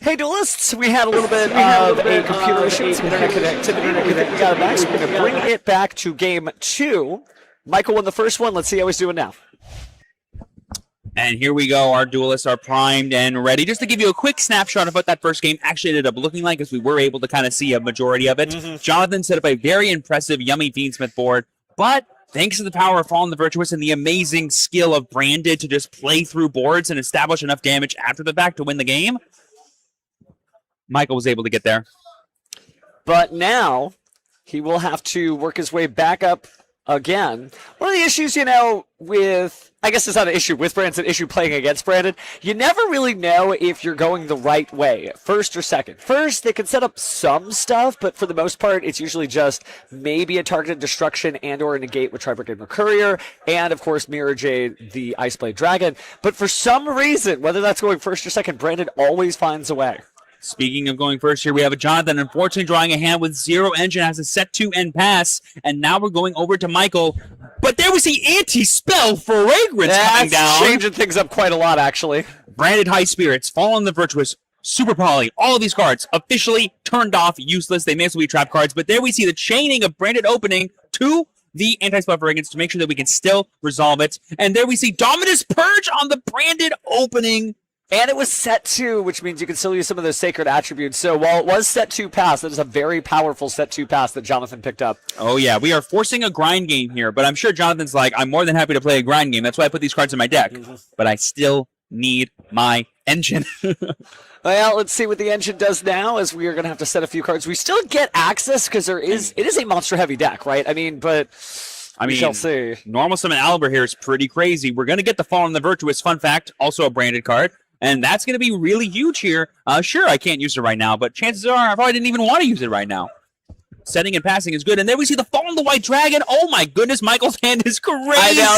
Hey duelists, we had a little bit of a computer issue, some internet connectivity. We think we got it back, so we're going to bring it back to game 2. Michael won the first one. Let's see how he's doing now. And here we go. Our duelists are primed and ready. Just to give you a quick snapshot of what that first game actually ended up looking like, as we were able to kind of see a majority of it. Jonathan set up a very impressive, yummy Fiendsmith board, but thanks to the power of Fallen the Virtuous and the amazing skill of Branded to just play through boards and establish enough damage after the fact to win the game, Michael was able to get there. But now he will have to work his way back up again. One of the issues, with, I guess it's not an issue with Brandon, it's an issue playing against Brandon. You never really know if you're going the right way, first or second. First, they can set up some stuff, but for the most part, it's usually just maybe a targeted destruction and or a negate with Tri-Brigade Courier, and of course, Mirror Jade, the Iceblade Dragon. But for some reason, whether that's going first or second, Brandon always finds a way. Speaking of going first here, we have a Jonathan unfortunately drawing a hand with 0 engine, has a set 2 end pass, and now we're going over to Michael. But there was the anti-spell fragrance coming down. Changing things up quite a lot, actually. Branded High Spirits, Fallen the Virtuous, Super Poly, all of these cards officially turned off, useless. They may as well be trap cards, but there we see the chaining of Branded opening to the anti-spell fragrance to make sure that we can still resolve it. And there we see Dominus Purge on the Branded opening. And it was set 2, which means you can still use some of those sacred attributes. So while it was set 2 pass, that is a very powerful set 2 pass that Jonathan picked up. Oh yeah, we are forcing a grind game here, but I'm sure Jonathan's like, I'm more than happy to play a grind game. That's why I put these cards in my deck. But I still need my engine. Well, let's see what the engine does now, as we are going to have to set a few cards. We still get access because it is a monster-heavy deck, right? We shall see. Normal Summon Albert here is pretty crazy. We're going to get the Fallen the Virtuous, fun fact, also a branded card. And that's going to be really huge here. Sure, I can't use it right now, but chances are I probably didn't even want to use it right now. Setting and passing is good. And then we see the Fallen the White Dragon. Oh my goodness, Michael's hand is crazy. I know,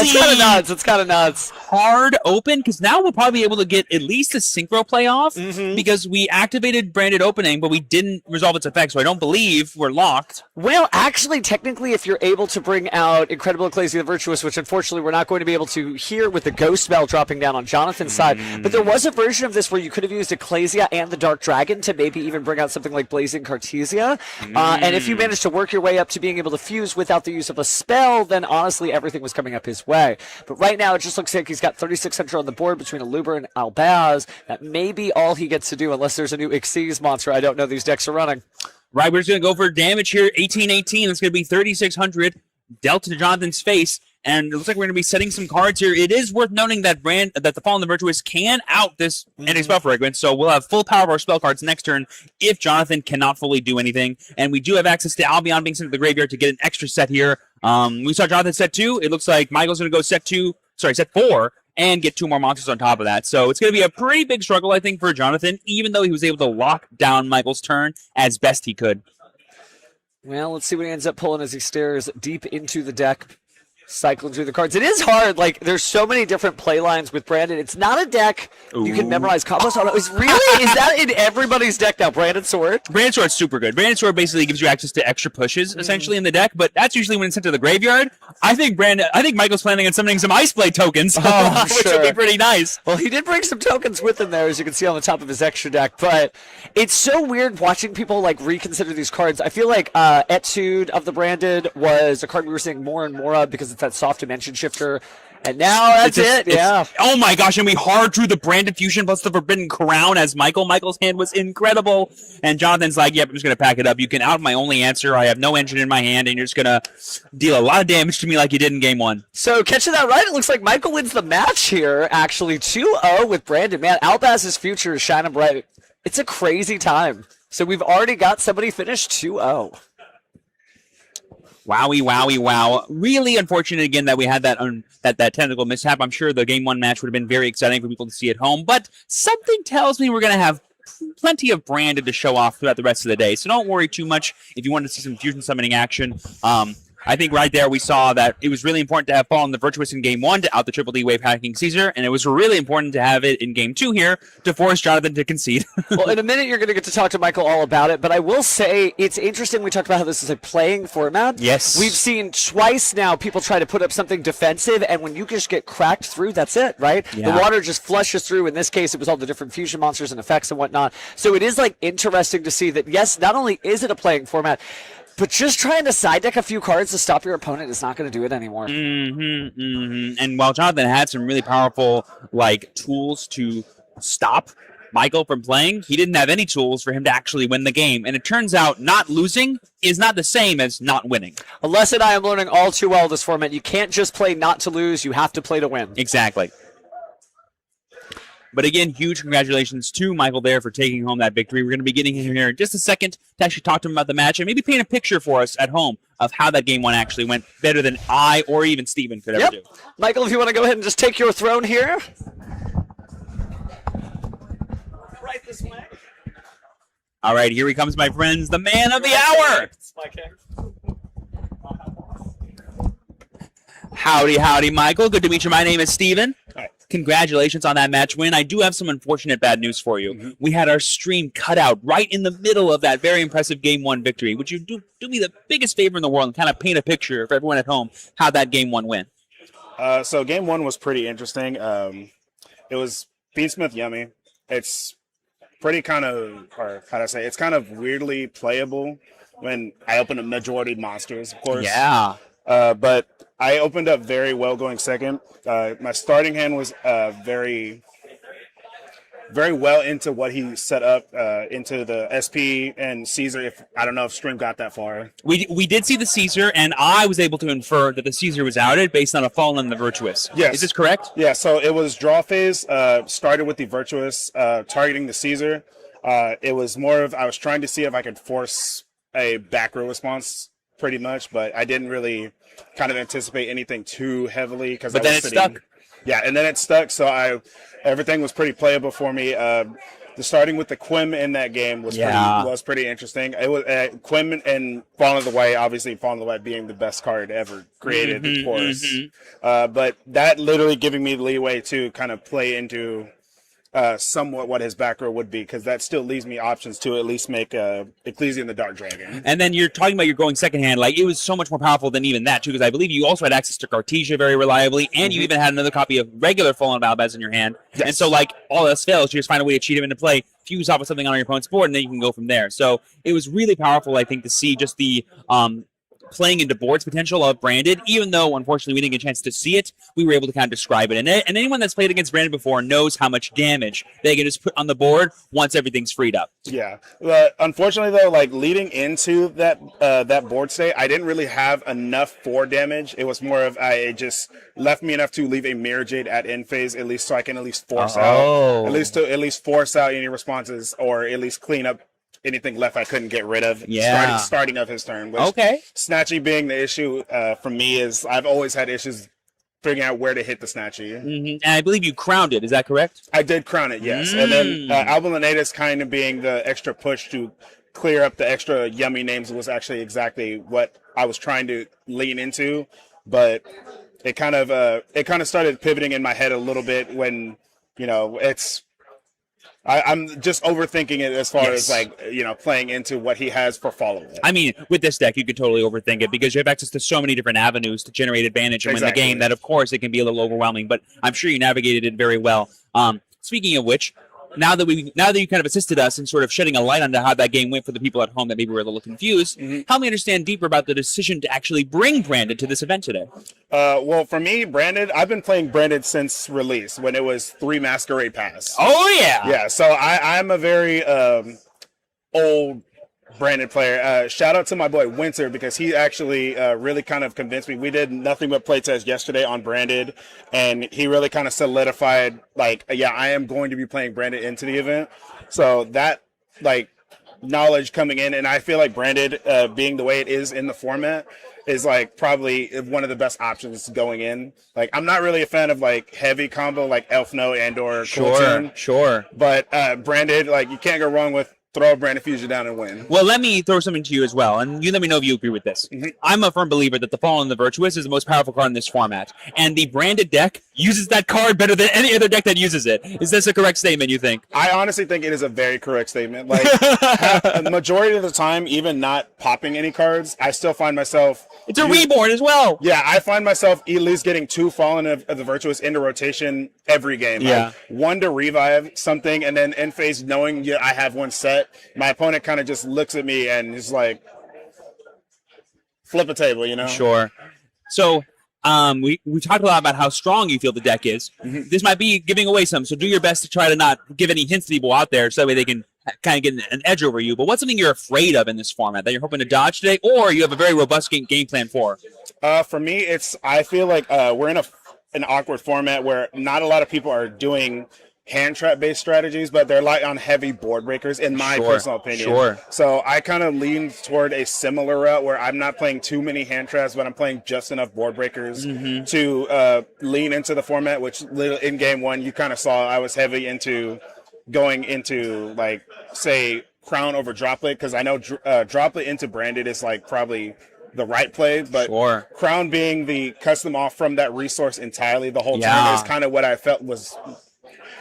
it's kind of nuts. Hard open, because now we'll probably be able to get at least a Synchro play off, because we activated Branded Opening, but we didn't resolve its effect, so I don't believe we're locked. Well, actually, technically, if you're able to bring out Incredible Ecclesia the Virtuous, which unfortunately we're not going to be able to here with the Ghost Spell dropping down on Jonathan's side, but there was a version of this where you could have used Ecclesia and the Dark Dragon to maybe even bring out something like Blazing Cartesia, and if you managed to work your way up to being able to fuse without the use of a spell, then honestly everything was coming up his way. But right now it just looks like he's got 3,600 on the board between Aluber and Albaz. That may be all he gets to do unless there's a new Xyz monster I don't know these decks are running. Right, we're just going to go for damage here. 18-18. It's going to be 3,600 dealt to Jonathan's face. And it looks like we're going to be setting some cards here. It is worth noting that the Fallen the Virtuous can out this anti-spell fragrance, so we'll have full power of our spell cards next turn if Jonathan cannot fully do anything. And we do have access to Albion being sent to the graveyard to get an extra set here. We saw Jonathan set 2. It looks like Michael's going to go set 4, and get 2 more monsters on top of that. So it's going to be a pretty big struggle, I think, for Jonathan, even though he was able to lock down Michael's turn as best he could. Well, let's see what he ends up pulling as he stares deep into the deck. Cycling through the cards. It is hard. Like, there's so many different play lines with Brandon. It's not a deck you can memorize combos on. Is that in everybody's deck now, Brandon Sword? Brandon Sword's super good. Brandon Sword basically gives you access to extra pushes, essentially, in the deck, but that's usually when it's sent to the graveyard. I think Michael's planning on summoning some Iceblade tokens, which would be pretty nice. Well, he did bring some tokens with him there, as you can see on the top of his extra deck, but it's so weird watching people, like, reconsider these cards. I feel like Etude of the Branded was a card we were seeing more and more of because it's that soft dimension shifter, and now that's it. Oh my gosh, and we hard drew the Branded Fusion plus the Forbidden Crown as Michael's hand was incredible, and Jonathan's like, yep, I'm just going to pack it up. You can out my only answer. I have no engine in my hand, and you're just going to deal a lot of damage to me like you did in game 1. So, catching that right, it looks like Michael wins the match here, actually. 2-0 with Brandon. Man, Albaz's future is shining bright. It's a crazy time. So, we've already got somebody finished 2-0. Wowie, wowie, wow. Really unfortunate, again, that we had that technical mishap. I'm sure the Game 1 match would have been very exciting for people to see at home, but something tells me we're going to have plenty of Branded to show off throughout the rest of the day, so don't worry too much if you want to see some fusion summoning action. I think right there we saw that it was really important to have fallen the Virtuous in game 1 to out the Triple D wave hacking Caesar, and it was really important to have it in game 2 here to force Jonathan to concede. Well, in a minute you're going to get to talk to Michael all about it, but I will say it's interesting. We talked about how this is a playing format. Yes. We've seen twice now people try to put up something defensive, and when you just get cracked through, that's it, right? Yeah. The water just flushes through. In this case, it was all the different fusion monsters and effects and whatnot. So it is like interesting to see that, yes, not only is it a playing format, but just trying to side deck a few cards to stop your opponent is not going to do it anymore. And while Jonathan had some really powerful tools to stop Michael from playing, he didn't have any tools for him to actually win the game. And it turns out not losing is not the same as not winning. A lesson I am learning all too well this format. You can't just play not to lose. You have to play to win. Exactly. But again, huge congratulations to Michael there for taking home that victory. We're going to be getting him here in just a second to actually talk to him about the match and maybe paint a picture for us at home of how that game 1 actually went better than I or even Steven could ever do. Michael, if you want to go ahead and just take your throne here. Right this way. All right, here he comes, my friends, the man of the hour. It's my king. Howdy, Michael. Good to meet you. My name is Steven. Hi. Congratulations on that match win. I do have some unfortunate bad news for you. Mm-hmm. We had our stream cut out right in the middle of that very impressive Game 1 victory. Would you do me the biggest favor in the world and kind of paint a picture for everyone at home how that Game 1 went? So game 1 was pretty interesting. It was Beansmith Yummy. It's pretty kind of, or how do I say, it's kind of weirdly playable when I open a majority monsters, of course. Yeah. But I opened up very well going second. My starting hand was very well into what he set up into the SP and Caesar. I don't know if Stream got that far. We did see the Caesar, and I was able to infer that the Caesar was outed based on a fall in the Virtuous. Yes. Is this correct? Yeah, so it was draw phase, started with the Virtuous, targeting the Caesar. It was more of, I was trying to see if I could force a back row response pretty much, but I didn't really kind of anticipate anything too heavily. But then it stuck. Yeah, and then it stuck, so everything was pretty playable for me. The starting with the Quim in that game was pretty interesting. It was Quim and Fallen of the White, obviously Fallen of the White being the best card ever created, of course. But that literally giving me the leeway to kind of play into somewhat what his back row would be, because that still leaves me options to at least make Ecclesia and the Dark Dragon. And then you're talking about your going second hand, it was so much more powerful than even that, too, because I believe you also had access to Cartesia very reliably, and you even had another copy of regular Fallen Balbaz in your hand. Yes. And so, all else fails, you just find a way to cheat him into play, fuse off of something on your opponent's board, and then you can go from there. So it was really powerful, I think, to see just the playing into board's potential of Branded, even though, unfortunately, we didn't get a chance to see it, we were able to kind of describe it. And anyone that's played against Branded before knows how much damage they can just put on the board once everything's freed up. Yeah. Unfortunately, though, leading into that board state, I didn't really have enough for damage. It was more of, it just left me enough to leave a Mirror Jade at end phase, at least so I can at least force out. At least force out any responses, or at least clean up anything left I couldn't get rid of. Starting of his turn. Which, Snatchy being the issue for me is I've always had issues figuring out where to hit the Snatchy. And I believe you crowned it. Is that correct? I did crown it, yes. And then Albinatus kind of being the extra push to clear up the extra yummy names was actually exactly what I was trying to lean into. But it kind of started pivoting in my head a little bit when, I'm just overthinking it as far as playing into what he has for following. I mean, with this deck, you could totally overthink it because you have access to so many different avenues to generate advantage and win the game that, of course, it can be a little overwhelming. But I'm sure you navigated it very well. Speaking of which, now that you kind of assisted us in sort of shedding a light onto how that game went for the people at home that maybe were a little confused, help me understand deeper about the decision to actually bring Branded to this event today. Well, for me, Branded, I've been playing Branded since release when it was 3 Masquerade Pass. Oh, yeah. Yeah, so I'm a very old Branded player. Shout out to my boy Winter, because he actually really kind of convinced me. We did nothing but playtest yesterday on Branded, and he really kind of solidified, I am going to be playing Branded into the event. So that, knowledge coming in, and I feel like Branded, being the way it is in the format, is probably one of the best options going in. I'm not really a fan of heavy combo like Elfno and or Coulton. Sure. But Branded, you can't go wrong with throw a Brandon Fusion down and win. Well, let me throw something to you as well, and you let me know if you agree with this. Mm-hmm. I'm a firm believer that the Fallen and the Virtuous is the most powerful card in this format, and the branded deck uses that card better than any other deck that uses it. Is this a correct statement, you think? I honestly think it is a very correct statement. Like, the majority of the time, even not popping any cards, I still find myself... It's a reborn as well. Yeah, I find myself at least getting 2 Fallen of the Virtuous into rotation every game. Yeah. Like, 1 to revive something, and then end phase knowing I have one set, my opponent kind of just looks at me and is like, flip a table, you know? Sure. So, we talked a lot about how strong you feel the deck is. Mm-hmm. This might be giving away some, so do your best to try to not give any hints to people out there so that way they can kind of get an edge over you. But what's something you're afraid of in this format that you're hoping to dodge today, or you have a very robust game plan for? For me, I feel like we're in an awkward format where not a lot of people are doing hand trap based strategies, but they're light on heavy board breakers, in my personal opinion. Sure. So I kind of lean toward a similar route where I'm not playing too many hand traps, but I'm playing just enough board breakers to lean into the format, which in game 1, you kind of saw I was heavy into going into, like, say, Crown over Droplet, because I know Droplet into Branded is, like, probably the right play, but Crown being the custom off from that resource entirely the whole time is kind of what I felt was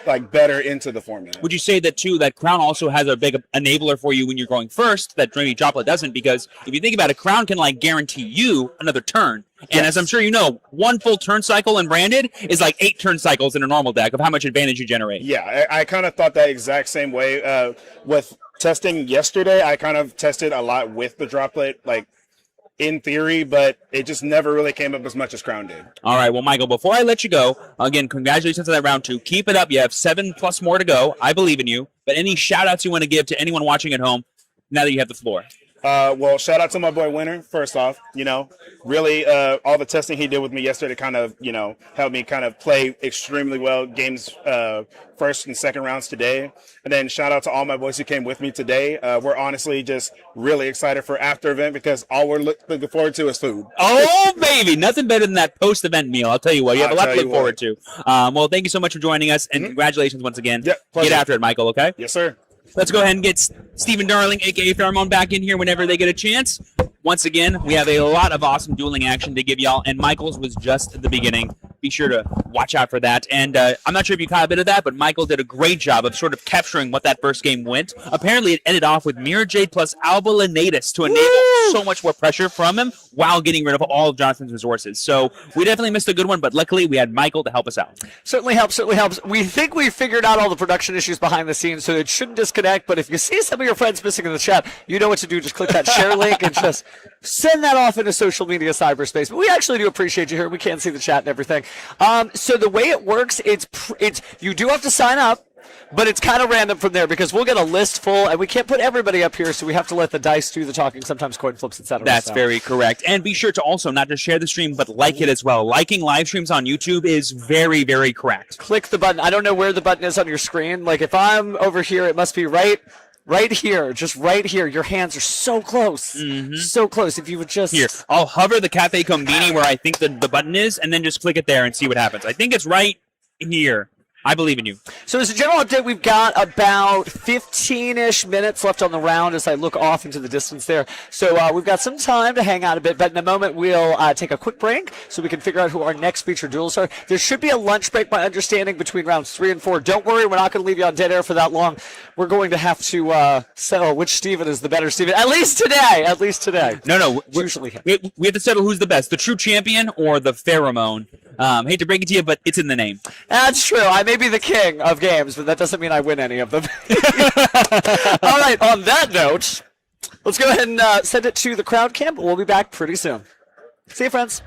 like better into the format. Would you say that too, that Crown also has a big enabler for you when you're going first that Dreamy Droplet doesn't? Because if you think about it, Crown can like guarantee you another turn. And as I'm sure you know, 1 full turn cycle in Branded is like 8 turn cycles in a normal deck of how much advantage you generate. Yeah, I kind of thought that exact same way. With testing yesterday, I kind of tested a lot with the Droplet, like, in theory, but it just never really came up as much as Crown did. All right, well, Michael, before I let you go, again, congratulations on that round 2. Keep it up. You have 7+ more to go. I believe in you. But any shout-outs you want to give to anyone watching at home now that you have the floor? Well, shout out to my boy Winter, first off. Really, all the testing he did with me yesterday kind of, helped me kind of play extremely well games first and second rounds today. And then shout out to all my boys who came with me today. We're honestly just really excited for after event because all we're looking forward to is food. Oh, baby. Nothing better than that post-event meal. I'll tell you what. You have a lot to look forward to. Well, thank you so much for joining us, and congratulations once again. Yep, get after it, Michael, okay? Yes, sir. Let's go ahead and get Stephen Darling, a.k.a. Pheromone, back in here whenever they get a chance. Once again, we have a lot of awesome dueling action to give y'all, and Michael's was just the beginning. Be sure to watch out for that. And I'm not sure if you caught a bit of that, but Michael did a great job of sort of capturing what that first game went. Apparently, it ended off with Mirror Jade plus Alba Lenatus to enable so much more pressure from him while getting rid of all of Jonathan's resources. So we definitely missed a good one, but luckily we had Michael to help us out. Certainly helps, We think we figured out all the production issues behind the scenes, so it shouldn't disconnect. But if you see some of your friends missing in the chat, you know what to do. Just click that share link and just send that off into social media cyberspace. But we actually do appreciate you here. We can't see the chat and everything. So the way it works, it's you do have to sign up, but it's kind of random from there because we'll get a list full, and we can't put everybody up here, so we have to let the dice do the talking, sometimes coin flips, etc. That's very correct. And be sure to also not just share the stream, but like it as well. Liking live streams on YouTube is very, very correct. Click the button. I don't know where the button is on your screen. Like if I'm over here, it must be right here, just right here. Your hands are so close. So close. If you would just... Here, I'll hover the Cafe Combini where I think the button is, and then just click it there and see what happens. I think it's right here. I believe in you. So as a general update, we've got about 15-ish minutes left on the round as I look off into the distance there. So we've got some time to hang out a bit, but in a moment we'll take a quick break so we can figure out who our next featured duels are. There should be a lunch break, my understanding, between rounds 3 and 4. Don't worry, we're not going to leave you on dead air for that long. We're going to have to settle which Steven is the better Steven. At least today. No. Usually him. We have to settle who's the best, the true champion or the pheromone. Hate to break it to you, but it's in the name. That's true. I may be the king of games, but that doesn't mean I win any of them. All right, on that note, let's go ahead and send it to the crowd camp. We'll be back pretty soon. See you, friends.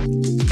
you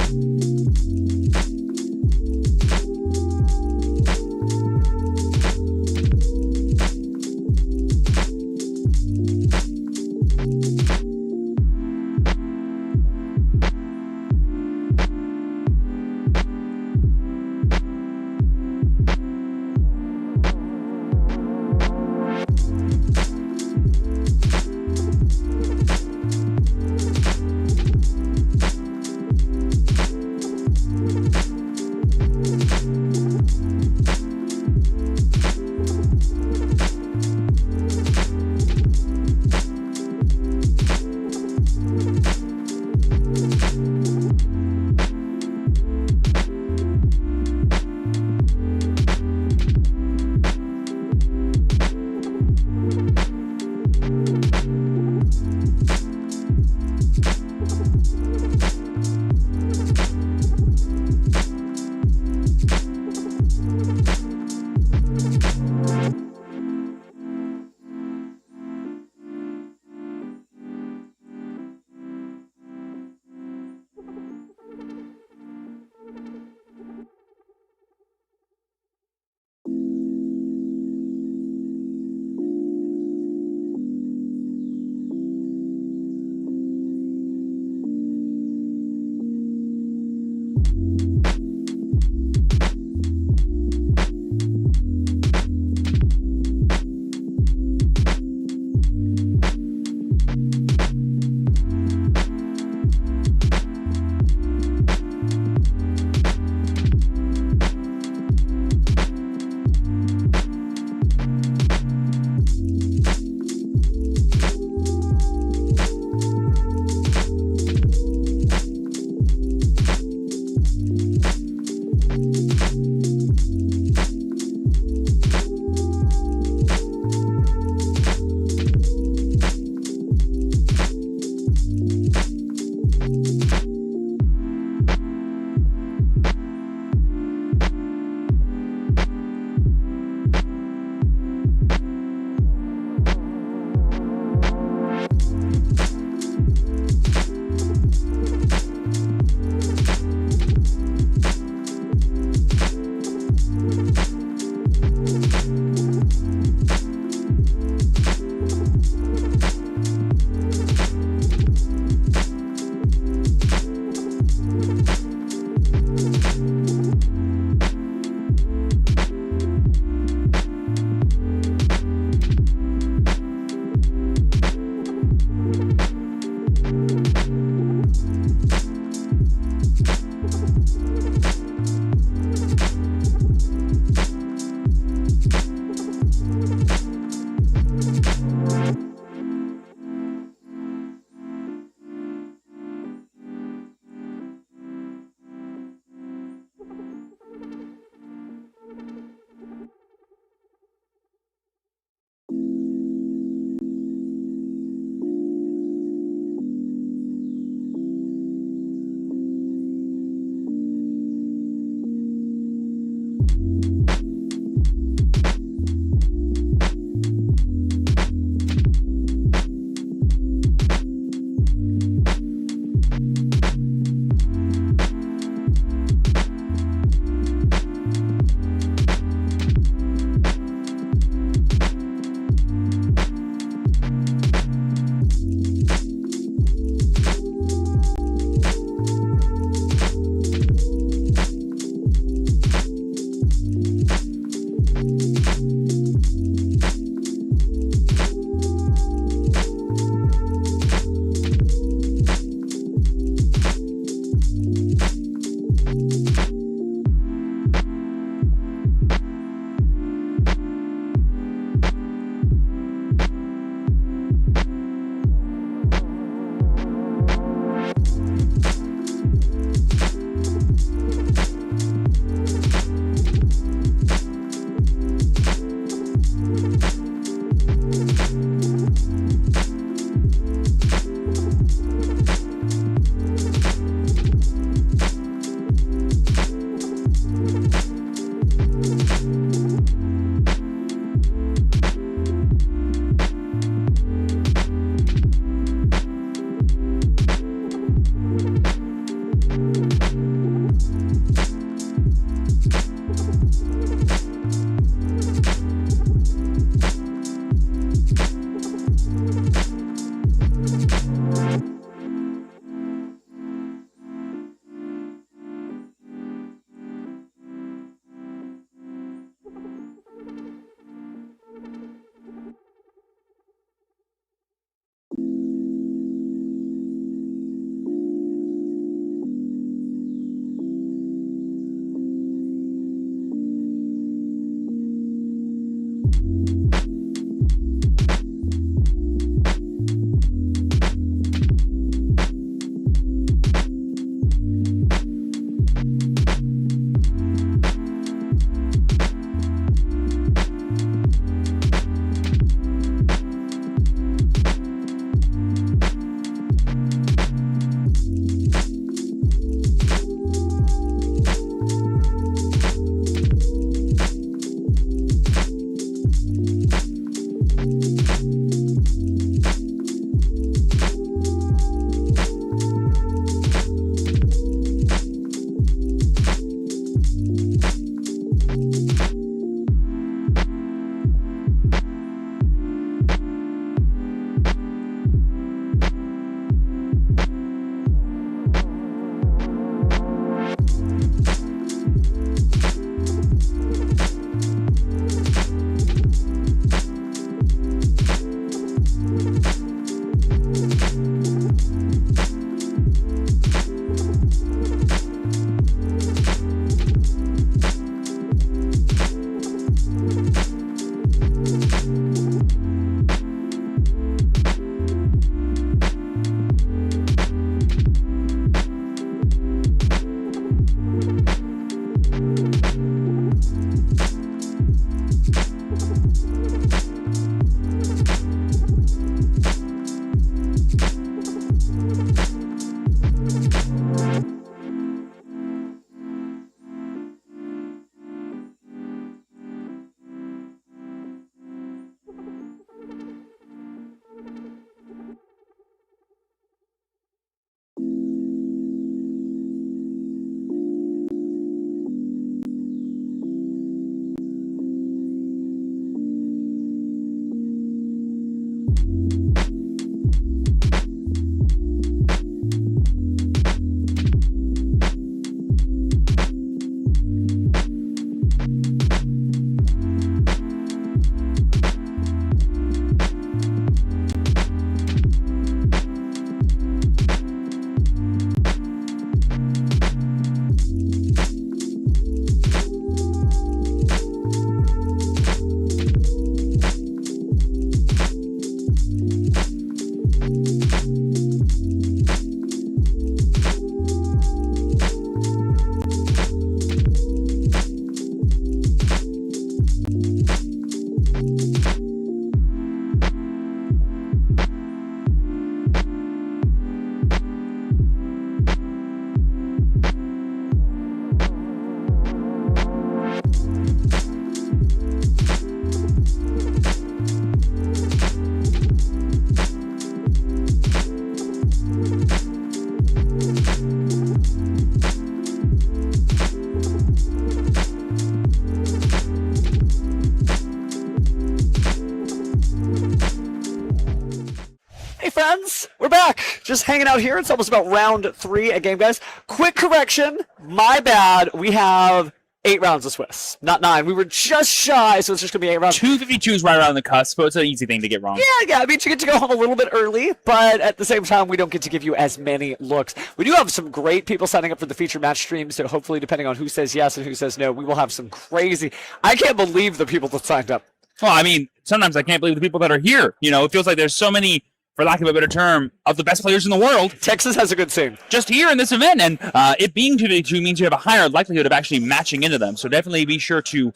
friends, we're back. Just hanging out here. It's almost about round 3 a game, guys. Quick correction. My bad. We have 8 rounds of Swiss, not 9. We were just shy, so it's just going to be 8 rounds. 252 is right around the cusp, so it's an easy thing to get wrong. Yeah. I mean, you get to go home a little bit early, but at the same time, we don't get to give you as many looks. We do have some great people signing up for the feature match stream, so hopefully, depending on who says yes and who says no, we will have some crazy. I can't believe the people that signed up. Well, I mean, sometimes I can't believe the people that are here. You know, it feels like there's so many, for lack of a better term, of the best players in the world. Texas has a good scene. Just here in this event, and it being 2v2 means you have a higher likelihood of actually matching into them. So definitely be sure to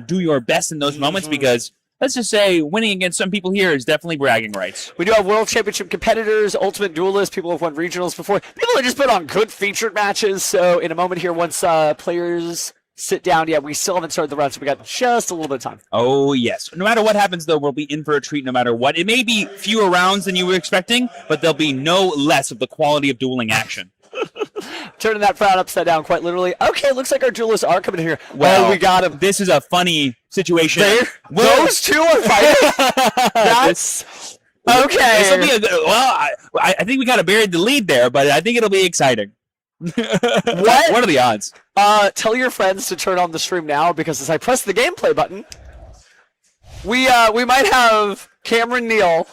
do your best in those moments because, let's just say, winning against some people here is definitely bragging rights. We do have World Championship competitors, Ultimate Duelists, people who have won regionals before. People that just put on good featured matches. So in a moment here, once players sit down, we still haven't started the round, so we got just a little bit of time. Oh, yes. No matter what happens, though, we'll be in for a treat no matter what. It may be fewer rounds than you were expecting, but there'll be no less of the quality of dueling action. Turning that frown upside down, quite literally. Okay, looks like our duelists are coming in here. Well, we got him. This is a funny situation. Those two are fighting? That's... Okay. This'll be I think we kind of buried the lead there, but I think it'll be exciting. What are the odds? Tell your friends to turn on the stream now, because as I press the gameplay button, we might have Cameron Neal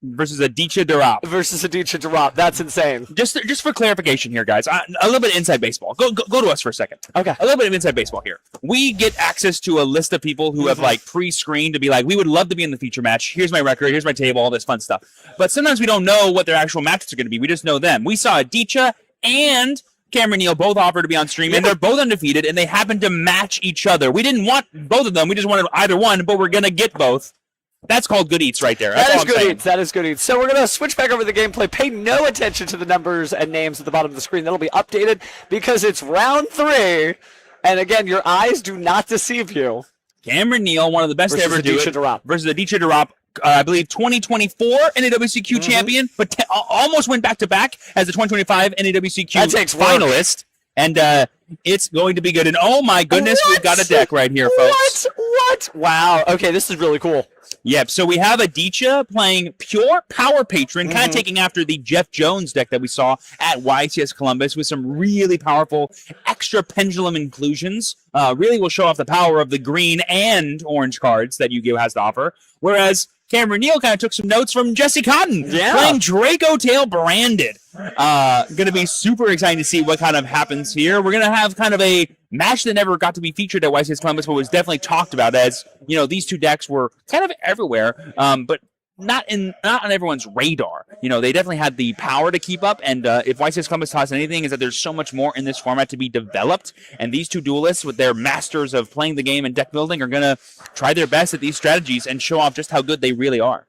versus Aditya Durap. That's insane. Just for clarification here, guys, a little bit of inside baseball. Go to us for a second. Okay. A little bit of inside baseball here. We get access to a list of people who have pre-screened to be like, we would love to be in the feature match. Here's my record. Here's my table. All this fun stuff. But sometimes we don't know what their actual matches are going to be. We just know them. We saw Aditya and Cameron Neal both offered to be on stream, and they're both undefeated, and they happen to match each other. We didn't want both of them. We just wanted either one, but we're going to get both. That's called good eats right there. That is good eats. So we're going to switch back over to the gameplay. Pay no attention to the numbers and names at the bottom of the screen. That'll be updated because it's round 3. And again, your eyes do not deceive you. Cameron Neal, one of the best to ever do it, versus Aditya Durap. I believe 2024 NAWCQ champion, but almost went back-to-back as the 2025 NAWCQ finalist. And it's going to be good. And oh my goodness, we've got a deck right here, folks. What? Wow. Okay, this is really cool. Yep, so we have Aditya playing pure Power Patron, kind of taking after the Jeff Jones deck that we saw at YCS Columbus with some really powerful extra pendulum inclusions. Really will show off the power of the green and orange cards that Yu-Gi-Oh! Has to offer. Whereas Cameron Neal kind of took some notes from Jesse Cotton, playing Draco Tail Branded. Going to be super exciting to see what kind of happens here. We're going to have kind of a match that never got to be featured at YCS Columbus, but was definitely talked about as, these two decks were kind of everywhere, but not on everyone's radar. They definitely had the power to keep up, and if YCS Columbus taught us anything, is that there's so much more in this format to be developed, and these two duelists, with their masters of playing the game and deck building, are going to try their best at these strategies and show off just how good they really are.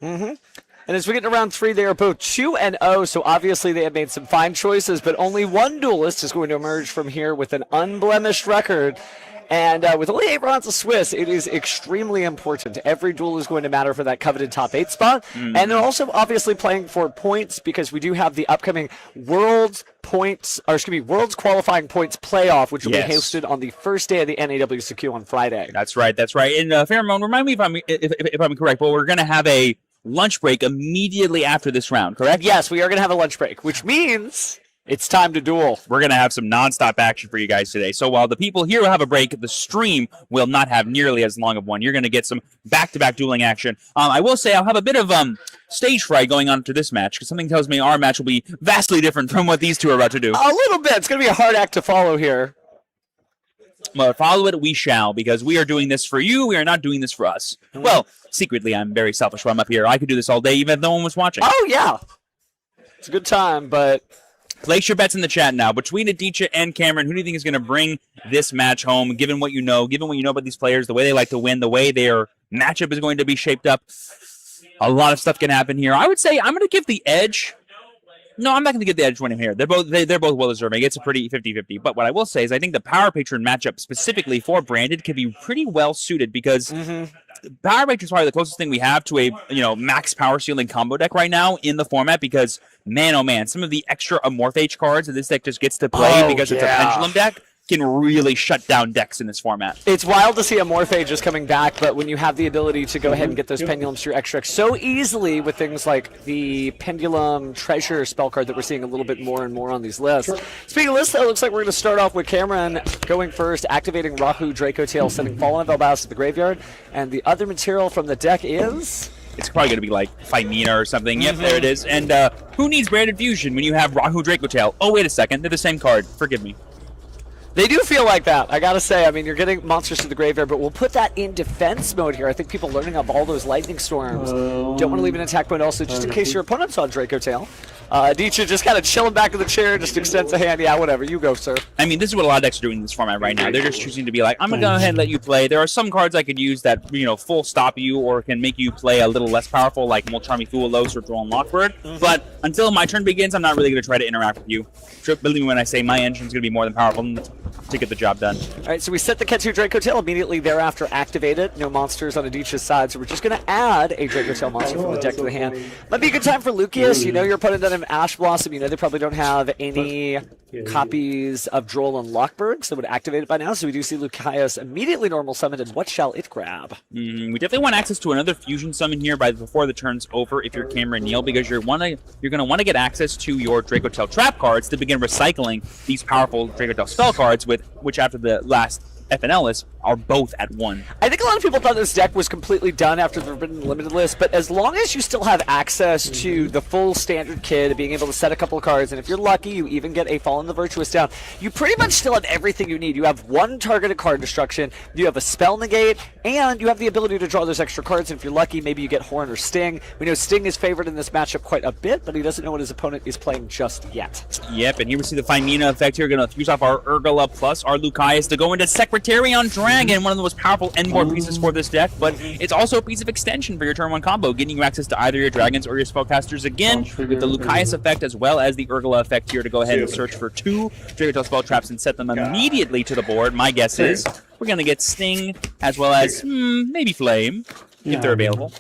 And as we get to round 3, they are both 2-0, so obviously they have made some fine choices, but only one duelist is going to emerge from here with an unblemished record. And with only 8 rounds of Swiss, it is extremely important. Every duel is going to matter for that coveted top 8 spot. And they're also obviously playing for points because we do have the upcoming World's Qualifying Points Playoff, which will be hosted on the first day of the NAWCQ on Friday. That's right. And Pheromone, remind me if I'm correct, but we're going to have a lunch break immediately after this round, correct? Yes, we are going to have a lunch break, which means it's time to duel. We're going to have some nonstop action for you guys today. So while the people here will have a break, the stream will not have nearly as long of one. You're going to get some back-to-back dueling action. I will say I'll have a bit of stage fright going on to this match, because something tells me our match will be vastly different from what these two are about to do. A little bit. It's going to be a hard act to follow here. Well, follow it we shall, because we are doing this for you. We are not doing this for us. Well, secretly, I'm very selfish when I'm up here. I could do this all day, even if no one was watching. Oh, yeah. It's a good time, but... Place your bets in the chat now. Between Aditya and Cameron, who do you think is going to bring this match home, given what you know about these players, the way they like to win, the way their matchup is going to be shaped up? A lot of stuff can happen here. I would say I'm going to give the edge. No, I'm not going to give the edge to him here. They're both well-deserving. It's a pretty 50-50. But what I will say is I think the Power Patron matchup specifically for Branded can be pretty well-suited because Power Patron is probably the closest thing we have to a max power ceiling combo deck right now in the format because, man, oh man, some of the extra Amorphage cards that this deck just gets to play because it's a Pendulum deck, can really shut down decks in this format. It's wild to see a Morphe just coming back, but when you have the ability to go ahead and get those pendulums through extracts so easily with things like the Pendulum Treasure spell card that we're seeing a little bit more and more on these lists. Speaking of lists, though, it looks like we're going to start off with Cameron going first, activating Rahu Draco Tail, sending Fallen of Elbas to the graveyard, and the other material from the deck is... It's probably going to be like Phimina or something. Yep, there it is. And who needs Branded Fusion when you have Rahu Draco Tail? Oh, wait a second. They're the same card. Forgive me. They do feel like that, I gotta say. I mean, you're getting monsters to the graveyard, but we'll put that in defense mode here. I think people learning of all those lightning storms don't want to leave an attack mode also, just in case your opponent's on Draco Tail. Adichia just kind of chilling back in the chair, just extends a hand. Yeah, whatever, you go, sir. I mean, this is what a lot of decks are doing in this format right now. They're just choosing to be like, I'm going to go ahead and let you play. There are some cards I could use that, full stop you or can make you play a little less powerful, like Molcharmi Fualos or Throne Lockbird. But until my turn begins, I'm not really going to try to interact with you. Believe me when I say my engine's going to be more than powerful to get the job done. All right, so we set the Ketsu Draco Tail, immediately thereafter activate it. No monsters on Adichia's side, so we're just going to add a Draco Tail monster from the deck to the hand. Might be a good time for Lucius. Your opponent doesn't have Ash Blossom. They probably don't have any copies of Droll and Lockberg, so would activate it by now. So we do see Lucius immediately normal summoned, and what shall it grab? We definitely want access to another fusion summon here before the turn's over if you're Cameron Neal, because you're going to want to get access to your Draco Tail trap cards to begin recycling these powerful Draco Tail spell cards, which after the last FNL list are both at 1. I think a lot of people thought this deck was completely done after the Forbidden Limited list, but as long as you still have access to the full standard kit, being able to set a couple of cards, and if you're lucky, you even get a Fallen the Virtuous down, you pretty much still have everything you need. You have one targeted card destruction, you have a spell negate, and you have the ability to draw those extra cards, and if you're lucky, maybe you get Horn or Sting. We know Sting is favored in this matchup quite a bit, but he doesn't know what his opponent is playing just yet. Yep, and here we see the Phimina effect here. Going to use off our Urgala plus our Lucius to go into Secretarion Dragon, one of the most powerful end board pieces for this deck, but it's also a piece of extension for your turn 1 combo, getting you access to either your dragons or your spellcasters again, with the Lucius effect as well as the Urgala effect here to go ahead and search for 2 Draco Tail spell traps and set them immediately to the board. My guess is we're going to get Sting as well as maybe Flame, if they're available.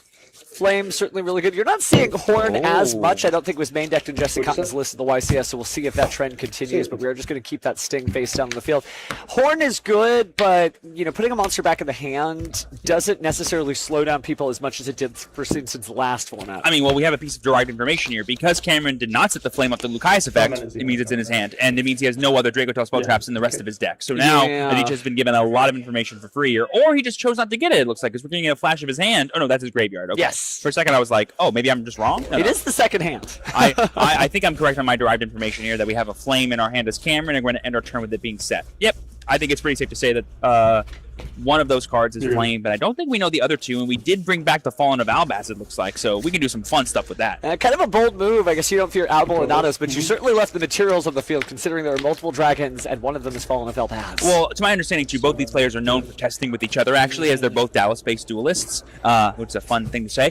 Flame, certainly really good. You're not seeing Horn as much. I don't think it was main decked in Jesse Cotton's list of the YCS, so we'll see if that trend continues, but we are just going to keep that Sting face down on the field. Horn is good, but, putting a monster back in the hand doesn't necessarily slow down people as much as it did for since the last format. I mean, well, we have a piece of derived information here. Because Cameron did not set the Flame up the Lucius effect, it means it's in his hand, and it means he has no other Draco Tail spell traps in the rest of his deck. So now, Adichia has been given a lot of information for free here, or he just chose not to get it looks like, because we're getting a flash of his hand. Oh, no, that's his graveyard. Okay. Yes. For a second, I was like, oh, maybe I'm just wrong? No, it is the second hand. I think I'm correct on my derived information here that we have a Flame in our hand as Cameron, and we're going to end our turn with it being set. Yep, I think it's pretty safe to say that one of those cards is Flame, but I don't think we know the other 2, and we did bring back the Fallen of Albaz, it looks like, so we can do some fun stuff with that. Kind of a bold move. I guess you don't fear Albal and Nanos, but you certainly left the materials on the field, considering there are multiple dragons, and one of them is Fallen of Albaz. Well, to my understanding, too, both these players are known for testing with each other, actually, as they're both Dallas-based duelists, which is a fun thing to say.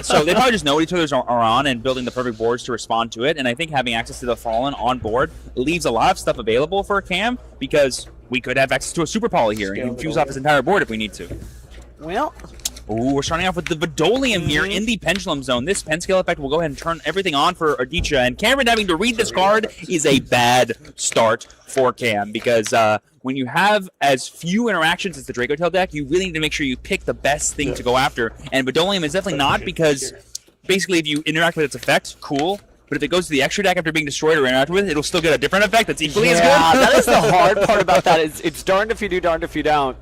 So they probably just know what each other are on and building the perfect boards to respond to it, and I think having access to the Fallen on board leaves a lot of stuff available for Cam, because we could have access to a Super Poly here and fuse off his entire board if we need to. Well, ooh, we're starting off with the Vidolium here in the Pendulum Zone. This Pen Scale effect will go ahead and turn everything on for Adichia, and Cameron having to read this card is a bad start for Cam, because when you have as few interactions as the Draco Tail deck, you really need to make sure you pick the best thing to go after, and Vidolium is definitely not, because basically if you interact with its effect, cool. But if it goes to the extra deck after being destroyed or interacted with, it'll still get a different effect that's equally as good. Yeah, that is the hard part about that. It's darned if you do, darned if you don't.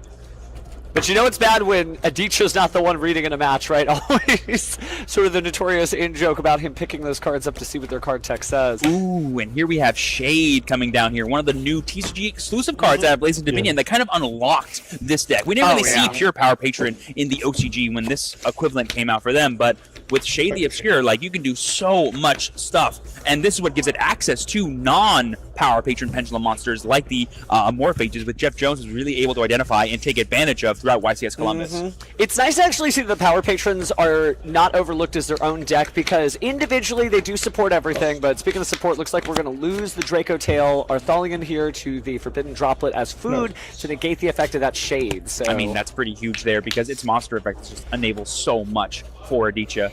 But it's bad when Adichia's not the one reading in a match, right? Always sort of the notorious in-joke about him picking those cards up to see what their card text says. Ooh, and here we have Shade coming down here, one of the new TCG exclusive cards out of Blazing Dominion that kind of unlocked this deck. We didn't really see Pure Power Patron in the OCG when this equivalent came out for them, but with Shade the Obscure, you can do so much stuff. And this is what gives it access to non-Power Patron Pendulum monsters like the Morphages, which Jeff Jones was really able to identify and take advantage of throughout YCS Columbus. It's nice to actually see that the Power Patrons are not overlooked as their own deck, because individually they do support everything, but speaking of support, looks like we're going to lose the Draco Tail, our Tholian here to the Forbidden Droplet as food to negate the effect of that Shade. So I mean, that's pretty huge there, because its monster effect just enables so much for Adichia.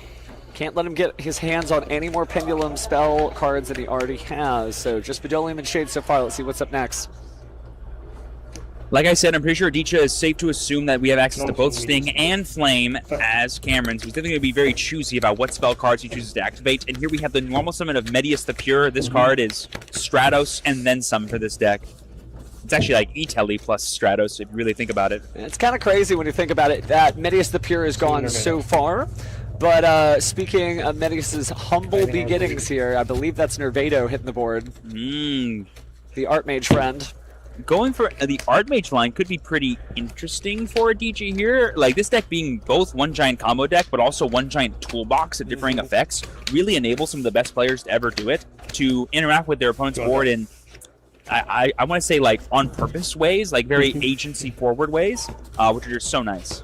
Can't let him get his hands on any more Pendulum spell cards than he already has. So just Vidolium and Shade so far. Let's see what's up next. Like I said, I'm pretty sure Adichia is safe to assume that we have access to both Sting and Flame as Cameron. So he's definitely going to be very choosy about what spell cards he chooses to activate. And here we have the normal summon of Medius the Pure. This card is Stratos and then some for this deck. It's actually like E-Telly plus Stratos if you really think about it. It's kind of crazy when you think about it that Medius the Pure has gone so far. But speaking of Medius's humble beginnings here, I believe that's Nervado hitting the board. The Archmage friend. Going for the Archmage line could be pretty interesting for Adichia here. Like, this deck being both one giant combo deck, but also one giant toolbox of differing effects, really enables some of the best players to ever do it, to interact with their opponent's board in, I want to say, like, on-purpose ways, like very agency-forward ways, which are just so nice.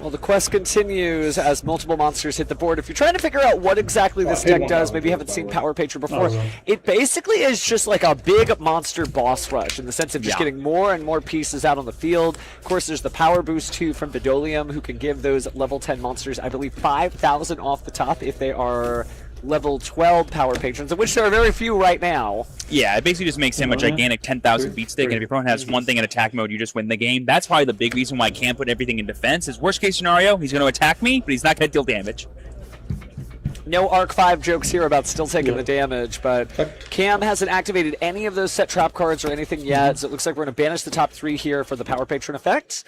Well, the quest continues as multiple monsters hit the board. If you're trying to figure out what exactly this deck does, maybe you haven't seen Power Patron before, it basically is just like a big monster boss rush in the sense of just getting more and more pieces out on the field. Of course, there's the power boost too from Vidolium, who can give those level 10 monsters, I believe, 5,000 off the top if they are level 12 Power Patrons, of which there are very few right now. Yeah, it basically just makes him a gigantic 10,000 beat stick, and if your opponent has one thing in attack mode, you just win the game. That's probably the big reason why I can't put everything in defense. Is worst case scenario, he's going to attack me, but he's not going to deal damage. No Arc 5 jokes here about still taking the damage, but Cam hasn't activated any of those set trap cards or anything yet, so it looks like we're going to banish the top 3 here for the Power Patron effect.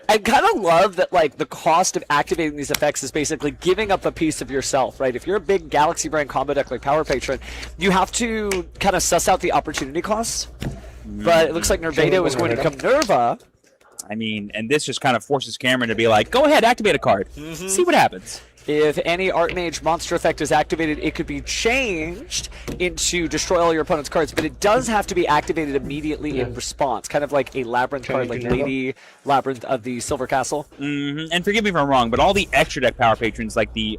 I kind of love that, like, the cost of activating these effects is basically giving up a piece of yourself, right? If you're a big Galaxy Brand combo deck like Power Patron, you have to kind of suss out the opportunity costs. But it looks like Nervado is going to become Nerva. I mean, and this just kind of forces Cameron to be like, go ahead, activate a card. See what happens. If any Archmage monster effect is activated, it could be changed into destroy all your opponent's cards, but it does have to be activated immediately in response, kind of like a Labyrinth card, like Lady Labyrinth of the Silver Castle. And forgive me if I'm wrong, but all the extra deck Power Patrons, like the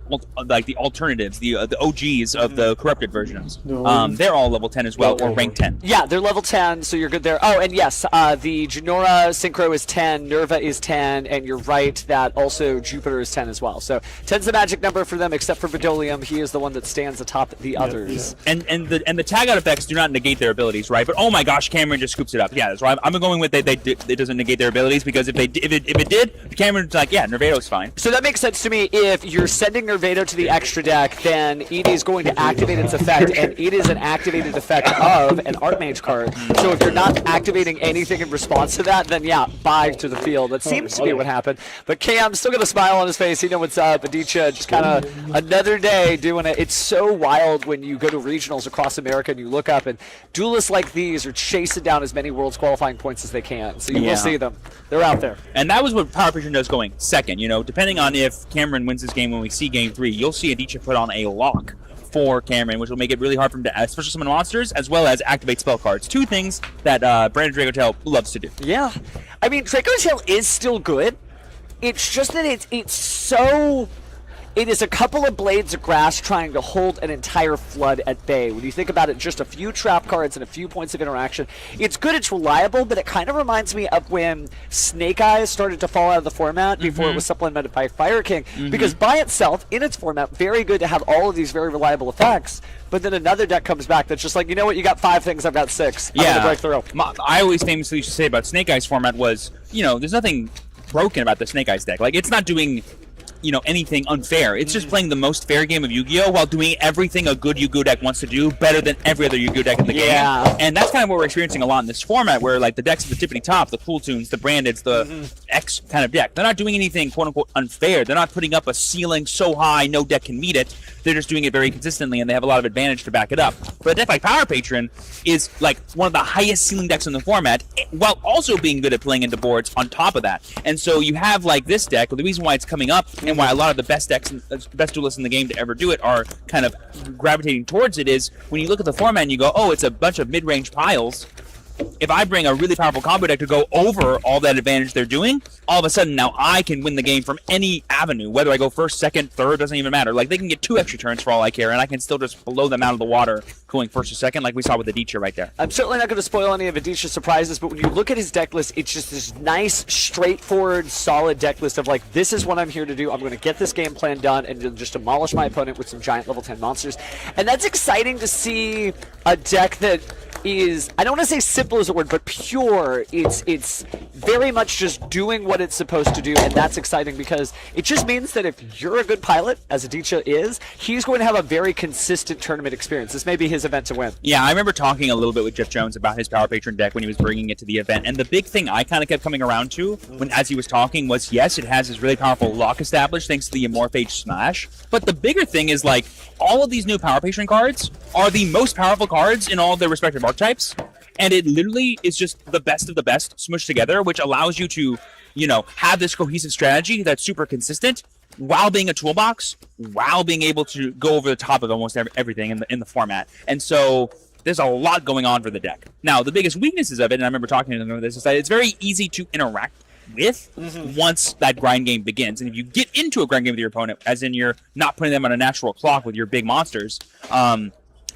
alternatives, the OGs of the corrupted versions, they're all level 10 as well, or rank 10. Yeah, they're level 10, so you're good there. Oh, and yes, the Genora Synchro is 10, Nerva is 10, and you're right that also Jupiter is 10 as well. So 10's the magic number for them, except for Vidolium. He is the one that stands atop the others. And the tag out effects do not negate their abilities, right? But oh my gosh, Cameron just scoops it up. Yeah, that's right. I'm going with it doesn't negate their abilities, because if it did, Cameron's like, yeah, Nervado's fine. So that makes sense to me. If you're sending Nervado to the extra deck, then Edie is going to activate its effect, and it is an activated effect of an Archmage card. So if you're not activating anything in response to that, then yeah, bye to the field. That seems to be what happened. But Cam's still got a smile on his face. He knows what's up. Adichia just kind of another day doing it. It's so wild when you go to regionals across America and you look up, and duelists like these are chasing down as many Worlds qualifying points as they can. So you will see them. They're out there. And that was what Power Patron does going second. You know, depending on if Cameron wins this game when we see Game 3, you'll see Adichia put on a lock for Cameron, which will make it really hard for him to special summon monsters as well as activate spell cards. Two things that Brandon Dragotail loves to do. Yeah. I mean, Dragotail is still good. It's just that it's so... It is a couple of blades of grass trying to hold an entire flood at bay. When you think about it, just a few trap cards and a few points of interaction. It's good, it's reliable, but it kind of reminds me of when Snake Eyes started to fall out of the format before it was supplemented by Fire King. Because by itself, in its format, very good to have all of these very reliable effects. But then another deck comes back that's just like, you know what, you got 5 things, I've got 6. I'm going to break through. I always famously used to say about Snake Eyes format was, you know, there's nothing broken about the Snake Eyes deck. Like, it's not doing... you know, anything unfair. It's just playing the most fair game of Yu-Gi-Oh! While doing everything a good Yu-Gi-Oh! Deck wants to do better than every other Yu-Gi-Oh! Deck in the game. And that's kind of what we're experiencing a lot in this format, where like the decks at the tippity top, the Cool Tunes, the Brandeds, the X kind of deck, they're not doing anything quote-unquote unfair. They're not putting up a ceiling so high no deck can meet it. They're just doing it very consistently, and they have a lot of advantage to back it up. But a deck like Power Patron is like one of the highest ceiling decks in the format, while also being good at playing into boards on top of that. And so you have like this deck, the reason why it's coming up, and why a lot of the best decks, best duelists in the game to ever do it are kind of gravitating towards it, is when you look at the format and you go, oh, it's a bunch of mid-range piles. If I bring a really powerful combo deck to go over all that advantage they're doing, all of a sudden now I can win the game from any avenue. Whether I go first, second, third, doesn't even matter. Like, they can get 2 extra turns for all I care, and I can still just blow them out of the water going first or second, like we saw with Adichia right there. I'm certainly not going to spoil any of Adicia's surprises, but when you look at his deck list, it's just this nice, straightforward, solid deck list of like, this is what I'm here to do. I'm going to get this game plan done and just demolish my opponent with some giant level 10 monsters. And that's exciting to see a deck that is, I don't want to say simple as a word, but pure. It's very much just doing what it's supposed to do, and that's exciting because it just means that if you're a good pilot, as Aditya is, he's going to have a very consistent tournament experience. This may be his event to win. Yeah, I remember talking a little bit with Jeff Jones about his Power Patron deck when he was bringing it to the event, and the big thing I kind of kept coming around to as he was talking was, yes, it has this really powerful lock established thanks to the Amorphage Smash, but the bigger thing is, like, all of these new Power Patron cards are the most powerful cards in all of their respective archetypes, and it literally is just the best of the best smushed together, which allows you to, have this cohesive strategy that's super consistent while being a toolbox, while being able to go over the top of almost everything in the format. And so there's a lot going on for the deck. Now, the biggest weaknesses of it, and I remember talking to them about this, is that it's very easy to interact with once that grind game begins. And if you get into a grind game with your opponent, as in you're not putting them on a natural clock with your big monsters,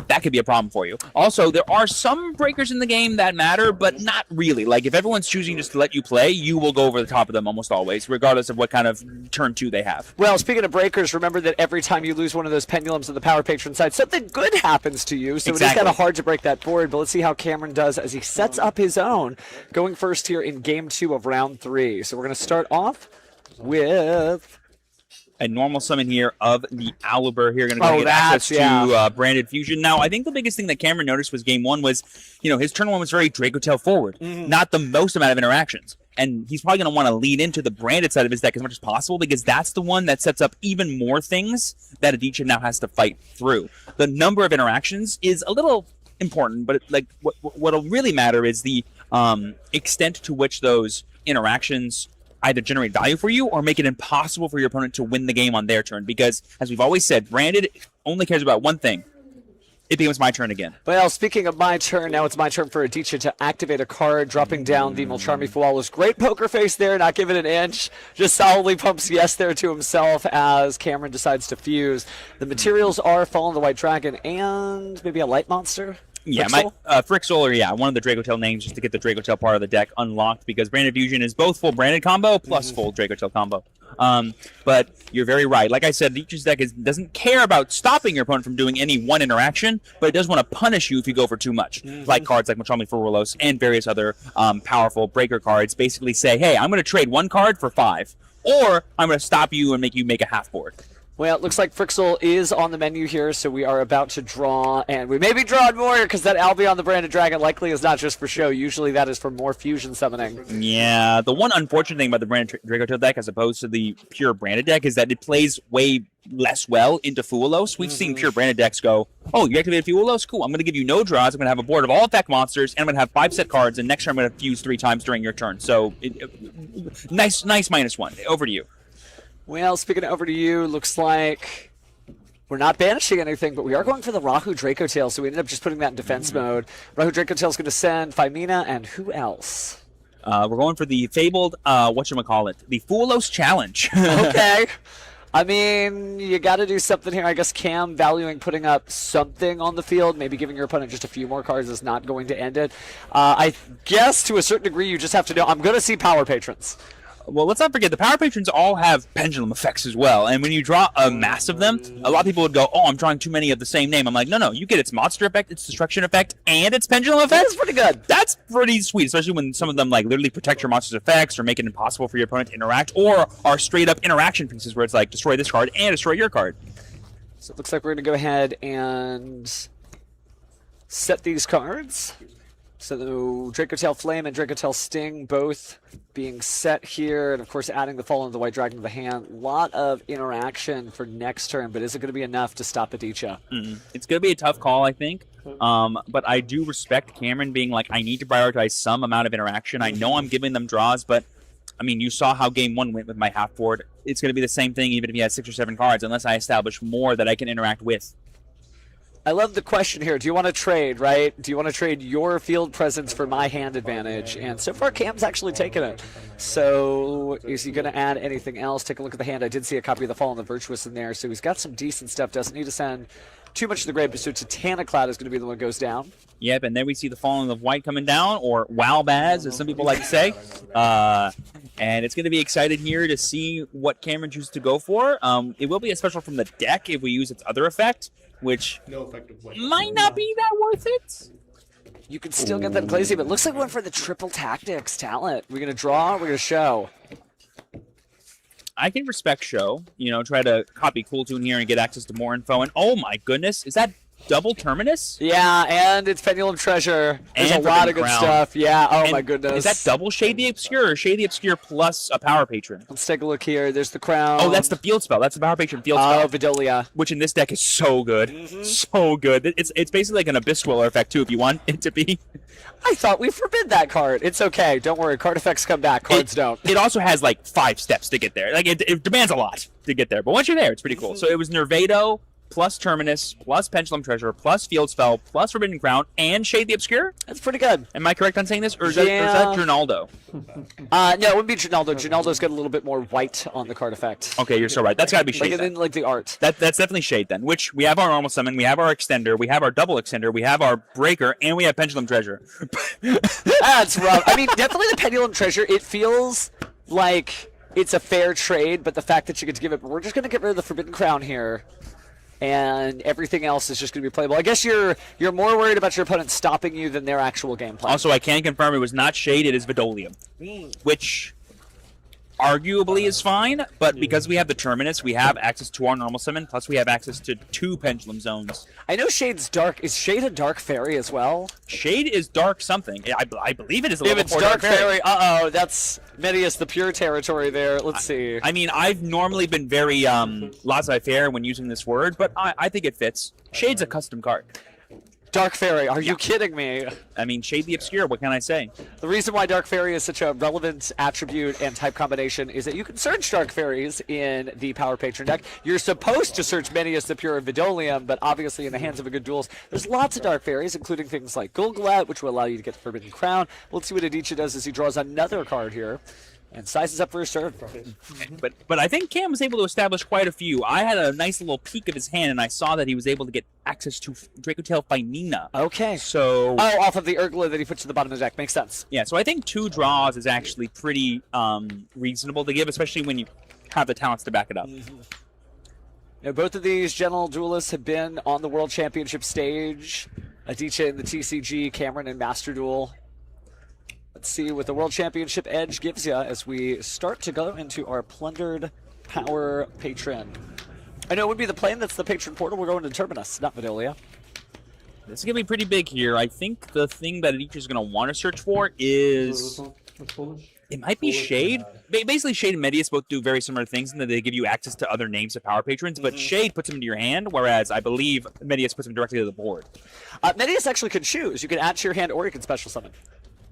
that could be a problem for you. Also, there are some breakers in the game that matter, but not really. Like, if everyone's choosing just to let you play, you will go over the top of them almost always, regardless of what kind of turn 2 they have. Well, speaking of breakers, remember that every time you lose one of those pendulums on the Power Patron side, something good happens to you, so It is kind of hard to break that board, but let's see how Cameron does as he sets up his own, going first here in Game 2 of Round 3. So we're going to start off with a normal summon here of the Owlbear here. Going to get access to Branded Fusion. Now, I think the biggest thing that Cameron noticed was Game 1 was, his turn 1 was very Dracotail forward. Not the most amount of interactions. And he's probably going to want to lean into the Branded side of his deck as much as possible because that's the one that sets up even more things that Aditya now has to fight through. The number of interactions is a little important, but what'll really matter is the extent to which those interactions either generate value for you or make it impossible for your opponent to win the game on their turn. Because, as we've always said, Branded only cares about one thing. It becomes my turn again. Well, speaking of my turn, now it's my turn for Aditya to activate a card, dropping down the Mulcharmy Fualos. Great poker face there, not giving an inch. Just solidly pumps yes there to himself as Cameron decides to fuse. The materials are Fallen the White Dragon and maybe a Light Monster. Yeah, Frixel, one of the Dracotail names just to get the Dracotail part of the deck unlocked because Branded Fusion is both full Branded combo plus full Dracotail combo. But you're very right. Like I said, Aditya's deck doesn't care about stopping your opponent from doing any one interaction, but it does want to punish you if you go for too much. Like cards like Mulcharmy Fualos and various other powerful breaker cards basically say, hey, I'm going to trade one card for 5, or I'm going to stop you and make you make a half board. Well, it looks like Frixel is on the menu here, so we are about to draw, and we may be drawing more because that Albion the Branded Dragon likely is not just for show. Usually that is for more fusion summoning. Yeah, the one unfortunate thing about the Branded Dracotail deck as opposed to the pure Branded deck is that it plays way less well into Fualos. We've seen pure Branded decks go, oh, you activated Fualos? Cool, I'm going to give you no draws, I'm going to have a board of all effect monsters, and I'm going to have 5 set cards, and next turn I'm going to fuse 3 times during your turn. So, nice -1. Over to you. Well, speaking of over to you, looks like we're not banishing anything, but we are going for the Rahu Dracotail, so we ended up just putting that in defense mode. Rahu Dracotail is going to send Phimina, and who else? We're going for the fabled, the Fualos Challenge. Okay. I mean, you got to do something here. I guess Cam valuing putting up something on the field, maybe giving your opponent just a few more cards is not going to end it. I guess to a certain degree you just have to know, I'm going to see Power Patrons. Well, let's not forget, the Power Patrons all have pendulum effects as well. And when you draw a mass of them, a lot of people would go, oh, I'm drawing too many of the same name. I'm like, no, you get its monster effect, its destruction effect, and its pendulum effect. That's pretty good. That's pretty sweet, especially when some of them like literally protect your monster's effects or make it impossible for your opponent to interact, or are straight up interaction pieces where it's like, destroy this card and destroy your card. So it looks like we're going to go ahead and set these cards. So the Dracotail Flame and Dracotail Sting both being set here, and of course adding the Fallen of the White Dragon to the hand. A lot of interaction for next turn, but is it going to be enough to stop Aditya? It's going to be a tough call, I think. But I do respect Cameron being like, I need to prioritize some amount of interaction. I know I'm giving them draws, but I mean, you saw how game 1 went with my half board. It's going to be the same thing even if he has 6 or 7 cards, unless I establish more that I can interact with. I love the question here. Do you want to trade, right? Do you want to trade your field presence for my hand advantage? And so far, Cam's actually taken it. So is he going to add anything else? Take a look at the hand. I did see a copy of the Fallen the Virtuous in there. So he's got some decent stuff. Doesn't need to send too much to the grave. So Titanic Cloud is going to be the one that goes down. Yep, and then we see the Fallen of White coming down, or Wowbaz, as some people like to say. And it's going to be excited here to see what Cameron chooses to go for. It will be a special from the deck if we use its other effect, which no effective way. might not be that worth it. You can still get that Glazy, but it looks like we went for the triple tactics talent. We're going to draw, we're going to show. I can respect show, try to copy Cool Tune here and get access to more info. And oh my goodness, is that double Terminus? Yeah, and it's Pendulum Treasure. There's And a lot of Forbidden good Crown. stuff. Yeah, And my goodness. Is that double Shade the Obscure or Shade the Obscure plus a Power Patron? Let's take a look here. There's the crown. Oh, that's the field spell. That's the Power Patron field spell. Oh, Vidolia. Which in this deck is so good. So good. It's basically like an Abyss Dweller effect, too, if you want it to be. I thought we forbid that card. It's okay. Don't worry. Card effects come back. Cards don't. It also has like 5 steps to get there. Like it demands a lot to get there. But once you're there, it's pretty cool. So it was Nervado plus Terminus plus Pendulum Treasure plus Field Spell plus Forbidden Crown and Shade the Obscure. That's pretty good. Am I correct on saying this? Or is that Ronaldo? No, it wouldn't be Ronaldo. Ronaldo's got a little bit more white on the card effect. Okay, you're so right. That's got to be Shade. Like, like the art. That's definitely Shade then, which we have our normal summon, we have our extender, we have our double extender, we have our breaker, and we have Pendulum Treasure. That's rough. I mean, definitely the Pendulum Treasure. It feels like it's a fair trade, but the fact that you get to give it, we're just going to get rid of the Forbidden Crown here. And everything else is just going to be playable. I guess you're more worried about your opponent stopping you than their actual gameplay. Also, I can confirm it was not Shade, it is Vidolium, which arguably is fine, but because we have the Terminus, we have access to our normal summon, plus we have access to 2 Pendulum Zones. I know Shade's dark. Is Shade a dark fairy as well? Shade is dark something. I believe it is a level If it's 4 dark fairy, that's Medius the Pure territory there. Let's see. I mean, I've normally been very laissez-faire when using this word, but I think it fits. Shade's a custom card. Dark Fairy, are you kidding me? I mean, Shade the Obscure, what can I say? The reason why Dark Fairy is such a relevant attribute and type combination is that you can search Dark Fairies in the Power Patron deck. You're supposed to search Medius the Pure and Vidolium, but obviously in the hands of a good duelist, there's lots of Dark Fairies, including things like Gulgalat, which will allow you to get the Forbidden Crown. Let's see what Adichie does as he draws another card here. And sizes up for his serve. But I think Cam was able to establish quite a few. I had a nice little peek of his hand, and I saw that he was able to get access to Dracotail Finina. Okay. So off of the Urgla that he puts to the bottom of the deck. Makes sense. Yeah, so I think 2 draws is actually pretty reasonable to give, especially when you have the talents to back it up. Now, both of these general duelists have been on the World Championship stage. Adichie in the TCG, Cameron in Master Duel. Let's see what the World Championship edge gives you as we start to go into our plundered Power Patron. I know it would be the plane that's the Patron Portal. We're going to Terminus, not Vidolia. This is going to be pretty big here. I think the thing that Adichie is going to want to search for is... It might be Shade. Basically, Shade and Medius both do very similar things in that they give you access to other names of Power Patrons, but Shade puts them into your hand, whereas I believe Medius puts them directly to the board. Medius actually can choose. You can add to your hand or you can special summon.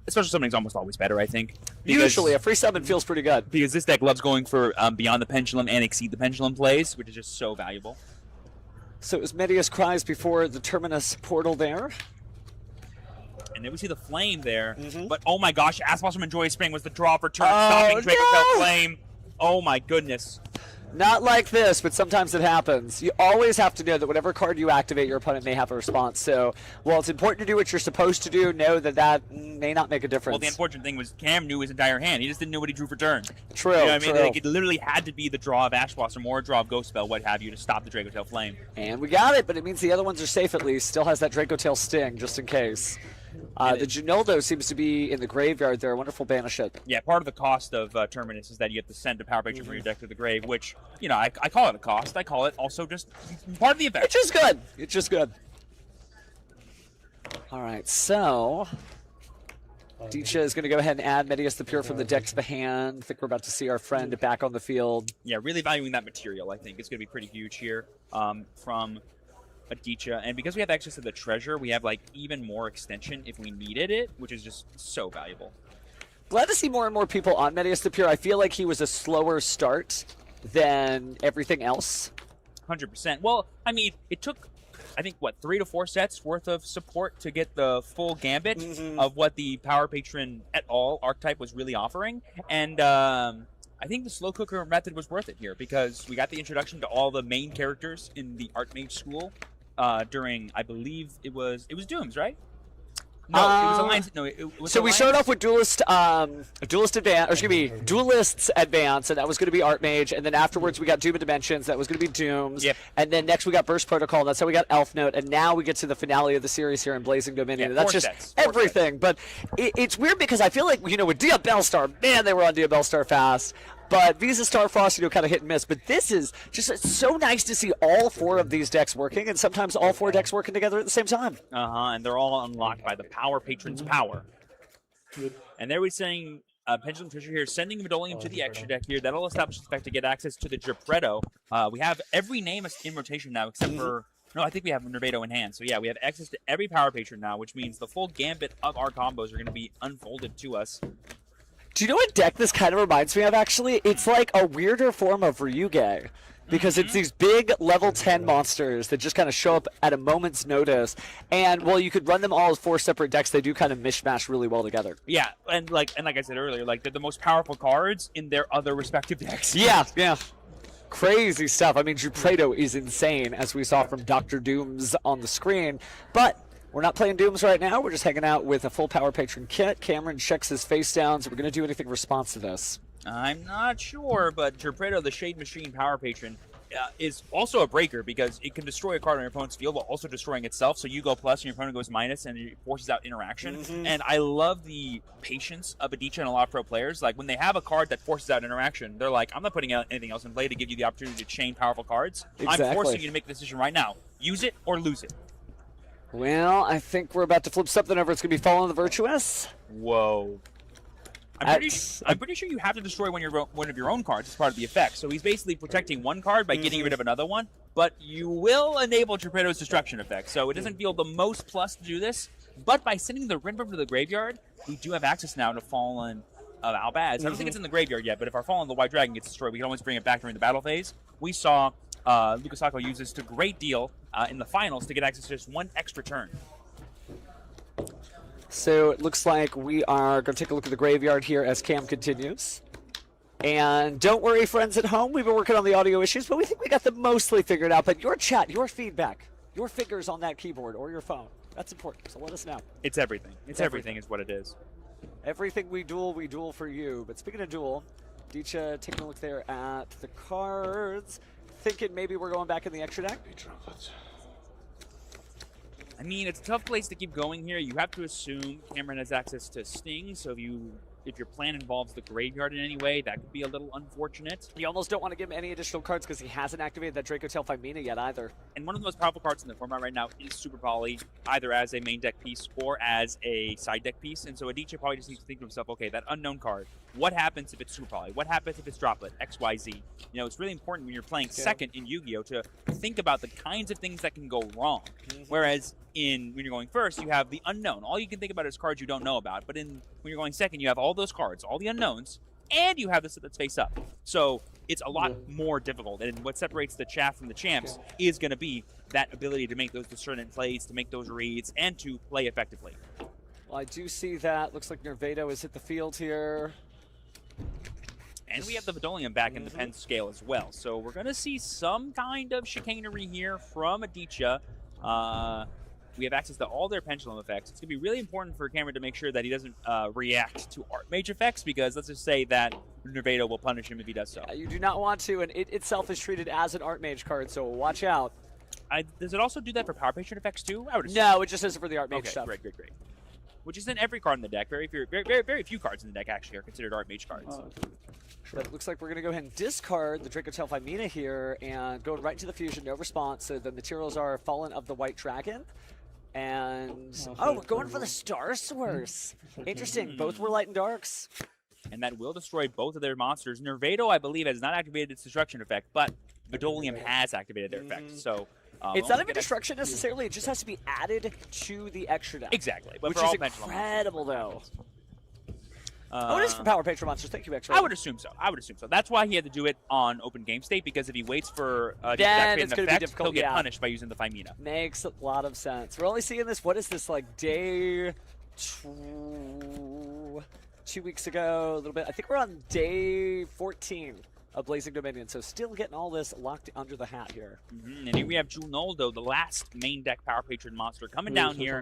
Special summoning is almost always better, I think. Usually, a free summon feels pretty good. Because this deck loves going for Beyond the Pendulum and Exceed the Pendulum plays, which is just so valuable. So as Medius cries before the Terminus portal there. And then we see the flame there. But oh my gosh, Ass Blossom and Joyous Spring was the draw for turn, stopping Dracotail Flame. Oh my goodness. Not like this, but sometimes it happens. You always have to know that whatever card you activate, your opponent may have a response. So, while it's important to do what you're supposed to do, know that that may not make a difference. Well, the unfortunate thing was Cam knew his entire hand. He just didn't know what he drew for turn. True, you know what I mean? true. Like, it literally had to be the draw of Ash Blossom or a draw of Ghost Spell, what have you, to stop the Dracotail Flame. And we got it, but it means the other ones are safe at least. Still has that Dracotail Sting, just in case. The Ginoldo seems to be in the graveyard there. Wonderful banish it. Yeah, part of the cost of Terminus is that you have to send a Power Patron from your deck to the grave, which, you know, I call it a cost. I call it also just part of the effect. It's just good. It's just good. All right, so Adichie is going to go ahead and add Medius the Pure from the deck to the hand. I think we're about to see our friend back on the field. Yeah, really valuing that material, I think. It's going to be pretty huge here from Adichie. And because we have access to the treasure, we have, like, even more extension if we needed it, which is just so valuable. Glad to see more and more people on Medius the Pure. I feel like he was a slower start than everything else. 100%. Well, I mean, it took, I think, what, 3 to 4 sets worth of support to get the full gambit of what the Power Patron et al. Archetype was really offering. And I think the slow cooker method was worth it here because we got the introduction to all the main characters in the Archmage school during, I believe it was Dooms, right? No, it was Alliance. No, it was So we Alliance. started off with Duelist Advance, or excuse me, Duelists Advance, and that was going to be Archmage, and then afterwards we got Doom of Dimensions, that was going to be Dooms, Yep. and then next we got Burst Protocol, and that's how we got Elf Note, and now we get to the finale of the series here in Blazing Dominion, Yeah, and that's four just sets, four everything. But it's weird because I feel like, with Dia Bellstar, man, they were on Dia Bellstar fast. But Visa Starfrost, kind of hit and miss. But this is just it's so nice to see all 4 of these decks working, and sometimes all 4 decks working together at the same time. And they're all unlocked by the Power Patron's power. And there we're saying Pendulum Treasure here, sending Vidolium to the extra deck here. That'll establish the spec to get access to the Geppetto. We have every name in rotation now, except for... No, I think we have Nervado in hand. So yeah, we have access to every Power Patron now, which means the full gambit of our combos are going to be unfolded to us. Do you know what deck this kind of reminds me of, actually? It's like a weirder form of Ryuge. Because it's these big level 10 monsters that just kind of show up at a moment's notice. And, well, you could run them all as 4 separate decks. They do kind of mishmash really well together. Yeah, and like I said earlier, they're the most powerful cards in their other respective decks. Yeah. Crazy stuff. I mean, Geppetto is insane, as we saw from Dr. Dooms on the screen. But we're not playing Dooms right now. We're just hanging out with a full Power Patron kit. Cameron checks his face down, so we're going to do anything in response to this. I'm not sure, but Geppetto, the Shade Machine Power Patron, is also a breaker because it can destroy a card on your opponent's field while also destroying itself. So you go plus and your opponent goes minus, and it forces out interaction. And I love the patience of Adichie and a lot of pro players. Like, when they have a card that forces out interaction, they're like, I'm not putting out anything else in play to give you the opportunity to chain powerful cards. Exactly. I'm forcing you to make the decision right now. Use it or lose it. Well, I think we're about to flip something over. It's going to be Fallen the Virtuous. Whoa. I'm pretty sure you have to destroy one of your own cards as part of the effect. So he's basically protecting one card by getting rid of another one, but you will enable Geppetto's destruction effect. So it doesn't feel the most plus to do this, but by sending the Rinbroom to the graveyard, we do have access now to Fallen of Albaz. I don't think it's in the graveyard yet, but if our Fallen the White Dragon gets destroyed, we can always bring it back during the battle phase. We saw Lukasako use this to great deal in the finals to get access to just one extra turn. So it looks like we are going to take a look at the graveyard here as Cam continues. And don't worry, friends at home, we've been working on the audio issues, but we think we got them mostly figured out. But your chat, your feedback, your fingers on that keyboard or your phone, that's important, so let us know. It's everything. It's everything is what it is. Everything we duel for you. But speaking of duel, Dicha taking a look there at the cards, thinking maybe we're going back in the extra deck. I mean, it's a tough place to keep going here. You have to assume Cameron has access to Sting, so if your plan involves the graveyard in any way, that could be a little unfortunate. You almost don't want to give him any additional cards because he hasn't activated that Draco Tail Femina yet either. And one of the most powerful cards in the format right now is Super Poly, either as a main deck piece or as a side deck piece. And so Adichie probably just needs to think to himself, okay, that unknown card, what happens if it's Super Poly? What happens if it's Droplet? XYZ. It's really important when you're playing second in Yu-Gi-Oh! To think about the kinds of things that can go wrong. Whereas when you're going first, you have the unknown. All you can think about is cards you don't know about. But when you're going second, you have all those cards, all the unknowns, and you have this that's face up. So it's a lot more difficult. And what separates the chaff from the champs is going to be that ability to make those discernment plays, to make those reads, and to play effectively. Well, I do see that. Looks like Nervado has hit the field here. And we have the Vidolium back in the pen scale as well. So we're going to see some kind of chicanery here from Adichie. We have access to all their pendulum effects. It's going to be really important for Cameron to make sure that he doesn't react to Archmage effects, because let's just say that Nervado will punish him if he does so. You do not want to, and it itself is treated as an Archmage card, so watch out. Does it also do that for Power Patron effects too? I would assume. No, it just does it for the Archmage okay, stuff. Great. Which is in every card in the deck. Very few cards in the deck actually are considered Archmage cards. But it looks like we're going to go ahead and discard the Draco Tail Femina here and go right into the fusion, no response. So the materials are Fallen of the White Dragon. And, we're going for the Star Source. Interesting. Both were light and darks. And that will destroy both of their monsters. Nervado, I believe, has not activated its destruction effect, but Vidolium has activated their effect. So it's not even destruction necessarily. It just has to be added to the extra deck. Exactly. But which for is all incredible, though. It is for Power Patron Monsters. Thank you, X-Ray. I would assume so. That's why he had to do it on open game state, because if he waits for then to activate it's an going to be effect, difficult. he'll get punished by using the Femina. Makes a lot of sense. We're only seeing this, what is this, like day 2 weeks ago, a little bit. I think we're on day 14 of Blazing Dominion. So still getting all this locked under the hat here. And here we have Junoldo, the last main deck Power Patron monster, coming down here.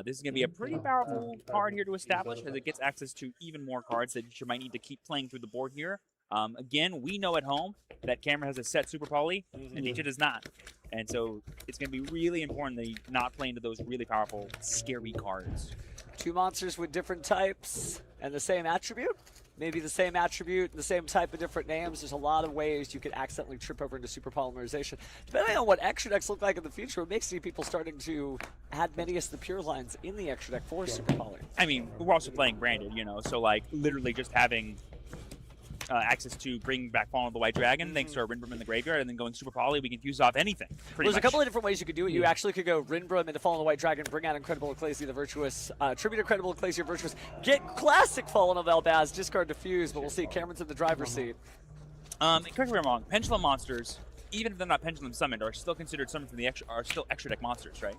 This is going to be a pretty powerful card here to establish, as it gets access to even more cards that you might need to keep playing through the board here. Again, we know at home that Cameron has a set Super Poly, and Nietzsche does not. And so it's going to be really important that you not play into those really powerful, scary cards. 2 monsters with different types and the same attribute. Maybe the same attribute, the same type of different names. There's a lot of ways you could accidentally trip over into super polymerization. Depending on what extra decks look like in the future, it may see people starting to add Medius the Pure lines in the extra deck for super poly. I mean, we're also playing branded, you know, so like literally just having access to bring back Fallen of the White Dragon, thanks to our Rinbrim in the graveyard, and then going Super Poly, we can fuse off anything. There's a couple of different ways you could do it. You actually could go Rinbrim into Fallen of the White Dragon, bring out Incredible Ecclesia the Virtuous, tribute Incredible Ecclesia Virtuous, get classic Fallen of Elbaz, discard Diffuse, but we'll see. Cameron's in the driver's seat. Correct me if I'm wrong, Pendulum monsters, even if they're not Pendulum summoned, are still considered summoned from the extra deck monsters, right?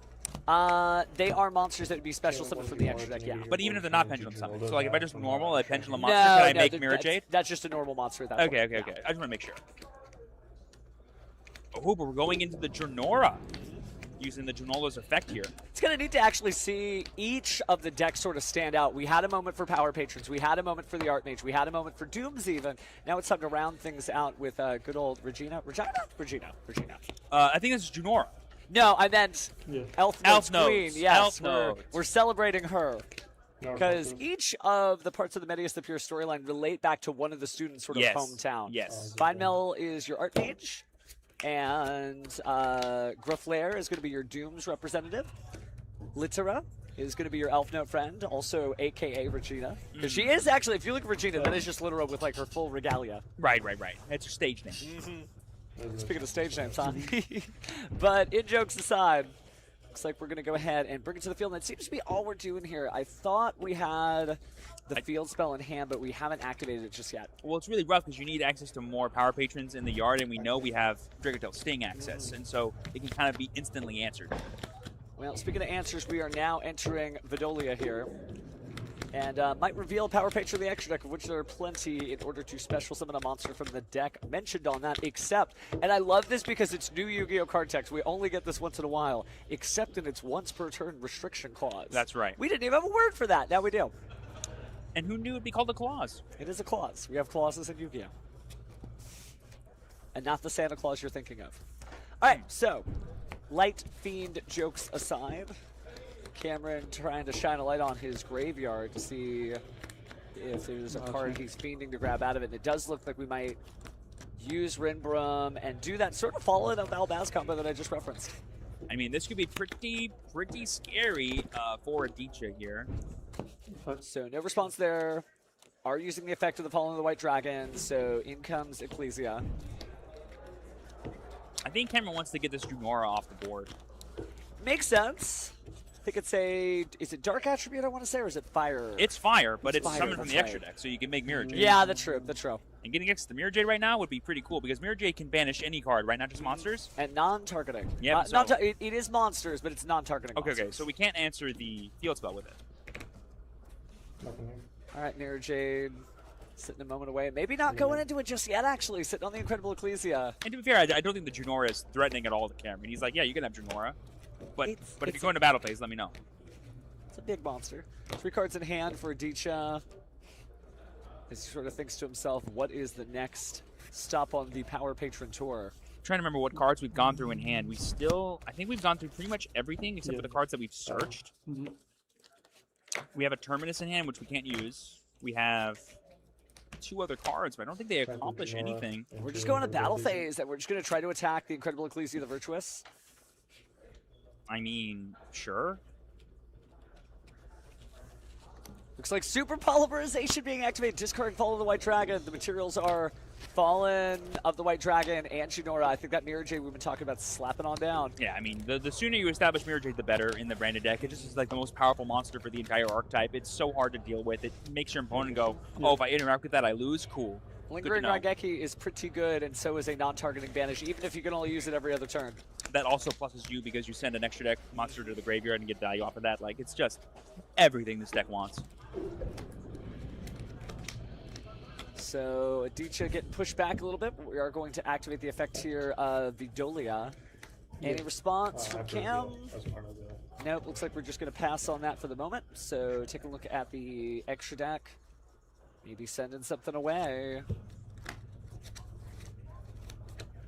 They are monsters that would be special summoned from the extra deck, yeah. But even if they're not Pendulum summoned, so like if I just normal a Pendulum monster, can I make Mirror Jade? That's just a normal monster at that point. Okay. I just want to make sure. Oh, but we're going into the Junora, using the Junola's effect here. It's going to need to actually see each of the decks sort of stand out. We had a moment for Power Patrons. We had a moment for the Archmage. We had a moment for Dooms even. Now it's time to round things out with good old Regina. Regina. I think this is Junora. No, I meant Elf Node's Queen. Yes, Elf we're celebrating her. Because each of the parts of the Medius the Pure storyline relate back to one of the students' sort of hometown. Yes. Findmel is your Archmage, and Grufflair is going to be your Dooms representative. Littera is going to be your Elf Note friend, also a.k.a. Regina. Because she is actually, if you look at Regina, that is just Littera with like her full regalia. Right. That's her stage name. Speaking of stage names, huh? But in jokes aside, looks like we're going to go ahead and bring it to the field. And that seems to be all we're doing here. I thought we had the field spell in hand, but we haven't activated it just yet. Well, it's really rough because you need access to more Power Patrons in the yard, and we know we have Dragotail Sting access, and so it can kind of be instantly answered. Well, speaking of answers, we are now entering Vidolia here. And might reveal Power Patron of the extra deck, of which there are plenty, in order to special summon a monster from the deck mentioned on that, except, and I love this because it's new Yu-Gi-Oh! Card text, we only get this once in a while, except in its once per turn restriction clause. That's right. We didn't even have a word for that, now we do. And who knew it'd be called a clause? It is a clause. We have clauses in Yu-Gi-Oh! And not the Santa Claus you're thinking of. Alright, so, Light Fiend jokes aside, Cameron trying to shine a light on his graveyard to see if there's a card he's fiending to grab out of it. And it does look like we might use Rinbrum and do that sort of Fallen of Elbaz combo that I just referenced. I mean, this could be pretty scary for Adichia here. So no response there. Are using the effect of the Fallen of the White Dragon, so in comes Ecclesia. I think Cameron wants to get this Junora off the board. Makes sense. I think it's is it Dark Attribute I want to say, or is it Fire? It's Fire, but it's Fire, summoned from the extra right. deck, so you can make Mirror Jade. Yeah, that's true, And getting access to Mirror Jade right now would be pretty cool, because Mirror Jade can banish any card, right? Not just monsters? And non-targeting. Yeah, it is monsters, but it's non-targeting Okay, so we can't answer the field spell with it. All right, Mirror Jade sitting a moment away. Maybe not going into it just yet, actually. Sitting on the Incredible Ecclesia. And to be fair, I don't think the Junora is threatening at all to Cameron. He's like, yeah, you can have Junora. But if you're going to battle phase, let me know. It's a big monster. 3 cards in hand for Adichia. As he sort of thinks to himself, what is the next stop on the Power Patron Tour? I'm trying to remember what cards we've gone through in hand. I think we've gone through pretty much everything except for the cards that we've searched. We have a Terminus in hand, which we can't use. We have 2 other cards, but I don't think they accomplish anything. We're just going to battle phase, and we're just going to try to attack the Incredible Ecclesia the Virtuous. I mean, sure. Looks like Super Polymerization being activated. Discard Fallen of the White Dragon. The materials are Fallen of the White Dragon and Junora. I think that Mirror Jade we've been talking about slapping on down. Yeah, I mean, the sooner you establish Mirror Jade, the better in the branded deck. It just is like the most powerful monster for the entire archetype. It's so hard to deal with. It makes your opponent go, oh, if I interact with that, I lose? Cool. Lingering Raigeki is pretty good, and so is a non-targeting banish, even if you can only use it every other turn. That also pluses you because you send an extra deck monster to the graveyard and get value off of that. Like, it's just everything this deck wants. So Adichia getting pushed back a little bit, but we are going to activate the effect here of Vidolia. Any response from Cam? Nope, looks like we're just going to pass on that for the moment. So take a look at the extra deck. Maybe sending something away.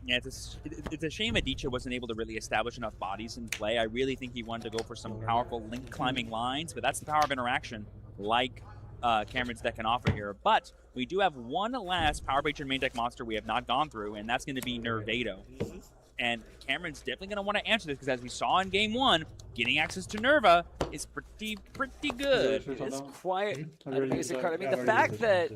Yeah, it's a shame Adichia wasn't able to really establish enough bodies in play. I really think he wanted to go for some powerful link climbing lines, but that's the power of interaction, like Cameron's deck can offer here. But we do have one last Power Patron main deck monster we have not gone through, and that's going to be Nervado. And Cameron's definitely going to want to answer this because, as we saw in Game 1, getting access to Nerva is pretty good. It's quite an amazing card. I mean, the fact that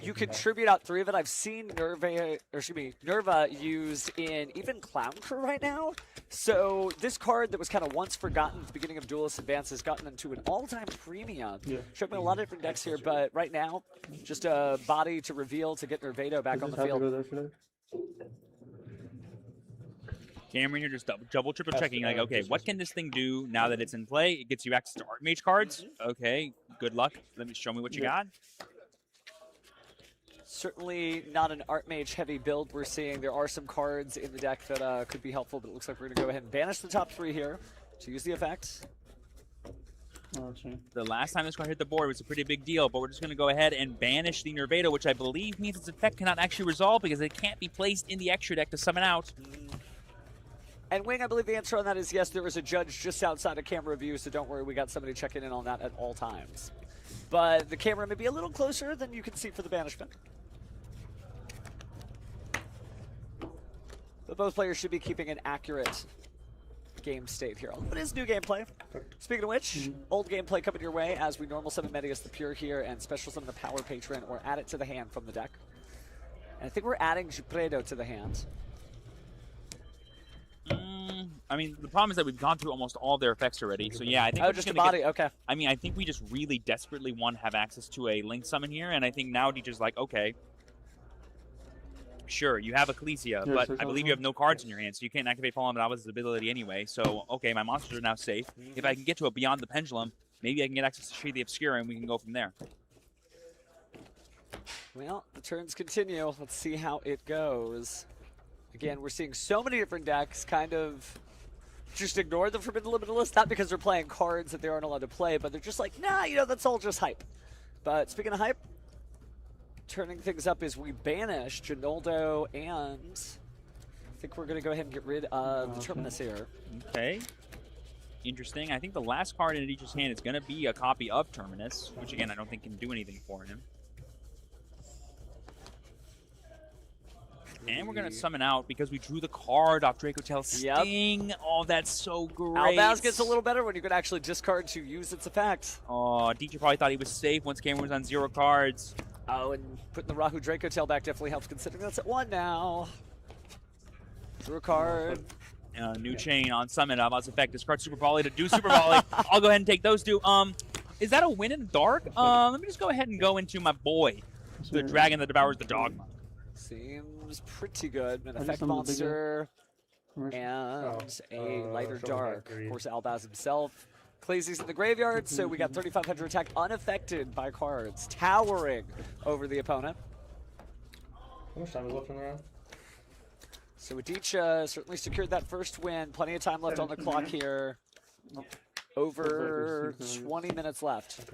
you contribute out 3 of it, I've seen Nerva used in even Clown Crew right now. So this card that was kind of once forgotten at the beginning of Duelist Advance has gotten into an all-time premium. Showed me a lot of different decks here, but right now, just a body to reveal to get Nervado back on the field. Cameron, you're just double, triple checking. Like, okay, what can this thing do now that it's in play? It gets you access to Archmage cards. Okay, good luck. Show me what you got. Certainly not an Archmage heavy build we're seeing. There are some cards in the deck that could be helpful, but it looks like we're going to go ahead and banish the top 3 here to use the effect. The last time this card hit the board was a pretty big deal, but we're just going to go ahead and banish the Nervado, which I believe means its effect cannot actually resolve because it can't be placed in the extra deck to summon out. And Wing, I believe the answer on that is yes, there was a judge just outside of camera view, so don't worry, we got somebody checking in on that at all times. But the camera may be a little closer than you can see for the banishment. But both players should be keeping an accurate game state here. But it is new gameplay. Speaking of which, old gameplay coming your way as we normal summon Medius the Pure here and special summon the Power Patron or add it to the hand from the deck. And I think we're adding Jupredo to the hand. I mean, the problem is that we've gone through almost all their effects already. So yeah, I think we're just a body. Okay. I mean, I think we just really desperately want to have access to a Link summon here, and I think now Teacher's like, okay, sure, you have Ecclesia, but I believe you have no cards in your hand, so you can't activate Fallen Madava's ability anyway. So okay, my monsters are now safe. If I can get to a Beyond the Pendulum, maybe I can get access to Shade the Obscura, and we can go from there. Well, the turns continue. Let's see how it goes. Again, we're seeing so many different decks kind of just ignore the Forbidden Limitless, not because they're playing cards that they aren't allowed to play, but they're just like, nah, you know, that's all just hype. But speaking of hype, turning things up is we banish Ginoldo, and I think we're going to go ahead and get rid of the Terminus here. Okay. Interesting. I think the last card in each hand is going to be a copy of Terminus, which again, I don't think can do anything for him. And we're going to summon out because we drew the card off Dracotail Sting. Yep. Oh, that's so great. Albaz gets a little better when you can actually discard to use its effect. Oh, DJ probably thought he was safe once Cameron was on 0 cards. Oh, and putting the Rahu Dracotail back definitely helps considering that's at 1 now. Drew a card. New chain on summon. Albaz effect. Discard Super Volley to do Super Volley. I'll go ahead and take those 2. Is that a win in the dark? Let me just go ahead and go into my boy, the dragon that devours the dogma. Seems pretty good. An effect monster and a lighter dark. Of course, Albaz himself. Claysy's in the graveyard, so we got 3,500 attack unaffected by cards, towering over the opponent. How much time is left in the round? So Adichia certainly secured that first win. Plenty of time left on the clock here. Over 20 minutes left.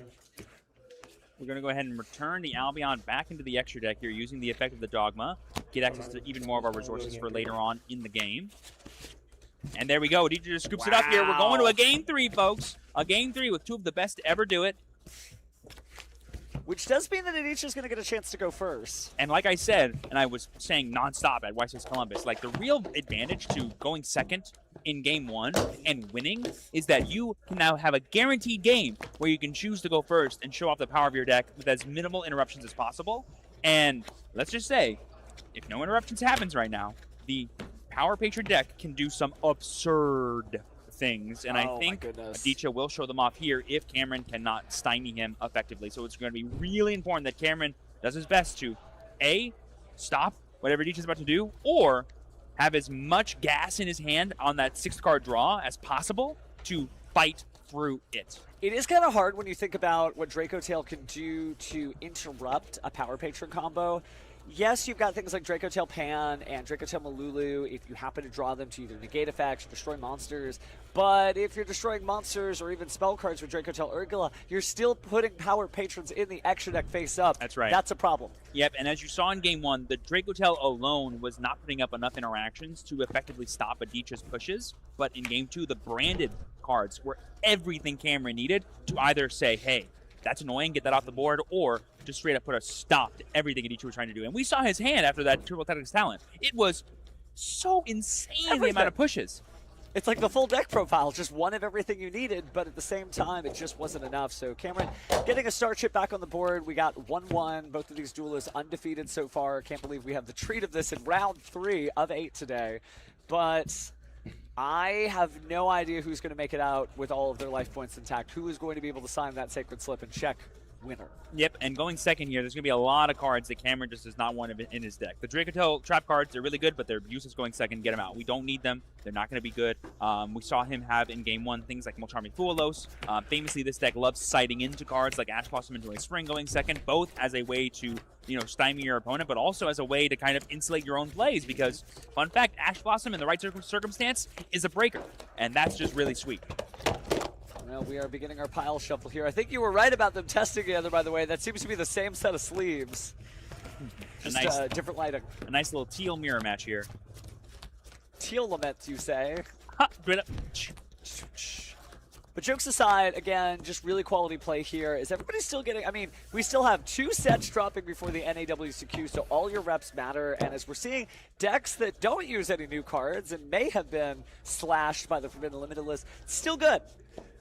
We're going to go ahead and return the Albion back into the extra deck here using the effect of the Dogma. Get access to even more of our resources for later on in the game. And there we go. DJ just scoops it up here. We're going to a Game 3, folks. A Game 3 with 2 of the best to ever do it. Which does mean that Adichia's going to get a chance to go first. And like I said, and I was saying nonstop at West Columbus, like the real advantage to going second in Game 1 and winning is that you can now have a guaranteed game where you can choose to go first and show off the power of your deck with as minimal interruptions as possible. And let's just say, if no interruptions happens right now, the Power Patron deck can do some absurd things, and I think Adichia will show them off here if Cameron cannot stymie him effectively. So it's going to be really important that Cameron does his best to A, stop whatever Adichia's about to do, or have as much gas in his hand on that 6th card draw as possible to fight through it. It is kind of hard when you think about what Draco Tail can do to interrupt a Power Patron combo. Yes, you've got things like Draco Tail Pan and Draco Tail Malulu if you happen to draw them to either negate effects or destroy monsters. But if you're destroying monsters or even spell cards with Draco Tail Urgula, you're still putting Power Patrons in the extra deck face up. That's right. That's a problem. Yep, and as you saw in Game 1, the Draco Tail alone was not putting up enough interactions to effectively stop Aditya's pushes. But in Game 2, the branded cards were everything Cameron needed to either say, hey, that's annoying, get that off the board, or just straight up put a stop to everything Aditya was trying to do. And we saw his hand after that Turbo Tactics talent. It was so insane, the amount of pushes. It's like the full deck profile, just one of everything you needed, but at the same time, it just wasn't enough. So Cameron getting a star chip back on the board. We got 1-1. Both of these duelists undefeated so far. Can't believe we have the treat of this in round 3 of 8 today. But I have no idea who's going to make it out with all of their life points intact. Who is going to be able to sign that sacred slip and check winner? Yep, and going second here, there's going to be a lot of cards that Cameron just does not want in his deck. The Draco Tail trap cards, they're really good, but they're useless going second. Get them out. We don't need them. They're not going to be good. We saw him have in Game 1 things like Molcharming Fualos. Famously, this deck loves sighting into cards like Ash Blossom and Joy Spring going second, both as a way to stymie your opponent, but also as a way to kind of insulate your own plays because, fun fact, Ash Blossom in the right circumstance is a breaker, and that's just really sweet. Well, we are beginning our pile shuffle here. I think you were right about them testing together, by the way. That seems to be the same set of sleeves. Just different lighting. A nice little teal mirror match here. Teal lament, you say? Ha! Straight up. But jokes aside, again, just really quality play here. Is everybody still getting... I mean, we still have 2 sets dropping before the NAWCQ, so all your reps matter. And as we're seeing decks that don't use any new cards and may have been slashed by the Forbidden Limited list, still good.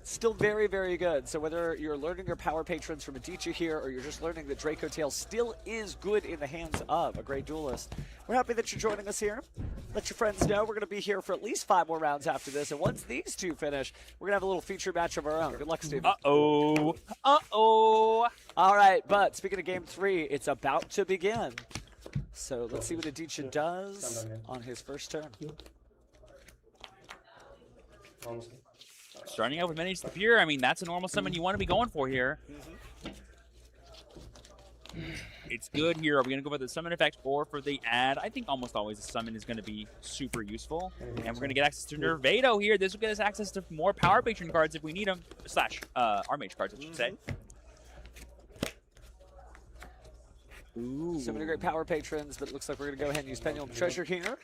Still very, very good. So whether you're learning your Power Patrons from Aditya here or you're just learning that Draco Tail still is good in the hands of a great duelist, we're happy that you're joining us here. Let your friends know we're going to be here for at least 5 more rounds after this. And once these 2 finish, we're going to have a little feature match of our own. Good luck, Steven. Uh-oh. Uh-oh. All right, but speaking of Game 3, it's about to begin. So let's see what Aditya does on his first turn. Starting out with Manage the Pure, I mean, that's a normal summon you want to be going for here. It's good here. Are we going to go for the summon effect or for the ad? I think almost always the summon is going to be super useful. And we're going to get access to Nervado here. This will get us access to more Power Patron cards if we need them. / Armage cards, I should say. Ooh. So many great Power Patrons, but it looks like we're going to go ahead and use Pendulum Treasure here.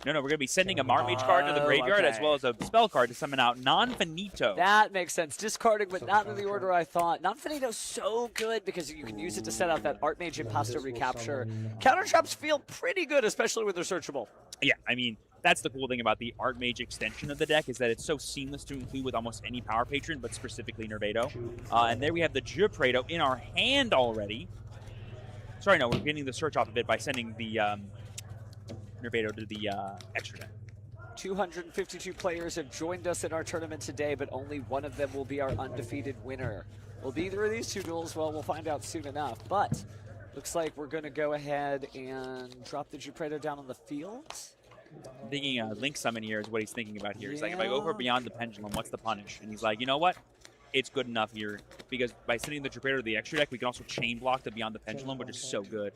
No, we're going to be sending a Marmage card to the graveyard as well as a spell card to summon out Non-Finito. That makes sense. Discarding, but not in the order I thought. Non-Finito's so good because you can use it to set out that Archmage Impasto recapture. Counter traps feel pretty good, especially when they're searchable. Yeah, I mean, that's the cool thing about the Archmage extension of the deck is that it's so seamless to include with almost any Power Patron, but specifically Nervado. And there we have the Juprado in our hand already. Sorry, no, we're getting the search off of it by sending the Nervado to the extra deck. 252 players have joined us in our tournament today, but only one of them will be our undefeated winner. Will be either of these 2 duels? Well, we'll find out soon enough. But looks like we're going to go ahead and drop the Juprado down on the field. I'm thinking Link Summon here is what he's thinking about here. He's like, if I go for Beyond the Pendulum, what's the punish? And he's like, you know what? It's good enough here because by sending the Juprado to the extra deck, we can also chain block the Beyond the Pendulum, which is so good.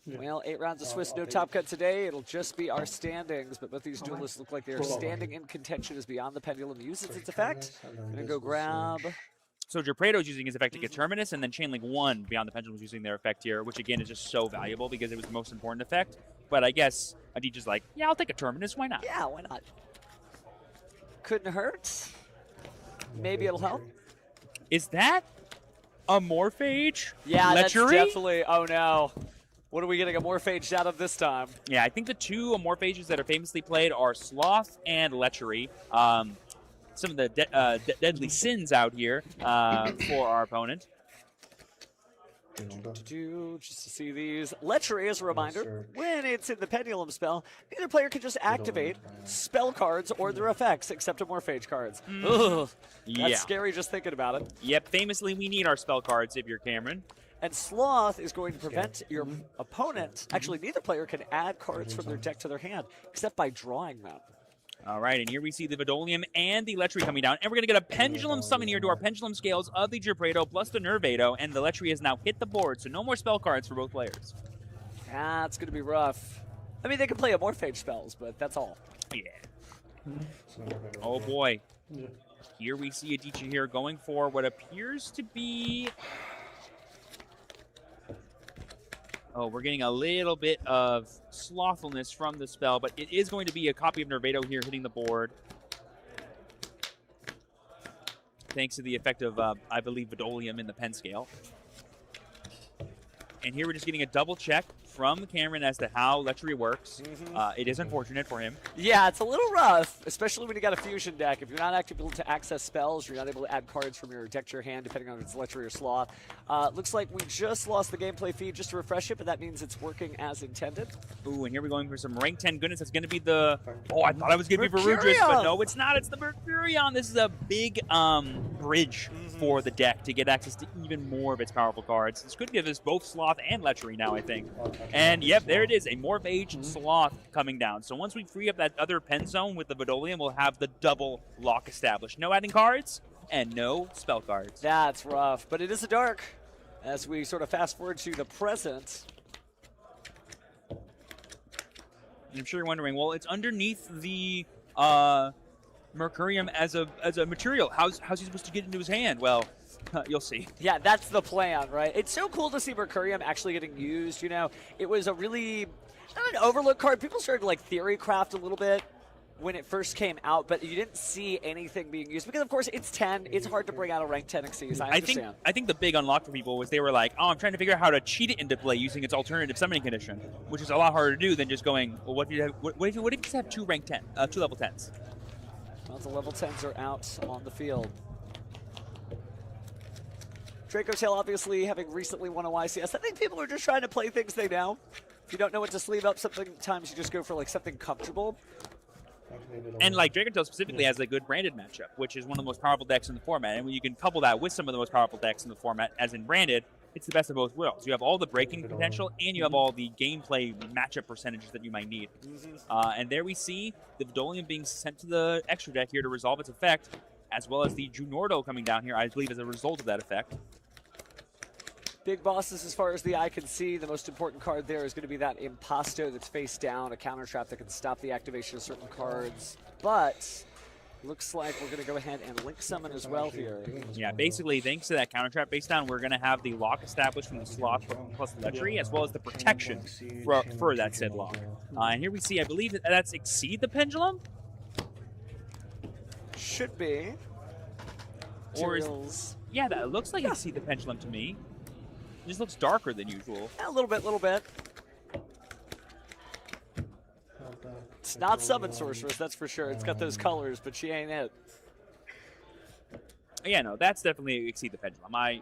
Well, 8 rounds of Swiss, no top cut today. It'll just be our standings, but both these duelists look like they're standing in contention as Beyond the Pendulum uses its effect. Gonna go grab. So Juprado's using his effect to get Terminus, and then Chainlink 1 Beyond the Pendulum is using their effect here, which again is just so valuable because it was the most important effect. But I guess Aditya's like, yeah, I'll take a Terminus, why not? Yeah, why not? Couldn't hurt. Maybe it'll help. Is that a Morphage? Yeah, Lechery? that's definitely. Oh no. What are we getting a Morphage out of this time? Yeah, I think the 2 Morphages that are famously played are Sloth and Lechery. Some of the deadly sins out here for our opponent. Just to see these. Lechery, as a reminder, when it's in the Pendulum spell, neither player can just activate spell cards or their effects except a Morphage cards. Ugh, that's scary just thinking about it. Yep, famously we need our spell cards if you're Cameron. And Sloth is going to prevent your opponent. Actually, neither player can add cards from their deck to their hand except by drawing them. All right, and here we see the Vidolium and the Letri coming down, and we're going to get a Pendulum summon here to our Pendulum Scales of the Gibrado plus the Nervado, and the Letri has now hit the board, so no more spell cards for both players. That's going to be rough. I mean, they can play Amorphage spells, but that's all. Yeah. Oh, boy. Here we see Adichie here going for what appears to be... Oh, we're getting a little bit of slothfulness from the spell, but it is going to be a copy of Nervado here hitting the board. Thanks to the effect of, I believe, Vidolium in the pen scale. And here we're just getting a double check from Cameron as to how Letri works. It is unfortunate for him. Yeah, it's a little rough, especially when you got a fusion deck. If you're not actually able to access spells, you're not able to add cards from your deck to your hand, depending on if it's Letri or Sloth. Looks like we just lost the gameplay feed just to refresh it, but that means it's working as intended. Ooh, and here we're going for some rank 10 goodness. That's going to be the... Oh, I thought I was going to be Verudris, but no, it's not. It's the Mercurion. This is a big bridge for the deck to get access to even more of its powerful cards. This could give us both Sloth and Letri now, I think. And yep, there it is, a Morphage Sloth coming down. So once we free up that other pen zone with the Vidolium, we'll have the double lock established. No adding cards and no spell cards. That's rough, but it is a dark as we sort of fast forward to the present. I'm sure you're wondering, well, it's underneath the Mercurium as a material. How's he supposed to get into his hand? Well, you'll see. Yeah, that's the plan, right? It's so cool to see Mercurium actually getting used, you know. It was a really, not an overlooked card. People started to like theory craft a little bit when it first came out, but you didn't see anything being used because, of course, it's 10. It's hard to bring out a rank 10 Xyz. I understand. I think the big unlock for people was they were like, oh, I'm trying to figure out how to cheat it into play using its alternative summoning condition, which is a lot harder to do than just going, well, what if you just have two level 10s? Well, the level 10s are out on the field. Draco Tail obviously having recently won a YCS. I think people are just trying to play things they know. If you don't know what to sleeve up, sometimes you just go for like something comfortable. And like Draco Tail specifically has a good branded matchup, which is one of the most powerful decks in the format. And when you can couple that with some of the most powerful decks in the format, as in branded, it's the best of both worlds. You have all the breaking potential, and you have all the gameplay matchup percentages that you might need. And there we see the Vidolium being sent to the extra deck here to resolve its effect, as well as the Junordo coming down here, I believe, as a result of that effect. Big bosses as far as the eye can see. The most important card there is going to be that Impasto that's face down, a counter trap that can stop the activation of certain cards. But looks like we're going to go ahead and link summon as well here. Yeah, basically, thanks to that counter trap face down, we're going to have the lock established from the Sloth plus the Letri, as well as the protection for that said lock. And here we see, I believe that's Exceed the Pendulum? Should be. Or is, yeah, that looks like Exceed the Pendulum to me. It just looks darker than usual. Yeah, a little bit. It's not Summon Sorceress, that's for sure. It's got those colors, but she ain't it. Yeah, no, that's definitely Exceed the Pendulum. I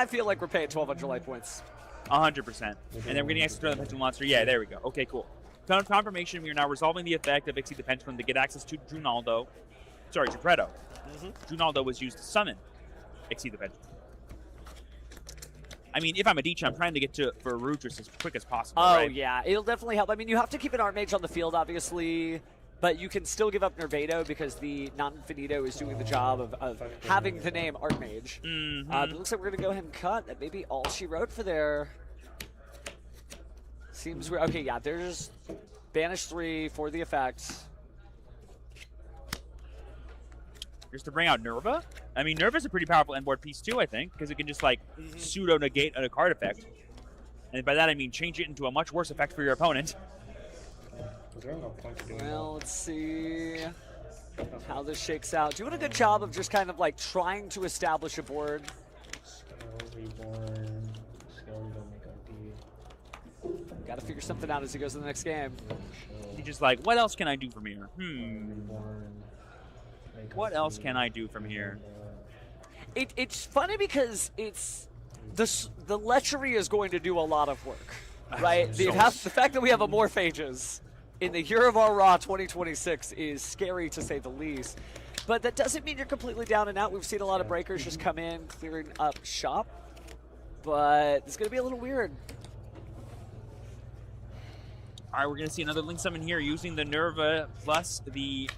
feel like we're paying 1,200 life points. 100%. And then we're getting access to the Pendulum Monster. Yeah, there we go. Okay, cool. Confirmation, we are now resolving the effect of Exceed the Pendulum to get access to Junaldo. Sorry, Geppetto. Junaldo was used to summon Exceed the Pendulum. I mean, if I'm Adichie, I'm trying to get to for Verudris as quick as possible. Oh, right? yeah. It'll definitely help. I mean, you have to keep an Archmage on the field, obviously, but you can still give up Nervado because the non-Infinito is doing the job of having the name Archmage. But it looks like we're going to go ahead and cut. That may be all she wrote for there. Seems weird. Okay, yeah, there's Banish 3 for the effect. Just to bring out Nerva? I mean, Nerva's a pretty powerful end-board piece too, I think, because it can just, like, pseudo-negate a card effect. And by that I mean change it into a much worse effect for your opponent. Well, let's see how this shakes out. Doing a good job of just kind of, like, trying to establish a board. Got to figure something out as he goes to the next game. He's just like, what else can I do from here? What else can I do from here? It's funny because it's the lechery is going to do a lot of work, right? The fact that we have Amorphages in the year of our Raw 2026 is scary to say the least. But that doesn't mean you're completely down and out. We've seen a lot of breakers just come in, clearing up shop. But it's going to be a little weird. All right, we're going to see another Link Summon here using the Nerva plus the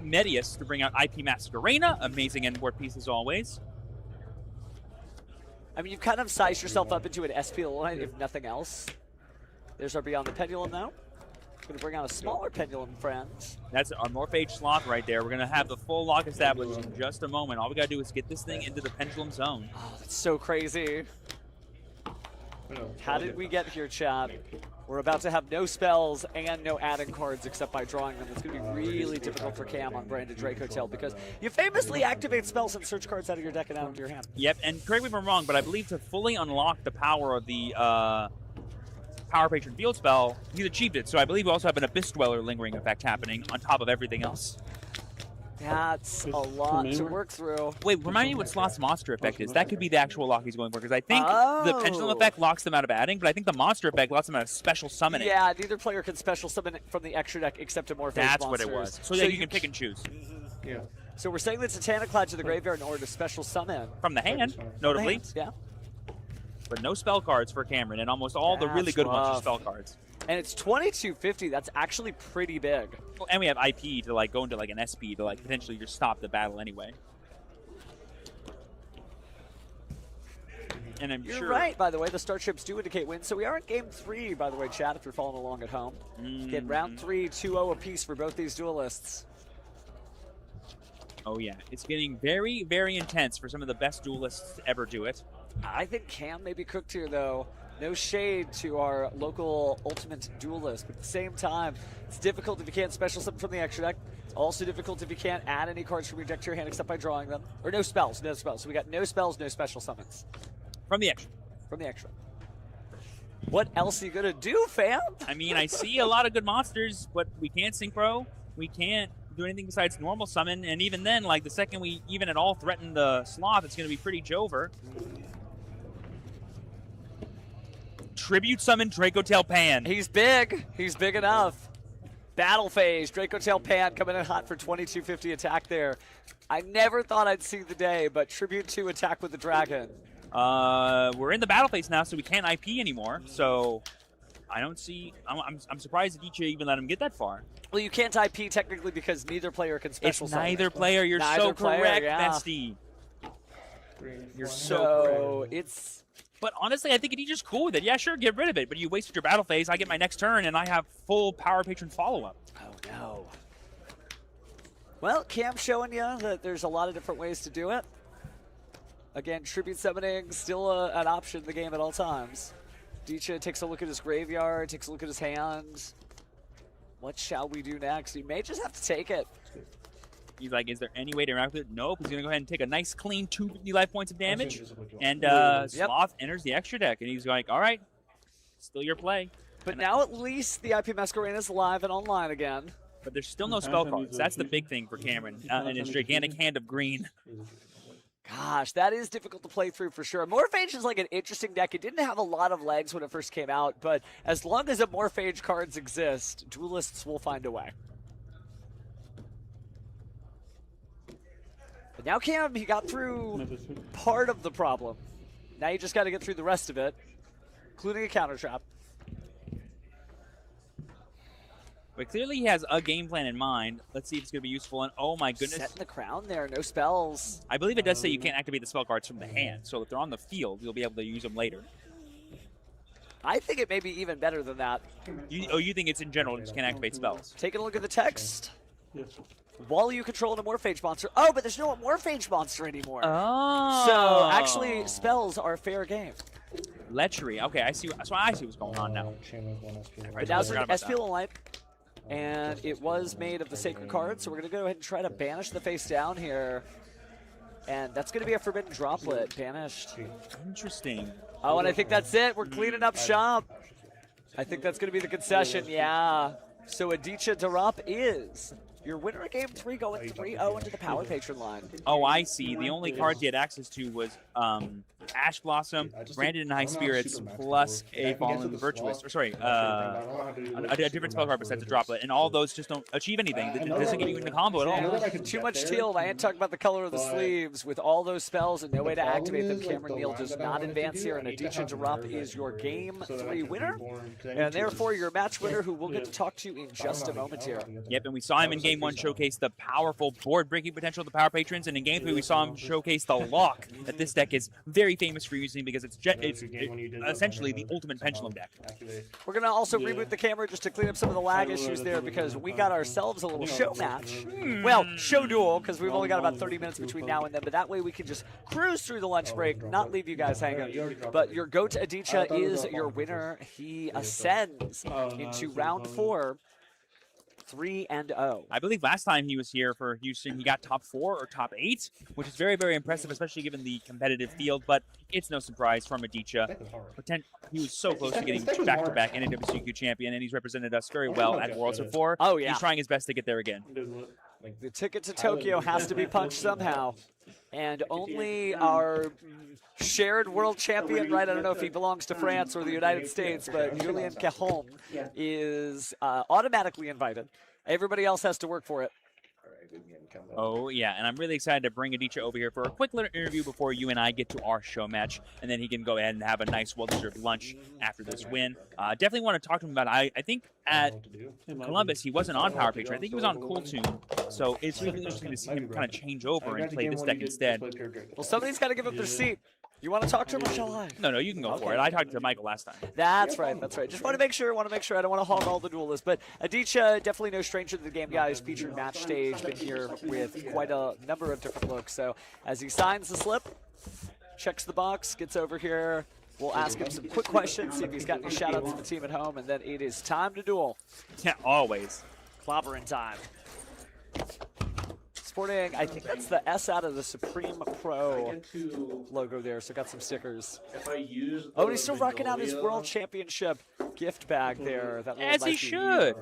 Medius to bring out IP Masquerena. Amazing endboard piece as always. I mean, you've kind of sized yourself up into an SP line, if nothing else. There's our Beyond the Pendulum now. Going to bring out a smaller Pendulum, friends. That's our Morphage Sloth right there. We're going to have the full lock established in just a moment. All we got to do is get this thing into the Pendulum zone. Oh, that's so crazy. How did we get here, chat? We're about to have no spells and no adding cards except by drawing them. It's going to be really difficult for Cam on Branded Dracotail because you famously activate spells and search cards out of your deck and out into your hand. Yep, and correct me if I'm wrong, but I believe to fully unlock the power of the Power Patron Field spell, he's achieved it. So I believe we also have an Abyss Dweller lingering effect happening on top of everything else. That's a lot to work through. Wait, remind me what Sloth's monster effect is. That could be the actual lock he's going for, because I think the Pendulum effect locks them out of adding, but I think the monster effect locks them out of special summoning. Yeah, neither player can special summon from the extra deck except a Morphage That's monsters. what it was. So yeah, you can pick and choose. Yeah. So we're sending the Titaniclad to the graveyard in order to special summon. From the hand, notably. Yeah. But no spell cards for Cameron, and almost all the really good ones are spell cards. And it's 2250. That's actually pretty big. Well, and we have IP to like go into like an SP to like potentially just stop the battle anyway. And I'm You're sure right, by the way. The starships do indicate wins. So we are in game 3, by the way, chat, if you're following along at home. Get round 3, 2-0 apiece for both these duelists. Oh yeah, it's getting very, very intense for some of the best duelists to ever do it. I think Cam may be cooked here, though. No shade to our local ultimate duelist, but at the same time, it's difficult if you can't special summon from the extra deck. It's also difficult if you can't add any cards from your deck to your hand except by drawing them. Or no spells, no spells. So we got no spells, no special summons. From the extra. From the extra. What else are you gonna do, fam? I mean, I see a lot of good monsters, but we can't synchro. We can't do anything besides normal summon, and even then, like the second we even at all threaten the Sloth, it's going to be pretty Jover. Tribute summon Dracotail Pan. He's big. He's big enough. Battle phase. Dracotail Pan coming in hot for 2250 attack there. I never thought I'd see the day, but Tribute 2 attack with the dragon. We're in the battle phase now, so we can't IP anymore. So I don't see. I'm surprised that Ichi even let him get that far. Well, you can't IP technically because neither player can special It's summon. neither player. You're Neither so player, correct, yeah. bestie. You're so So correct. it's. But honestly, I think he's just cool with it. Yeah, sure, get rid of it. But you wasted your battle phase. I get my next turn, and I have full Power Patron follow-up. Oh no. Well, Cam's showing you that there's a lot of different ways to do it. Again, tribute summoning still an option in the game at all times. Dicha takes a look at his graveyard, takes a look at his hand. What shall we do next? He may just have to take it. He's like, is there any way to interact with it? Nope. He's going to go ahead and take a nice, clean 250 life points of damage. And Sloth enters the extra deck. And he's like, all right, still your play. But now at least the IP Masquerena is live and online again. But there's still no spell cards. That's the big thing for Cameron and his gigantic hand of green. Gosh, that is difficult to play through for sure. Morphage is like an interesting deck. It didn't have a lot of legs when it first came out, but as long as Morphage cards exist, duelists will find a way. But now Cam, he got through part of the problem. Now you just got to get through the rest of it, including a counter trap. But clearly he has a game plan in mind. Let's see if it's going to be useful. And oh my goodness. Setting the crown there, no spells. I believe it does say you can't activate the spell cards from the hand. So if they're on the field, you'll be able to use them later. I think it may be even better than that. You think it's in general, you just can't activate spells? Taking a look at the text. While you control a Morphage monster. Oh, but there's no Morphage monster anymore. Oh. So actually, spells are fair game. Lechery. Okay, I see. So I see what's going on now. But now it's an SPL Light, and it was made of the Sacred Card, so we're going to go ahead and try to banish the face down here. And that's going to be a Forbidden Droplet, banished. Interesting. Oh, and I think that's it. We're cleaning up shop. I think that's going to be the concession, yeah. So Adichia Darop is Your winner of game 3 going 3-0 into the Power Patron line. Oh, I see. The only cards he had access to was Ash Blossom, Branded in High Spirits, plus a Fallen Virtuous. Or sorry, a different spell card besides a Droplet. And all those just don't achieve anything. It doesn't give you even a combo at all. Too much teal. I ain't talking about the color of the sleeves. With all those spells and no way to activate them, Cameron Neal does not advance here, and Aditya Jarup is your game 3 winner. And therefore, your match winner, who we'll get to talk to in just a moment here. Yep, and we saw him in Game 1 showcase the powerful board-breaking potential of the Power Patrons, and in Game 3 we saw him showcase the lock that this deck is very famous for using because it's essentially the ultimate pendulum deck. We're going to also reboot the camera just to clean up some of the lag issues there because we got ourselves a little show match. Well, show duel, because we've only got about 30 minutes between now and then, but that way we can just cruise through the lunch break, not leave you guys hanging. But your GOAT Aditya is your winner. He ascends into round 4. 3-0. I believe last time he was here for Houston, he got top 4 or top 8, which is very, very impressive, especially given the competitive field. But it's no surprise from Aditya. He was so close to getting back-to-back NAWCQ champion, and he's represented us very well at Worlds before. Oh, yeah. He's trying his best to get there again. The ticket to Tokyo has to be punched somehow. And only our shared world champion, right? I don't know if he belongs to France or the United States, but Julien Cajon is automatically invited. Everybody else has to work for it. Oh, yeah, and I'm really excited to bring Aditya over here for a quick little interview before you and I get to our show match, and then he can go ahead and have a nice, well-deserved lunch after this win. Definitely want to talk to him about it. I think at Columbus, he wasn't on Power Patron. I think he was on Cool Tune, so it's really interesting to see him kind of change over and play this deck instead. Well, somebody's got to give up their seat. You want to talk to him or shall I? No, you can go for it. I talked to Michael last time. That's right. Just want to make sure. I don't want to hog all the duelists. But Aditya, definitely no stranger to the game, guys. Featured match stage, been here with quite a number of different looks. So as he signs the slip, checks the box, gets over here, we'll ask him some quick questions, see if he's got any shout-outs to the team at home, and then it is time to duel. Yeah, always. Clobbering time. Sporting, I think that's the S out of the Supreme Pro logo there, so got some stickers. Oh, and he's still rocking out his World Championship gift bag there. That As he should.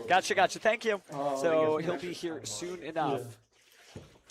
Gotcha. Thank you. So he'll be here soon enough.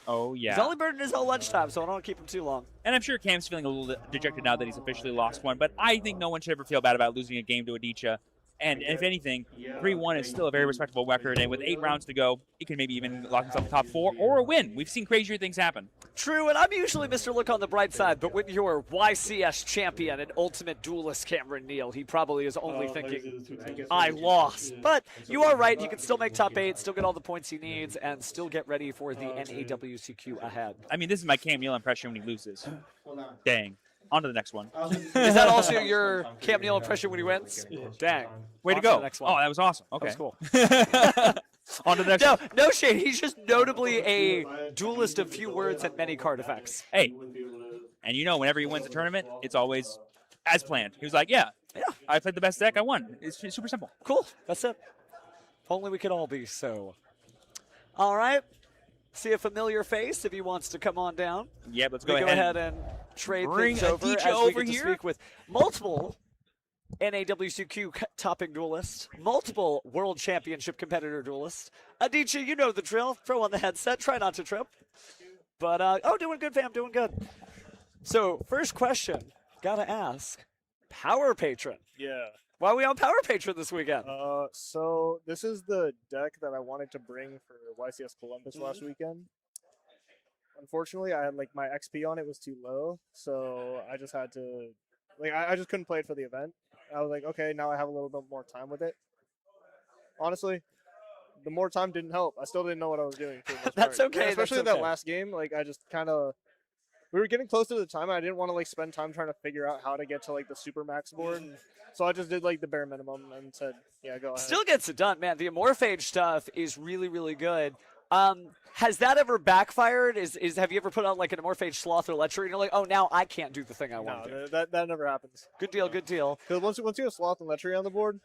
Oh, yeah. He's only burning his whole lunchtime, so I don't want to keep him too long. And I'm sure Cam's feeling a little dejected now that he's officially lost one, but I think no one should ever feel bad about losing a game to Aditya. And if anything, 3-1 is still a very respectable record, and with 8 rounds to go, he can maybe even lock himself in top 4 or a win. We've seen crazier things happen. True, and I'm usually Mr. Look on the bright side, but when you're YCS champion and ultimate duelist Cameron Neal, he probably is only thinking, I lost. But you are right, he can still make top 8, still get all the points he needs, and still get ready for the NAWCQ ahead. I mean, this is my Cam Neal impression when he loses. Dang. On to the next one. Is that also your Cam Neal impression when he wins? Dang. Way to go. Oh, that was awesome. Okay. That was cool. On to the next one. No shade. He's just notably a duelist of few words and many card effects. Hey, and you know, whenever he wins a tournament, it's always as planned. He was like, yeah, I played the best deck, I won. It's super simple. Cool. That's it. If only we could all be so. All right. See a familiar face if he wants to come on down. Yeah, let's go ahead and trade things over as we get to speak with multiple NAWCQ topping duelists, multiple World Championship competitor duelists. Aditya, you know the drill. Throw on the headset. Try not to trip. But, doing good, fam. Doing good. So, first question. Gotta ask. Power Patron. Yeah. Why are we on Power Patron this weekend? So this is the deck that I wanted to bring for YCS Columbus last weekend. Unfortunately, I had my XP on it was too low, so I just had to I just couldn't play it for the event. I was like, okay, now I have a little bit more time with it. Honestly, the more time didn't help. I still didn't know what I was doing. For the most That's part. okay. Yeah, especially that's in okay. that last game. I just kind of. We were getting close to the time. I didn't want to spend time trying to figure out how to get to the super max board. So I just did the bare minimum and said, yeah, go ahead. Still gets it done, man. The Amorphage stuff is really, really good. Has that ever backfired? Have you ever put out an Amorphage Sloth or Lechery and you're like, oh, now I can't do the thing I want to do? No, that never happens. Good deal, good deal. Because once you have Sloth and Lechery on the board,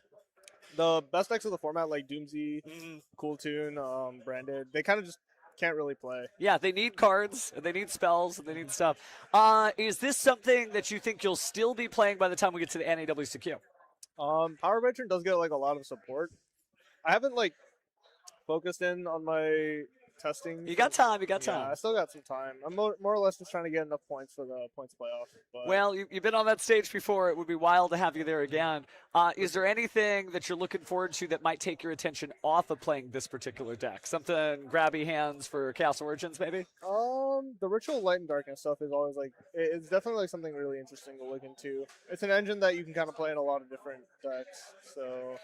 the best decks of the format like Doomsy, Cool Tune, Branded, they kind of just can't really play. Yeah, they need cards, and they need spells, and they need stuff. Is this something that you think you'll still be playing by the time we get to the NAWCQ? Power Veteran does get a lot of support. I haven't focused in on my testing. You got time. You got Yeah, time. I still got some time. I'm more or less just trying to get enough points for the points playoff. But Well, you've been on that stage before. It would be wild to have you there again. Is there anything that you're looking forward to that might take your attention off of playing this particular deck? Something grabby hands for Chaos Origins, maybe? the ritual light and darkness stuff is always like it's definitely like something really interesting to look into. It's an engine that you can kind of play in a lot of different decks. So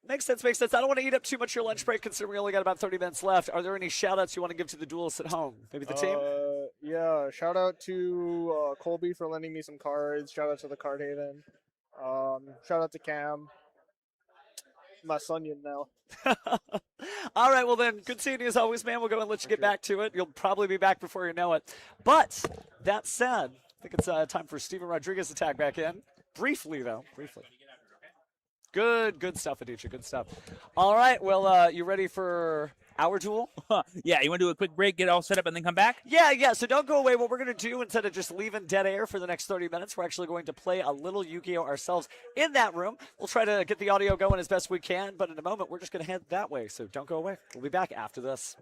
Makes sense, makes sense. I don't want to eat up too much of your lunch break considering we only got about 30 minutes left. Are there any shout-outs you want to give to the duelists at home? Maybe the team? yeah, shout out to Colby for lending me some cards. Shout out to the Card Haven. Shout out to Cam. My Sunyan now. All right, well then, good seeing you as always, man. We'll go and let you get back to it. You'll probably be back before you know it. But that said, I think it's time for Steven Rodriguez to tag back in. Briefly, though. Briefly. Good stuff, Adichie. Good stuff. All right, well, you ready for our duel? Yeah, you want to do a quick break, get all set up, and then come back? Yeah. So don't go away. What we're going to do, instead of just leaving dead air for the next 30 minutes, we're actually going to play a little Yu-Gi-Oh! Ourselves in that room. We'll try to get the audio going as best we can, but in a moment, we're just going to head that way. So don't go away. We'll be back after this.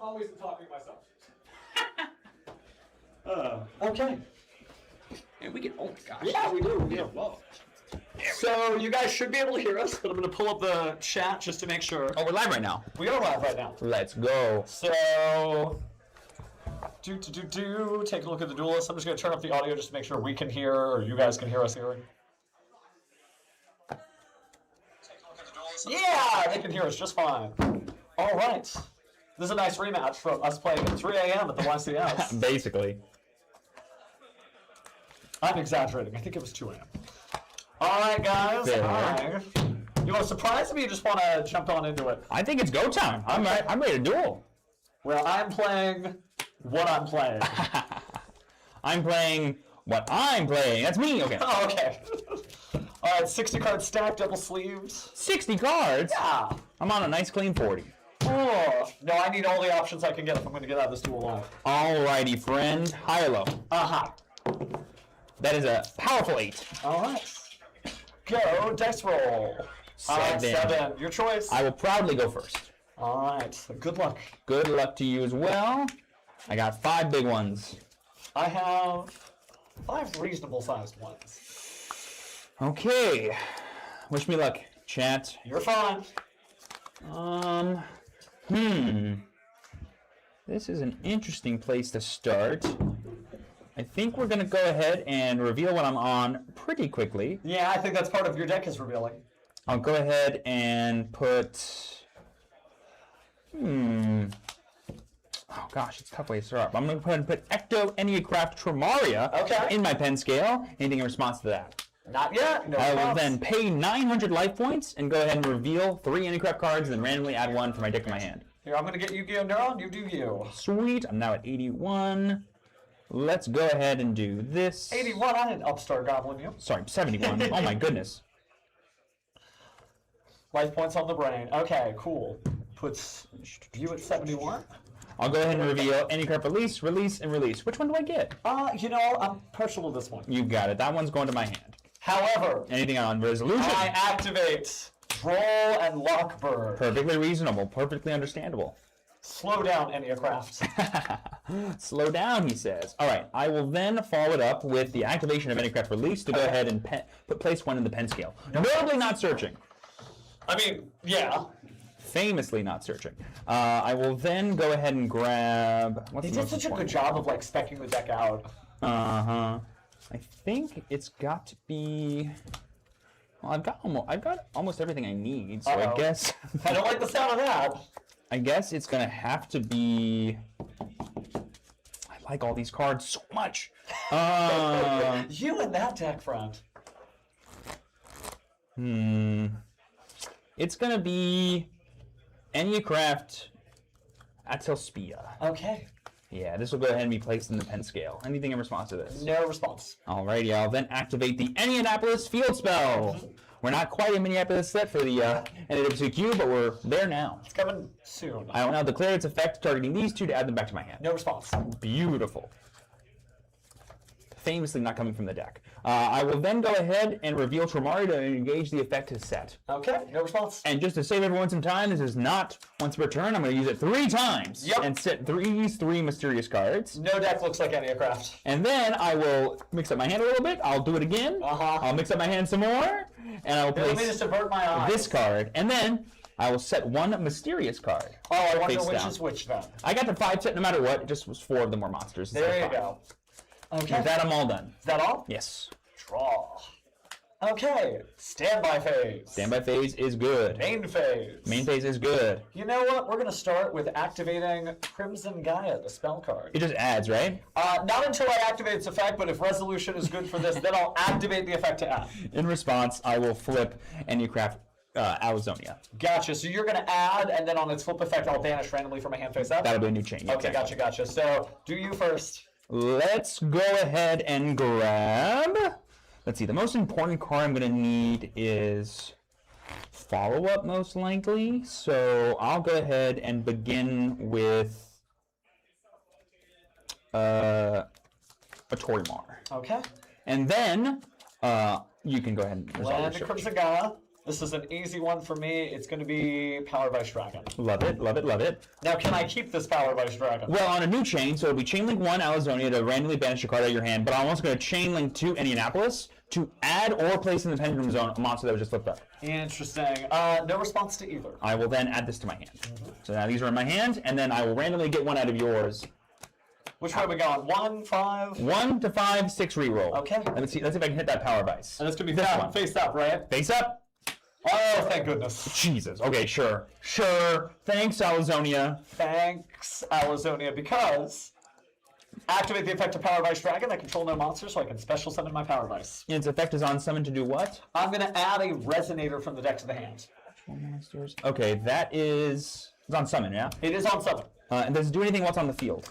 Always talking myself. Okay. And we get, oh my gosh. Yeah, we do. Yeah. Whoa. So you guys should be able to hear us, but I'm going to pull up the chat just to make sure. Oh, we're live right now. We are live right now. Let's go. So, take a look at the duelist. I'm just going to turn up the audio just to make sure we can hear, or you guys can hear us here. Yeah, they can hear us just fine. All right. This is a nice rematch from us playing at 3 a.m. at the YCS. Basically. I'm exaggerating. I think it was 2 a.m. All right, guys. Fair. Hi. You want to surprise me or you just want to jump on into it? I think it's go time. I'm ready to duel. Well, I'm playing what I'm playing. I'm playing what I'm playing. That's me. Okay. Oh, okay. All right, 60 card stack, double sleeves. 60 cards? Yeah. I'm on a nice clean 40. Oh, no, I need all the options I can get if I'm going to get out of this duel alive. Alrighty, friend. High or low? Uh-huh. That is a powerful 8. All right. Go, dice roll. 7. 7. Your choice. I will proudly go first. All right. Good luck. Good luck to you as well. I got 5 big ones. I have 5 reasonable-sized ones. Okay. Wish me luck, chat. You're fine. This is an interesting place to start. I think we're going to go ahead and reveal what I'm on pretty quickly. Yeah, I think that's part of your deck is revealing. I'll go ahead and put... Oh gosh, it's a tough way to start. I'm going to go ahead and put Ecto Enneacraft Tremaria in my pen scale. Anything in response to that? Not yet. No I will response. then pay 900 life points and go ahead and reveal 3 Enneacraft cards and then randomly add 1 for my deck to my hand. Here, I'm going to get Yu-Gi-Oh! Neuron. You do you. Sweet. I'm now at 81. Let's go ahead and do this. 81. I didn't upstart goblin you. Sorry, 71. Oh my goodness. Life points on the brain. Okay, cool. Puts you at 71. I'll go ahead and reveal Enneacraft release, release, and release. Which one do I get? You know, I'm partial to this one. You got it. That one's going to my hand. However, Anything on resolution? I activate Troll and Lockbird. Perfectly reasonable. Perfectly understandable. Slow down, Enneacraft. Slow down, he says. All right. I will then follow it up with the activation of Enneacraft release to go ahead and place 1 in the pen scale. Notably not searching. I mean, yeah. Famously not searching. I will then go ahead and grab... They did such a good job of, like, speccing the deck out. Uh-huh. I think it's got to be... Well, I've got almost everything I need, so I guess... I don't like the sound of that. I guess it's going to have to be... I like all these cards so much. You and that deck, friend. It's going to be Enneacraft Atelspia. Okay. Yeah, this will go ahead and be placed in the pen scale. Anything in response to this? No response. Alrighty, I'll then activate the Indianapolis Field Spell. We're not quite in Minneapolis set for the NWCQ, but we're there now. It's coming soon. I will now declare its effect, targeting these 2 to add them back to my hand. No response. Beautiful. Famously not coming from the deck. I will then go ahead and reveal Tremaria to engage the effect to set. Okay, no response. And just to save everyone some time, this is not once per turn. I'm going to use it 3 times. Yep. And set 3 mysterious cards. No deck looks like Enneacraft. And then I will mix up my hand a little bit. I'll do it again. I'll mix up my hand some more. And I will Let me place just avert my eyes. this card. And then I will set 1 mysterious card. Oh, I want to know face which down. is which then. I got the 5 set no matter what. It just was 4 of them were monsters. There you go. Okay. With that, I'm all done. Is that all? Yes. Draw. Okay. Standby phase. Standby phase is good. Main phase. Main phase is good. You know what? We're going to start with activating Crimson Gaia, the spell card. It just adds, right? Not until I activate its effect, but if resolution is good for this, then I'll activate the effect to add. In response, I will flip Enneacraft Alizonia. Gotcha. So you're going to add, and then on its flip effect, I'll banish randomly from a hand face up? That'll be a new chain. Okay, gotcha. So do you first. Let's go ahead and grab... Let's see, the most important card I'm going to need is follow-up, most likely. So I'll go ahead and begin with a Torimar. Okay. And then you can go ahead and resolve Land your search. Crimson Gaia. This is an easy one for me. It's going to be Powered by Dragon. Love it, love it, love it. Now, can I keep this Powered by Dragon? Well, on a new chain, so it'll be Chainlink 1 Alizonia to randomly banish a card out of your hand, but I'm also going to Chainlink 2 Indianapolis to add or place in the Pendulum Zone a monster that was just flipped up. Interesting. No response to either. I will then add this to my hand. So now these are in my hand, and then I will randomly get one out of yours. Which way are we going? 1, 5? 1 to 5, 6 reroll. Okay. Let's see if I can hit that power vice. And it's going to be This one. face up, right? Face up. Oh, thank goodness. Jesus. Okay, sure. Sure. Thanks, Alizonia. Thanks, Alizonia, because activate the effect of Power Vice Dragon. I control no monsters, so I can special summon my Power Vice. Its effect is on summon to do what? I'm going to add a Resonator from the deck to the hand. Monsters. Okay, that is... It's on summon, yeah? It is on summon. And does it do anything what's on the field?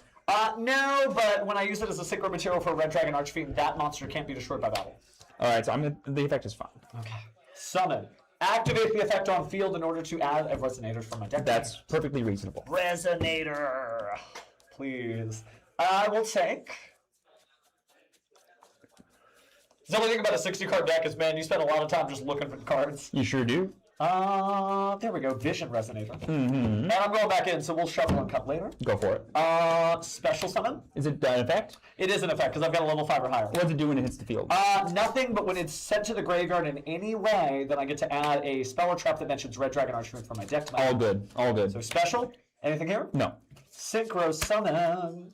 No, but when I use it as a synchro material for a Red Dragon Archfiend, that monster can't be destroyed by battle. Alright, so the effect is fine. Okay. Summon. Activate the effect on field in order to add a Resonator from my deck. That's perfectly reasonable. Resonator. Please. I will take... The only thing about a 60-card deck is, man, you spend a lot of time just looking for the cards. You sure do? There we go. Vision Resonator. And I'm going back in, so we'll shuffle and cut later. Go for it. Special summon. Is it an effect? It is an effect, because I've got a level 5 or higher. What does it do when it hits the field? Nothing, but when it's sent to the graveyard in any way, then I get to add a spell or trap that mentions Red Dragon Archfiend from my deck to my All hand. good. All good. So special. Anything here? No. Synchro summon.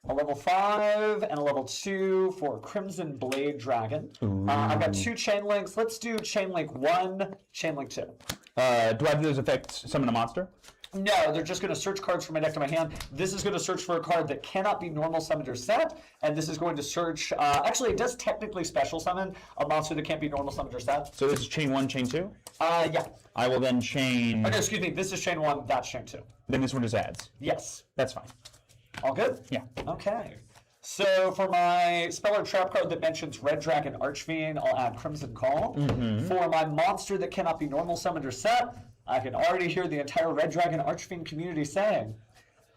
a level 5 and a level 2 for Crimson Blade Dragon. I've got 2 chain links. Let's do chain link 1, chain link 2. Do I have those effects summon a monster? No, they're just going to search cards from my deck to my hand. This is going to search for a card that cannot be normal summoned or set, and this is going to search. Actually, it does technically special summon a monster that can't be normal summoned or set. So this is chain 1, chain 2? Yeah. I will then chain. Oh, no, excuse me. This is chain 1. That's chain 2. Then this one just adds. Yes. That's fine. All good? Yeah. Okay. So for my spell or trap card that mentions Red Dragon Archfiend, I'll add Crimson Call. For my monster that cannot be normal summoned or set, I can already hear the entire Red Dragon Archfiend community saying,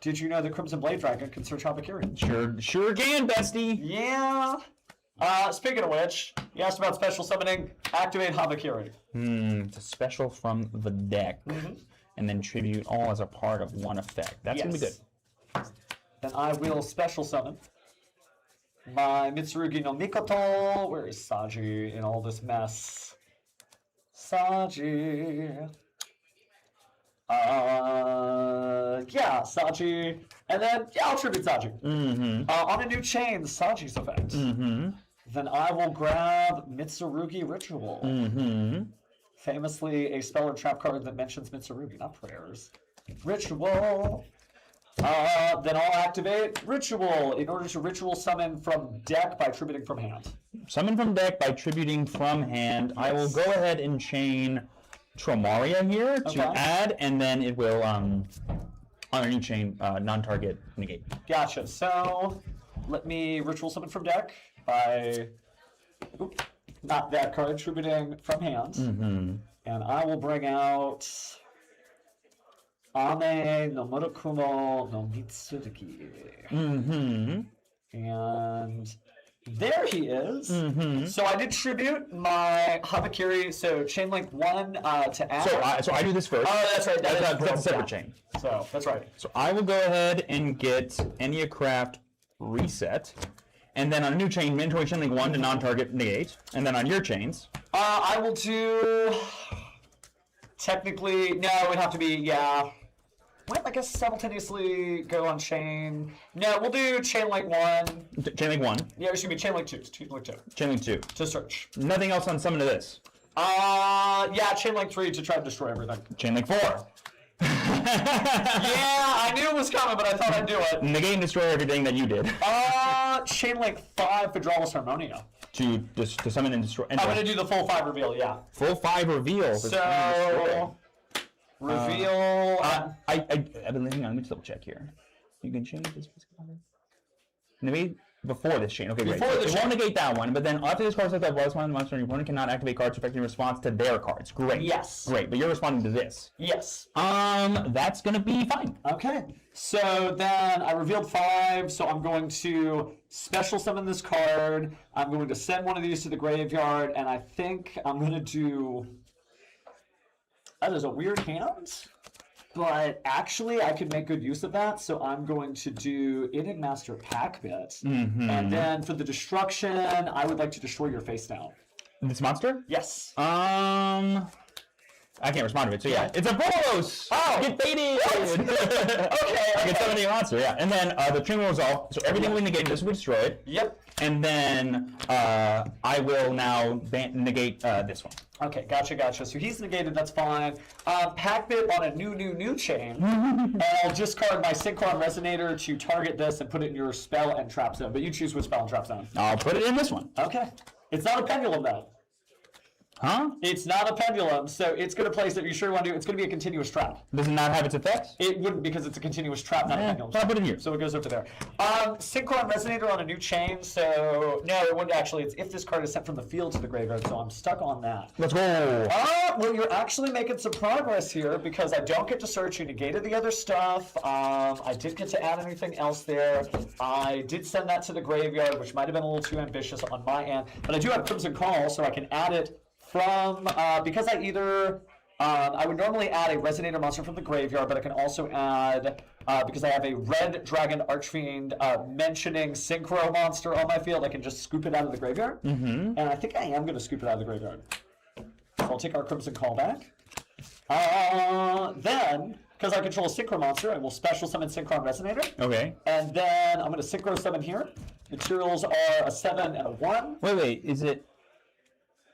"Did you know that Crimson Blade Dragon can search Habakiri?" Sure can, bestie. Yeah. Speaking of which, you asked about special summoning. Activate Habakiri. It's a special from the deck, and then tribute all as a part of one effect. That's gonna be good. Then I will special summon my Mitsurugi no Mikoto. Where is Saji in all this mess? Saji. Yeah, Saji. And then, yeah, I'll tribute Saji. On a new chain, Saji's effect. Then I will grab Mitsurugi Ritual. Famously, a spell or trap card that mentions Mitsurugi, not prayers. Ritual. Then I'll activate Ritual in order to ritual summon from deck by tributing from hand. Summon from deck by tributing from hand. I will go ahead and chain Tromaria here to add, and then it will, on a new chain, non-target negate. Gotcha. So let me ritual summon from deck by, not that card, tributing from hand. And I will bring out Ame no Murakumo no Mitsurugi. And there he is. So I did tribute my Habakiri, so chain link 1 to add. So I do this first. Oh, that's right. That's a separate yeah. chain. So that's right. So I will go ahead and get Enneacraft reset. And then on a new chain, mandatory chain link 1 to non-target negate. And then on your chains. I will do. Technically, no, it would have to be, yeah. Might, I guess, simultaneously go on chain. No, we'll do chain link 1. Chain link 1. Yeah, it should be chain link 2. Chain link 2. Chain link 2. To search. Nothing else on summon to this. Yeah, chain link 3 to try to destroy everything. Chain link 4. Yeah, I knew it was coming, but I thought I'd do it. Negate and destroy everything that you did. Chain link 5 for Dramaless Harmonia. To summon and destroy. I'm going to do the full 5 reveal, yeah. Full 5 reveal. So, reveal. I've been hang on, let me just double check here. You can change this. Negate before this chain. Okay, great. Before this it won't negate that one, but then after this card says that was one monster, your opponent cannot activate cards affecting response to their cards. Great. Yes. Great, but you're responding to this. Yes. That's gonna be fine. Okay. So then I revealed 5, so I'm going to special summon this card. I'm going to send one of these to the graveyard, and I think I'm going to do. That is a weird hand, but actually I could make good use of that, so I'm going to do Enigmaster Packbit. And then for the destruction, I would like to destroy your face down. This monster? Yes. I can't respond to it, so yeah. It's a Boros! Oh! Get baited! Okay. I get summon a monster, yeah. And then the chain will resolve, so everything we negate, this will be destroyed. Yep. And then I will now negate this one. Okay, gotcha. So he's negated, that's fine. Packbit on a new chain. And I'll discard my Synchron Resonator to target this and put it in your spell and trap zone. But you choose which spell and trap zone. I'll put it in this one. Okay. It's not a pendulum, though. Huh? It's not a pendulum, so it's going to place it. You sure you want to do it? It's going to be a continuous trap. Does it not have its effects? It wouldn't because it's a continuous trap, not a pendulum. So I'll put it here. So it goes over there. Synchron Resonator on a new chain, so no, it wouldn't actually. It's if this card is sent from the field to the graveyard, so I'm stuck on that. Let's go. Well, you're actually making some progress here because I don't get to search. You negated the other stuff. I didn't get to add anything else there. I did send that to the graveyard, which might have been a little too ambitious on my end, but I do have Crimson Call, so I can add it from, because I either, I would normally add a Resonator monster from the graveyard, but I can also add, because I have a Red Dragon Archfiend mentioning Synchro monster on my field, I can just scoop it out of the graveyard. And I think I am going to scoop it out of the graveyard. So I'll take our Crimson Call back. Then because I control a Synchro monster, I will special summon Synchron Resonator. Okay. And then I'm going to Synchro summon here. Materials are a 7 and a 1. Wait. Is it?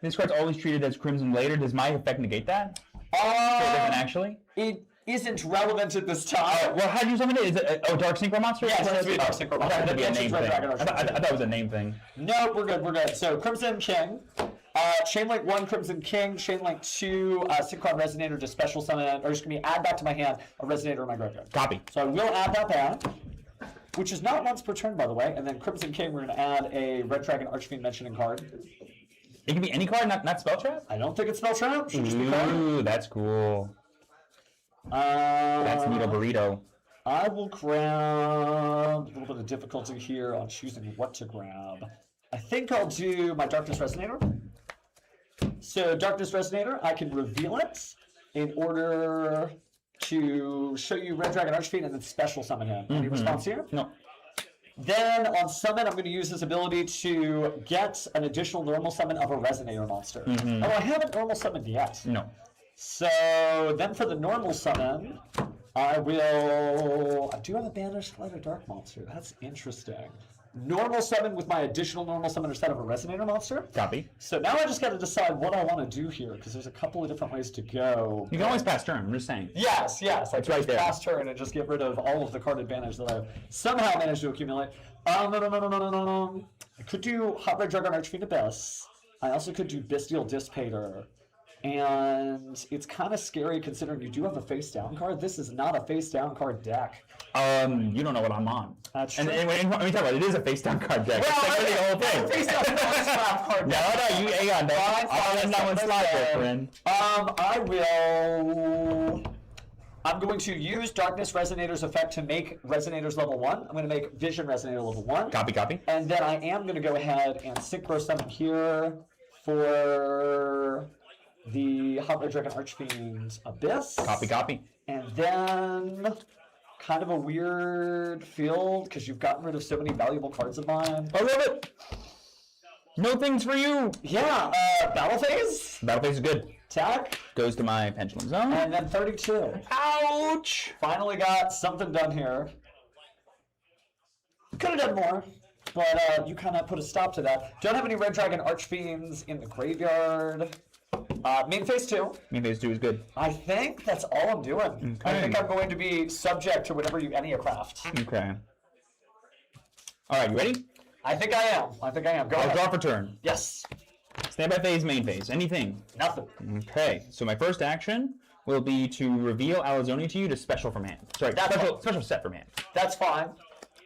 This card's always treated as Crimson later. Does my effect negate that? So it doesn't actually? It isn't relevant at this time. Well, how do you summon it? Is it a Dark Synchro monster? Yeah, it's supposed to be a Dark Synchro monster. I thought it would be a That name mentions Red thing. Dragon Archer. I thought it was a name thing. No, we're good. So Crimson King. Chainlink 1 Crimson King. Chainlink 2 Synchron Resonator to special summon, or just going to add back to my hand a Resonator in my graveyard. Copy. So I will add that back, which is not once per turn, by the way. And then Crimson King, we're going to add a Red Dragon Archfiend mentioning card. It can be any card, not spell trap? I don't think it's spell trap. Should just be card. Ooh, that's cool. That's Needle Burrito. I will grab a little bit of difficulty here on choosing what to grab. I think I'll do my Darkness Resonator. So Darkness Resonator, I can reveal it in order to show you Red Dragon Archfiend and then special summon him. Any response here? No. Then on summon, I'm going to use this ability to get an additional normal summon of a Resonator monster. Oh, I haven't normal summoned yet. No. So then for the normal summon, I do have a Banished Light or Dark monster. That's interesting. Normal summon with my additional normal summoner set of a Resonator monster. Copy. So now I just got to decide what I want to do here, because there's a couple of different ways to go. You can always pass turn, I'm just saying. Yes. I It's can right just there. pass turn and just get rid of all of the card advantage that I've somehow managed to accumulate. No. I could do Hot Red Dragon Archfiend Abyss. I also could do Bestial Dissipator. And it's kind of scary considering you do have a face down card. This is not a face down card deck. You don't know what I'm on. That's and, true. and when we talk about it, it is a face down card deck. Well, It's like the whole thing. face down card No, deck. you hang on. I'll let that one slide there, friend. I'm going to use Darkness Resonator's effect to make Resonators level 1. I'm going to make Vision Resonator level 1. Copy. And then I am going to go ahead and Synchro Summon here for the Hot Red Dragon Archfiend Abyss. Copy. And then kind of a weird field because you've gotten rid of so many valuable cards of mine. I love it. No things for you. Yeah, Battle Phase, Battle phase is good. attack, Goes to my Pendulum Zone. and then 32. Ouch. Finally got something done here. Could have done more, but you kind of put a stop to that. Don't have any Red Dragon Archfiends in the graveyard. Main phase 2. Main phase 2 is good. I think that's all I'm doing. I Okay. think I'm going to be subject to whatever you Enneacraft. Okay. All right, you ready? I think I am. Go I'll ahead. draw for turn. Yes. Standby phase, main phase. Anything. Nothing. Okay. So my first action will be to reveal Alazonia to you to special from hand. Sorry, That's special set from hand. That's fine.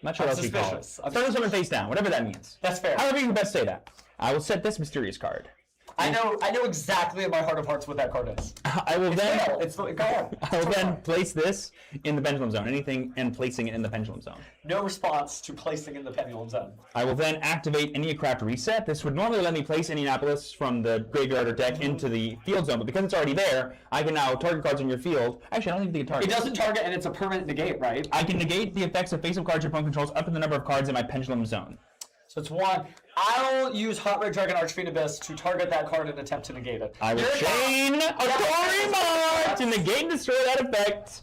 Not sure I'm what else you call it. suspicious. I'm Special summon face down, whatever that means. That's fair. However you can best say that. I will set this mysterious card. I know exactly in my heart of hearts what that card is. I will then. Fail. It's go ahead. I will then place this in the Pendulum Zone. Anything and placing it in the Pendulum Zone. No response to placing in the Pendulum Zone. I will then activate Enneacraft Reset. This would normally let me place Indianapolis from the graveyard or deck into the field zone, but because it's already there, I can now target cards in your field. Actually, I don't even think it targets. It doesn't target, and it's a permanent negate, right? I can negate the effects of face-up cards your opponent controls up to the number of cards in my Pendulum Zone. So it's 1. I'll use Hot Red Dragon Archfiend Abyss to target that card and attempt to negate it. I will chain a Mark to negate and destroy that effect.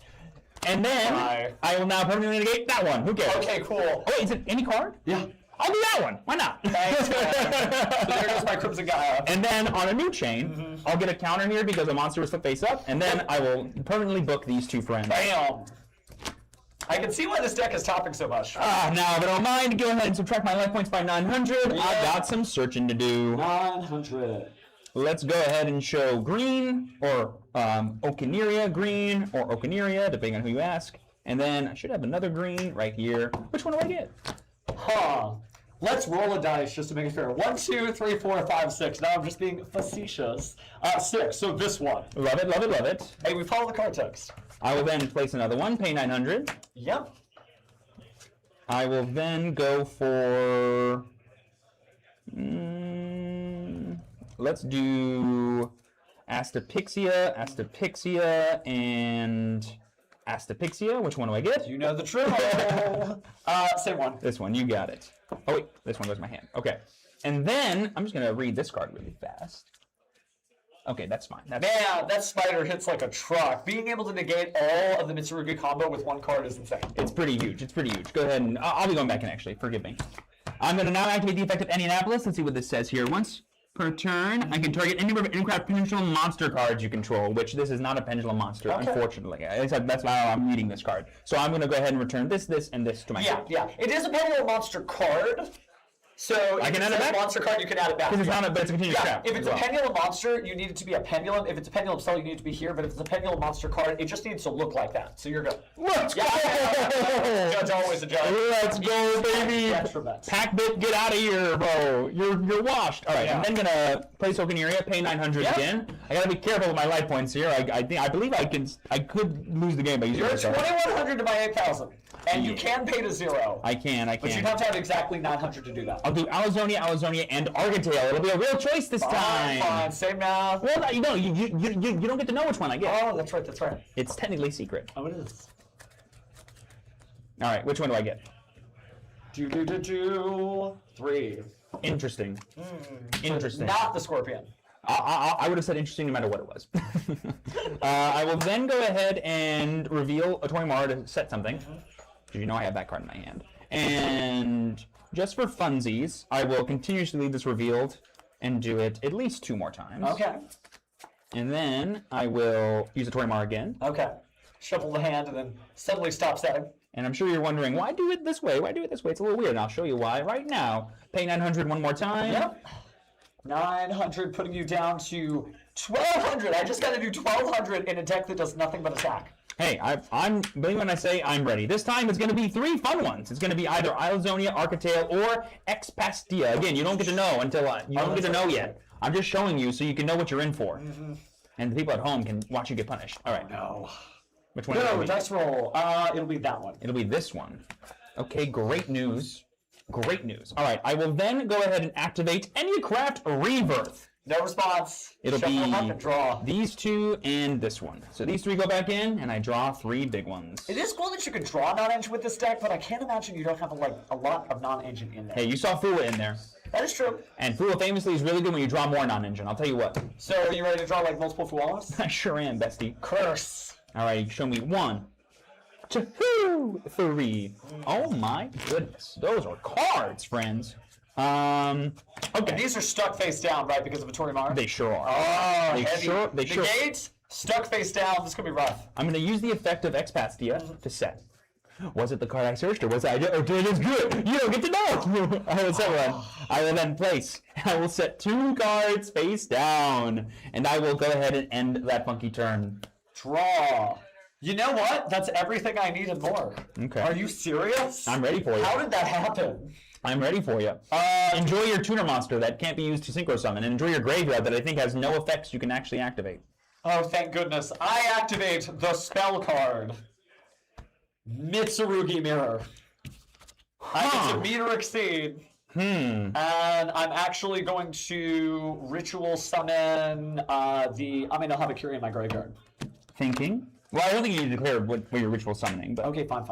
And then Bye. I will now permanently negate that one. Who cares? Okay, cool. Oh, wait, is it any card? Yeah. I'll do that one. Why not? Thanks, man. So there goes my Crimson Gaia. And then on a new chain, I'll get a counter here because a monster was flipped face up, and then I will permanently book these two friends. Bam. I can see why this deck is topping so much. Now, if I don't mind, go ahead and subtract my life points by 900. Yeah. I've got some searching to do. 900. Let's go ahead and show green, or Okineria green, or Okineria, depending on who you ask. And then I should have another green right here. Which one do I get? Huh. Let's roll a dice just to make it fair. 1, 2, 3, 4, 5, 6. Now I'm just being facetious. 6. So this one. Love it, love it, love it. Hey, we follow the card text. I will then place another one, pay 900. Yep. I will then go for... let's do Astapixia, and Astapixia. Which one do I get? You know the drill. Same one. This one, you got it. Oh wait, this one goes in my hand. Okay. And then, I'm just going to read this card really fast. Okay, that's fine. That's Man, that spider hits like a truck. Being able to negate all of the Mitsurugi combo with one card is insane. It's pretty huge. It's pretty huge. Go ahead and I'll be going back in actually. Forgive me. I'm going to now activate the effect of Indianapolis. Let's see what this says here. Once per turn, I can target any number of in-craft pendulum monster cards you control, which this is not a pendulum monster, unfortunately. At least that's how I'm reading this card. So I'm going to go ahead and return this, and this to my hand. Yeah. It is a pendulum monster card. So I if can add it's it a back? monster card, you can add it back. Because it's not but it's a continuous Yeah, trap. if it's as a well. pendulum monster, you need it to be a pendulum. If it's a pendulum cell, you need it to be here. But if it's a pendulum monster card, it just needs to look like that. So you're good. Let's go! Judge always a judge. Let's go, baby! Extra bets. Packbit, get out of here, bro. You're washed. All right, Yeah. I'm then gonna play Sokeneria, pay 900 Yep. again. I gotta be careful with my life points here. I believe I could lose the game by using You're myself. 2,100 to my 8,000. And you Yeah. can pay to 0. I can. But you have to have exactly 900 to do that. I'll do Alizonia, and Argentale. It'll be a real choice this time. Fine. Same math. Well, you don't get to know which one I get. Oh, that's right. It's technically secret. Oh, it is. All right, which one do I get? 3. Interesting. Interesting. Not the scorpion. I would have said interesting no matter what it was. I will then go ahead and reveal a Torimara to set something. Because you know I have that card in my hand. And just for funsies, I will continuously leave this revealed and do it at least 2 more times. Okay. And then I will use a Torimara again. Okay. Shuffle the hand and then suddenly stop setting. And I'm sure you're wondering, why do it this way? Why do it this way? It's a little weird, and I'll show you why right now. Pay 900 one more time. Yep. 900, putting you down to 1,200. I just got to do 1,200 in a deck that does nothing but attack. Hey, I'm believe when I say I'm ready. This time it's going to be 3 fun ones. It's going to be either Alizonia, Arcatale, or Expastia. Again, you don't get to know until you don't get to know yet. I'm just showing you so you can know what you're in for. And the people at home can watch you get punished. All right. No. Which one? Will it No, be? dice roll. It'll be that one. It'll be this one. Okay, great news. Great news. All right, I will then go ahead and activate Enneacraft Rebirth. No response. It'll Shuffle them up be and draw. these 2 and this one. So these 3 go back in, and I draw 3 big ones. It is cool that you can draw non-ancient with this deck, but I can't imagine you don't have a lot of non-ancient in there. Hey, you saw Fua in there. That is true. And Fua famously is really good when you draw more non-engine. I'll tell you what. So are you ready to draw like multiple Fualas? I sure am, bestie. Curse. All right, show me 1, 2, 3. Oh my goodness, those are cards, friends. Okay. These are stuck face down, right, because of a Torimara? They sure are. Oh, They heavy. sure- they sure- Negate, stuck face down. This is going to be rough. I'm going to use the effect of Expastia to set. Was it the card I searched, or was it? Or did it good? You don't get to know. I will set one. I will then place. I will set 2 cards face down, and I will go ahead and end that funky turn. Draw. You know what? That's everything I need and more. Okay. Are you serious? I'm ready for you. How did that happen? I'm ready for you. Enjoy your tuner monster that can't be used to synchro summon, and enjoy your graveyard that I think has no effects you can actually activate. Oh, thank goodness. I activate the spell card. Mitsurugi Mirror. I get to meet or exceed. And I'm actually going to ritual summon the Ame no Habakiri in my graveyard. Thinking. Well, I don't think you need to declare what your ritual summoning, but Okay, fine.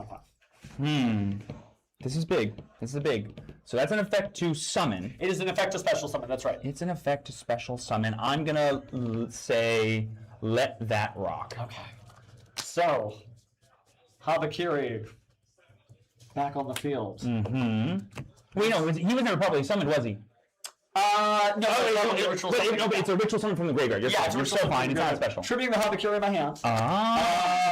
this is big. This is big. So that's an effect to summon. It is an effect of special summon, that's right. It's an effect to special summon. I'm gonna say, let that rock. Okay. So, Habakiri back on the field. Wait, no, he was never probably summoned, was he? No, It's a ritual summon from the graveyard. You're, Yeah, it's you're ritual so summon fine. from It's the not graveyard. special. Tributing the Habakiri in my hand.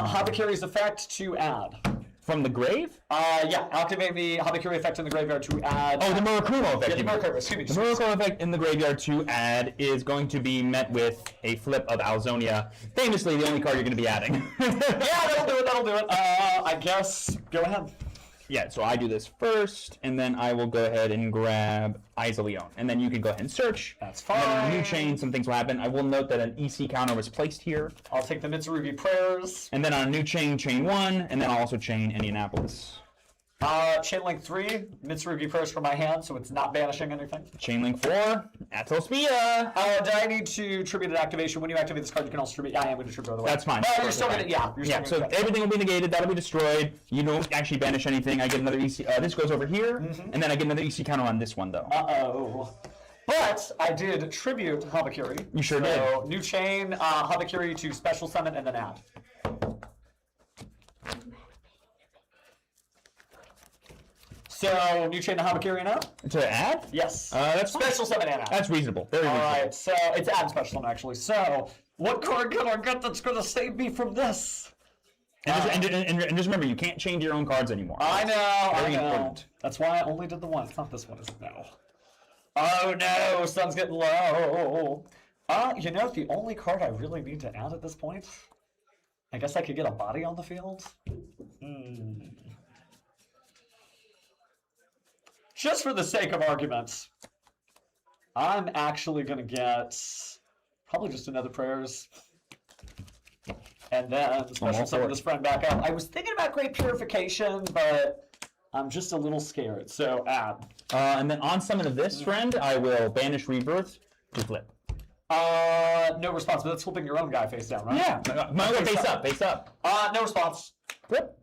Habakiri's effect to add. From the grave? Yeah, activate the Habakiri effect in the graveyard to add. Oh, the Murakumo effect. Yeah, the you mean. Murakumo, excuse me. The Murakumo effect in the graveyard to add is going to be met with a flip of Alzonia. Famously, the only card you're going to be adding. Yeah, that'll do it. I guess, go ahead. Yeah, so I do this first, and then I will go ahead and grab Leon. And then you can go ahead and search. That's And then on a fine. new chain, some things will happen. I will note that an EC counter was placed here. I'll take the Mitsurugi prayers. And then on a new chain, chain 1, and then I'll also chain Indianapolis. Chain link 3, Mitsurugi prayers from my hand, so it's not banishing anything. Chain link 4, Atospia. Do I need to tribute an activation? When you activate this card, you can also tribute. Yeah, I am going to tribute otherwise. That's fine. But you're still going to, yeah. You're Yeah, still so gonna, everything will be negated. That'll be destroyed. You don't actually banish anything. I get another EC. This goes over here, and then I get another EC counter on this one, though. Uh-oh. But I did tribute Habakiri. You sure so, new chain, Habakiri to special summon and then add. So, new chain to Habakiri now? To add? Yes. That's fine. special summon and add. That's reasonable. Very reasonable. Alright, so it's add special summon actually. So, what card can I get that's going to save me from this? And just remember, you can't change your own cards anymore. I know, Very I know. important. That's why I only did the one. It's not this one, is it? No. Oh no, sun's getting low. You know, the only card I really need to add at this point, I guess I could get a body on the field. Just for the sake of argument, I'm actually gonna get probably just another prayers. And then special summon this friend back up. I was thinking about Great Purification, but I'm just a little scared. So add. And then on summon of this friend, I will banish Rebirth to flip. No response, but that's flipping your own guy face down, right? Yeah, my face up, face up. No response. Flip.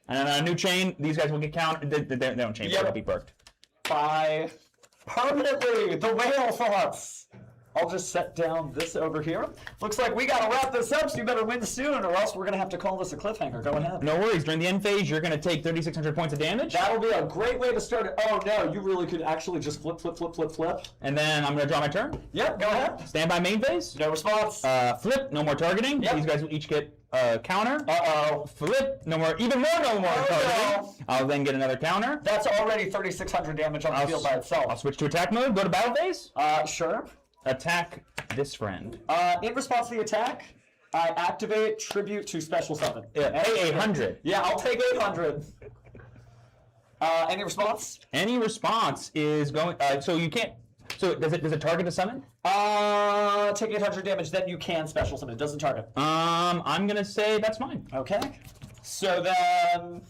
And then a new chain, these guys will get counted. They don't change, Yep. they'll be perked. Bye. Permanently, the whale thoughts. I'll just set down this over here. Looks like we gotta wrap this up, so you better win soon, or else we're gonna have to call this a cliffhanger. Go ahead. No worries, during the end phase, you're going to take 3,600 points of damage. That'll be a great way to start it. Oh no, you really could actually just flip, flip, flip, flip, flip. And then I'm going to draw my turn. Yep, go ahead. Stand by main phase. No response. Flip, no more targeting. Yep. These guys will each get a counter. Uh-oh. Flip, no more targeting. no. I'll then get another counter. That's already 3,600 damage on the field by I'll itself. switch to attack mode, go to battle phase. Sure. Attack this friend. In response to the attack, I activate tribute to special summon. Pay 800. Yeah, I'll take 800. Any response? Any response is going. So you can't. So does it target a summon? Take 800 damage, then you can special summon. It doesn't target. I'm gonna say that's mine. Okay. So then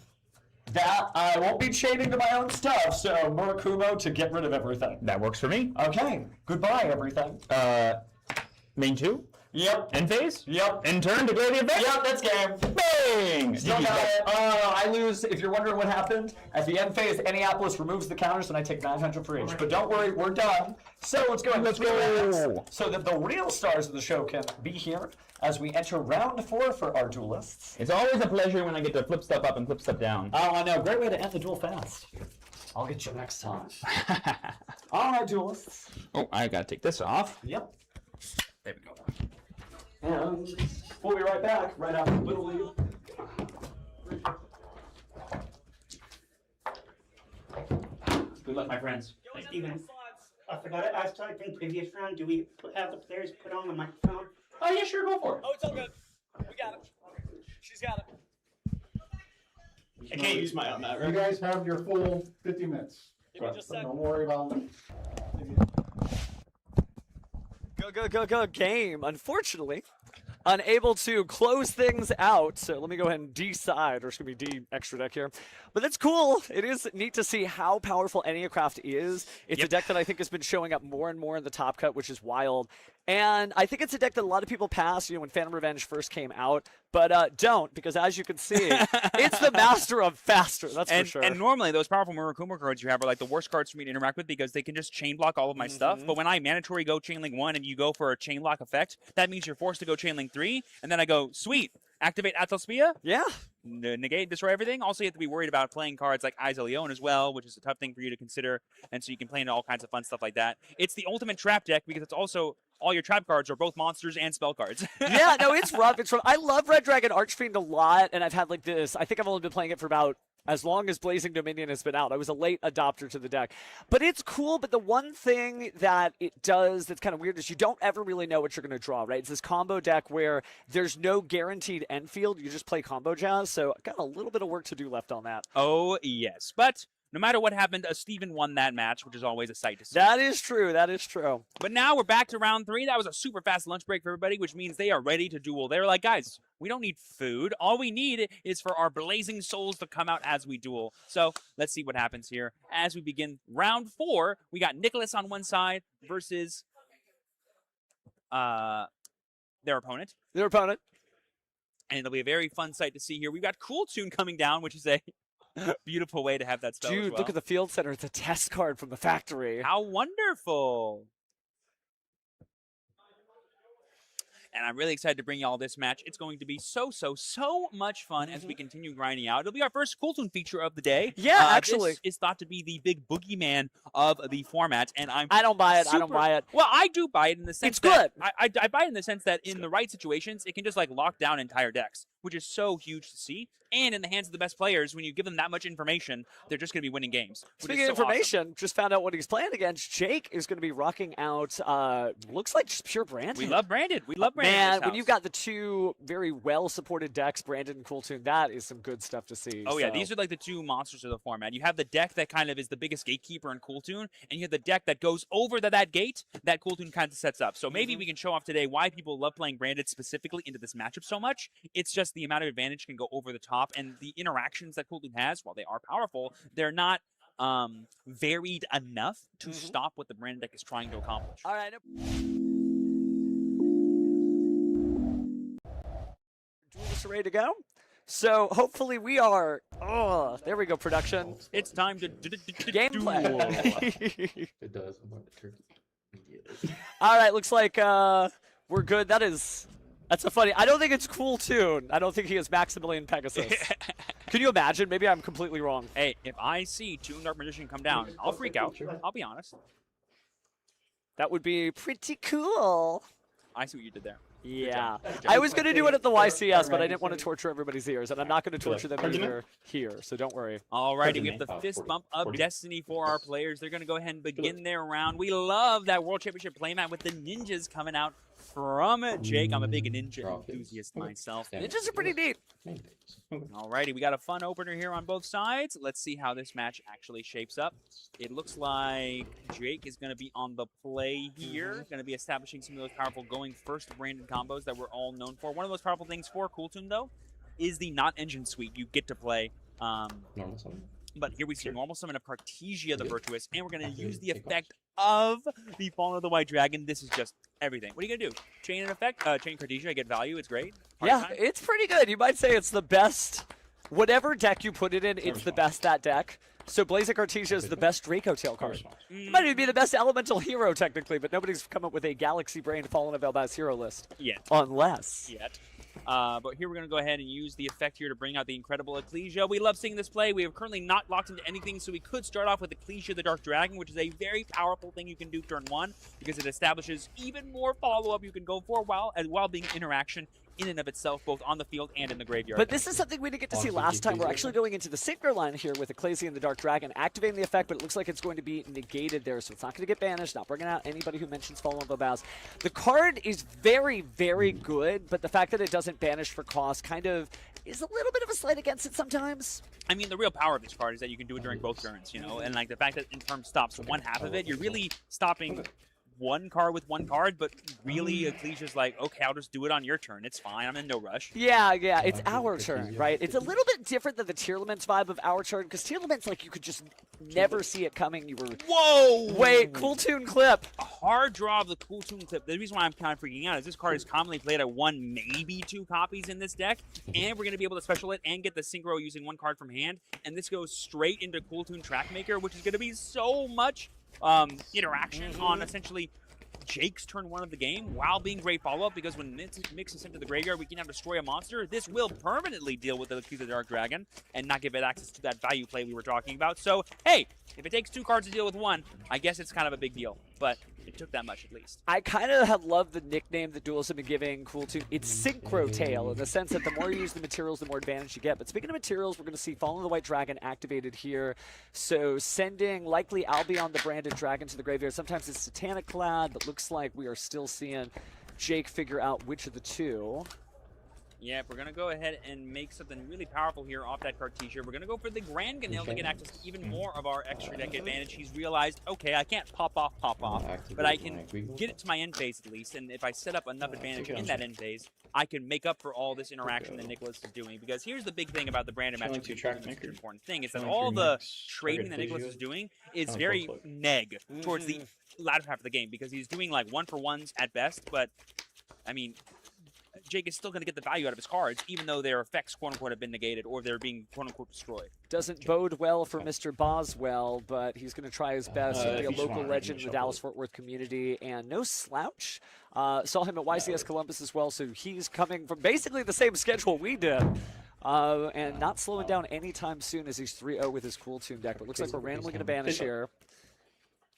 that I won't be chaining to my own stuff. So Murakumo to get rid of everything. That works for me. Okay. Goodbye, everything. Main 2. Yep. End phase. Yep. End turn. Declare the effect. Yep. That's game. Bang! Still GG, got guys. it. I lose. If you're wondering what happened, at the end phase, Annapolis removes the counters and I take 900 for each. But don't worry, we're done. So let's go ahead and Let's three rounds go. so that the real stars of the show can be here as we enter round 4 for our duelists. It's always a pleasure when I get to flip stuff up and flip stuff down. Oh, I know. Great way to end the duel fast. I'll get you next time. All right, duelists. Oh, I gotta take this off. Yep. There we go. And we'll be right back right after Little League. Good luck, my friends. Steven, I forgot to ask like in previous round, do we have the players put on the microphone? Oh yeah, sure, go for it. Oh, it's all good. We got it. She's got it. I can't use my own that, You guys have your full 50 minutes. Give me just a Don't second. worry about it. Go, game. Unfortunately, unable to close things out. So let me go ahead and decide, or it's going to be D extra deck here. But that's cool. It is neat to see how powerful Enneacraft is. It's a deck that I think has been showing up more and more in the top cut, which is wild. And I think it's a deck that a lot of people pass, when Phantom Revenge first came out. But don't, because as you can see, it's the master of faster, that's for sure. And normally those powerful Murakumo cards you have are like the worst cards for me to interact with because they can just chain block all of my stuff. But when I mandatory go chain link 1 and you go for a chain block effect, that means you're forced to go chain link 3, and then I go, sweet, activate Athelspia, Yeah. negate, destroy everything. Also, you have to be worried about playing cards like Eyes of Leon as well, which is a tough thing for you to consider, and so you can play into all kinds of fun stuff like that. It's the ultimate trap deck because it's also all your trap cards are both monsters and spell cards. Yeah, no, it's rough. It's rough. I love Red Dragon Archfiend a lot, and I've had like this. I think I've only been playing it for about as long as Blazing Dominion has been out. I was a late adopter to the deck. But it's cool, but the one thing that it does that's kind of weird is you don't ever really know what you're going to draw, right? It's this combo deck where there's no guaranteed end field. You just play combo jazz, so I've got a little bit of work to do left on that. Oh, yes. But no matter what happened, Steven won that match, which is always a sight to see. That is true. That is true. But now we're back to round 3. That was a super fast lunch break for everybody, which means they are ready to duel. They're like, guys, we don't need food. All we need is for our blazing souls to come out as we duel. So let's see what happens here. As we begin round 4, we got Nicholas on one side versus their opponent. Their opponent. And it'll be a very fun sight to see here. We've got Cool Tune coming down, which is a Beautiful way to have that spell as Dude, well. look at the field center. It's a test card from the factory. How wonderful. And I'm really excited to bring you all this match. It's going to be so much fun as we continue grinding out. It'll be our first Cooltoon feature of the day. Yeah, actually. This is thought to be the big boogeyman of the format, and I don't buy it. I don't buy it. Well, I do buy it in the sense It's that good. I buy it in the sense that in the right situations, it can just like lock down entire decks, which is so huge to see. And in the hands of the best players, when you give them that much information, they're just going to be winning games. Speaking of information, just found out what he's playing against. Jake is going to be rocking out, looks like just pure Brandon. We love Brandon. We love Brandon. Man, when you've got the two very well-supported decks, Brandon and Cooltoon, that is some good stuff to see. Oh, yeah, these are like the two monsters of the format. You have the deck that kind of is the biggest gatekeeper in Cooltoon, and you have the deck that goes over that gate that Cooltoon kind of sets up. So maybe we can show off today why people love playing Brandon specifically into this matchup so much. It's just the amount of advantage can go over the top, and the interactions that Cooltoon has, while they are powerful, they're not varied enough to stop what the Brandon deck is trying to accomplish. All right. Duelists are ready to go. So hopefully we are. Oh, there we go, production. It's time to Gameplay. It does. I'm on the turkey. All right, looks like we're good. That's a funny. I don't think it's Cooltoon. I don't think he has Maximilian Pegasus. Can you imagine? Maybe I'm completely wrong. Hey, if I see Toon Dark Magician come down, I'll freak out. I'll be honest. That would be pretty cool. I see what you did there. Yeah. Good job. I was going to do it at the YCS, but I didn't want to torture everybody's ears, and I'm not going to torture them either here, so don't worry. Alrighty, we have the fist bump of destiny for our players. They're going to go ahead and begin their round. We love that World Championship playmat with the ninjas coming out from Jake. I'm a big ninja enthusiast myself. Ninjas are pretty neat. Alrighty, we got a fun opener here on both sides. Let's see how this match actually shapes up. It looks like Jake is going to be on the play here, going to be establishing some of those powerful going first Brandon combos that we're all known for. One of those powerful things for Cooltoon, though, is the not engine suite you get to play. But here we see normal summon of Cartesia the Virtuous, and we're going to use the effect of the Fallen of the White Dragon. This is just everything. What are you going to do? Chain an effect? Chain Cartesia, get value. It's great. Yeah, it's pretty good. You might say it's the best. Whatever deck you put it in, it's the best that deck. So Blazic Artesia is the best Draco Tail card. It might even be the best elemental hero, technically, but nobody's come up with a Galaxy Brain Fallen of Elbaz hero list. Yet. Unless. Yet. But here we're going to go ahead and use the effect here to bring out the incredible Ecclesia. We love seeing this play. We have currently not locked into anything, so we could start off with Ecclesia the Dark Dragon, which is a very powerful thing you can do turn one because it establishes even more follow-up you can go for while being interaction in and of itself, both on the field and in the graveyard. But this is something we didn't get to see last time. We're actually going into the Synchro line here with Ecclesia and the Dark Dragon, activating the effect, but it looks like it's going to be negated there, so it's not going to get banished, not bringing out anybody who mentions Fallen of Elbaz. The card is very, very good, but the fact that it doesn't banish for cost kind of is a little bit of a slight against it sometimes. I mean, the real power of this card is that you can do it during both turns, you know, and like the fact that in turn stops one half of it, you're really stopping one card with one card, but really Ecclesia's like, okay, I'll just do it on your turn. It's fine. I'm in no rush. Yeah, it's our turn, right? It's a little bit different than the Tier Laments vibe of our turn, because Tier Laments, like, you could just never see it coming. You were... Whoa! Wait, Cooltoon clip. A hard draw of the Cooltoon clip. The reason why I'm kind of freaking out is this card is commonly played at one, maybe two copies in this deck, and we're going to be able to special it and get the Synchro using one card from hand, and this goes straight into Cooltoon Trackmaker, which is going to be so much interaction on essentially Jake's turn one of the game while being great follow-up, because when Mix is sent to the graveyard, we can now destroy a monster. This will permanently deal with the Ecclesia the Dark Dragon and not give it access to that value play we were talking about. So, hey, if it takes two cards to deal with one, I guess it's kind of a big deal, but it took that much at least. I kind of have loved the nickname that Duels have been giving Cooltoon. It's Synchro Tail, in the sense that the more you use the materials, the more advantage you get. But speaking of materials, we're going to see Fallen of the White Dragon activated here. So sending likely Albion the Branded Dragon to the graveyard. Sometimes it's Satanic Clad, but looks like we are still seeing Jake figure out which of the two. Yeah, we're going to go ahead and make something really powerful here off that Cartesia. We're going to go for the Grand Ganil to get access to even more of our extra deck advantage. He's realized, okay, I can't pop off, but I can get it to my end phase at least, and if I set up enough advantage in that end phase, I can make up for all this interaction that Nicholas is doing. Because here's the big thing about the Brandon matchup, the most important thing, is that all the trading that Nicholas is doing is very neg towards the latter half of the game, because he's doing like 1-for-1s at best, but, I mean, Jake is still going to get the value out of his cards, even though their effects, quote unquote, have been negated or they're being, quote unquote, destroyed. Doesn't bode well for Mr. Boswell, but he's going to try his best. He'll be a local legend in the Dallas-Fort Worth community, and no slouch. Saw him at YCS Columbus as well, so he's coming from basically the same schedule we did. And not slowing down anytime soon as he's 3-0 with his Cool Tune deck. But looks like we're randomly going to banish here.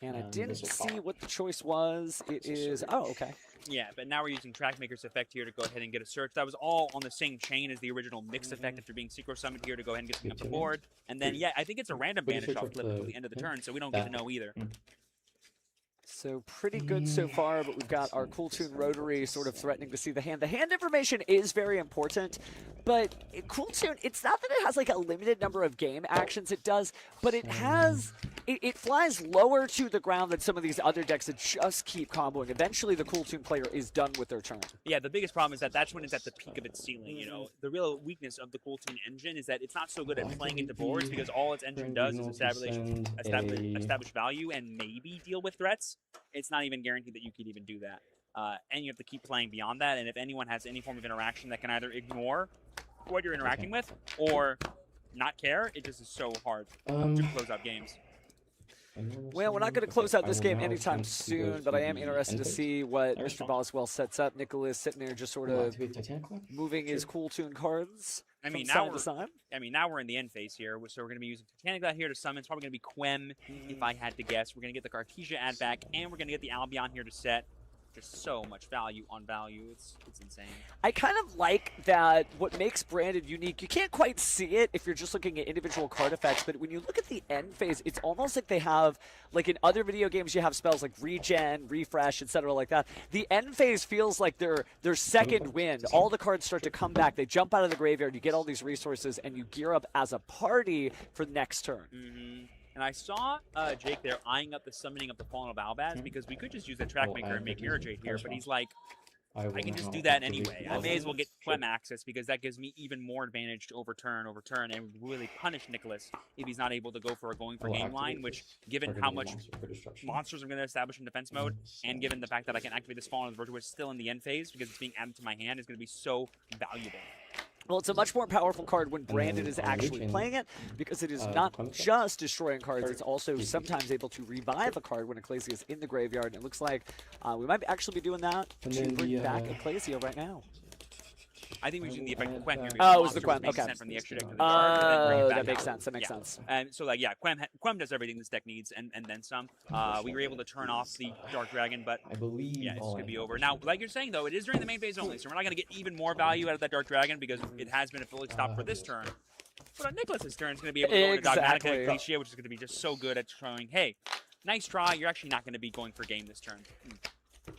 And I didn't see what the choice was. It is, oh, okay. Yeah, but now we're using Trackmaker's effect here to go ahead and get a search. That was all on the same chain as the original mix effect after being Synchro Summoned here to go ahead and get something up the board. And then, yeah, I think it's a random banish off flip until the end of the turn, so we don't get to know either. So pretty good so far, but we've got our Cool Tune Rotary sort of threatening to see the hand. The hand information is very important, but Cool Tune, it's not that it has like a limited number of game actions it does, but it has, it flies lower to the ground than some of these other decks that just keep comboing. Eventually the Cool Tune player is done with their turn. Yeah, the biggest problem is that that's when it's at the peak of its ceiling, you know. The real weakness of the Cool Tune engine is that it's not so good at playing into boards because all its engine does is establish value and maybe deal with threats. It's not even guaranteed that you could even do that. And you have to keep playing beyond that, and if anyone has any form of interaction that can either ignore what you're interacting with or not care, it just is so hard to close out games. Well, we're not going to close out this game anytime soon, but I am interested to see what Mr. Boswell sets up. Nicholas sitting there just sort of moving his Cool Tune cards. I mean, now we're in the end phase here, so we're going to be using Titanic here to summon. It's probably going to be Quem, if I had to guess. We're going to get the Cartesia add back, and we're going to get the Albion here to set. Just so much value on value. It's insane. I kind of like that what makes Branded unique. You can't quite see it if you're just looking at individual card effects, but when you look at the end phase, it's almost like they have, like in other video games, you have spells like regen, refresh, etc. like that. The end phase feels like their second wind. All the cards start to come back. They jump out of the graveyard. You get all these resources, and you gear up as a party for the next turn. Mm-hmm. And I saw Jake there eyeing up the summoning of the Fallen of Albaz because we could just use the Trackmaker and make Mirror Jade here, but he's like, I can just do that anyway. I may as well get Quem access because that gives me even more advantage to overturn, and really punish Nicholas if he's not able to go for a going for game line, which, given how much monsters I'm going to establish in defense mode, and given the fact that I can activate this Fallen of the Virtuous still in the end phase because it's being added to my hand, is going to be so valuable. Well, it's a much more powerful card when Brandon is actually playing it, because it is not just destroying cards, it's also sometimes able to revive a card when Ecclesia is in the graveyard, and it looks like we might actually be doing that to bring back Ecclesia right now. I think we're using the effect of Quem here. Oh, it was the Quem, okay. Sent from the extra deck to the yard, that makes sense, that makes sense. And so, like, yeah, Quem does everything this deck needs, and then some. We were able to turn off the Dark Dragon, but yeah, it's going to be over. Now, like you're saying, though, it is during the main phase only, so we're not going to get even more value out of that Dark Dragon because it has been a fully stopped for this turn. But on Nicholas's turn, it's going to be able to go into Dogmatic and Ecclesia, which is going to be just so good at showing, hey, nice try, you're actually not going to be going for game this turn.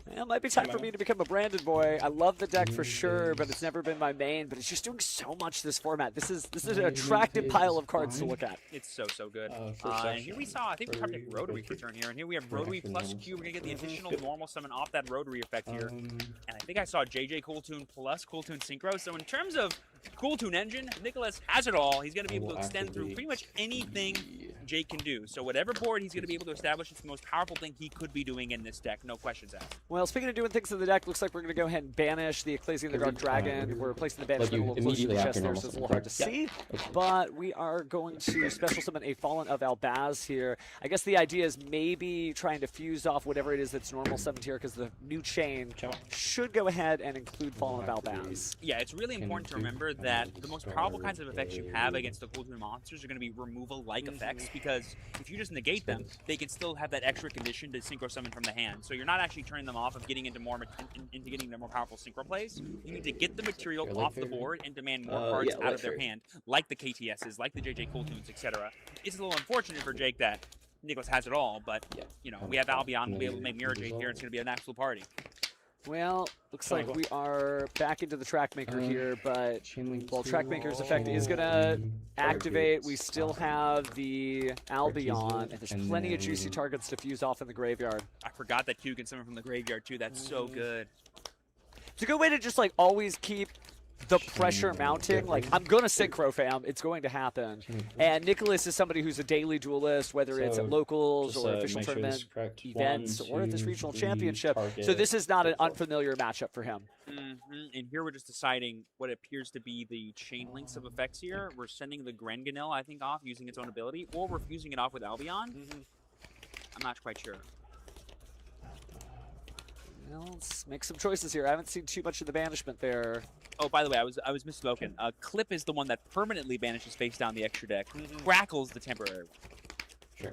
It might be time for me to become a Branded boy. I love the deck for sure, but it's never been my main. But it's just doing so much this format. This is an attractive pile of cards to look at. It's so good. And here we saw, I think we tried to take Rotary for turn here, and here we have Rotary plus Q. We're gonna get the additional normal summon off that Rotary effect here. And I think I saw JJ Cool Tune plus Cool Tune Synchro. So in terms of Cool Tune engine, Nicholas has it all. He's gonna be able to extend through pretty much anything Jake can do. So whatever board he's gonna be able to establish, it's the most powerful thing he could be doing in this deck. No questions asked. Well, speaking of doing things in the deck, looks like we're going to go ahead and banish the Ecclesia and the Dark Dragon. We're placing the banishment a little closer to the chest there, so it's a little hard to see. But we are going to special summon a Fallen of Albaz here. I guess the idea is maybe trying to fuse off whatever it is that's normal summoned here, because the new chain should go ahead and include Fallen of Albaz. Yeah, it's really important to remember that the most powerful kinds of effects you have against the Cool Tune monsters are going to be removal-like effects, because if you just negate them, they can still have that extra condition to synchro summon from the hand. So you're not actually turning them off of getting into getting the more powerful synchro plays. You need to get the material off the board and demand more cards out of their hand, like the KTSs, like the JJ Cool Tunes, etc. It's a little unfortunate for Jake that Nicholas has it all, but you know, we have Albion, we'll be able to make Mirror Jade here, it's going to be an absolute party. Well, looks like we are back into the Trackmaker here, but while Trackmaker's effect is going to activate, we still have the Albion, and there's plenty of juicy targets to fuse off in the graveyard. I forgot that Q can summon from the graveyard too, that's so good. It's a good way to just like always keep the pressure mounting, like, I'm going to synchro, fam. It's going to happen. And Nicholas is somebody who's a daily duelist, whether it's at locals or official tournament events or at this regional championship. So this is not an unfamiliar matchup for him. And here we're just deciding what appears to be the chain links of effects here. We're sending the Grenganil, I think, off using its own ability, or we're fusing it off with Albion. I'm not quite sure. Well, let's make some choices here. I haven't seen too much of the banishment there. Oh, by the way, I was misspoken. Clip is the one that permanently banishes face down the extra deck. Crackle's the temporary one. Sure.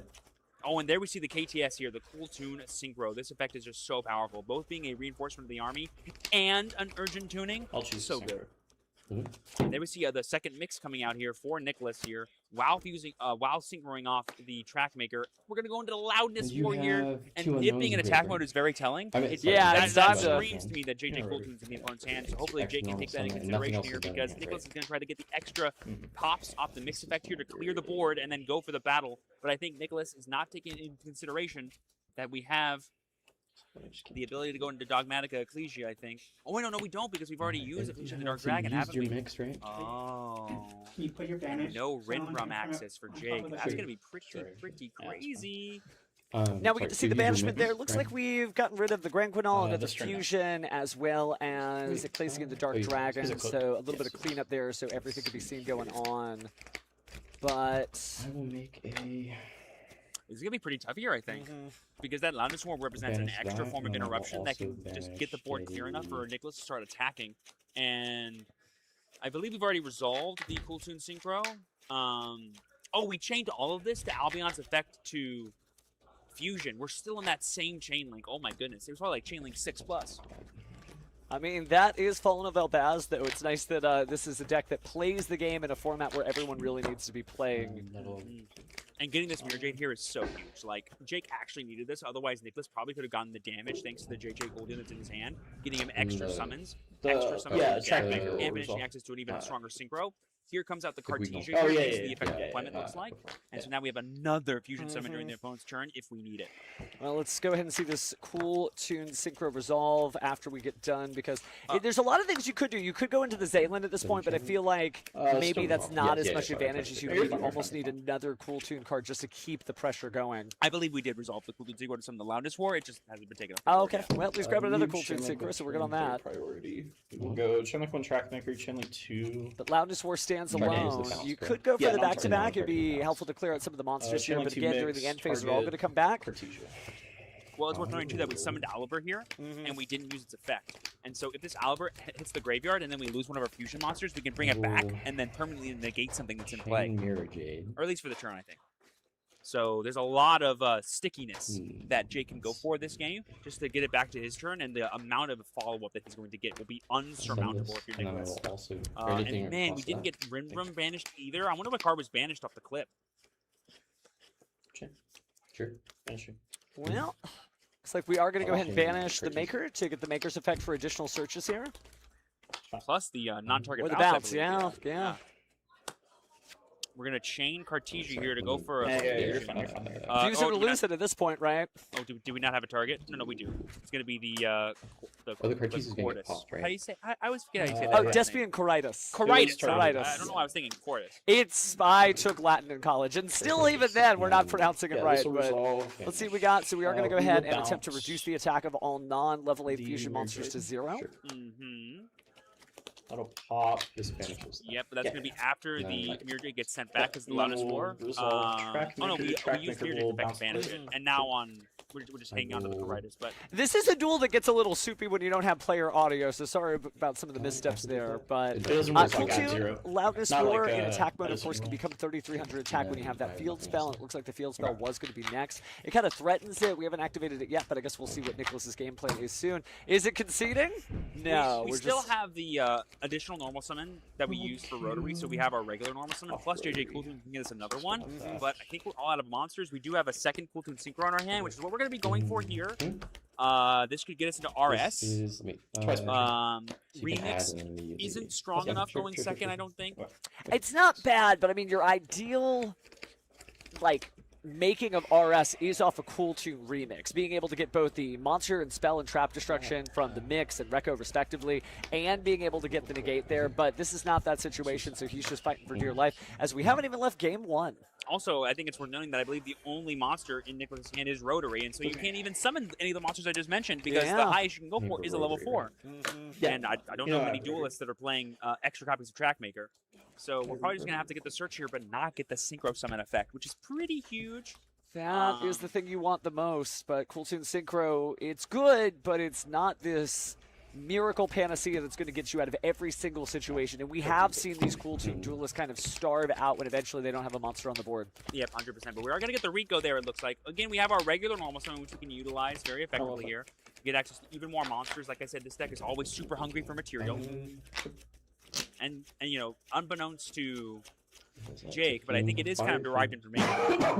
Oh, and there we see the KTS here, the Cool Tune Synchro. This effect is just so powerful, both being a reinforcement of the army and an urgent tuning. I'll choose so Synchro. good. And there we see the second mix coming out here for Nicholas here. While synchroing off the track maker, we're gonna go into the loudness war here, and it being an attack mode is very telling. I mean, it's that time to- screams to me that JJ Coulton's in the opponent's hand. So hopefully Jake can take that into consideration here, because Nicholas is gonna try to get the extra pops off the mix effect here to clear the board and then go for the battle. But I think Nicholas is not taking into consideration that we have the ability to go into Dogmatica Ecclesia, I think. Oh, wait, no, we don't, because we've already used Ecclesia the Dark Dragon, haven't we? Mix, right? Oh. Can you put your banish? No zone Rindrum in front access for on top Jake. of That's that? going to be pretty crazy. Now we get to see the banishment there. Looks like we've gotten rid of the Granquinol and the this turn now. Fusion, as well as Ecclesia and the Dark Oh, Dragon. is it cooked? So a little bit of cleanup there, so everything can be seen going on. But I will make a. It's going to be pretty tough here, I think. Because that Loudness Swarm represents an Banish extra that, form of and then I'll interruption that can also just get the board banish clear enough for a- Nicholas to start attacking. And I believe we've already resolved the Cool Tune Synchro. Oh, we chained all of this to Albion's effect to Fusion. We're still in that same chain link. Oh my goodness. It was probably like chain link 6+. I mean, that is Fallen of Elbaz, though. It's nice that this is a deck that plays the game in a format where everyone really needs to be playing. And getting this Mirror Jade here is so huge. Like, Jake actually needed this. Otherwise, Nicholas probably could have gotten the damage thanks to the JJ Golden that's in his hand, getting him extra summons, yeah, Trackmaker, and result. finishing access to an even stronger synchro. Here comes out the Think we can- Cartesia. Oh, here, yeah, gives yeah, the effect yeah, deployment yeah, looks like. before. And so now we have another Fusion summon during the opponent's turn if we need it. Well, let's go ahead and see this Cool Tune Synchro resolve after we get done, because there's a lot of things you could do. You could go into the Zayland at this point, but I feel like maybe still that's resolve. not Yeah, as yeah, much sorry, advantage as you sorry. need. You almost need another Cool Tune card just to keep the pressure going. I believe we did resolve the Cool Tune Synchro to some of the loudness war. It just hasn't been taken up. Oh, okay. Well, let's grab another Cool Tune Chain Link Synchro, so we're good one on turn, that. third Priority. We'll go Chain Link 1 Trackmaker, Chain Link 2. But Loudness War stands Target is the alone. bounce, You correct? could go for Yeah, the non-target, back-to-back. It'd be non-target helpful to clear out some of the monsters Chain here, Link but 2 again, during mix, the end phase, they're all going to target, come back. Cartesia. Well, it's worth noting, too, that we summoned Oliver here, and we didn't use its effect. And so if this Oliver hits the graveyard and then we lose one of our fusion monsters, we can bring it back Ooh. and then permanently negate something that's in play. Chain Mirror Jade. Or at least for the turn, I think. So there's a lot of stickiness that Jake can go for this game, just to get it back to his turn, and the amount of follow-up that he's going to get will be unsurmountable if you're And then I Nicholas. will also And man, we didn't get Rinrum banished either. I wonder what card was banished off the clip. Sure. Finishing. Well, looks like we are going to go ahead and Change banish the purchase. Maker to get the Maker's effect for additional searches here. Plus the non-target Or the bounce. I bounce, believe. yeah. We're going to chain Cartesia here to go for a... You're fusion. fine, you're fine. Use it or do we lose it at this point, right? not- Oh, do we not have a target? No, we do. It's going to be the Cartesia's gonna get Cordis. popped, right? How do you say? I always forget how you say that. Oh, last name. Despian Coritis. Coritis. Coritis. I don't know why I was thinking Cordis. It's I took Latin in college, and still even then we're not pronouncing it Yeah, right. this will But resolve, let's see what finish. we got. So we are going to go We ahead will and attempt to bounce reduce the attack of all non-level 8 the fusion Mirror monsters to Jade. 0. Sure. Mm-hmm. That'll pop. This banishes. Yep, but that's Yeah. going to be after And then, the like- Mirror Jade gets sent back because the And then loudest we'll war. resolve Oh no, we used Trackmaker Mirror Jade will to back bounce banish it, and now we're just hanging on to the will- Coritis. But This is a duel that gets a little soupy when you don't have player audio, so sorry about some of the missteps there. But It doesn't work Cool like Tune, zero. Loudness Not War like, in attack mode, of medicine course, can roll. become 3,300 attack when you have that Yeah, field yeah, spell. yeah. It looks like the field spell Okay. was going to be next. It kind of threatens it. We haven't activated it yet, but I guess we'll see what Nicholas's gameplay is soon. Is it conceding? No. we we're still just... have the additional normal summon that we use for Rotary, so we have our regular normal summon, plus JJ Cooltoon can get us another one. But I think we're all out of monsters. We do have a second Cooltoon Synchro on our hand, which is what we're going to be going for here. This could get us into This RS. is, let me, twice measure. So you can add Remix and then immediately- isn't strong Yeah, enough sure, going sure, second, sure, I don't think. sure. It's not bad, but I mean, your ideal, like, making of RS is off a Cool Tune remix, being able to get both the monster and spell and trap destruction from the mix and Rekko respectively, and being able to get the negate there. But this is not that situation, so he's just fighting for dear life, as we haven't even left game 1. Also, I think it's worth noting that I believe the only monster in Nicholas' hand is Rotary, and so you can't even summon any of the monsters I just mentioned because the highest you can go for is a level 4. And I don't know many duelists that are playing extra copies of Trackmaker. So we're probably just going to have to get the search here, but not get the Synchro Summon effect, which is pretty huge. That is the thing you want the most, but Cool Tune Synchro, it's good, but it's not this miracle panacea that's going to get you out of every single situation. And we have seen these Cool Tune duelists kind of starve out when eventually they don't have a monster on the board. Yep, 100%. But we are going to get the Rico there, it looks like. Again, we have our regular normal summon, which we can utilize very effectively here. Get access to even more monsters. Like I said, this deck is always super hungry for material. And you know, unbeknownst to Jake, but I think it is kind of derived information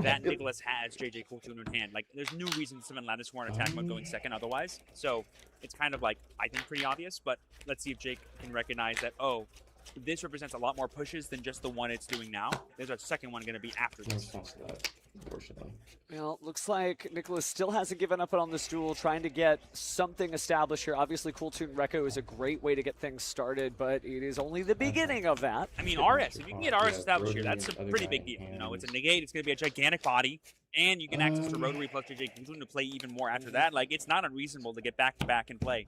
that Nicholas has JJ Cool Tune in hand. Like, there's no reason to summon Lattice War and attack mode going second otherwise. So it's kind of like, I think, pretty obvious, but let's see if Jake can recognize that, oh, this represents a lot more pushes than just the one it's doing now. There's a second one going to be after this. Well, looks like Nicholas still hasn't given up on this duel, trying to get something established here. Obviously, Cool Tune Rekko is a great way to get things started, but it is only the beginning of that. I mean, RS, if you can get RS established here, that's a pretty big deal. You know, it's a negate, it's going to be a gigantic body, and you can access to Rotary plus JJ Cool Tune to play even more after that. Like, it's not unreasonable to get back-to-back and play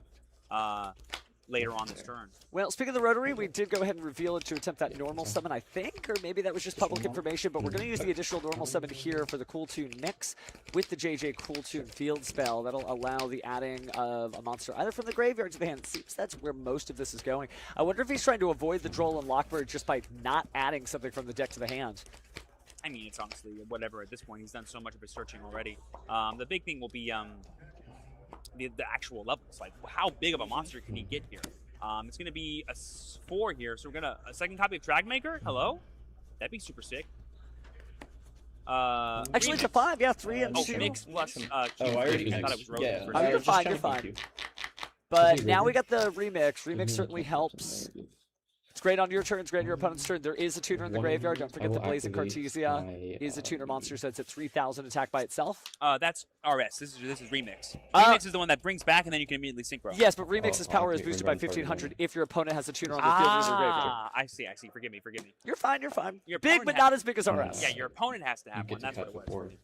later on this turn. Well, speaking of the Rotary, we did go ahead and reveal it to attempt that normal summon, I think, or maybe that was just public information, but we're going to use the additional normal summon here for the Cool Tune mix with the JJ Cool Tune field spell. That'll allow the adding of a monster either from the graveyard to the hand. It seems that's where most of this is going. I wonder if he's trying to avoid the Droll and Lockbird just by not adding something from the deck to the hand. I mean, it's honestly whatever at this point. He's done so much of his searching already. The big thing will be the actual levels. Like, how big of a monster can he get here? It's going to be a 4 here, so we're going to a second copy of Dragmaker. Hello? That'd be super sick. Actually, it's a 5, yeah, 3 and 2. Mix plus Q. I already I thought it was Rogue. yeah. Oh, you're fine, you're fine. But now we got the remix. Remix certainly helps. It's great on your turn, it's great on your opponent's turn. There is a tuner in the graveyard. Don't forget the Blazing Cartesia is a tuner monster, so it's at 3,000 attack by itself. That's RS. This is Remix. Remix is the one that brings back, and then you can immediately synchro. Yes, but Remix's power is boosted by 1,500 if your opponent has a tuner on the field in the graveyard. I see. Forgive me. You're fine, you're fine. Your Big, opponent but has- not as big as RS. Yeah, your opponent has to have You one. get to That's what cut it the was. board.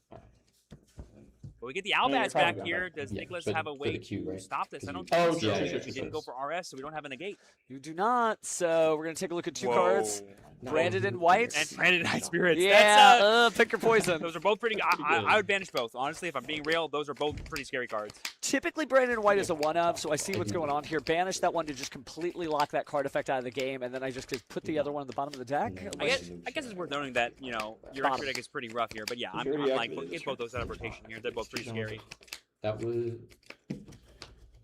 But we get the Albaz probably back got here. that. Does Yeah, Nicholas for have a the way Q, to right? stop this? I don't Oh, think so. yeah, Because yeah, we didn't go for RS, so we don't have a negate. You do not, so we're going to take a look at two cards. No. Branded in white. And Branded High Spirits. Yeah, That's, pick your poison. those are both pretty. I would banish both. Honestly, if I'm being real, those are both pretty scary cards. Typically, Branded in white is a one-of, so I see what's going on here. Banish that one to just completely lock that card effect out of the game, and then I just could put the other one on the bottom of the deck. I guess it's worth noting that, you know, your extra deck is pretty rough here. But yeah, I'm like, get both those out of rotation here. They're both pretty scary. That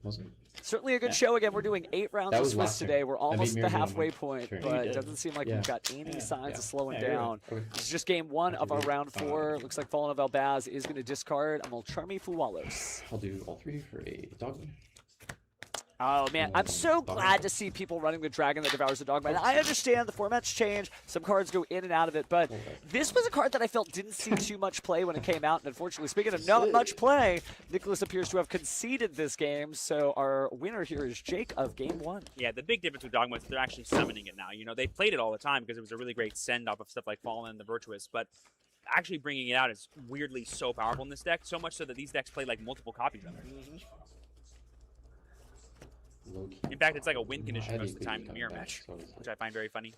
wasn't. Certainly a good show. Again, we're doing 8 rounds That of was Swiss last turn. today. We're I beat almost at the Miriam on halfway my point, turn. but You it did. doesn't seem like Yeah. we've got any signs of slowing you're down. right. Okay. This is just game 1 of our round 4. Looks like Fallen of Elbaz is going to discard a Molcharmi Fuwalos. I'll do all 3 for a dogma. Oh man, I'm so glad to see people running the Dragon that Devours the Dogma. And I understand the formats change, some cards go in and out of it, but this was a card that I felt didn't see too much play when it came out. And unfortunately, speaking of not much play, Nicholas appears to have conceded this game. So our winner here is Jake of game 1. Yeah, the big difference with Dogma is they're actually summoning it now. You know, they played it all the time because it was a really great send-off of stuff like Fallen and the Virtuous, but actually bringing it out is weirdly so powerful in this deck, so much so that these decks play like multiple copies of it. Low-key. In fact, it's like a win condition Heavy most of the time in the coming mirror back, match, so it's which I find very funny.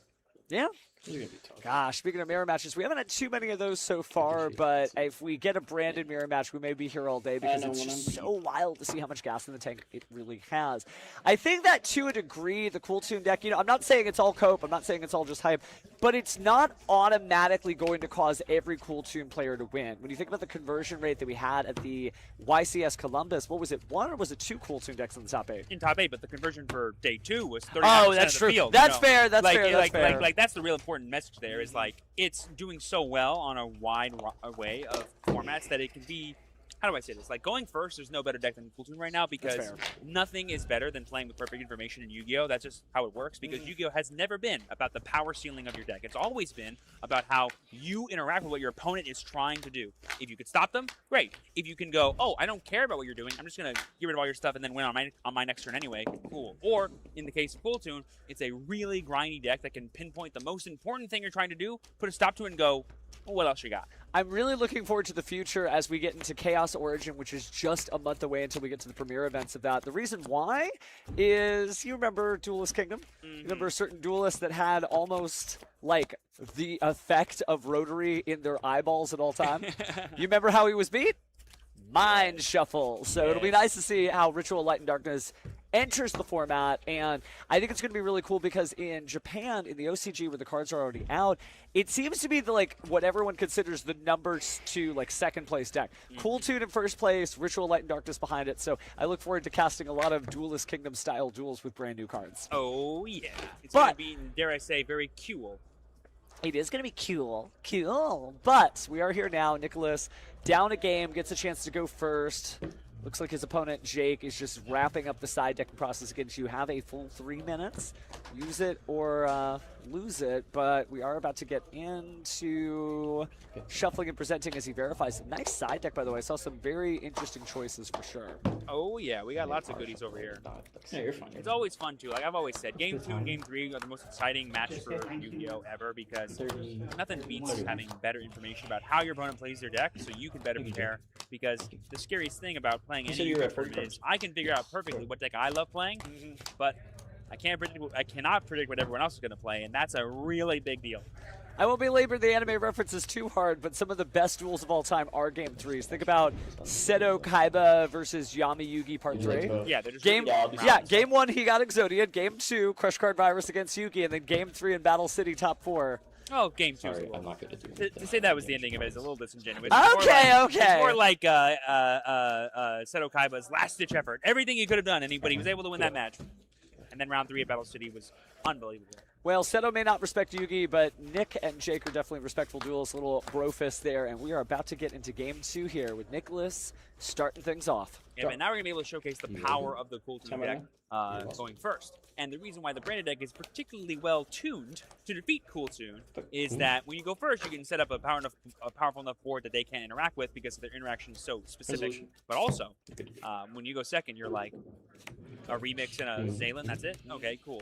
Yeah. You're gonna be tough. Gosh, speaking of mirror matches, we haven't had too many of those so far, but if we get a branded mirror match, we may be here all day because it's just so wild to see how much gas in the tank it really has. I think that to a degree, the Cool Tune deck, you know, I'm not saying it's all cope, I'm not saying it's all just hype, but it's not automatically going to cause every Cool Tune player to win. When you think about the conversion rate that we had at the YCS Columbus, what was it, 1 or was it 2 Cool Tune decks in the top 8? In top 8, but the conversion for day 2 was 39% Oh, that's of the true. field. That's you know? fair, that's like, fair, that's fair. Like, that's the real important message there is, like, it's doing so well on a wide way of formats that it can be how do I say this? Like, going first, there's no better deck than Cool Toon right now because fair. nothing is better than playing with perfect information in Yu-Gi-Oh! That's just how it works because Yu-Gi-Oh! Has never been about the power ceiling of your deck. It's always been about how you interact with what your opponent is trying to do. If you could stop them, great. If you can go, oh, I don't care about what you're doing, I'm just going to get rid of all your stuff and then win on my next turn anyway, cool. Or, in the case of Cool Toon, it's a really grindy deck that can pinpoint the most important thing you're trying to do, put a stop to it and go, well, what else you got? I'm really looking forward to the future as we get into Chaos Origin, which is just a month away until we get to the premiere events of that. The reason why is, you remember Duelist Kingdom? You remember a certain duelist that had almost like the effect of rotary in their eyeballs at all time? You remember how he was beat? Mind Shuffle. So it'll be nice to see how Ritual Light and Darkness enters the format, and I think it's going to be really cool because in Japan, in the OCG where the cards are already out, it seems to be the like what everyone considers the numbers to like second place deck. Cool Toon in first place, Ritual Light and Darkness behind it. So I look forward to casting a lot of Duelist Kingdom style duels with brand new cards. Oh, yeah. It's going to But- be, dare I say, very cool. It is going to be cool. But we are here now. Nicholas down a game, gets a chance to go first. Looks like his opponent, Jake, is just wrapping up the side decking process against you. Have a full 3 minutes. Use it or lose it, but we are about to get into shuffling and presenting as he verifies. Nice side deck, by the way. I saw some very interesting choices for sure. Oh, yeah. We got lots of goodies over here. Yeah, you're fine. It's always fun, too. Like I've always said, Game 2 and Game 3 are the most exciting matches for Yu-Gi-Oh! Ever because nothing beats having better information about how your opponent plays their deck so you can better prepare. Because the scariest thing about playing any Yu-Gi-Oh! tournament is I can figure out perfectly what deck I love playing, but I cannot predict what everyone else is going to play, and that's a really big deal. I won't belabor the anime references too hard, but some of the best duels of all time are Game 3s. Think about Seto Kaiba versus Yami Yugi Part 3. Yeah, they're just Game, really yeah, Game 1 he got Exodian. Game 2, Crush Card Virus against Yugi, and then Game 3 in Battle City Top 4. Oh, Game 2 is a Sorry, little. I'm not good at doing To say that was the ending of it is a little disingenuous. Okay. It's more like Seto Kaiba's last-ditch effort. Everything he could have done, but he was able to win that match. And then round 3 at Battle City was unbelievable. Well, Seto may not respect Yugi, but Nick and Jake are definitely respectful duels. A little bro fist there, and we are about to get into Game 2 here with Nicholas starting things off. Yeah, and now we're going to be able to showcase the power of the Cool Toon deck going first. And the reason why the branded deck is particularly well tuned to defeat Cool Toon is that when you go first, you can set up a powerful enough board that they can't interact with because their interaction is so specific. But also, when you go second, you're like a remix and a Zaylan, that's it? Okay, cool.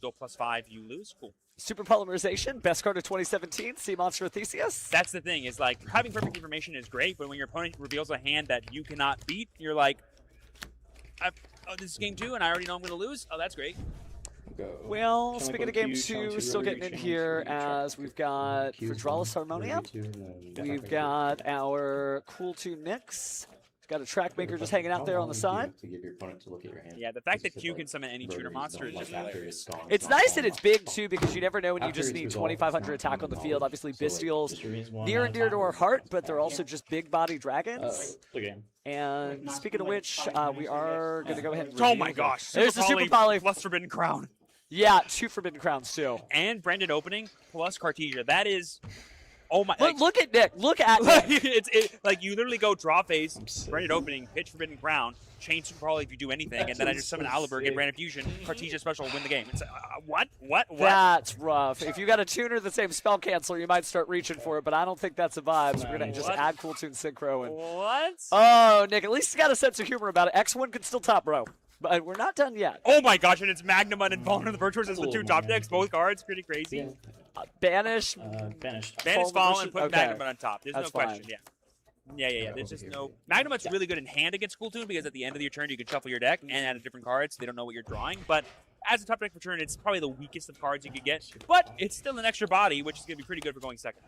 Go +5, you lose, cool. Super Polymerization, best card of 2017, Sea Monster Theseus. That's the thing, is like having perfect information is great, but when your opponent reveals a hand that you cannot beat, you're like, oh, this is game 2 and I already know I'm going to lose? Oh, that's great. Well, speaking of Game 2, still getting in here as we've got Vidralis Harmonia. We've got our Cool Toon Mix. Got a track maker just hanging out there on the side. To get your opponent to look at your hand. Yeah, the fact that Q can summon any tuner monster is just hilarious. It's nice that it's big, too, because you never know when you just need 2,500 attack on the field. Obviously, Bestials, near and dear to our heart, but they're also just big-body dragons. And speaking of which, we are going to go ahead and Oh reveal my them. gosh. There's the Super Poly. Plus Forbidden Crown. Yeah, 2 Forbidden Crowns, too. And Branded Opening plus Cartesia. That is... Oh my! Look at Nick. Look at Nick. Like you literally go draw phase, Branded Opening, pitch Forbidden Crown, change Super Poly if you do anything, and then I just summon Aliber, get Branded Fusion, Cartesia Special, win the game. It's what? That's rough. If you got a tuner the same spell canceler, you might start reaching for it, but I don't think that's a vibe. So we're gonna just add Cool Toon Synchro and. What? Oh, Nick, at least he's got a sense of humor about it. X1 can still top bro, but we're not done yet. Oh my gosh! And it's Magnamon and Fallen of the Virtuous as the 2 top decks, both cards, pretty crazy. Banish. Banished. Banish Fallen and put Okay. Magnamon on top. There's That's no question. fine. Yeah. There's just no. Magnamon's really good in hand against Cool Toon because at the end of your turn you can shuffle your deck and add a different card so they don't know what you're drawing. But as a top deck for turn, it's probably the weakest of cards you could get. But it's still an extra body, which is going to be pretty good for going second.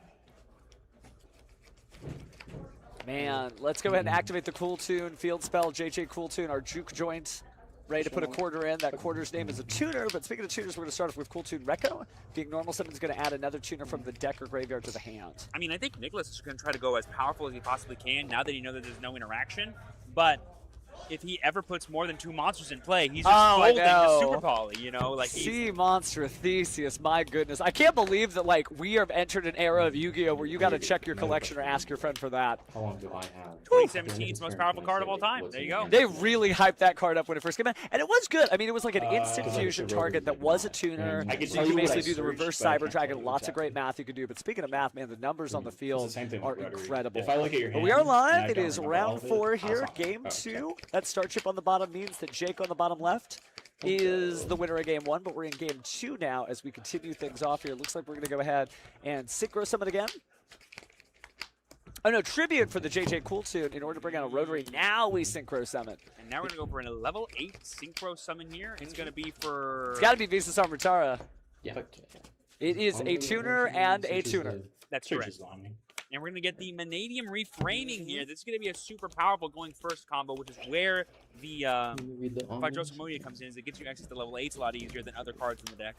Man, let's go ahead and activate the Cool Toon field spell. JJ Cool Toon, our juke joint. Ready to put a quarter in. That quarter's name is a tuner, but speaking of tuners, we're going to start off with Cool Toon Rekko. Being normal, someone's going to add another tuner from the deck or graveyard to the hand. I mean, I think Nicholas is going to try to go as powerful as he possibly can now that he knows that there's no interaction. But if he ever puts more than 2 monsters in play, he's just Oh, I folding the know. Super Poly, you know? Like, Sea Monster Theseus, my goodness. I can't believe that, like, we have entered an era of Yu-Gi-Oh! Where you got to check your collection or ask your friend for that. How long do I have? 2017's most powerful card of all time. There you go. They really hyped that card up when it first came out, and it was good. I mean, it was like an instant fusion target that was a tuner. I can So tell you you can what I basically do the searched, reverse but I Cyber can't Dragon. tell you Lots of exactly. great math you can do. But speaking of math, man, the numbers on the field same thing are with rotary. incredible. If I look at your But we are hand, live. and I It don't is remember all round of it, 4 I'll here, stop. game Okay. 2. That star chip on the bottom means that Jake on the bottom left is the winner of game 1, but we're in game 2 now as we continue things off here. Looks like we're going to go ahead and synchro summon again. Oh no, tribute for the JJ Cool Tune in order to bring out a rotary. Now we synchro summon. And now we're going to go for a level 8 Synchro Summon here. It's going to be for... It's got to be Visa Samritara. Yeah. It is a tuner and a tuner. That's correct. And we're going to get the Vanadium Reframing here. This is going to be a super powerful going first combo, which is where the Fidros Harmonia comes in. Is it gets you access to level 8s a lot easier than other cards in the deck.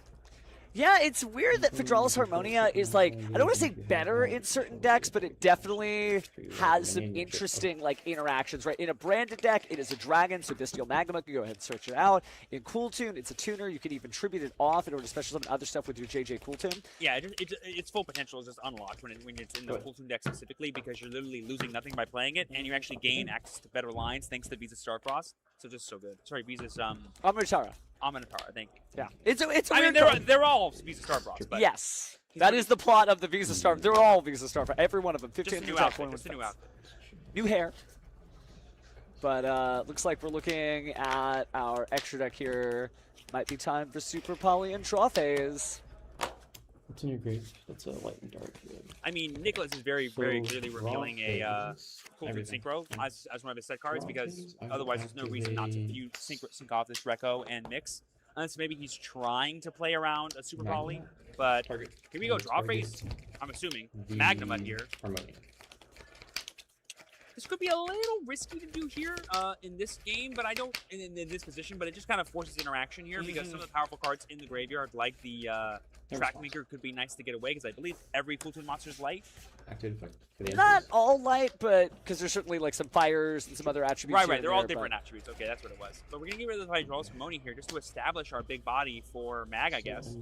Yeah, it's weird that Fidralis Harmonia is like, I don't want to say better in certain decks, but it definitely has some interesting like interactions, right? In a branded deck, it is a dragon, so Bestial Magma, you can go ahead and search it out. In Cool Tune, it's a tuner. You can even tribute it off in order to special summon other stuff with your JJ Cool Tune. Yeah, its full potential is just unlocked when it's in the Cool Tune deck specifically, because you're literally losing nothing by playing it, and you actually gain access to better lines thanks to Visa Starfrost. So just so good. Sorry, Visa's Amritara. Aminatara, thank you. Yeah. It's a I mean, weird they're all Visa Starfrost, but yes. That is the plot of the Visa Star. They're all Visa Star. Every one of them. 15 just a new attacks, outfit. 21 Just a new defense. outfit. New hair. But looks like we're looking at our extra deck here. Might be time for Super Poly and Draw Phase. What's in your grave? That's a light and dark. I mean, Nicholas is very clearly So, revealing a raw Cool Tune everything. Synchro as one of his set cards, Raw because things, I will otherwise there's no reason not to activate- sync off this Reco and Mix. Unless maybe he's trying to play around a Super Magma. Poly, but Target. here we go, draw Target phase. I'm assuming the Magnamut here. Harmonia. This could be a little risky to do here in this game, but I don't in this position. But it just kind of forces interaction here because some of the powerful cards in the graveyard, like the Track Maker, could be nice to get away because I believe every Cool Tune monster is light. Active effect. For the Not entries. all light, but because there's certainly like some fires and some other attributes. here Right. and They're all there, different but- attributes. Okay, that's what it was. But we're gonna get rid of the Hydraulic Harmonia here just to establish our big body for Mag, I guess.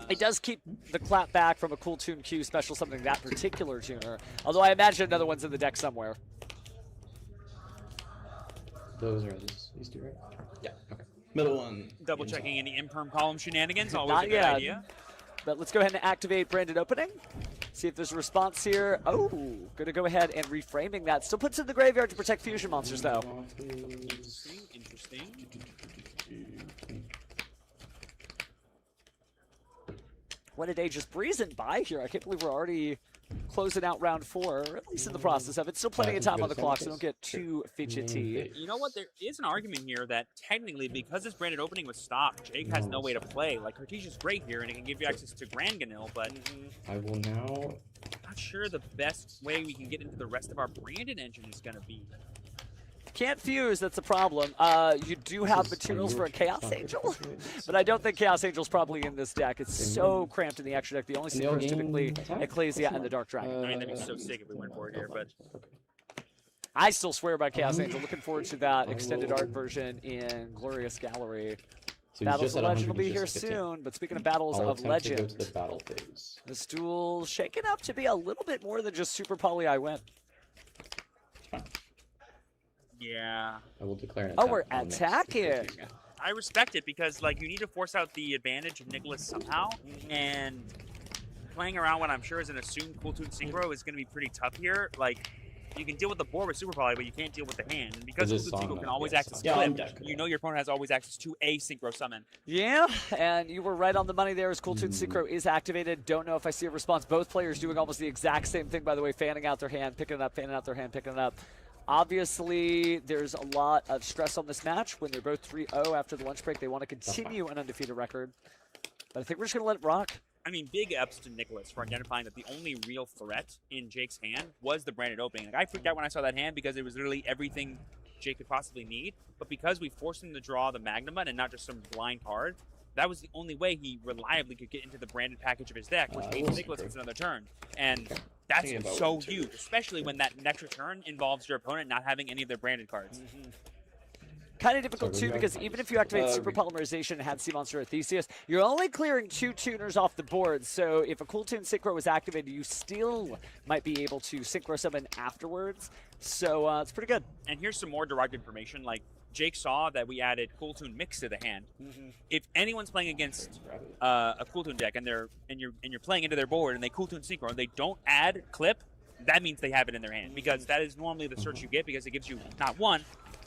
It does keep the clap back from a Cool Tune Q special, something that particular tuner. Although I imagine another one's in the deck somewhere. Those are these two, right? Yeah. Okay. Middle one. Double checking any imperm column shenanigans. Always Not a good yet. idea. But let's go ahead and activate Branded Opening. See if there's a response here. Oh, gonna go ahead and reframing that. Still puts it in the graveyard to protect fusion monsters, though. Interesting. What a day, just breezing by here. I can't believe we're already closing out round 4, or at least in the process of it. Still plenty of time on the clock, so don't get too fidgety. You know what? There is an argument here that technically, because this branded opening was stopped, Jake has no way to play. Like, Cartesia's great here, and it can give you access to Grand Ganil, but I will now. not sure the best way we can get into the rest of our branded engine is going to be. Can't fuse, that's the problem. You do have materials for a Chaos Angel, but I don't think Chaos Angel's probably in this deck. It's so cramped in the extra deck. The only synchro is typically Ecclesia and the Dark Dragon. I mean, that'd be so sick if we went for it here, but I still swear by Chaos Angel. Looking forward to that extended art version in Glorious Gallery. So Battles of Legend will be here soon, but speaking of Battles I'll of attempt to go Legend, to the battle phase. this duel's shaking up to be a little bit more than just Super Poly I win. yeah. I will declare an Oh, attack we're on next. attacking. I respect it because, like, you need to force out the advantage of Nicholas somehow, and playing around what I'm sure is an assumed Cool Tune Synchro is going to be pretty tough here. Like, you can deal with the board with Super Poly, but you can't deal with the hand. And because Is Cool this Tune Synchro on can the- always yes, access yeah, on Flip, deck. you know your opponent has always access to a Synchro Summon. Yeah, and you were right on the money there as Cool Tune Synchro is activated. Don't know if I see a response. Both players doing almost the exact same thing, by the way, fanning out their hand, picking it up, fanning out their hand, picking it up. Obviously, there's a lot of stress on this match when they're both 3-0 after the lunch break. They want to continue an undefeated record. But I think we're just going to let it rock. I mean, big ups to Nicholas for identifying that the only real threat in Jake's hand was the branded opening. Like, I freaked out when I saw that hand because it was literally everything Jake could possibly need. But because we forced him to draw the Magnamut and not just some blind card, that was the only way he reliably could get into the branded package of his deck, which means Nicholas gets another turn. And that's Thinking about so one, too. huge, especially when that next return involves your opponent not having any of their branded cards. kind of difficult Sorry, too, what do you because got? even if you activate Super Polymerization and had Sea Monster or Theseus, you're only clearing 2 tuners off the board. So if a Cool Tune Synchro was activated, you still might be able to Synchro Summon afterwards. So it's pretty good. And here's some more direct information. Like Jake saw that we added Cool Tune Mix to the hand. If anyone's playing against a Cool Tune deck and you're playing into their board and they Cool Tune Synchro and they don't add Clip, that means they have it in their hand, because that is normally the search you get, because it gives you not 1,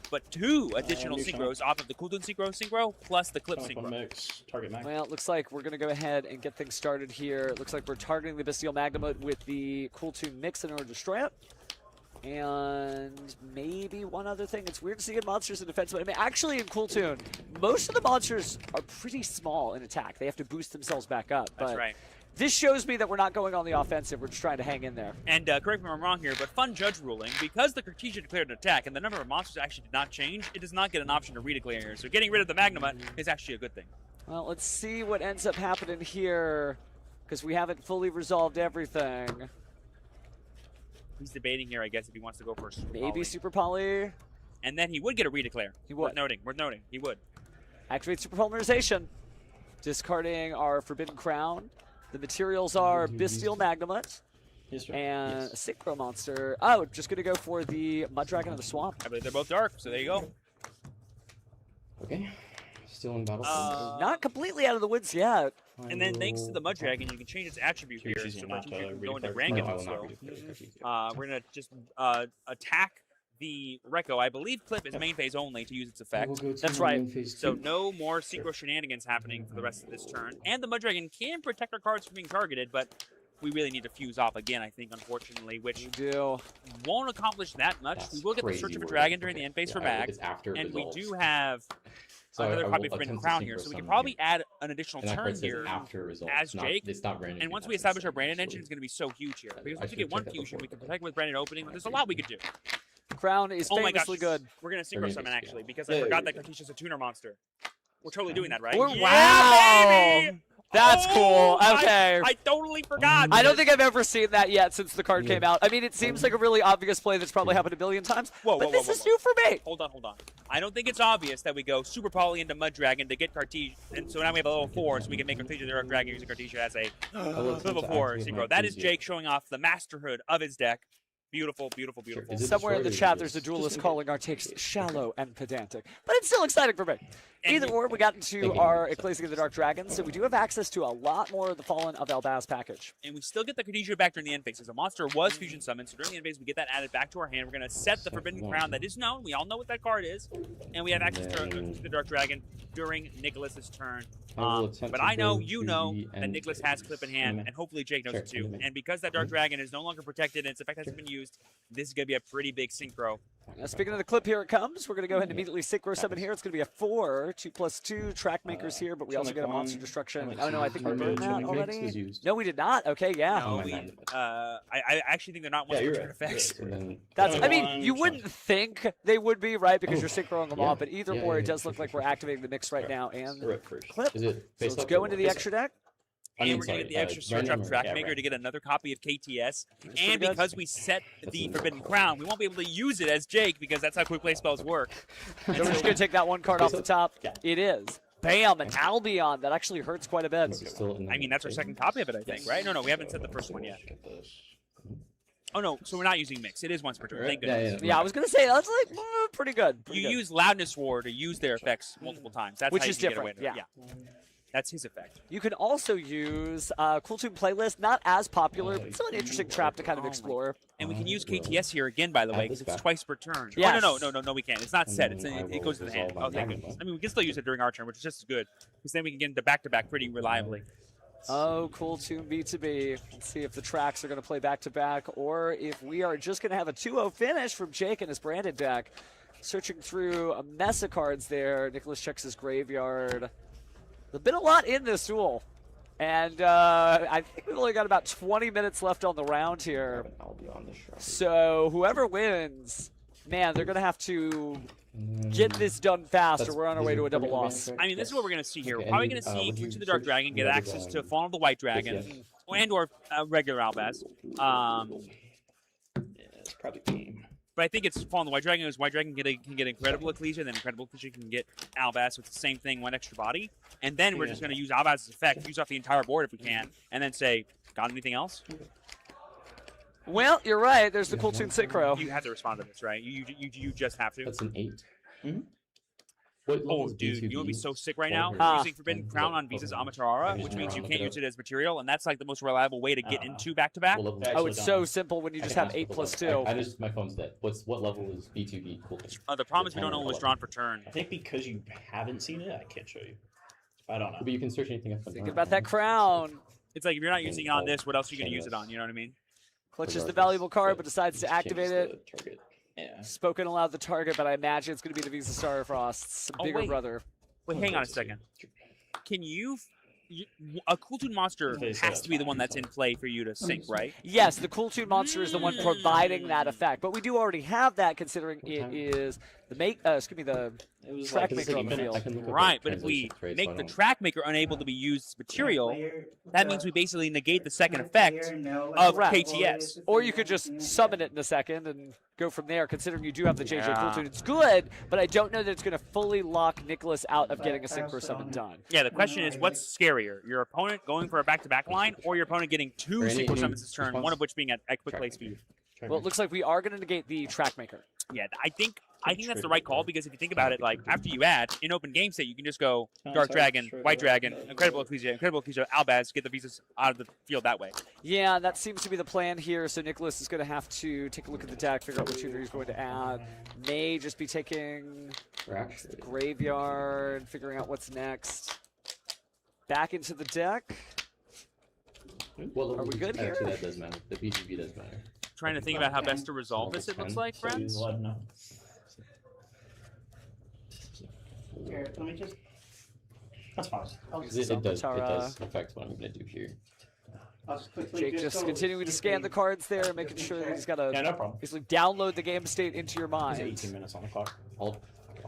but 2 additional synchros off of the Cool Tune Synchro plus the Clip Synchro. Mix, target max. Well, it looks like we're going to go ahead and get things started here. It looks like we're targeting the Bestial Magnamut with the Cool Tune Mix in order to destroy it. And maybe one other thing. It's weird to see monsters in defense, but I mean, actually in Cool Tune, most of the monsters are pretty small in attack. They have to boost themselves back up. That's but right. This shows me that we're not going on the offensive. We're just trying to hang in there. And correct me if I'm wrong here, but fun judge ruling, because the Cartesia declared an attack and the number of monsters actually did not change, it does not get an option to redeclare here. So getting rid of the Magnamut is actually a good thing. Well, let's see what ends up happening here, because we haven't fully resolved everything. He's debating here, I guess, if he wants to go for a Super Maybe Poly. Super Poly. And then he would get a redeclare. He would. Worth noting, he would. Activate Super Polymerization. Discarding our Forbidden Crown. The materials are Bestial Magnamut Yes, sir. and Yes. a Synchro Monster. Oh, just going to go for the Mud Dragon of the Swamp. I believe they're both dark, so there you go. Okay. Still in battle. Not completely out of the woods yet. And then thanks to the Mud Dragon, you can change its attribute here. Choosing So not you to can go into redeclare- Grand no, I Gift will as not well. redeclare Cartesia. We're going to just attack the Rekko. I believe Clip is main phase only to use its I will effect. go to That's my right. main phase So 2. no more Synchro shenanigans happening for the rest of this turn. And the Mud Dragon can protect our cards from being targeted, but we really need to fuse off again, I think, unfortunately, which We do. won't accomplish that much. That's We will get the crazy Search of a word. Dragon during the Okay. end phase for Yeah, back. it's after And we resolves. do have So another I copy will of Forbidden attempt to Crown synchro here, so we can summon probably again. add an additional And that turn card says here after results. as not, Jake. It's not Brandon. And once we That's establish our insane, Brandon actually. engine, it's going to be so huge here. Because I once we should get one check that fusion, we before. can protect with Brandon opening. There's a lot we could do. Crown is Oh my gosh, famously good. we're going to Synchro Very Summon, nice, actually, yeah. because Yeah, I forgot yeah, that Cartesia's a tuner monster. We're totally doing that, right? Or- Yeah, wow! baby! That's cool. Oh, Okay. I totally forgot. I don't think I've ever seen that yet since the card Yeah. came out. I mean, it seems like a really obvious play that's probably happened a billion times, Whoa, but whoa, this whoa, is whoa. new for me. Hold on. I don't think it's obvious that we go Super Poly into Mud Dragon to get Cartesia, and so now we have a level 4, so we can make Cartesia the Dark Dragon using Cartesia as a attempt level to 4 activate Synchro. my That is Theseus. Jake showing off the masterhood of his deck. Beautiful, beautiful, Sure. beautiful. Is it Somewhere in the destroyed or chat, is there's a it duelist just- calling our takes shallow and pedantic, but it's still exciting for me. And Either we- or, we got into Thank you. our Ecclesia of the Dark Dragon, so we do have access to a lot more of the Fallen of Elbaz package. And we still get the Cartesia back during the end phase. As a monster was fusion summoned, so during the end phase, we get that added back to our hand. We're going to set the Forbidden Crown that is known. We all know what that card is. And we have access to the Dark Dragon during Nicholas's turn. I will attempt But to I know go you to know the that end Nicholas phase. has Clip in hand, Anime. and hopefully Jake knows Sure, it too. anime. And because that Dark Dragon is no longer protected and its effect hasn't been used, this is going to be a pretty big synchro. Now, speaking of the clip, here it comes. We're going to go ahead and immediately Synchro Summon here. It's going to be a 4, 2+2 track makers here, but we also get a Monster Destruction. Oh, no, I think we burned that already. No, we did not. Okay, yeah. No, my we, bad. I actually think they're not Yeah, one you're of right. effects. Yeah, so then- That's, I One mean, you wouldn't think they would be, right, because Oh, you're synchroing them yeah. off, but either Yeah, or, yeah, it does sure, look like sure, we're sure. activating the mix right now and Right first. Clip. Is it So face let's up go or into what? the extra deck. And mean, we're going to get the sorry, extra Search Brandon, Up Track yeah, Maker right. to get another copy of KTS. pretty And good. because we set That's the a Forbidden card. Crown, we won't be able to use it as Jake because that's how quick play spells work. So we're just going to take that one card off the top. Yeah. It is. Bam, an Albion. That actually hurts quite a bit. Is it still in I mean, that's our the- second copy of it, I think, Yes. right? No, we haven't set the first one yet. Get this. Oh, no, so we're not using Mix. It is once per turn. Thank Yeah, goodness. Yeah, I was going to say, that's like pretty good. Pretty You good. use Loudness War to use their effects multiple times. That's Which how you is can get away different, with it. That's his effect. You can also use Cool Tune Playlist, not as popular, but still an interesting trap to kind of explore. And we can use KTS here again, by the way, Add because this it's back. twice per turn. Yes. Oh, no, we can't. It's not set. And It's then I it goes to will the hand. resolve Oh, thank my goodness. Magma. I mean, we can still use it during our turn, which is just as good, because then we can get into back-to-back pretty reliably. Oh, Cool Tune B2B. Let's see if the tracks are going to play back-to-back or if we are just going to have a 2-0 finish from Jake and his branded deck. Searching through a mess of cards there. Nicholas checks his graveyard. There's been a lot in this duel. And I think we've only got about 20 minutes left on the round here. I'll be on the show. So whoever wins, man, they're going to have to get this done fast or we're on our way to a double loss. I mean, this is what we're going to see here. We're Okay, probably and going to you- see would you Creature of the Dark search Dragon get the other access to dragon? Fallen of the White Dragon and or regular Albaz. Yeah, it's probably game. But I think it's Fallen the White Dragon. White Dragon can get Incredible Ecclesia, then Incredible Ecclesia can get Albaz, so it's the same thing, one extra body. And then we're just going to use Albaz's effect, use off the entire board if we can, and then say, got anything else? Well, you're right. There's the Cool Tune Synchro. You have to respond to this, right? You just have to. That's an 8. Mm-hmm. What level Oh, is dude, you would be B2B? so sick right now. Huh. Using Forbidden Crown on Visa's Amaterasu, which means you can't use it as material, and that's like the most reliable way to get into back-to-back. What level is Oh, B2B? it's so simple when you just have 8 plus 2. I just my phone's dead. What level is B2B? Cool. The problem is we don't know what was drawn for turn. I think because you haven't seen it, I can't show you. I don't know. But you can search anything up. Think about that crown. It's like if you're not using it on this, what else are you going to use it on? You know what I mean? Clutches the valuable card, but decides to activate it. Target. Yeah. Spoken aloud the target, but I imagine it's going to be the Visa Star Frost's bigger wait. brother. Wait, hang on a second. Can you a Cool Tune monster has to be the one that's in play for you to sync, right? Yes, the Cool Tune monster is the one providing that effect, but we do already have that considering it is the track maker on the field. Right, but if we make the track maker unable to be used as material, that means we basically negate the second effect of KTS. Or you could just summon it in a second and go from there, considering you do have the JJ Yeah. Cool Tune. It's good, but I don't know that it's going to fully lock Nicholas out of getting a Synchro Summon done. Yeah, the question is, what's scarier? Your opponent going for a back-to-back line, or your opponent getting 2 Synchro Summons this turn, one of which being at quick play speed? Well, it looks like we are going to negate the track maker. Yeah, I think that's the right call, because if you think about it, like after you add in open game state, you can just go Dark Dragon, White Dragon, Incredible Ecclesia, Albaz, get the Visas out of the field that way. Yeah, that seems to be the plan here. So Nicholas is going to have to take a look at the deck, figure out what tutor he's going to add. May just be taking Graveyard, figuring out what's next. Back into the deck. Well, Are we good here? Actually, that does matter. The B2B does matter. Trying to think about how best to resolve this, it looks like, friends. Here, let me just. That's fine. It does affect what I'm going to do here. I'll just quickly Jake just continuing to scan the cards there, making sure that he's got to no problem. basically download the game state into your mind. 18 minutes on the clock. I'll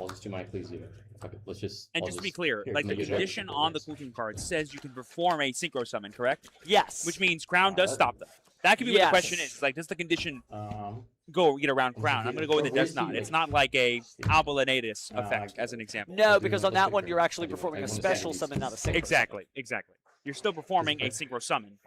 just do my Ecclesia. Okay, let's just. And I'll just to be clear, here, like can the I get condition that? on the Cool Tune card says you can perform a Synchro Summon, correct? Yes. Which means Crown does stop that. That could be what Yes. the question is. Like, does the condition go get around Crown? I'm going to go with it does not. It's not like a Albalanetus effect, as an example. No, because on that one you're actually performing a special summon, not a synchro. Exactly. You're still performing a Synchro Summon.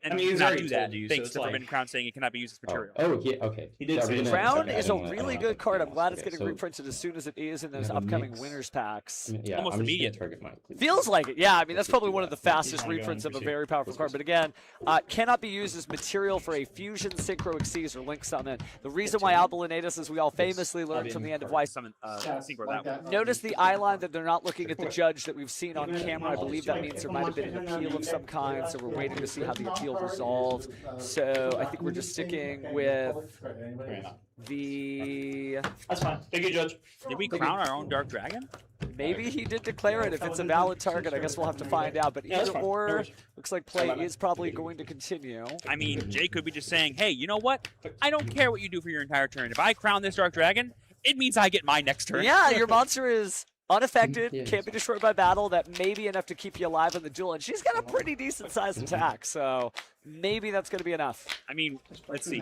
And I mean, you he's cannot already do that, told you, so thanks it's to like- Forbidden Crown saying it cannot be used as material. Oh, yeah, okay. He did Yeah, say we're gonna- Crown okay, is I a don't wanna- really I don't good wanna card. I'm think glad about it's this. getting Okay, so reprinted as soon as it is in those we have a upcoming mix. winners packs. Yeah, Almost I'm just gonna immediate. target my Ecclesia. Feels like it, yeah. I mean, that's probably one of the fastest only reprints going of a for very powerful card. But again, cannot be used as material for a Fusion Synchro Exceeds or Link Summon. The reason why Albalanetus, as we all famously learned from the end of Y. Summon Synchro that way. Notice the eye line that they're not looking at the judge that we've seen on camera. I believe that means there might have been an appeal of some kind, so we're waiting to see how the appeal resolves. So I think we're just sticking with the... That's fine. Thank you, Judge. Did we crown our own Dark Dragon? Maybe he did declare it. If it's a valid target, I guess we'll have to find out. But Yeah, that's either fine. No or, worries. looks like play is probably going to continue. I mean, Jay could be just saying, hey, you know what? I don't care what you do for your entire turn. If I crown this Dark Dragon, it means I get my next turn. Yeah, your monster is unaffected, Yeah. can't be destroyed by battle. That may be enough to keep you alive in the duel. And she's got a pretty decent sized attack, so maybe that's going to be enough. I mean, let's see.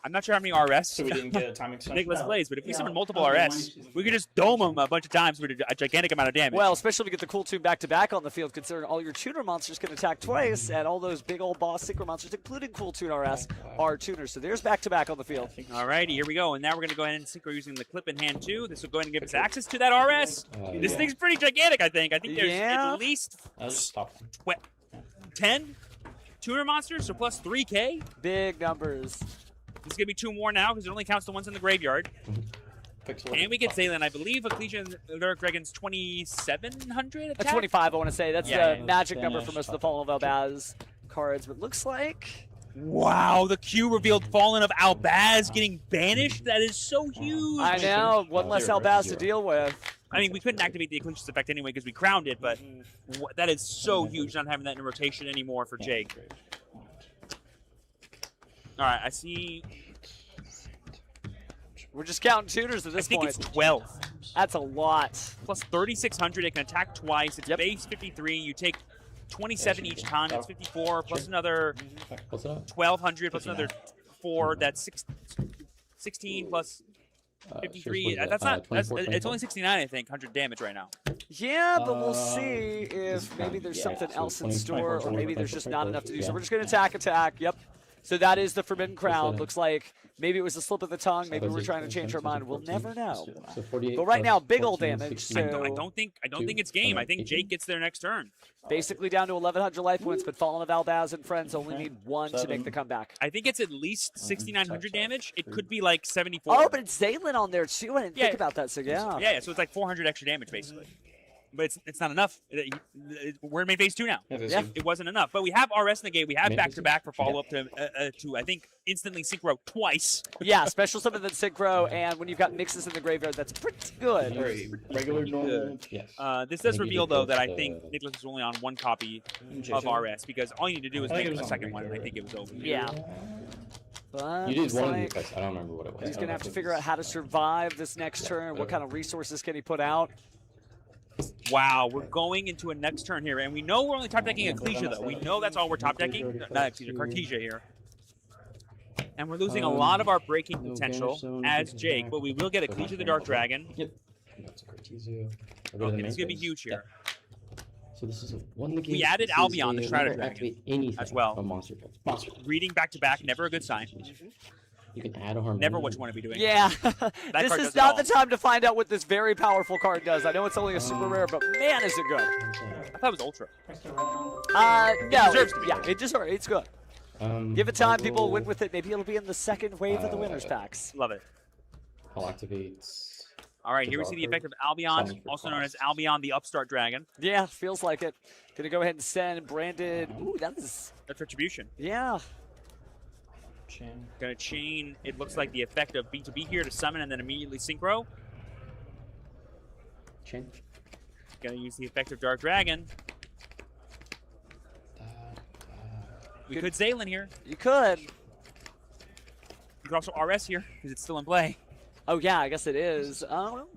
I'm not sure how many RS So we didn't get a time extension. Nicholas plays, but if we summon multiple RS, we could just dome them a bunch of times with a gigantic amount of damage. Well, especially if you get the Cool Tune back-to-back on the field, considering all your tuner monsters can attack twice, and all those big old boss synchro monsters, including Cool Tune RS, are tuners. So there's back-to-back on the field. Alrighty, here we go. And now we're going to go ahead and synchro using the clip in hand 2. This will go ahead and give us access to that RS. This thing's pretty gigantic, I think. I think there's Yeah. at least I'll just stop. 10 tuner monsters, so plus 3K. Big numbers. This is going to be 2 more now because it only counts the ones in the graveyard. Pixel. And we get Zaylan. I believe Ecclesia and Lyric Dragon's 2,700 attack? That's 25, I want to say. That's Yeah, the magic number for most of the Fallen of Albaz cards. But looks like... Wow, the Q revealed Fallen of Albaz getting banished? That is so huge. I know, one less Albaz to deal with. I mean, we couldn't activate the Ecclesia's effect anyway because we crowned it, but that is so huge not having that in rotation anymore for Jake. All right, I see. We're just counting tuners at I this think point. it's 12. That's a lot. Plus 3,600, it can attack twice. It's base 53. You take 27 each time. That's 54, plus another What's up? 1,200, plus another 4. That's 16 plus Sure, 53. what is that? That's not. That's, 24, it's 24? only 69, I think. 100 damage right now. Yeah, but we'll see this if maybe round, there's yeah, something so else in 20, store, 24, or maybe 24, there's just 24, not enough to do. So yeah. we're just going to attack. Yep. So that is the Forbidden Crown. that? Looks like maybe it was a slip of the tongue. Maybe So we're is trying to it change our 14, mind. We'll 14, never know. So 48 But right plus now, big ol' 14, damage, 16. so- I don't think it's game. I think 18? Jake gets their next turn. Basically down to 1,100 life points, but Fallen of Albaz and friends only need one to make the comeback. I think it's at least 6,900 damage. It could be like 74. Oh, but it's Zaylin on there too. I didn't Yeah. think about that. So yeah. Yeah, so it's like 400 extra damage basically. But it's not enough. We're in main phase 2 now. Yeah. It wasn't enough. But we have RS in the game. We have Main back phase to two? back for follow up to I think instantly synchro twice. Yeah, special summon than synchro, and when you've got mixes in the graveyard, that's pretty good. Regular normal. Yes. This does I think reveal you though did that I both, think Nicholas is only on one copy of Jason? RS because all you need to do is I think make it was a on second one, and I regular. think it was over. Yeah. But You did looks one of the like effects. I don't remember what it was. he's I going to don't have know to if it figure was- out how to survive this next turn. What kind of resources can he put out? Wow, we're going into a next turn here, and we know we're only top decking Ecclesia though. We know that's all we're top decking. Not Ecclesia, Cartesia here. And we're losing a lot of our breaking no potential banish zone, as this is Jake, back. but we will get So Ecclesia not the gonna Dark help. Dragon. Yep. And that's a Cartesia. I'll go to the Okay, main this is gonna be phase. huge here. So this is a one negate. We added This is Albion, the a Shrouded never Dragon, activate anything as well. from monster effects. Monster effects. Reading back to back, never a good sign. You can add a harmony. Never what you want to be doing. Yeah, this card is does it not all. the time to find out what this very powerful card does. I know it's only a super rare, but man, is it good. I thought it was Ultra. No, deserves to be. yeah, it deserves. It's good. Give it time, people will win with it. Maybe it'll be in the second wave of the winners packs. Love it. I'll activate. All right, here we see the effect of Albion, also known as Albion the Upstart Dragon. Yeah, feels like it. Gonna go ahead and send branded. Ooh, that is. That's Retribution. Yeah. Gonna chain, it looks like the effect of B2B here to summon and then immediately synchro. Chain. Gonna use the effect of Dark Dragon. We could Zaylin here. You could. You could also RS here, because it's still in play. Oh yeah, I guess it is. Well,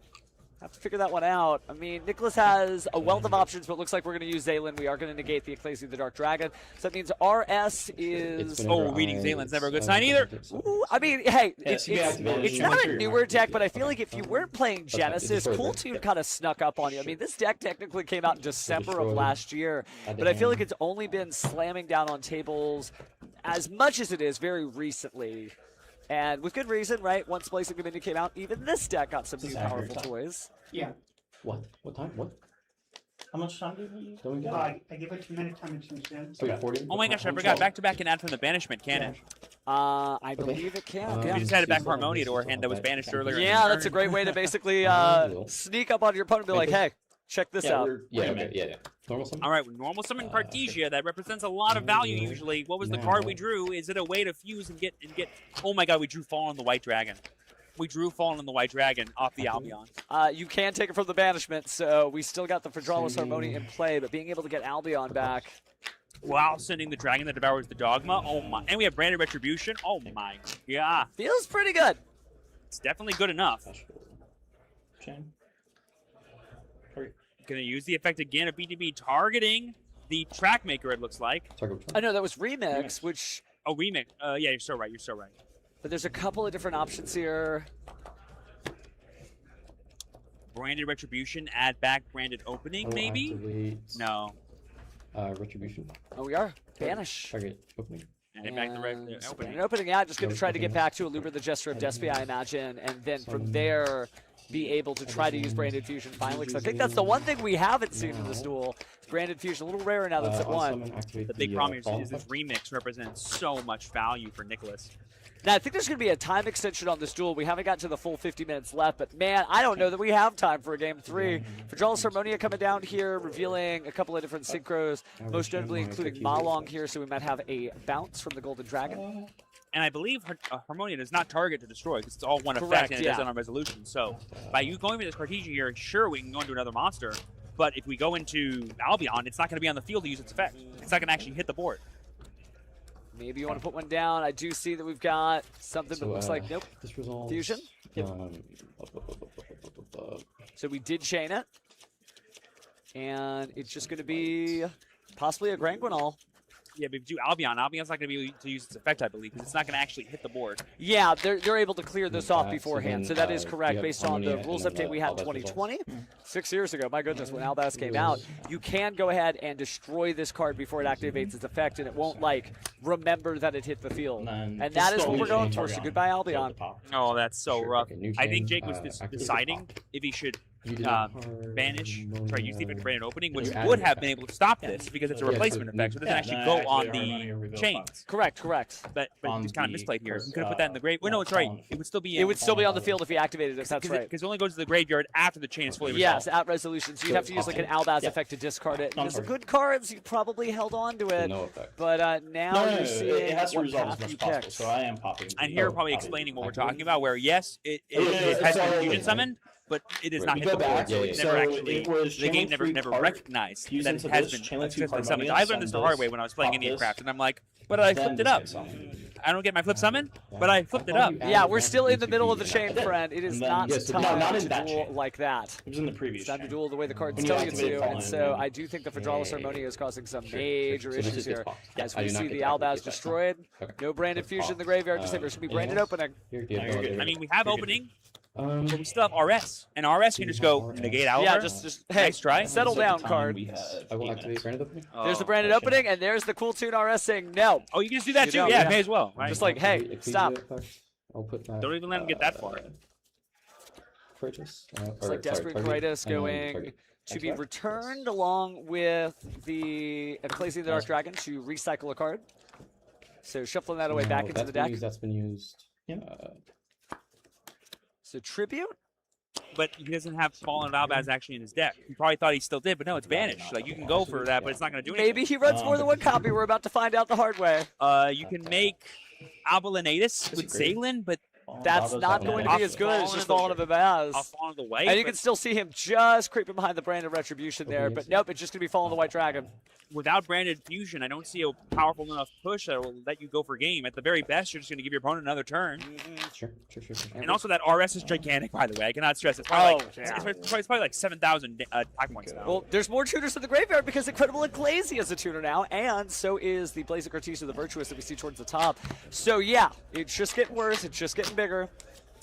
have to figure that one out. I mean, Nicholas has a wealth of options, but it looks like we're going to use Zaylin. We are going to negate the Ecclesia the Dark Dragon. So that means RS is. Oh, reading Zaylin's never a good sign either. Ooh, I mean, hey, it's activated. not a newer deck, but I feel like if you weren't playing fine. Genesis, Destroy Cool that. Tune kind of snuck up on you. I mean, this deck technically came out in December of Destroy. last year, Add but I feel the like it's only been slamming down on tables as much as it is very recently. And with good reason, right? Once Blazing Dominion came out, even this deck got some new This is accurate. powerful toys. Yeah. What? What time? What? How much time do you use? Don't we get it? I give it 2 minute time extension. So we got 40. Oh my gosh, I forgot. Back to back can add from the banishment, can it? I believe it can. We Yeah. just added back Harmonia to our hand that was banished earlier. in the Yeah, that's a turn. great way to basically Cool. sneak up on your opponent and be like, hey, check this out. Yeah. Okay. Yeah. Normal summon. All right, with normal summon Cartesia, that represents a lot of value usually. What was the card we drew? Is it a way to fuse and get? Oh my God, we drew Fallen on the White Dragon. We drew Fallen on the White Dragon off the Albion. You can take it from the banishment, so we still got the Fradralus Harmonia in play, but being able to get Albion back. While sending the dragon that devours the dogma. Oh my! And we have branded retribution. Oh my! Yeah, Feels pretty good. it's definitely good enough. Chain. Gonna use the effect again of BTB targeting the track maker. It looks like. Target which I one? know that was Remix, which, Oh, remix. Yeah, you're so right. You're so right. but there's a couple of different options here. Branded retribution. Add back branded opening. I will Maybe. activate, No. Retribution. Oh, we are. Banish. Target opening. Add back the And opening. an opening, yeah, just going to No try to get opening. back to Illumina the Gesture of Despia, I imagine, and then from there be able to try to use Branded Fusion finally, because I think that's the one thing we haven't seen in this duel. Branded Fusion, a little rare now that's at I'll one. summon, activate The big problem Fallen is this Effect. remix represents so much value for Nicholas. Now, I think there's going to be a time extension on this duel. We haven't got to the full 50 minutes left, but man, I don't know that we have time for a game 3. Fradralus Harmonia coming down here, revealing a couple of different synchros, most notably including Malong here, so we might have a bounce from the Golden Dragon. And I believe Harmonia does not target to destroy because it's all one Correct, effect and it yeah. does it on resolution. So by you going with this Cartesia here, sure, we can go into another monster. But if we go into Albion, it's not going to be on the field to use its effect. It's not going to actually hit the board. Maybe you want to put one down. I do see that we've got something that So, looks like, nope. This resolves. Fusion? Yep. So we did chain it. And it's just going to be possibly a Granguinol. Yeah, but if you do Albion, Albion's not going to be able to use its effect, I believe, because it's not going to actually hit the board. Yeah, they're able to clear this off beforehand, then, so that is you correct have based on Harmony the and rules then update we had in Albaz results. 2020, 6 years ago. My goodness, when Albaz came out, you can go ahead and destroy this card before it activates its effect, and it won't like remember that it hit the field. And that is what we're going for. So goodbye, Albion. Oh, that's so Sure, rough. okay, new I think chain, Jake was activate deciding pop. if he should You did banish, try use the effect of Branded Opening, which you add would an have effect. been able to stop this because it's a Yeah, replacement so effect, so it doesn't Yeah, actually no, go on actually, Harmony the reveal chains. spots. Correct. But On it's kind of the misplayed here. You first, could have put that in the grave. Well, no, it's right. It would still be in. It would still be on the field if we activated it. That's right. Because it only goes to the graveyard after the chain is fully Yes, resolved. at resolution. So you'd have to use like an Albaz effect to discard it. On There's a target. good cards. You probably held on to it. No effect. But now No, you're seeing it has to what resolve as path much you as possible, picked. so I am popping. And here, Oh, probably popping. explaining what we're Activate. talking about, where yes, it Yeah, has so- been fusion summoned, but it is Right. not We hit go the board, back, so yeah, it yeah. never So actually, it was the game channeling never free card, recognized fuse that into it has this, been channeling two successfully summoned. Harmonious, I learned this the send hard this, way when I was playing pop Indian this, Craft, and I'm like, but I then flipped it this up. gets summoned. I don't get my flip summon, but I flipped it up. Yeah, we're still in the middle of the chain, did. friend. It is And then- not yes, time no, not in to that duel chain. like that. It was in the previous It's time to chain. duel the way the card's When you telling you activate to, Fallen, and so then- I do think the Fragile Harmonia is causing some major So this issues is here. popped. As I we do not see get the to activate Albaz that. destroyed, Okay. no branded fusion in the graveyard, just say there's going to be branded anything else? opening. Here, No, you're good. I mean, we have opening, Um, but we still have RS, and RS can just go negate Oliver. Yeah, just hey, Nice try. settle So at down, the time, card. we had I will 8 activate minutes. branded opening. There's the branded okay. opening, and there's the cool tune RS saying no. Oh, you can just do that You too. don't, Yeah, yeah. may as well. Right? Just like, hey, Activate Ecclesia stop. effect. I'll put my, Don't even let him get that far. Purchase. It's like Desperate Coritus going to be returned along with the Ecclesia of the Dark Dragon to recycle a card. So shuffling that away back into the deck. That's been used. Yeah. So Tribute? But he doesn't have Fallen Albaz actually in his deck. He probably thought he still did, but no, it's banished. Like, you can go for that, but it's not going to do anything. Maybe he runs more than one copy. We're about to find out the hard way. You can make Albalinatus with Zaylin, but That's Alba's not not going to bad. be as good as just Fallen Fallen of Abaz. off on the way. And you but can still see him just creeping behind the Brand of Retribution there. But nope, it's just going to be Fallen the White Dragon. without branded fusion, I don't see a powerful enough push that will let you go for game. At the very best, you're just going to give your opponent another turn. Sure. And also, that RS is gigantic, by the way. I cannot stress it. It's probably, Oh, it's probably like 7,000 attack points now. Well, there's more tuners in the graveyard because Incredible Ecclesia is a tuner now, and so is the Blazing Cartesia, the Virtuous that we see towards the top. So yeah, it's just getting worse. It's just getting bigger.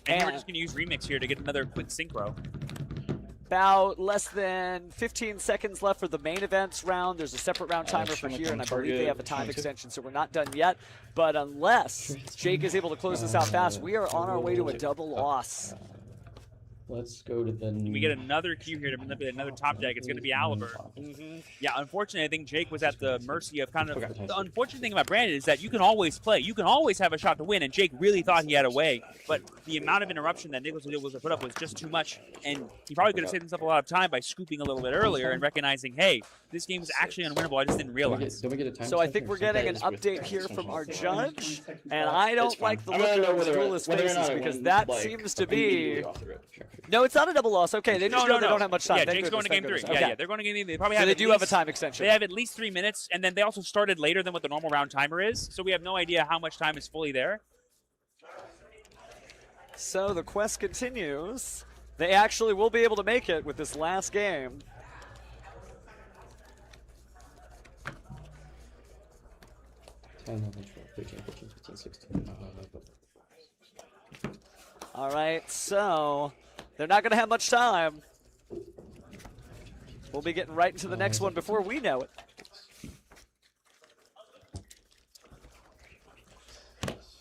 And we're just going to use Remix here to get another quick synchro. About less than 15 seconds left for the main events round. There's a separate round timer for Showing here, and I target believe they have a time 22. extension, so we're not done yet. But unless Jake is able to close this out fast, we are on our way to a double loss. Let's go to the. We get another cue here to manipulate another top deck. It's going to be Oliver. Yeah, unfortunately, I think Jake was at the mercy of kind of... The unfortunate thing about Brandon is that you can always play. You can always have a shot to win, and Jake really thought he had a way. But the amount of interruption that Nicholas was able to put up was just too much, and he probably could have saved himself a lot of time by scooping a little bit earlier and recognizing, hey, this game is actually unwinnable. I just didn't realize. Don't we get a time So I think extension we're or getting an something? update here from our judge, and I don't like the I'm look gonna of know these duelist faces because that seems to be... No, it's not a double loss. Okay, they just know they don't have much time. Yeah, Thank Jake's going to game goodness, 3. thank Yeah, goodness. they're going to game 3. They probably So have they at do have a least- time extension. They have at least 3 minutes, and then they also started later than what the normal round timer is, so we have no idea how much time is fully there. So the quest continues. They actually will be able to make it with this last game. All right, so they're not going to have much time. We'll be getting right into the next one before we know it.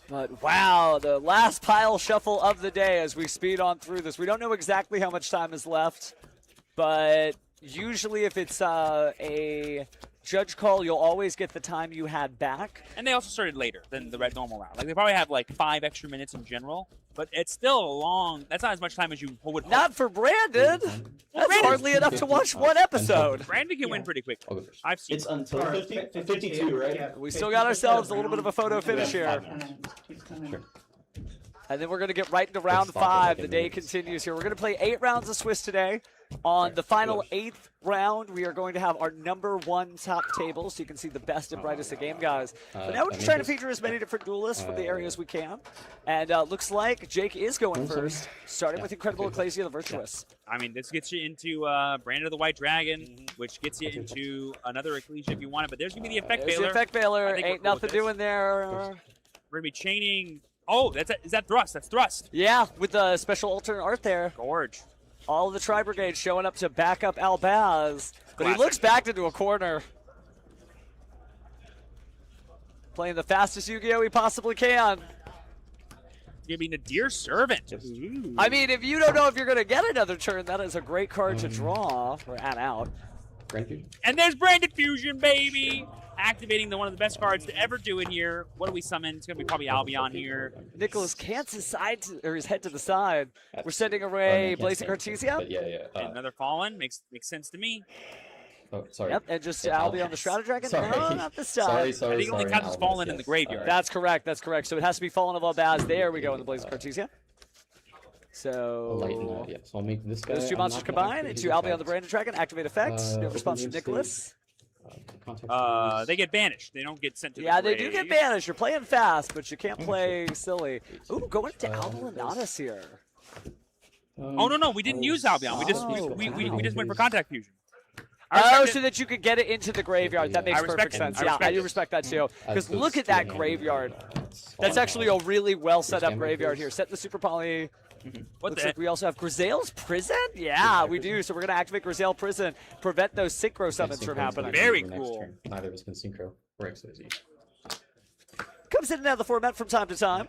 But wow, the last pile shuffle of the day as we speed on through this. We don't know exactly how much time is left, but usually if it's a judge call, you'll always get the time you had back. And they also started later than the red normal round. Like, they probably have like 5 extra minutes in general, but it's still a long... That's not as much time as you would hope. Not for Brandon. That's Brandon- hardly enough to watch one episode. Brandon can win pretty quick. I'll go first. I've seen It's until 52, right? We still got ourselves a little bit of a photo finish Yeah, here. 5 minutes. Sure. And then we're going to get right into round stop it 5. like The in day minutes. continues here. We're going to play 8 rounds of Swiss today. On the final 8th round, we are going to have our #1 top table, so you can see the best and brightest of game guys. But now we're just trying to feature as many different duelists from the areas we can. And looks like Jake is going first, starting with Incredible Ecclesia the Virtuous. I mean, this gets you into Brandon of the White Dragon, which gets you into another Ecclesia if you want it. But there's going to be the Effect There's Veiler. the Effect Veiler. Ain't Ain't nothing doing there. We're going to be chaining. Oh, is that Thrust? That's Thrust. Yeah, with the special alternate art there. Gorge. All of the Tri-Brigade showing up to back up Albaz. But he Classic. looks back into a corner. Playing the fastest Yu-Gi-Oh! He possibly can. Give me Nadir Servant. I mean, if you don't know if you're going to get another turn, that is a great card to draw or add out. And there's Branded Fusion, baby! Activating one of the best cards to ever do it here. What do we summon? It's going to be probably Albion here. Nicholas cants his head to the side. We're sending away Blazing Cartesia. Another Fallen. Makes sense to me. Oh, sorry. Yep, and just Albion the Strata Dragon. Sorry. No, not this time. Sorry. I think only counts as Fallen in the graveyard. That's correct. That's correct. So it has to be Fallen of Albaz. There we go in the Blazing Cartesia. So Yeah, so I'll make this guy. those two I'm monsters not gonna combine activate into his Albion the effect. Branded Dragon. Activate effects. No Open response from game state. Nicholas. They get banished. They don't get sent to Yeah, the they grave. do get banished. You're playing fast, but you can't play silly. Ooh, going to Albion here. Oh no, we didn't use Albion. We just Oh, we just went for Contact Fusion. Oh, so that you could get it into the graveyard. That makes I respect perfect it. sense. I Yeah, respect I do it. respect that too. Because look at that graveyard. That's actually a really well set up graveyard here. Set the Super Poly. What Looks the? like we also have Grizel's Prison? Yeah, we do. So we're going to activate Grizel Prison, prevent those synchro summons from happening. Very cool. Neither of us can synchro or XYZ. Comes in and out of the format from time to time.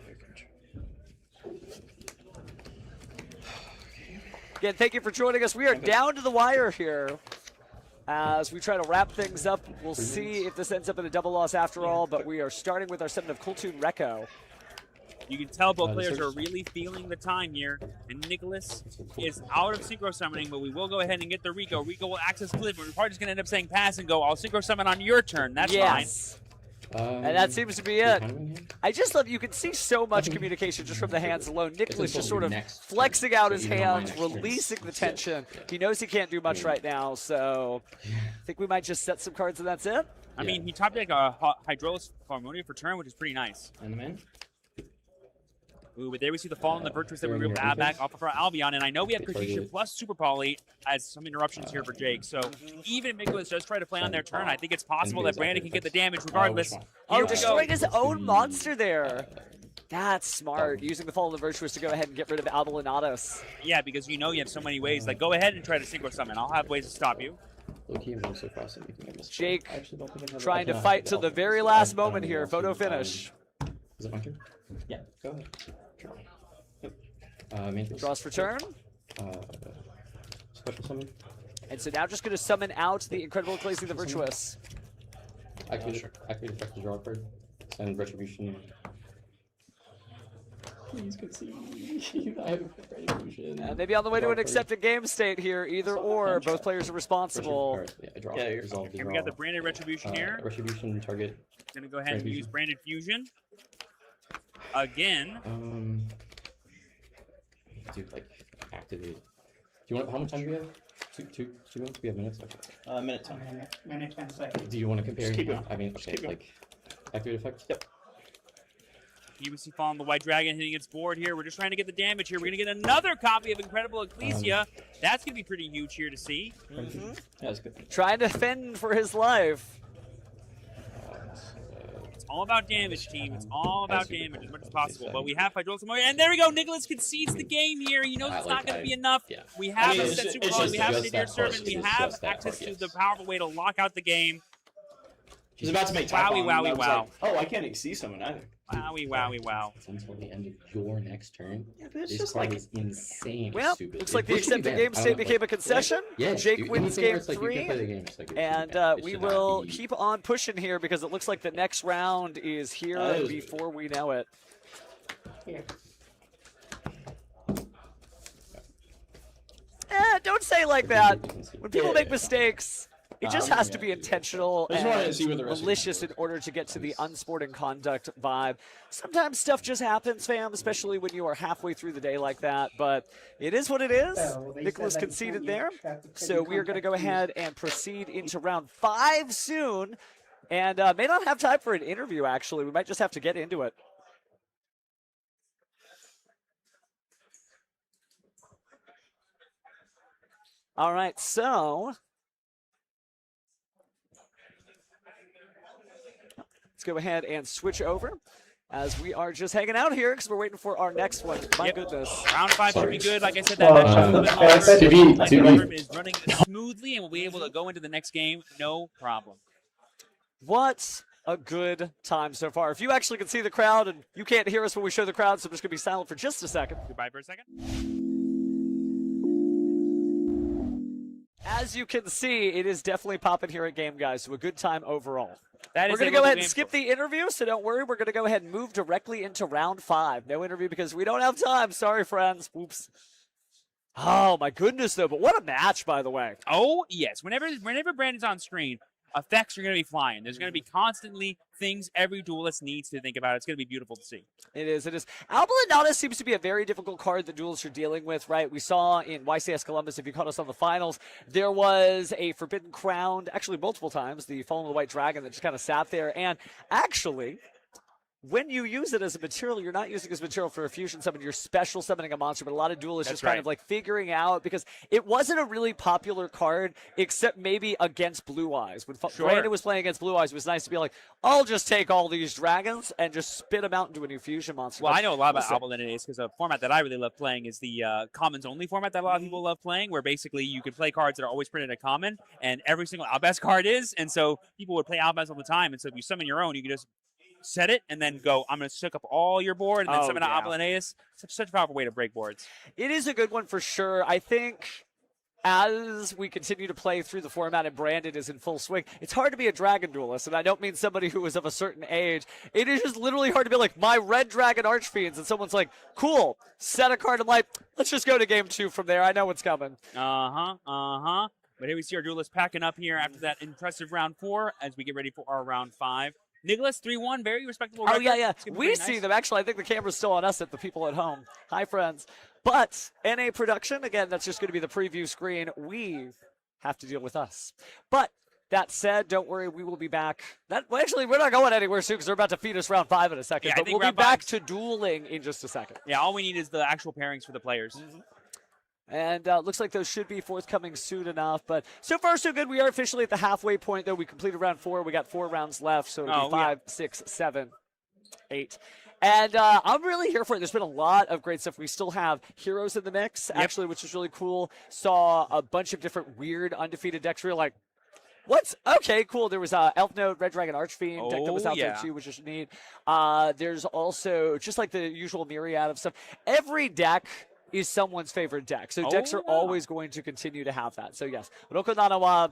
Again, thank you for joining us. We are down to the wire here. As we try to wrap things up, we'll see if this ends up in a double loss after all, but we are starting with our summon of Kultun Rekko. You can tell both players are really feeling the time here, and Nicholas is out of synchro summoning, but we will go ahead and get the Rico. Rico will access Cliff, but we're probably just going to end up saying pass and go, I'll synchro summon on your turn. That's Yes. And that seems to be it. I just love, you can see so much communication just from the hands alone. Nicholas just sort of flexing out his hands, releasing the tension. He knows he can't do much right now, so I think we might just set some cards and that's it. I mean, he top decked a Hydrolis Harmonia for turn, which is pretty nice. And the man? Ooh, but there we see the Fallen, the Virtuous that we were able to add back off of our Albion, and I know we have Cartesia plus Super Poly as some interruptions here for Jake, so even if Nicholas does try to play on their turn, I think it's possible that Brandon can get the damage regardless. Oh, destroying his own monster there. That's smart, using the Fall of the Virtuous to go ahead and get rid of Abelonatus. Yeah, because you know you have so many ways. Like, go ahead and try to synchro summon. I'll have ways to stop you. Low-key, I'm going so fast at making a mistake. Jake I actually don't think I have trying to it. fight till the very last moment here. Photo finish. Is it my turn? Yeah, go ahead. Main phase. Draws for turn. Special summon. And so now just going to summon out the Incredible Ecclesia the Virtuous. Activate effect to draw a card. Send Retribution. Please concede. I have Retribution. And maybe on the way to an accepted game state here, either or. Both players are responsible. Yeah, I draw. Yeah, you're Resolve to Here we draw. got the Branded Retribution here. Retribution target. Gonna go ahead and use Branded Fusion. Again. Dude, like, activate. Do you want, how much time do we have? Two minutes? We have minutes? Okay. Minute time. Minute 10 seconds. Do you want to compare? Just keep going. I mean, okay, keep going. like, activate effect? Yep. Here we see Fallen the White Dragon hitting its board here. We're just trying to get the damage here. We're going to get another copy of Incredible Ecclesia. That's going to be pretty huge here to see. Yeah, that's good. Trying to fend for his life. It's all about damage, team. It's all about damage as much as possible. But we have Hydrolis Harmonia. And there we go. Nicholas concedes the game here. He knows it's not going to be enough. Yeah. We have I mean, a it's set just- Super it's Bowl. just We have a just Nadir that hard. Servant. We It's have just that access hard, to the yes. powerful way to lock out the game. He's about to make Wowie, top on, wowie, and I was wow. like, oh, I can't see someone either. Wowie, wowie, wow. It's until the end of your next turn. Yeah, but it's This just card like is insane. Well, stupid. looks like the It should be accepted banned. game I don't state know, became a like, concession. yeah, Jake dude, wins anything where game it's like you can't play 3. the game, it's like, it And should be we banned. It should will not be- keep on pushing here because it looks like the next round is here before we know it. Don't say like that. When people make mistakes, It just has to be intentional I just wanted to and see where the rest of the malicious game in order to get to the unsporting conduct vibe. Sometimes stuff just happens, fam, especially when you are halfway through the day like that. But it is what it is. Oh, they Nicholas said that conceded you there. have to So we are going to go contact ahead and proceed into round 5 soon. And may not have time for an interview, actually. We might just have to get into it. All right, so let's go ahead and switch over as we are just hanging out here because we're waiting for our next one. My Yep. goodness. Round 5 should Sorry. be good. Like I said, that match is a little bit longer. to be- Like to the be- program is running smoothly, and we'll be able to go into the next game no problem. What a good time so far. If you actually can see the crowd and you can't hear us when we show the crowd, so I'm just going to be silent for just a second. Goodbye for a second. As you can see, it is definitely popping here at Game Guys, so a good time overall. That We're is going a to go local ahead and game skip store. the interview, so don't worry. We're going to go ahead and move directly into round 5. No interview because we don't have time. Sorry, friends. Oops. Oh, my goodness, though. But what a match, by the way. Oh, yes. Whenever Brandon's on screen, effects are going to be flying. There's going to be constantly things every duelist needs to think about. It's going to be beautiful to see. It is. It is. Albalanada seems to be a very difficult card that duelists are dealing with, right? We saw in YCS Columbus, if you caught us on the finals, there was a Forbidden Crown, actually multiple times, the Fallen of the White Dragon that just kind of sat there. And actually, when you use it as a material, you're not using it as material for a fusion summon. You're special summoning a monster, but a lot of duelists That's just kind right. of like figuring out because it wasn't a really popular card except maybe against Blue Eyes. When Sure. Brandon was playing against Blue Eyes, it was nice to be like, I'll just take all these dragons and just spit them out into a new fusion monster. Well, But I know a lot about we'll see. Albalanades because a format that I really love playing is the commons only format that a lot of people love playing, where basically you can play cards that are always printed at common, and every single Albaz card is, and so people would play Albaz all the time. And so if you summon your own, you can just set it and then go, I'm going to soak up all your board and then Oh, summon yeah. an Albalanades. Such a powerful way to break boards. It is a good one for sure. I think as we continue to play through the format and Brandon is in full swing, it's hard to be a dragon duelist, and I don't mean somebody who is of a certain age. It is just literally hard to be like, my red dragon archfiends, and someone's like, cool, set a card. I'm like, let's just go to game 2 from there. I know what's coming. But here we see our duelists packing up here after that impressive round 4 as we get ready for our round 5. Nicholas, 3-1, very respectable Oh, record. yeah, yeah. It's gonna be We pretty see nice. them. Actually, I think the camera's still on us at the people at home. Hi, friends. But NA production, again, that's just going to be the preview screen. We have to deal with us. But that said, don't worry, we will be back. Actually, we're not going anywhere soon because they're about to feed us round 5 in a second. Yeah, I but think we'll be round back 5's to dueling in just a second. Yeah, all we need is the actual pairings for the players. And looks like those should be forthcoming soon enough. But so far, so good. We are officially at the halfway point, though. We completed round 4. We got 4 rounds left, so it'll Oh, be yeah. 5, 6, 7, 8. And I'm really here for it. There's been a lot of great stuff. We still have heroes in the mix, actually, which is really cool. Saw a bunch of different weird undefeated decks. We were like, what's okay, cool. There was Elf Node, Red Dragon Archfiend deck that was Oh, out there yeah. too, which is neat. There's also just like the usual myriad of stuff. Every deck is someone's favorite deck. So decks are yeah. always going to continue to have that. So yes, Roko Nana wa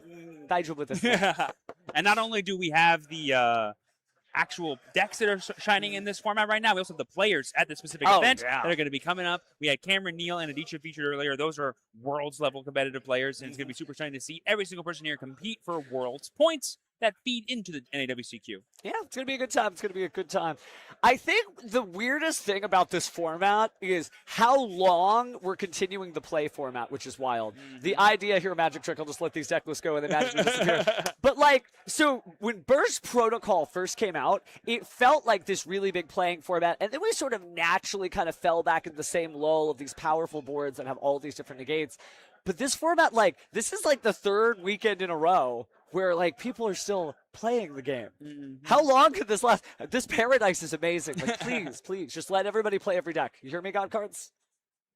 daijoubu desu. And not only do we have the actual decks that are shining in this format right now, we also have the players at the specific Oh, event yeah. that are going to be coming up. We had Cameron, Neal, and Aditya featured earlier. Those are worlds level competitive players, and it's going to be super exciting to see every single person here compete for worlds points that feed into the NAWCQ. Yeah, it's going to be a good time. It's going to be a good time. I think the weirdest thing about this format is how long we're continuing the play format, which is wild. The idea here, Magic Trick, I'll just let these deck lists go and then magically disappear. But like, so when Burst Protocol first came out, it felt like this really big playing format, and then we sort of naturally kind of fell back into the same lull of these powerful boards that have all these different negates. But this format, like, this is like the 3rd weekend in a row where like people are still playing the game. How long could this last? This paradise is amazing. Like, please, just let everybody play every deck. You hear me, God Cards?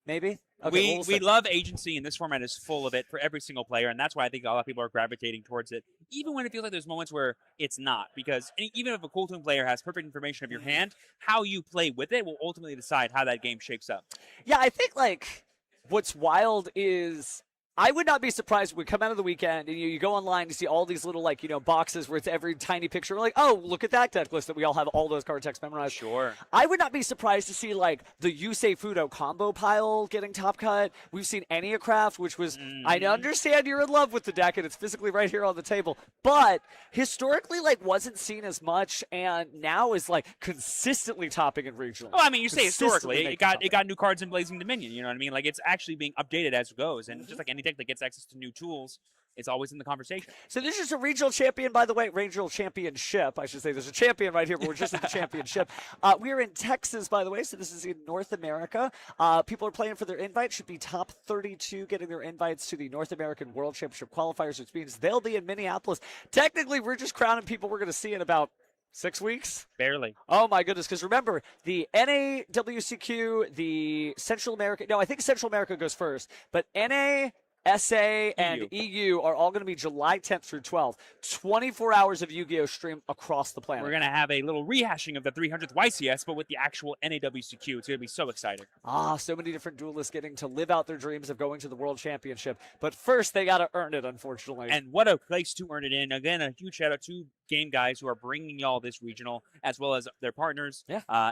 Maybe? Okay, We love agency, and this format is full of it for every single player, and that's why I think a lot of people are gravitating towards it, even when it feels like there's moments where it's not. Because even if a Cool Toon player has perfect information of your hand, how you play with it will ultimately decide how that game shapes up. Yeah, I think like what's wild is I would not be surprised when we come out of the weekend and you go online to see all these little boxes where it's every tiny picture. We're like, oh, look at that deck list that we all have all those card text memorized. Sure. I would not be surprised to see the Yusei Fudo combo pile getting top cut. We've seen Enneacraft, which was I understand you're in love with the deck and it's physically right here on the table, but historically wasn't seen as much and now is consistently topping in regional. Oh, I mean, you say historically, it got top. new cards in Blazing Dominion. You know what I mean? It's actually being updated as it goes, and just like any deck that gets access to new tools, it's always in the conversation. So this is a regional champion, by the way, regional championship. I should say there's a champion right here, but we're just in the championship. We're in Texas, by the way, so this is in North America. People are playing for their invite. Should be top 32 getting their invites to the North American World Championship qualifiers, which means they'll be in Minneapolis. Technically, we're just crowning people we're going to see in about 6 weeks? Barely. Oh, my goodness. Because remember, the NAWCQ, the Central America, no, I think Central America goes first, but NA, SA, and EU are all going to be July 10th through 12th. 24 hours of Yu-Gi-Oh! Stream across the planet. We're going to have a little rehashing of the 300th YCS, but with the actual NAWCQ. It's going to be so exciting. So many different duelists getting to live out their dreams of going to the World Championship. But first, they got to earn it, unfortunately. And what a place to earn it in. Again, a huge shout out to Game Guys who are bringing y'all this regional, as well as their partners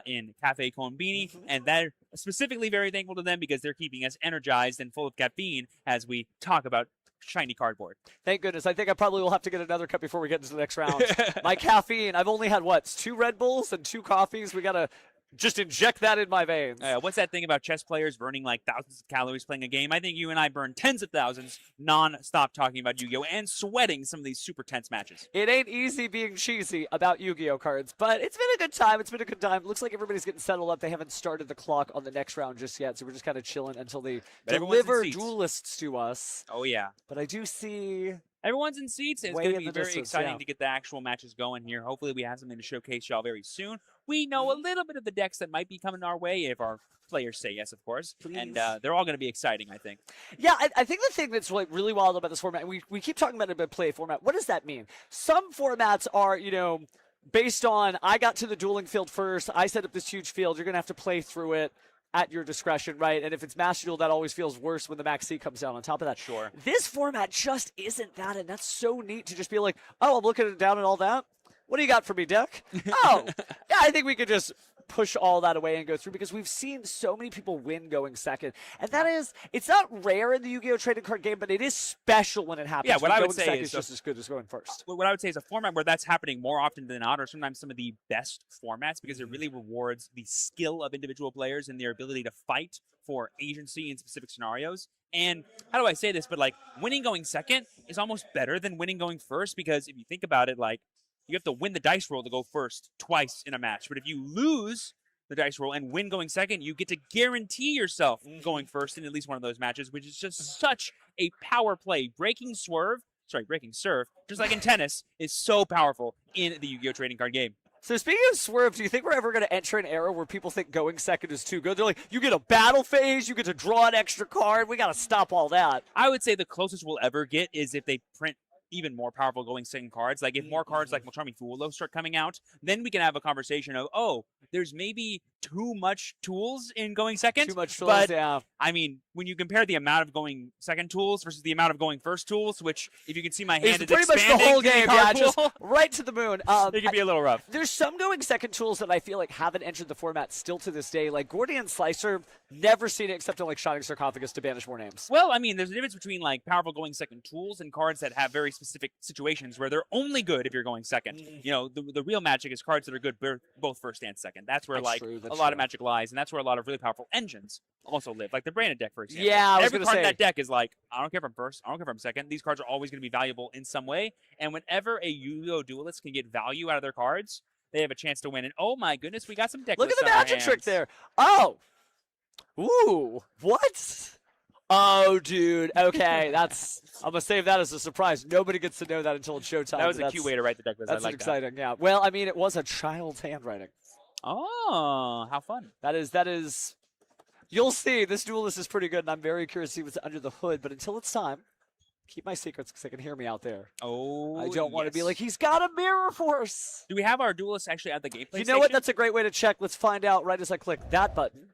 in Cafe Konbini. And they're specifically very thankful to them because they're keeping us energized and full of caffeine as we talk about shiny cardboard. Thank goodness. I think I probably will have to get another cup before we get into the next round. My caffeine, I've only had, 2 Red Bulls and 2 coffees. We got to just inject that in my veins. What's that thing about chess players burning thousands of calories playing a game? I think you and I burn tens of thousands non-stop talking about Yu-Gi-Oh! And sweating some of these super tense matches. It ain't easy being cheesy about Yu-Gi-Oh! Cards, but it's been a good time. It's been a good time. Looks like everybody's getting settled up. They haven't started the clock on the next round just yet, so we're just kind of chilling until they deliver duelists to us. Oh, yeah. But I do see... Everyone's in seats. It's going to be very exciting to get the actual matches going here. Hopefully we have something to showcase y'all very soon. We know a little bit of the decks that might be coming our way if our players say yes, of course. Please. And they're all going to be exciting, I think. Yeah, I think the thing that's really wild about this format, and we keep talking about it, play format, what does that mean? Some formats are, based on, I got to the dueling field first, I set up this huge field, you're going to have to play through it at your discretion, right? And if it's Master Duel, that always feels worse when the Max C comes down on top of that. Sure. This format just isn't that, and that's so neat to just be like, oh, I'm looking down at all that. What do you got for me, deck? Oh, yeah, I think we could just push all that away and go through because we've seen so many people win going second. And that is, it's not rare in the Yu-Gi-Oh! Trading card game, but it is special when it happens. Yeah, what I would say is just as good as going first. What I would say is a format where that's happening more often than not, or sometimes some of the best formats, because it really rewards the skill of individual players and their ability to fight for agency in specific scenarios. And how do I say this? But winning going second is almost better than winning going first, because if you think about it, you have to win the dice roll to go first twice in a match. But if you lose the dice roll and win going second, you get to guarantee yourself going first in at least one of those matches, which is just such a power play. Breaking serve, just like in tennis, is so powerful in the Yu-Gi-Oh! Trading card game. So speaking of swerve, do you think we're ever going to enter an era where people think going second is too good? They're like, you get a battle phase, you get to draw an extra card. We got to stop all that. I would say the closest we'll ever get is if they print even more powerful going second cards. If more cards like Mochami Fuulo start coming out, then we can have a conversation of, oh, there's maybe too much tools in going second. Too much tools, but, yeah. I mean, when you compare the amount of going second tools versus the amount of going first tools, which, if you can see my hand, it's pretty much the whole game, yeah, just right to the moon. It can be a little rough. There's some going second tools that I feel like haven't entered the format still to this day. Like Gordian Slicer, never seen it except in Shining Sarcophagus to banish more names. Well, I mean, there's a difference between powerful going second tools and cards that have very specific situations where they're only good if you're going second. The real magic is cards that are good both first and second. That's where a lot of magic lies, and that's where a lot of really powerful engines also live. Like the Branded deck, for example. Yeah, every card in that deck is I don't care if I'm first, I don't care if I'm second. These cards are always going to be valuable in some way, and whenever a Yu-Gi-Oh! Duelist can get value out of their cards, they have a chance to win. And oh my goodness, we got some deck. Look at the magic trick there. Oh, ooh, what? Oh, dude. Okay, I'm gonna save that as a surprise. Nobody gets to know that until it's showtime. That was a cute way to write the deck list. That's exciting. Yeah. Well, I mean, it was a child's handwriting. Oh, how fun! That is. You'll see. This duelist is pretty good, and I'm very curious to see what's under the hood. But until it's time, keep my secrets because they can hear me out there. Oh, I don't want to be like, he's got a mirror force. Do we have our duelist actually at the gameplay You know what? That's a great way to check. Let's find out right as I click that button.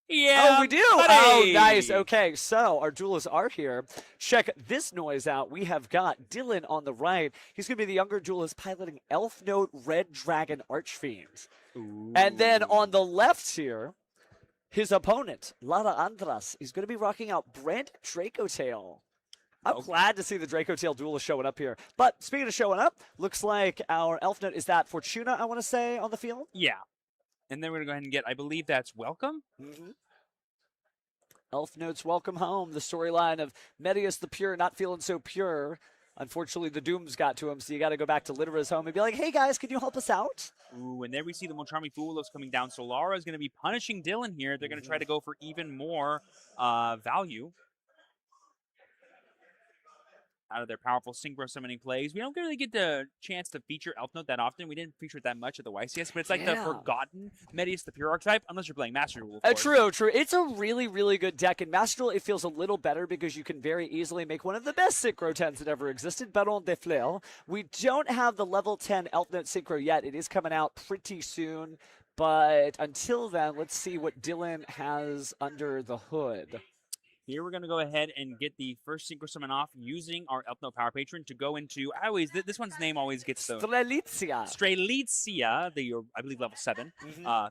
Yeah. Oh, we do. buddy. Oh, nice. Okay, so our duelists are here. Check this noise out. We have got Dylan on the right. He's going to be the younger duelist piloting Elf Note Red Dragon Archfiend. And then on the left here, his opponent, Lara Andras, is going to be rocking out Brent Dracotail. I'm glad to see the Dracotail duelist showing up here. But speaking of showing up, looks like our Elf Note, is that Fortuna, I want to say, on the field? Yeah. And then we're going to go ahead and get, I believe that's Welcome. Mm-hmm. Elf Note's Welcome Home, the storyline of Medius the Pure not feeling so pure. Unfortunately, the Dooms got to him, so you got to go back to Litera's home and be like, hey, guys, can you help us out? Ooh, and there we see the Moncharmi Fulos coming down. So Lara is going to be punishing Dylan here. They're going to try to go for even more value out of their powerful synchro summoning plays. We don't really get the chance to feature Elf Note that often. We didn't feature it that much at the YCS, but it's like the forgotten Medius the Pure archetype, unless you're playing Master Duel. True. It's a really, really good deck. In Master Duel, it feels a little better because you can very easily make one of the best Synchro 10s that ever existed, Baron de Fleur. We don't have the level 10 Elf Note Synchro yet. It is coming out pretty soon, but until then, let's see what Dylan has under the hood. Here we're going to go ahead and get the first Synchro Summon off using our Elf Note Power Patron to go into, this one's name always gets the... Strelitzia, the, I believe, level 7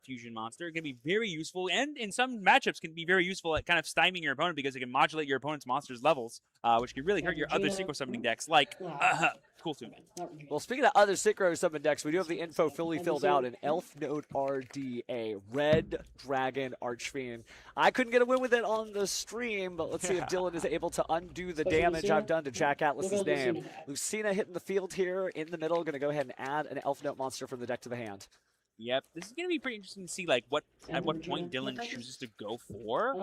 fusion monster. Going to be very useful, and in some matchups can be very useful at kind of stymieing your opponent because it can modulate your opponent's monster's levels, which can really hurt your other Synchro Summoning decks, like... Cool too, man. Well, speaking of other Synchro Summon decks, we do have the info fully filled out in Elf Note RDA, Red Dragon Archfiend. I couldn't get a win with it on the stream, but let's see if Dylan is able to undo the damage I've done to Jack Atlas's name. Lucina hitting the field here in the middle, going to go ahead and add an Elf Note monster from the deck to the hand. Yep, this is going to be pretty interesting to see like at what point Dylan chooses to go for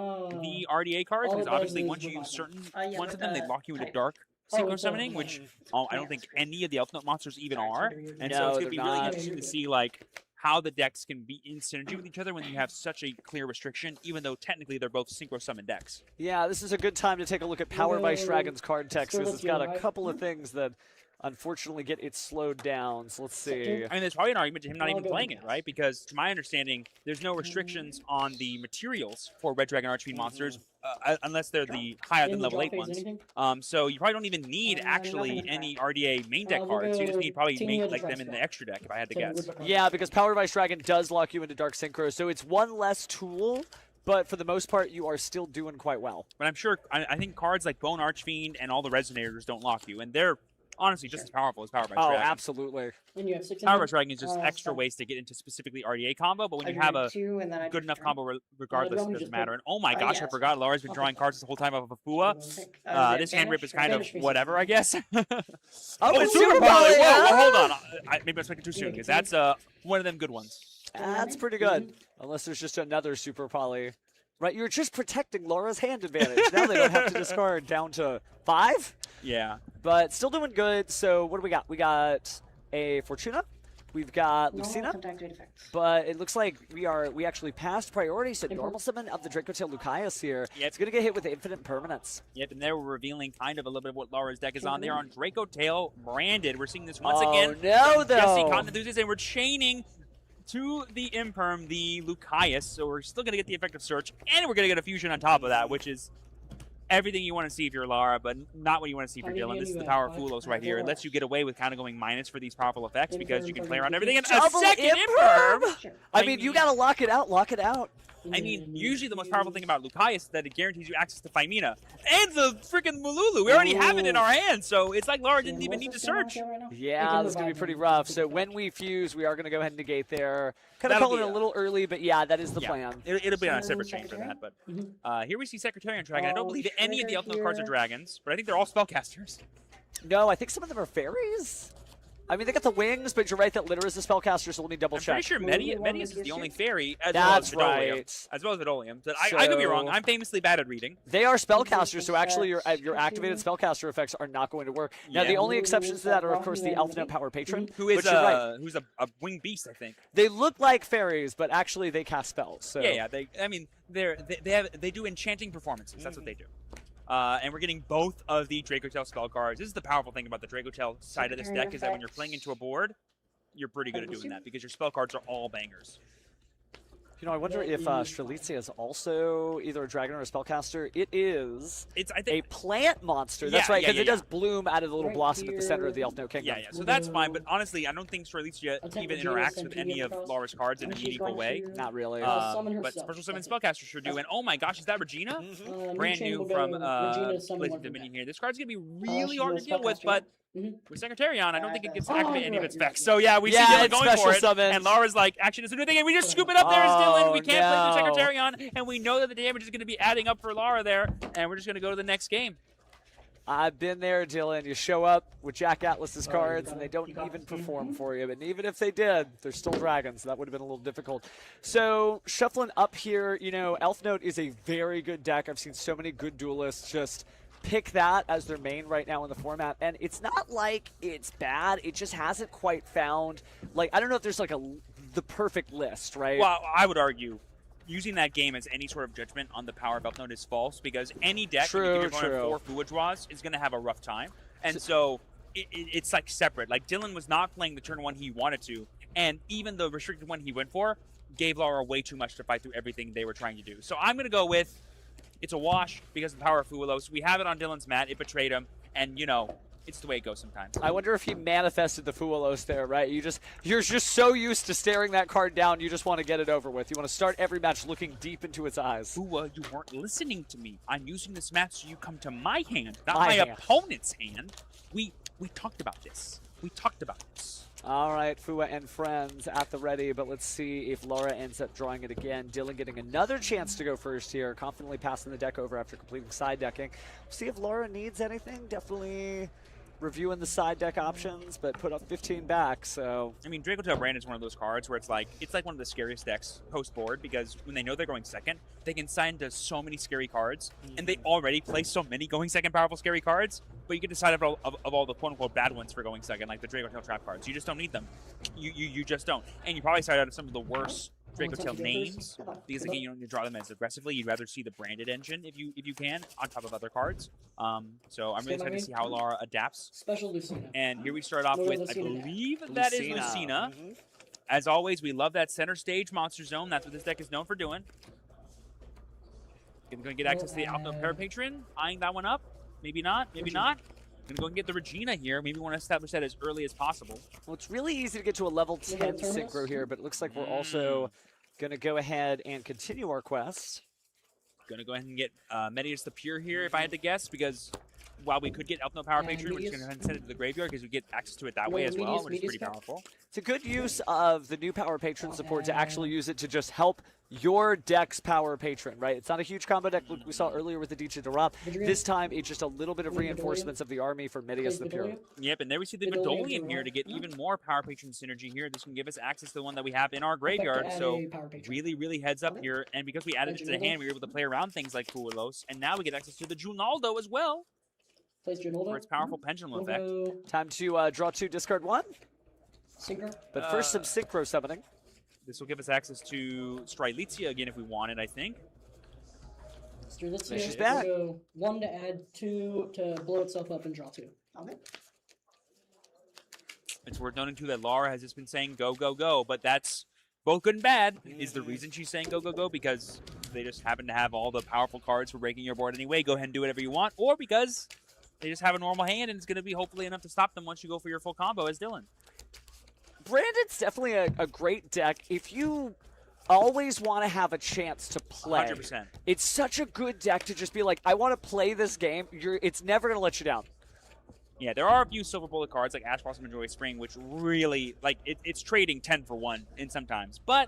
the RDA cards, because obviously once you use certain ones of them, they lock you into dark Synchro Summoning, which I don't think any of the Elf Note monsters even are. And so it's going to be really interesting to see like how the decks can be in synergy with each other when you have such a clear restriction, even though technically they're both Synchro Summon decks. Yeah, this is a good time to take a look at Power Vice Dragon's card text, because it's got a couple of things that unfortunately get it slowed down. So let's see. I mean, there's probably an argument to him not even playing it, right? Because to my understanding, there's no restrictions on the materials for Red Dragon Archfiend monsters, unless they're the higher than level 8 ones. So you probably don't even need actually any RDA main deck cards. You just need probably like them in the extra deck, if I had to guess. Yeah, because Power Vice Dragon does lock you into Dark Synchro, so it's one less tool. But for the most part, you are still doing quite well. But I'm sure, I think cards like Bone Archfiend and all the Resonators don't lock you, and they're honestly just as powerful as Power Vice Dragon. Oh, absolutely. Power Vice Dragon is just extra ways to get into specifically RDA combo, but when you have a good enough combo regardless, it doesn't matter. And oh my gosh, I forgot Laura's been drawing cards the whole time off of a Fua. This hand rip is kind of whatever, I guess. Oh, Super Poly! Whoa, hold on. Maybe I'm speaking too soon, because that's one of them good ones. That's pretty good. Unless there's just another Super Poly. Right, you're just protecting Laura's hand advantage. Now they don't have to discard down to 5. Yeah. But still doing good. So what do we got? We got a Fortuna. We've got Lucina. But it looks like we actually passed priority. So normal summon of the Dracotail Lucaeus here. Yep. It's going to get hit with infinite permanence. Yep, and there we're revealing kind of a little bit of what Laura's deck is on. They're on Dracotail branded. We're seeing this once again. No, though. Jesse Cotton Enthusiast, and we're chaining to the Imperm, the Lucaeus, so we're still going to get the effective search, and we're going to get a fusion on top of that, which is everything you want to see if you're Lara, but not what you want to see for Dylan. This is the power of Fulos right here. It lets you get away with kind of going minus for these powerful effects because you can play around everything. And a second Imperm! I mean, you got to lock it out. Lock it out. I mean, usually the most powerful thing about Lucaeus is that it guarantees you access to Phimina. And the freaking Mululu. We already have it in our hands, so it's like Lara didn't even need to search. Yeah, this is going to be pretty rough. So when we fuse, we are going to go ahead and negate there. Kind of calling it a little early, but yeah, that is the plan. It'll be on a separate chain for that. But here we see Secretarian Dragon. I don't believe any of the Elf Note cards are dragons, but I think they're all spellcasters. No, I think some of them are fairies. I mean, they got the wings, but you're right that Litter is a spellcaster, so we'll need double check. I'm pretty sure Medius is the only fairy, as That's well as Vidolium. right. As well as Vidolium. I could be wrong. I'm famously bad at reading. They are spellcasters, so actually your activated spellcaster effects are not going to work. Now, the only exceptions to that are, of course, the Elf Note Power Patron, who's a winged beast, I think. They look like fairies, but actually they cast spells. So. Yeah. They do enchanting performances. That's what they do. And we're getting both of the Dracotail spell cards. This is the powerful thing about the Dracotail side of this deck is that when you're playing into a board, you're pretty good at doing that because your spell cards are all bangers. You know, I wonder if Strelitzia is also either a dragon or a spellcaster. It is I a think. plant monster. That's Yeah, right, yeah, because yeah, it does bloom out of the little Right blossom at the center of the here. Elf Note Kingdom. Yeah, yeah. So that's fine, but honestly, I don't think Strelitzia Attack even Regina, interacts send with two any of across. Laura's cards in a And she's meaningful going way. to, Not really. summon But herself. Special Summon That's it. Spellcaster sure do. And oh my gosh, is that Regina? Brand Chain new will from go Regina, summon Blazing one from Dominion deck. here. This card's going to be really she's hard a to deal with, spellcaster. but Mhm. with Secretarion, I don't think it gets to Oh, activate you're any of right, its you're right. specs. So yeah, we Yeah, see Dylan it's going special for it. summons. And Laura's like, actually, it's a new thing. And we just scoop it up. There's Dylan. We can't play no. through Secretarion. And we know that the damage is going to be adding up for Laura there. And we're just going to go to the next game. I've been there, Dylan. You show up with Jack Atlas's cards, and they don't even perform for you. But even if they did, they're still dragons. So that would have been a little difficult. So shuffling up here, you know, Elf Note is a very good deck. I've seen so many good duelists just pick that as their main right now in the format. And it's not like it's bad. It just hasn't quite found, like, I don't know if there's like the perfect list, right? Well, I would argue using that game as any sort of judgment on the power of Elf Note is false, because any deck when you give your opponent 4 Fua draws is going to have a rough time. And so it's like separate. Like Dylan was not playing the turn one he wanted to, and even the restricted one he went for gave Laura way too much to fight through everything they were trying to do. So I'm going to go with it's a wash because of the power of Fuelos. We have it on Dylan's mat. It betrayed him, and you know, it's the way it goes sometimes. I wonder if he manifested the Fuelos there, right? You're just so used to staring that card down, you just want to get it over with. You want to start every match looking deep into its eyes. Fua, you weren't listening to me. I'm using this mat so you come to my hand, not My my hand. opponent's hand. We talked about this. We talked about this. All right, Fua and friends at the ready, but let's see if Laura ends up drawing it again. Dylan getting another chance to go first here, confidently passing the deck over after completing side decking. See if Laura needs anything. Definitely reviewing the side deck options, but put up 15 back, so... I mean, Draco Tail Brand is one of those cards where it's like one of the scariest decks post-board, because when they know they're going second, they can sign to so many scary cards, and they already play so many going second powerful scary cards, but you can decide of all the quote-unquote bad ones for going second, like the Draco Tail Trap cards. You just don't need them. You just don't. And you probably side out of some of the worst Draco Tail names, because again, you don't need to draw them as aggressively. You'd rather see the branded engine if you can on top of other cards. So I'm really excited to see how Laura adapts. Special Lucina. And here we start off with, I believe that is Lucina. Mm-hmm. As always, we love that center stage monster zone. That's what this deck is known for doing. Going to get access to the Elf Note Parapatron. Eyeing that one up. Maybe not. Maybe not. Going to go and get the Regina here. Maybe want to establish that as early as possible. Well, it's really easy to get to a level 10 synchro here, but it looks like we're also going to go ahead and continue our quest. Going to go ahead and get Medius the Pure here, if I had to guess, because while we could get Elf Note Power Patron, we're just going to send it to the graveyard because we get access to it that way as well, which is pretty powerful. It's a good use of the new Power Patron support to actually use it to just help your deck's Power Patron, right? It's not a huge combo deck we saw earlier with the Dicha Durab. This time, it's just a little bit of reinforcements of the army for Medius the Pure. Yep, and there we see the Vidolian here to get even more Power Patron synergy here. This can give us access to the one that we have in our graveyard, so really, really heads up here. And because we added it to the hand, we were able to play around things like Fuelos, and now we get access to the Junaldo as well for its powerful pendulum effect. Time to draw 2, discard 1. Synchro. But first, some synchro summoning. This will give us access to Strelitzia again if we want it, I think. She's back. So 1 to add 2 to blow itself up and draw 2. Okay. It's worth noting, too, that Laura has just been saying go, go, go, but that's both good and bad. Is the reason she's saying go, go, go because they just happen to have all the powerful cards for breaking your board anyway. Go ahead and do whatever you want. Or because they just have a normal hand and it's going to be hopefully enough to stop them once you go for your full combo as Dylan. Brandon's definitely a great deck if you always want to have a chance to play. 100%. It's such a good deck to just be like, I want to play this game. It's never going to let you down. Yeah, there are a few Silver Bullet cards like Ash Blossom and Joy Spring, which really, like, it's trading 10 for 1 in sometimes. But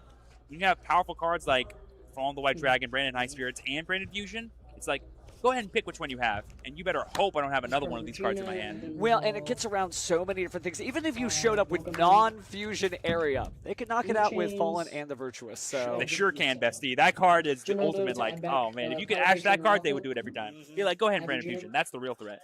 you have powerful cards like Fallen the White Dragon, Branded High Spirits, and Branded Fusion. It's like, go ahead and pick which one you have, and you better hope I don't have another one of these cards in my hand. Well, and it gets around so many different things. Even if you showed up with non-fusion area, they could knock it out with Fallen and the Virtuous. So They sure can, bestie. That card is the ultimate, like, oh man, if you could Ash that card, they would do it every time. Be like, go ahead and Branded Fusion. That's the real threat.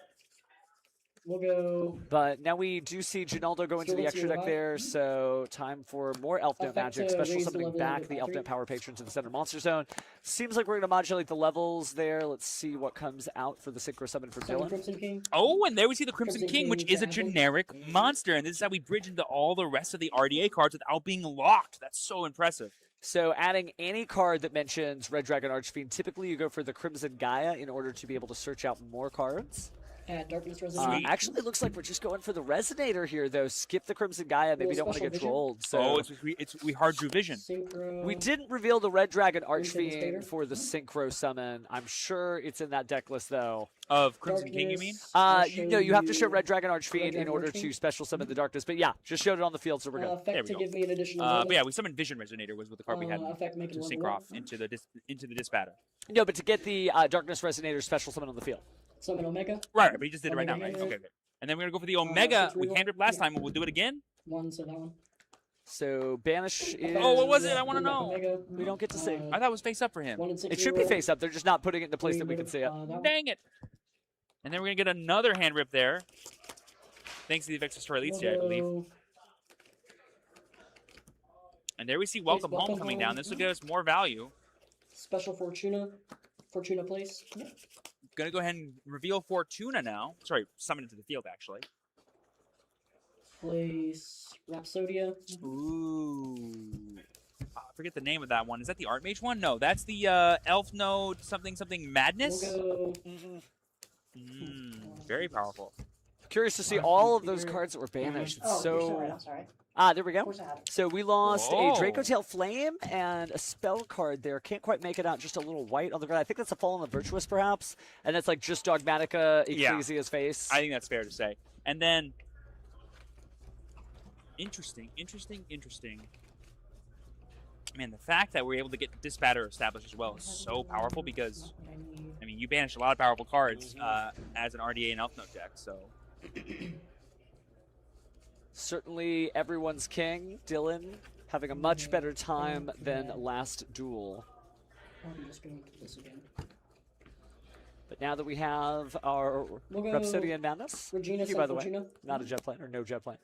We'll go. But now we do see Ginaldo go into the extra deck there, so time for more Elf Note magic. Special summoning back the Elf Note Power Patron to the center monster zone. Seems like we're going to modulate the levels there. Let's see what comes out for the Synchro Summon for Dylan. Oh, and there we see the Crimson King, which is a generic monster. And this is how we bridge into all the rest of the RDA cards without being locked. That's so impressive. So adding any card that mentions Red Dragon Archfiend, typically you go for the Crimson Gaia in order to be able to search out more cards. Add Darkness Resonator. Actually, it looks like we're just going for the Resonator here, though. Skip the Crimson Gaia. Maybe don't want to special get vision? trolled. So Oh, we hard drew vision. Synchro. we didn't reveal the Red Dragon Instant Archfiend Spader? for the Synchro summon. I'm sure it's in that deck list, though. Of Crimson King, you mean? Darkness. You have to show Red Dragon Red Archfiend in Dragon order Archfiend? to special summon the darkness. But yeah, just showed it on the field, so we're good. There Effect we to go. give me an additional But bonus. yeah, we summoned Vision Resonator was what the card we had Effect make it to level sync one. off into the disbatter. No, but to get the Darkness Resonator special summon on the field. Summon Omega. Right, but he just did it right Omega now, right? hand Okay, rip. okay. And then we're gonna go for the Omega. since We we hand ripped last yeah. time, and we'll do it again. One, so that one. So Banish is... Oh, what was it? I want to Bring back know. Omega. We don't get to see. I thought it was face up for him. 1 and 6 It should be reroll. face up. They're just not putting it in the place that we Bring can see rid it. of, that one. Dang it. And then we're gonna get another hand rip there. Thanks to the Vexus Toralitia, I believe. Logo. And there we see Welcome Home Welcome coming Home. down. This will give us more value. Special Fortuna. Fortuna place. Yeah. Gonna go ahead and reveal Fortuna now. Sorry, summon it to the field, actually. Place Rhapsodia. Ooh. I forget the name of that one. Is that the Art Mage one? No, that's the Elf Node something Madness. Logo. Very powerful. Curious to see all of those cards that were banished. It's Oh, so... sorry, I'm sorry. There we go. Of course I had it. So we lost Whoa. a Draco Tail Flame and a spell card there. Can't quite make it out. Just a little white on the ground. I think that's a Fallen the Virtuous, perhaps. And that's like just Dogmatica Yeah. Ecclesia's face. I think that's fair to say. And then, interesting. Man, the fact that we're able to get Disbatter established as well is so powerful because, What I need. I mean, you banish a lot of powerful cards as an RDA and Elf Note deck, so. Certainly everyone's king, Dylan, having a much better time than last duel. I'm just going to do this again. But now that we have our We'll go Rhapsody and Madness, Regina, thank you, by the way, Fortuna. not a jet plane or no jet plane.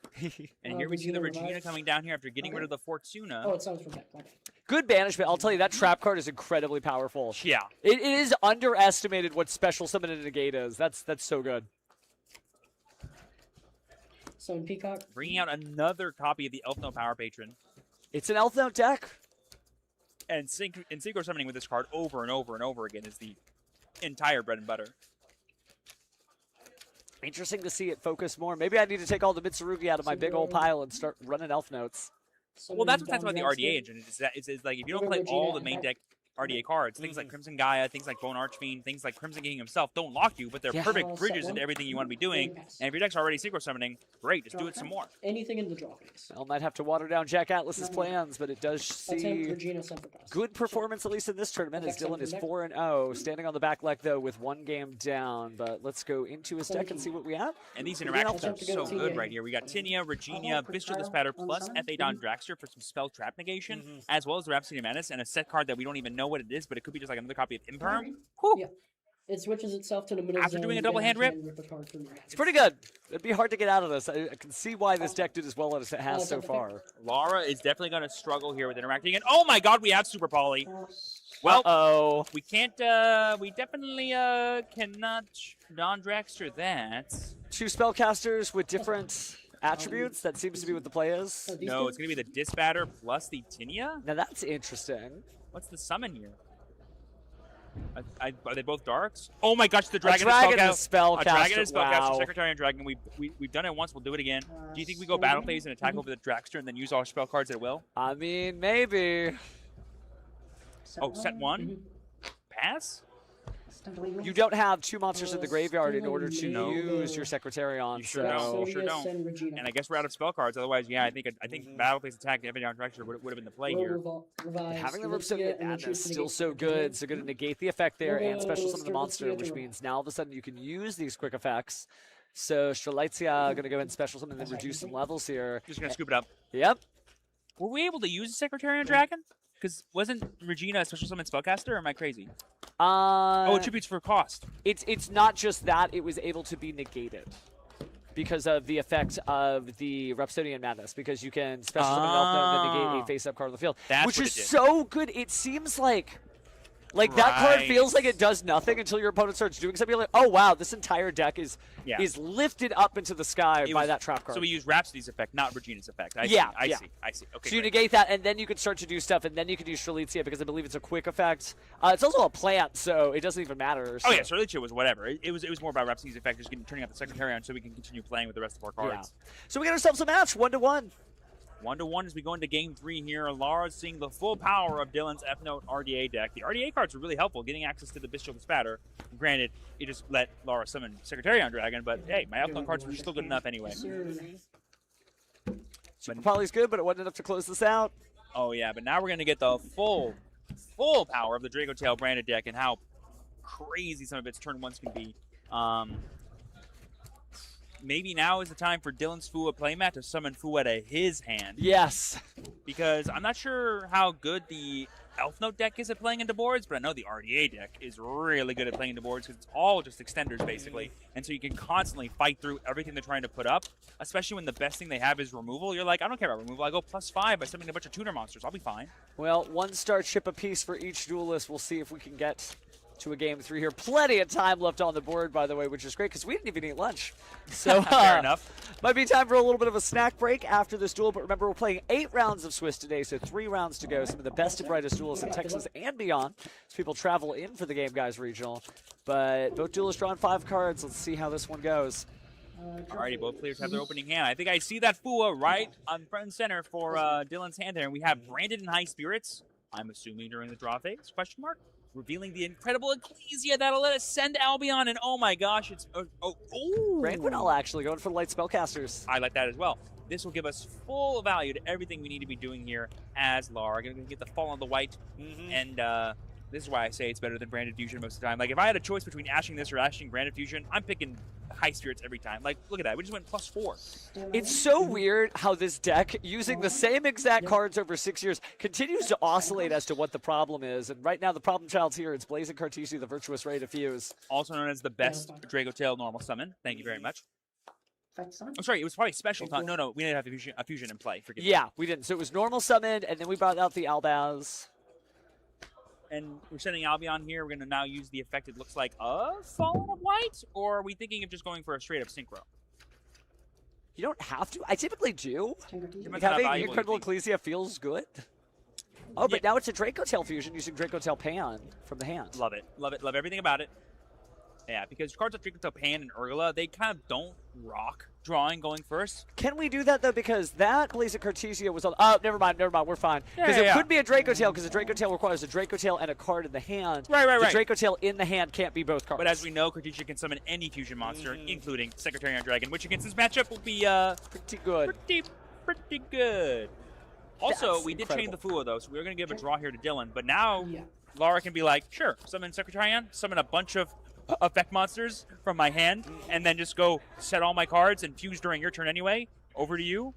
And here we see the Regina Regina revive. coming down here after getting rid of the Fortuna. Oh, it sounds from back. Okay. Good banishment. I'll tell you, that trap card is incredibly powerful. Yeah. It is underestimated what special summon and negate is. That's so good. Summon Peacock. Bringing out another copy of the Elf Note Power Patron. It's an Elf Note deck. And synchro summoning with this card over and over and over again is the entire bread and butter. Interesting to see it focus more. Maybe I need to take all the Mitsurugi out of my big old pile and start running Elf Notes. Well, that's what's nice Summon about the Dom RDA Dragster. engine. Is that it's like if you don't We're play gonna all Regina the main and deck RDA cards, things like Crimson Gaia, things like Bone Archfiend, things like Crimson King himself don't lock you, but they're Yeah. perfect Set bridges one. into everything you want to be doing. Pass. And if your deck's already synchro summoning, great, just do Draw it some card. more. Anything in the draw phase. I might have to water down Jack Atlas's No. plans, but it does Attempt see Regina Semperpass. good performance, at least in this tournament, as Effects Dylan on is the deck. 4-0, standing on the back leg, though, with one game down. But let's go into his deck and see what we have. And these Yeah, interactions I'll are have to go so to good TA. right here. We got Tinia, Regina, Bistro the Spatter, plus F.A. Don Dragster for some spell trap negation, as well as the Rhapsody of Madness, and a set card that we don't even know what it is, but it could be just like another copy of Imperm. Whew. Yeah. It switches itself to the middle After zone doing a double and hand rip? can a card from your hand. It's pretty good. It'd be hard to get out of this. I can see why this deck did as well as it has so double far. Laura is definitely going to struggle here with interacting. And oh my god, we have Super Poly. Well, Oh, we can't, we definitely cannot Don Dragster that. two spellcasters with different attributes. That seems to be what the play is. These No, two? it's going to be the Disbatter plus the Tinia? Now that's interesting. What's the summon here? Are they both darks? Oh my gosh, the dragon, dragon is is spellcaster. A dragon spellcaster, is spellcaster, wow. Secretary and Dragon. We've done it once, we'll do it again. Do you think we go battle phase and attack over the Dragster and then use all our spell cards at will? I mean, maybe. Oh, set one? Pass? You don't have two monsters in the graveyard in order to No. use your Secretarion. You sure so don't. Rhapsodia, Sure don't. send Regina. And I guess we're out of spell cards. Otherwise, yeah, I think battle phase attack and Evidon Dragster would have been the play here. Revives Having the Dorothea, Rhapsody and then Madness choose to still negate so the good, command. so going to negate the effect there and special summon the Strelitzia monster, to which revive. means now all of a sudden you can use these quick effects. So Strelitzia going to go and special summon and then reduce some levels here. Just going to scoop it up. Yep. Were we able to use the Secretary and Dragon? Because wasn't Regina a special summon spellcaster, or am I crazy? Oh, attributes for cost. It's not just that, it was able to be negated because of the effect of the Rhapsodian Madness, because you can special summon an elf and then negate a face-up card on the field, That's which what is it did. so good. It seems like Like, that card Right. feels like it does nothing until your opponent starts doing something. You're like, oh, wow, this entire deck is Yeah. lifted up into the sky It by was- that trap card. So we use Rhapsody's effect, not Regina's effect. I Yeah, see. yeah. I see. Okay. So you great. negate that, and then you can start to do stuff, and then you can use Strelitzia because I believe it's a quick effect. It's also a plant, so it doesn't even matter. Oh so- yeah, Serlicia was whatever. It was more about Rhapsody's effect, just turning out the Secretarian so we can continue playing with the rest of our cards. So we get ourselves a match, 1-1. 1-1 as we go into game 3 here. Laura's seeing the full power of Dylan's F-Note RDA deck. The RDA cards are really helpful, getting access to the Bestial the Spatter. Granted, you just let Laura summon Secretarian Dragon, but hey, my F-Note cards were still good enough anyway. Super Poly's good, but it wasn't enough to close this out. Oh yeah, but now we're going to get the full power of the Draco Tail branded deck and how crazy some of its turn ones can be. Maybe now is the time for Dylan's Fua playmat to summon Fua to his hand. Yes. Because I'm not sure how good the Elf Note deck is at playing into boards, but I know the RDA deck is really good at playing into boards because it's all just extenders, basically. And so you can constantly fight through everything they're trying to put up, especially when the best thing they have is removal. You're like, I don't care about removal. I go +5 by summoning a bunch of tuner monsters. I'll be fine. Well, 1-star chip apiece for each duelist. We'll see if we can get to a game 3 here. Plenty of time left on the board, by the way, which is great because we didn't even eat lunch. So Fair enough. Might be time for a little bit of a snack break after this duel, but remember we're playing 8 rounds of Swiss today, so 3 rounds to go. Some of the best and brightest duelists in Texas and beyond as people travel in for the Game Guys Regional. But both duelists drawn 5 cards. Let's see how this one goes. Alrighty, both players have their opening hand. I think I see that Fua right on front and center for Dylan's hand there. And we have Branded in High Spirits, I'm assuming during the draw phase, question mark, revealing the incredible Ecclesia that'll let us send Albion. And oh my gosh, it's... Ranquinel actually going for the light spellcasters. I like that as well. This will give us full value to everything we need to be doing here as Lara. Going to get the fall on the white. And this is why I say it's better than Branded Fusion most of the time. Like, if I had a choice between ashing this or ashing Branded Fusion, I'm picking High Spirits every time. Like, look at that. We just went +4. It's so weird how this deck, using the same exact cards over 6 years, continues to oscillate as to what the problem is. And right now, the problem child's here. It's Blazing Cartesia, the Virtuous Ray to Fuse. Also known as the best Draco Tail normal summon. Thank you very much. Effect summon? I'm sorry, it was probably special time. No, we didn't have a fusion in play. Forgive me. Yeah, we didn't. So it was normal summoned, and then we brought out the Albaz. And we're sending Albion here. We're going to now use the effect, it looks like, of Fallen of White? Or are we thinking of just going for a straight-up Synchro? You don't have to. I typically do. Depends Like, on how having valuable Incredible you think. Ecclesia feels good. Oh, but now it's a Draco Tail fusion using Draco Tail Pan from the hand. Love it. Love it. Love everything about it. Yeah, because cards like Draco Tail Pan and Urgula, they kind of don't rock drawing going first. Can we do that, though? Because that Blazing Cartesia was on... Oh, never mind. We're fine. Because Yeah, it yeah. could be a Draco Tail, because a Draco Tail requires a Draco Tail and a card in the hand. Right. The Draco Tail in the hand can't be both cards. But as we know, Cartesia can summon any fusion monster, including Secretarian Dragon, which against this matchup will be pretty good. pretty good. Also, That's we did chain the incredible. Fua, though, so we were going to give a draw here to Dylan. But now, Yeah. Lara can be like, sure, summon Secretarian, summon a bunch of effect monsters from my hand, and then just go set all my cards and fuse during your turn anyway. Over to you.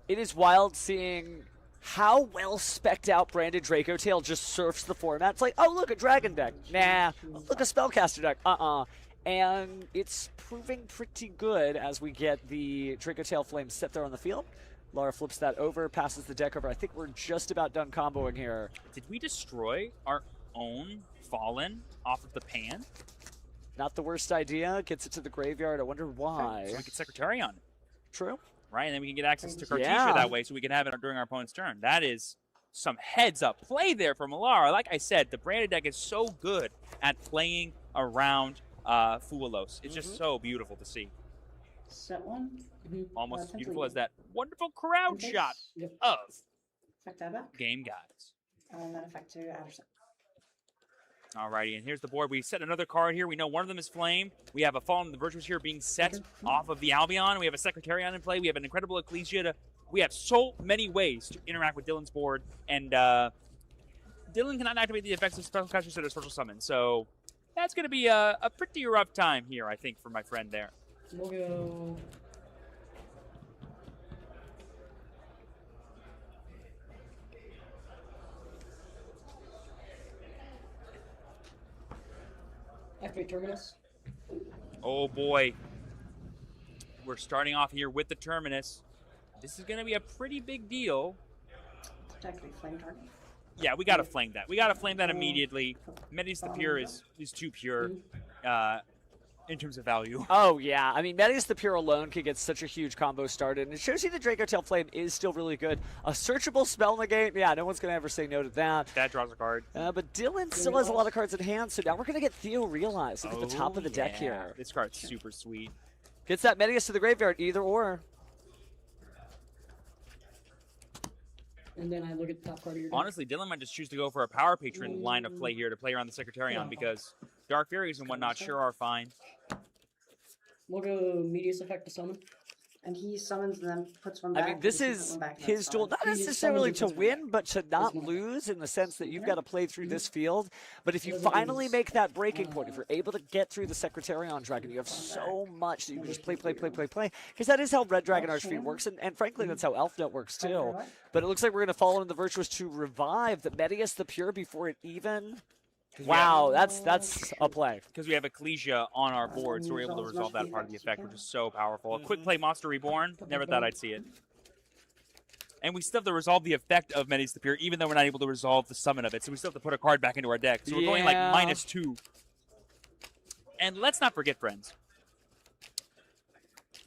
It is wild seeing how well specced out Branded Draco Tail just surfs the format. It's like, oh, look, a Dragon deck. Nah. Look, a Spellcaster deck. And it's proving pretty good as we get the Draco Tail Flame set there on the field. Lara flips that over, passes the deck over. I think we're just about done comboing here. Did we destroy our own Fallen off of the pan? Not the worst idea. Gets it to the graveyard. I wonder why. So we get Secretarian. True. Right, and then we can get access to Cartesia Yeah. that way, so we can have it during our opponent's turn. That is some heads-up play there from Lara. Like I said, the Branded deck is so good at playing around Fualos. It's just so beautiful to see. Set one. Almost as Pencil beautiful you. as that wonderful crowd Okay. shot Yep. of Effect add back. Game Guides. And then effect to Adderson. Alrighty, and here's the board. We set another card here. We know one of them is Flame. We have a Fallen of the Virtuous here being set off of the Albion. We have a Secretarian in play. We have an Incredible Ecclesia. We have so many ways to interact with Dylan's board, and Dylan cannot activate the effects of Spellcaster or Special Summon. So that's going to be a pretty rough time here, I think, for my friend there. We'll go. Activate Terminus. Oh boy. We're starting off here with the Terminus. This is going to be a pretty big deal. To activate Flame Target. Yeah, we gotta flame that. We gotta flame that immediately. Metis the Pure is too pure in terms of value. Oh, yeah. I mean, Metis the Pure alone can get such a huge combo started, and it shows you the Draco Tail Flame is still really good. A searchable spell in the game, yeah, no one's going to ever say no to that. That draws a card. But Dylan still has a lot of cards in hand, so now we're going to get Theo Realize at the top of the deck here. This card's super sweet. Gets that Metis to the graveyard, either or. And then I look at the top card of your deck. Honestly, Dylan might just choose to go for a Power Patron line of play here to play around the Secretarion because Dark Furies and whatnot sure are fine. We'll go Medius Effect to summon. And he summons them, puts one back. I mean, this and puts is one back, and his that's duel, fine. not necessarily to win, but to not lose in the sense that you've got to play through this field. But if you finally make that breaking point, if you're able to get through the Secretarion Dragon, you have so much that you can just play. Because that is how Red Dragon Archfiend works, and frankly, that's how Elf Note works too. But it looks like we're going to follow in the Virtuous to revive the Metis the Pure before it even... Wow, that's a play. Because we have Ecclesia on our board, so we're able to resolve that part of the effect, which is so powerful. A quick play Monster Reborn, never thought I'd see it. And we still have to resolve the effect of Metis the Pure, even though we're not able to resolve the summon of it. So we still have to put a card back into our deck. So we're going like -2. And let's not forget, friends,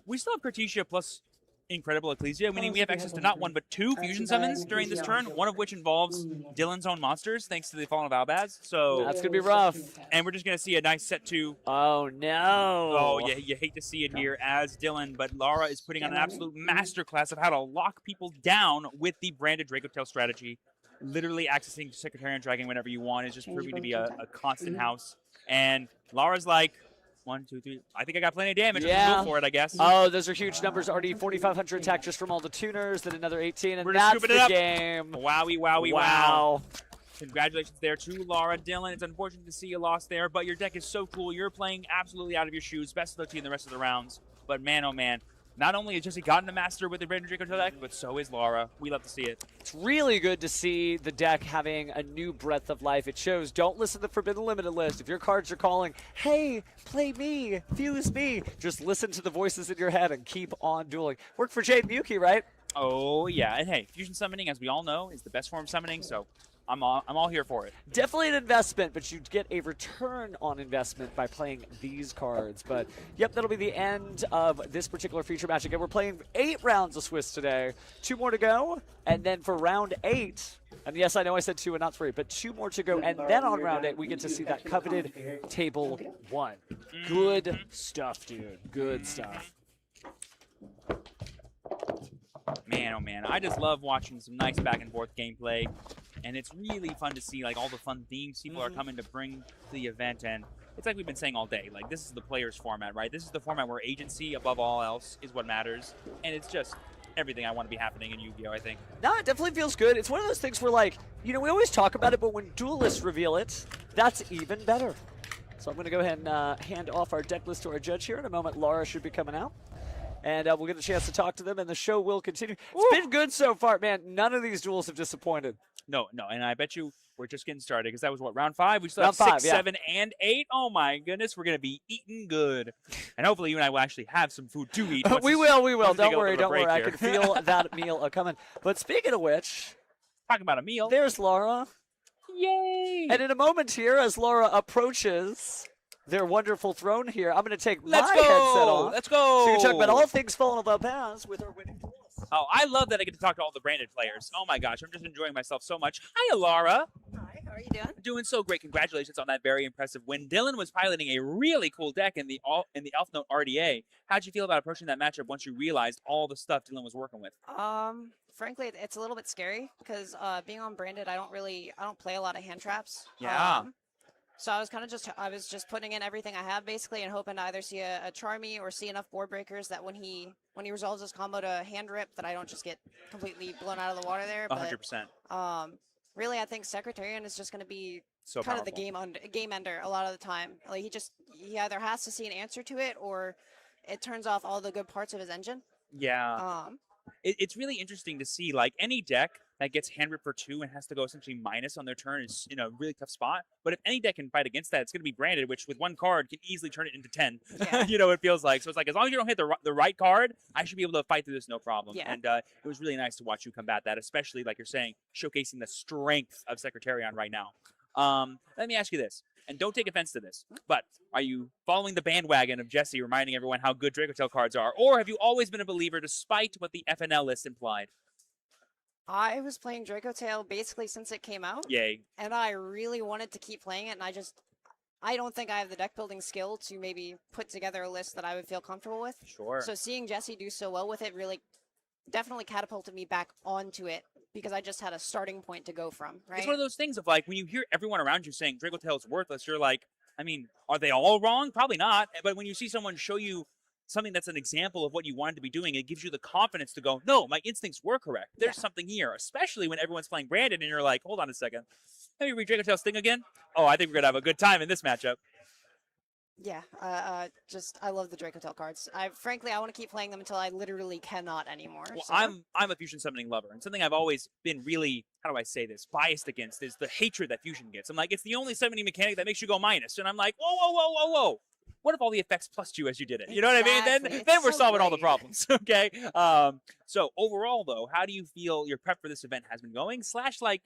we still have Cartesia plus Incredible Ecclesia, meaning we have access to not one but two fusion summons during this turn, one of which involves Dylan's own monsters, thanks to the Fallen of Albaz. So that's going to be rough. And we're just going to see a nice set 2. Oh, no. Oh, yeah, you hate to see it here as Dylan, but Lara is putting on an absolute masterclass of how to lock people down with the branded Draco Tail strategy. Literally accessing Secretarian Dragon whenever you want is just proving to be a constant house. And Lara's like, 1, 2, 3. I think I got plenty of damage. Yeah. Go for it, I guess. Oh, those are huge numbers. Already 4,500 attack just from all the tuners, then another 18, and We're just that's scooping the it up. game. Wowie, wowie, wow. Congratulations there to Lara. Dylan, it's unfortunate to see you lost there, but your deck is so cool. You're playing absolutely out of your shoes. Best of luck to you in the rest of the rounds. But man, oh man. Not only has Jesse gotten a master with the Brandon Draco Tail deck, but so is Lara. We love to see it. It's really good to see the deck having a new breath of life. It shows don't listen to the Forbidden Limited list. If your cards are calling, hey, play me, fuse me, just listen to the voices in your head and keep on dueling. Worked for Jade Yuki, right? Oh, yeah. And hey, fusion summoning, as we all know, is the best form of summoning, so I'm all here for it. Definitely an investment, but you get a return on investment by playing these cards. But, yep, that'll be the end of this particular feature match. Again, we're playing 8 rounds of Swiss today. 2 more to go, and then for round 8, and yes, I know I said 2 and not 3, but 2 more to go, and then on round 8, we get to see that coveted Table 1. Good stuff, dude. Good stuff. Man, oh man, I just love watching some nice back and forth gameplay, and it's really fun to see like all the fun themes people are coming to bring to the event. And it's like we've been saying all day, like this is the players format, right? This is the format where agency above all else is what matters, and it's just everything I want to be happening in Yu-Gi-Oh! I think. No, it definitely feels good. It's one of those things where, like, you know, we always talk about it, but when duelists reveal it, that's even better. So I'm going to go ahead and hand off our deck list to our judge here in a moment. Laura should be coming out. And we'll get a chance to talk to them, and the show will continue. It's been good so far, man. None of these duels have disappointed. No, and I bet you we're just getting started because that was what, round 5? We still have Round 6, 5, 7, and 8. Oh my goodness, we're gonna be eating good, and hopefully you and I will actually have some food to eat. We will. Don't worry. I here. can feel that meal coming. But speaking of which, talking about a meal, there's Laura. Yay! And in a moment here, as Laura approaches their wonderful throne here, I'm going to take my headset off. Let's go! So you can talk about all things Fallen of Albaz with our winning duelist. Oh, I love that I get to talk to all the branded players. Oh my gosh, I'm just enjoying myself so much. Hi, Laura. Hi, how are you doing? Doing so great. Congratulations on that very impressive win. Dylan was piloting a really cool deck in the Elf Note RDA. How'd you feel about approaching that matchup once you realized all the stuff Dylan was working with? Frankly, it's a little bit scary because being on branded, I don't play a lot of hand traps. Yeah. So I was just putting in everything I have basically and hoping to either see a Charmy or see enough board breakers that when he resolves his combo to hand rip that I don't just get completely blown out of the water there. 100%. Really, I think Secretarian is just going to be so kind powerful. of the game ender a lot of the time. Like he either has to see an answer to it or it turns off all the good parts of his engine. Yeah. it's really interesting to see, like, any deck that gets hand ripped for 2 and has to go essentially minus on their turn is in a really tough spot. But if any deck can fight against that, it's going to be Branded, which with 1 card can easily turn it into 10. Yeah. It feels like. So it's like, as long as you don't hit the right card, I should be able to fight through this no problem. Yeah. And it was really nice to watch you combat that, especially, like you're saying, showcasing the strength of Secretarion right now. Let me ask you this, and don't take offense to this, but are you following the bandwagon of Jesse reminding everyone how good Dracotail cards are, or have you always been a believer despite what the FNL list implied? I was playing Dracotail basically since it came out, Yay. and I really wanted to keep playing it, and I don't think I have the deck building skill to maybe put together a list that I would feel comfortable with. Sure. So seeing Jesse do so well with it really definitely catapulted me back onto it because I just had a starting point to go from, right? It's one of those things of like, when you hear everyone around you saying Dracotail is worthless, you're like, I mean, are they all wrong? Probably not. But when you see someone show you something that's an example of what you wanted to be doing, it gives you the confidence to go, no, my instincts were correct. There's something here, especially when everyone's playing Brandon and you're like, hold on a second. Let me read Dracotail's thing again. Oh, I think we're going to have a good time in this matchup. Yeah, I love the Dracotail cards. Frankly, I want to keep playing them until I literally cannot anymore. Well, so. I'm a fusion summoning lover, and something I've always been really, how do I say this, biased against is the hatred that fusion gets. I'm like, it's the only summoning mechanic that makes you go minus, and I'm like, whoa. What if all the effects plussed you as you did it? You know what I mean? Exactly. Then It's we're so solving all the great. problems, okay? So overall, though, how do you feel your prep for this event has been going? / like,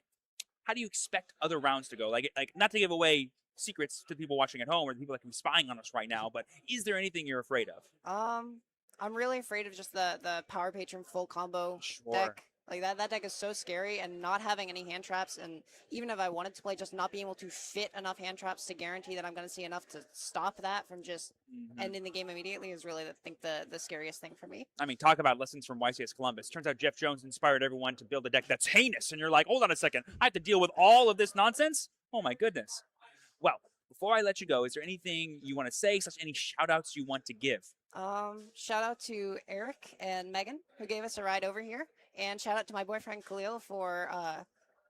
how do you expect other rounds to go? Like not to give away secrets to people watching at home or the people that can be spying on us right now, but is there anything you're afraid of? I'm really afraid of just the Power Patron full combo Sure. deck. Like that deck is so scary, and not having any hand traps, and even if I wanted to play, just not being able to fit enough hand traps to guarantee that I'm going to see enough to stop that from just ending the game immediately is really, I think, the scariest thing for me. I mean, talk about lessons from YCS Columbus. Turns out Jeff Jones inspired everyone to build a deck that's heinous, and you're like, hold on a second, I have to deal with all of this nonsense? Oh my goodness. Well, before I let you go, is there anything you want to say, any shout-outs you want to give? Shout out to Eric and Megan who gave us a ride over here, and shout out to my boyfriend Khalil for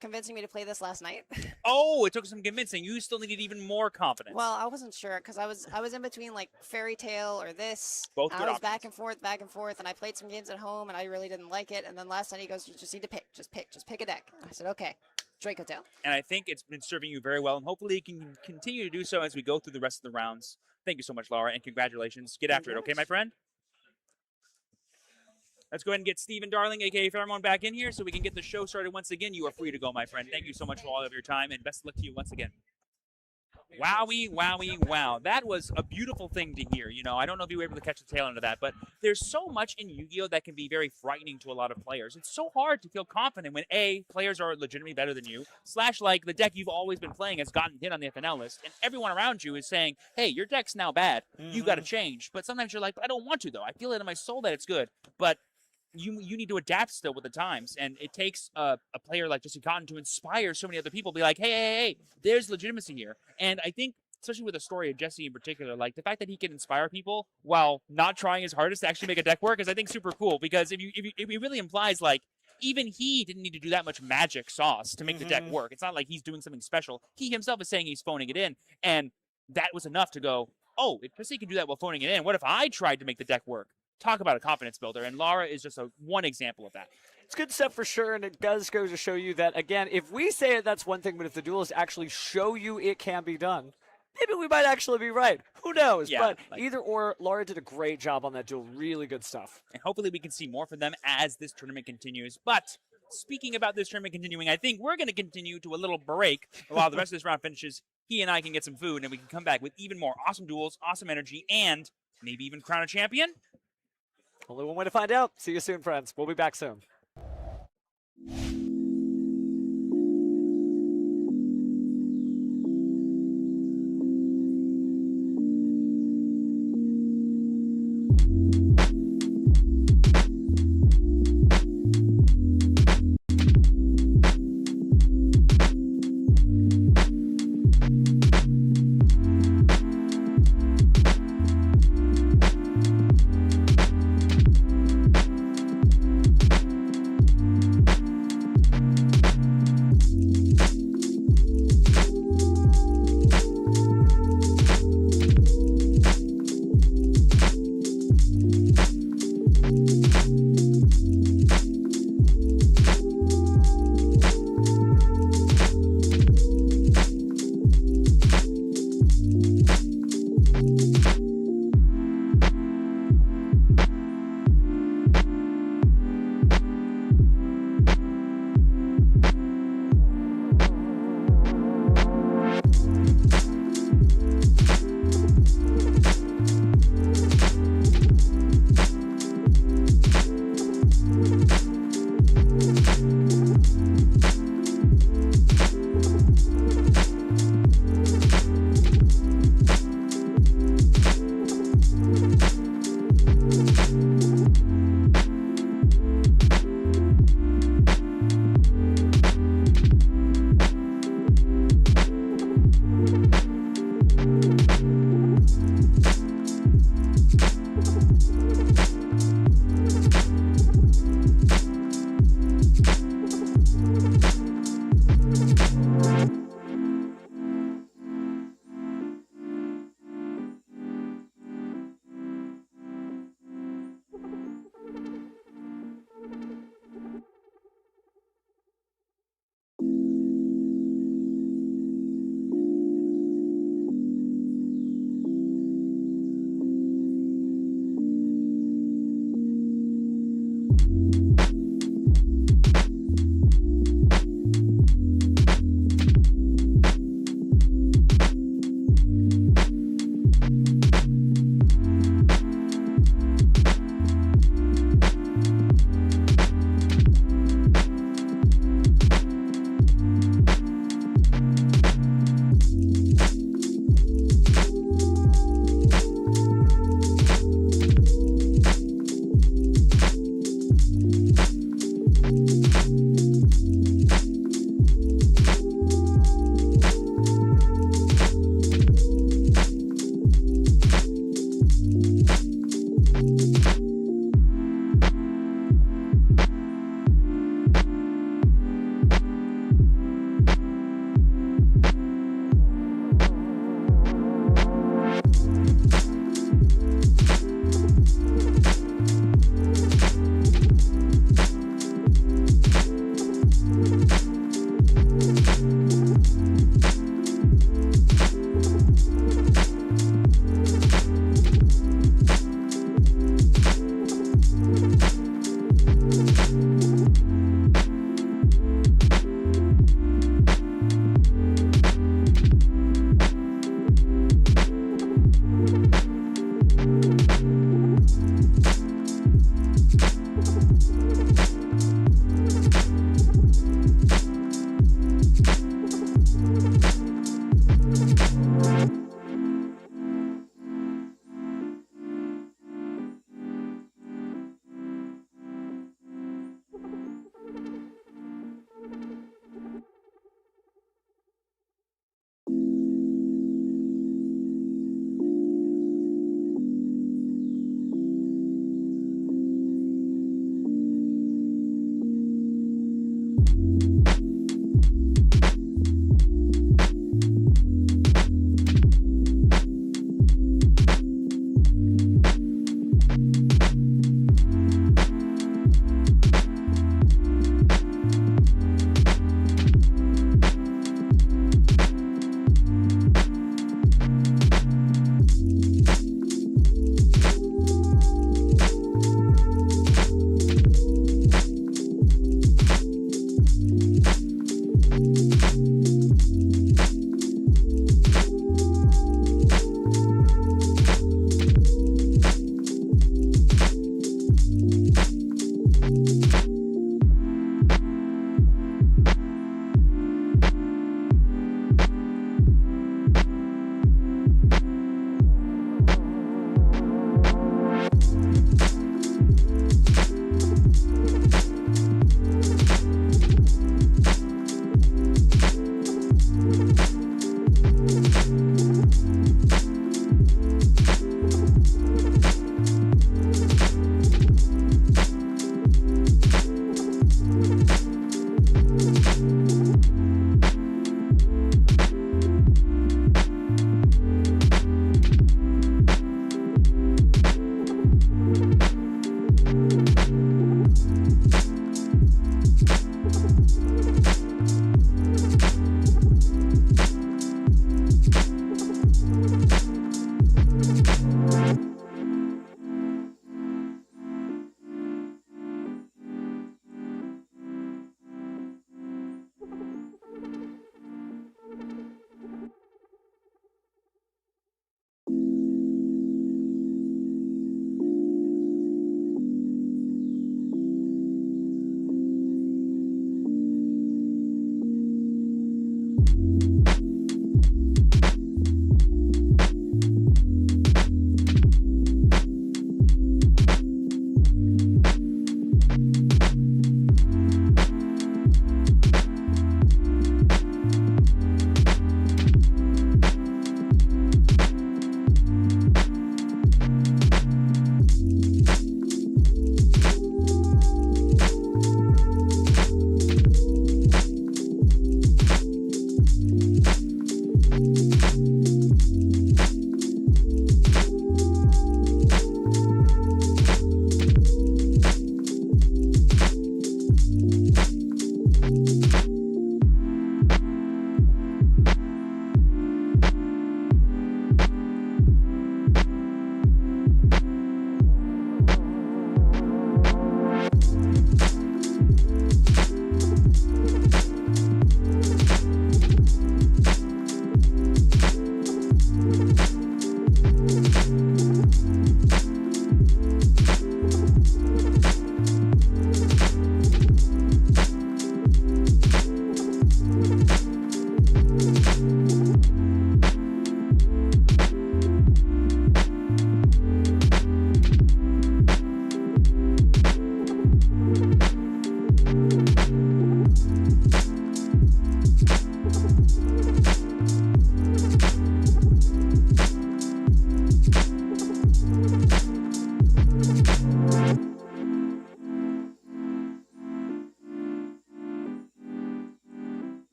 convincing me to play this last night. Oh, it took some convincing. You still needed even more confidence. Well, I wasn't sure because I was in between like Fairy Tale or this. Both and good I was options. back and forth, and I played some games at home, and I really didn't like it. And then last night he goes, "You just need to pick, just pick a deck." And I said, "Okay, Dracotail." And I think it's been serving you very well, and hopefully it can continue to do so as we go through the rest of the rounds. Thank you so much, Laura, and congratulations. Get after it, okay, my friend? Let's go ahead and get Steven Darling, a.k.a. Pheromone, back in here so we can get the show started once again. You are free to go, my friend. Thank you so much for all of your time, and best of luck to you once again. Wowie, wowie, wow. That was a beautiful thing to hear. I don't know if you were able to catch the tail end of that, but there's so much in Yu-Gi-Oh! That can be very frightening to a lot of players. It's so hard to feel confident when, A, players are legitimately better than you, / like the deck you've always been playing has gotten hit on the FNL list, and everyone around you is saying, hey, your deck's now bad. You got to change. But sometimes you're like, I don't want to, though. I feel it in my soul that it's good. But you need to adapt still with the times, and it takes a player like Jesse Cotton to inspire so many other people, be like, hey, there's legitimacy here. And I think, especially with the story of Jesse in particular, like the fact that he can inspire people while not trying his hardest to actually make a deck work is, I think, super cool, because it really implies like even he didn't need to do that much magic sauce to make the deck work. It's not like he's doing something special. He himself is saying he's phoning it in, and that was enough to go, oh, if Jesse can do that while phoning it in, what if I tried to make the deck work? Talk about a confidence builder, and Laura is just one example of that. It's good stuff for sure, and it does go to show you that, again, if we say it, that's one thing, but if the duelists actually show you it can be done, maybe we might actually be right. Who knows? Yeah, but either or, Laura did a great job on that duel. Really good stuff. And hopefully we can see more from them as this tournament continues. But speaking about this tournament continuing, I think we're going to continue to a little break while the rest of this round finishes. He and I can get some food, and we can come back with even more awesome duels, awesome energy, and maybe even crown a champion. Only one way to find out. See you soon, friends. We'll be back soon.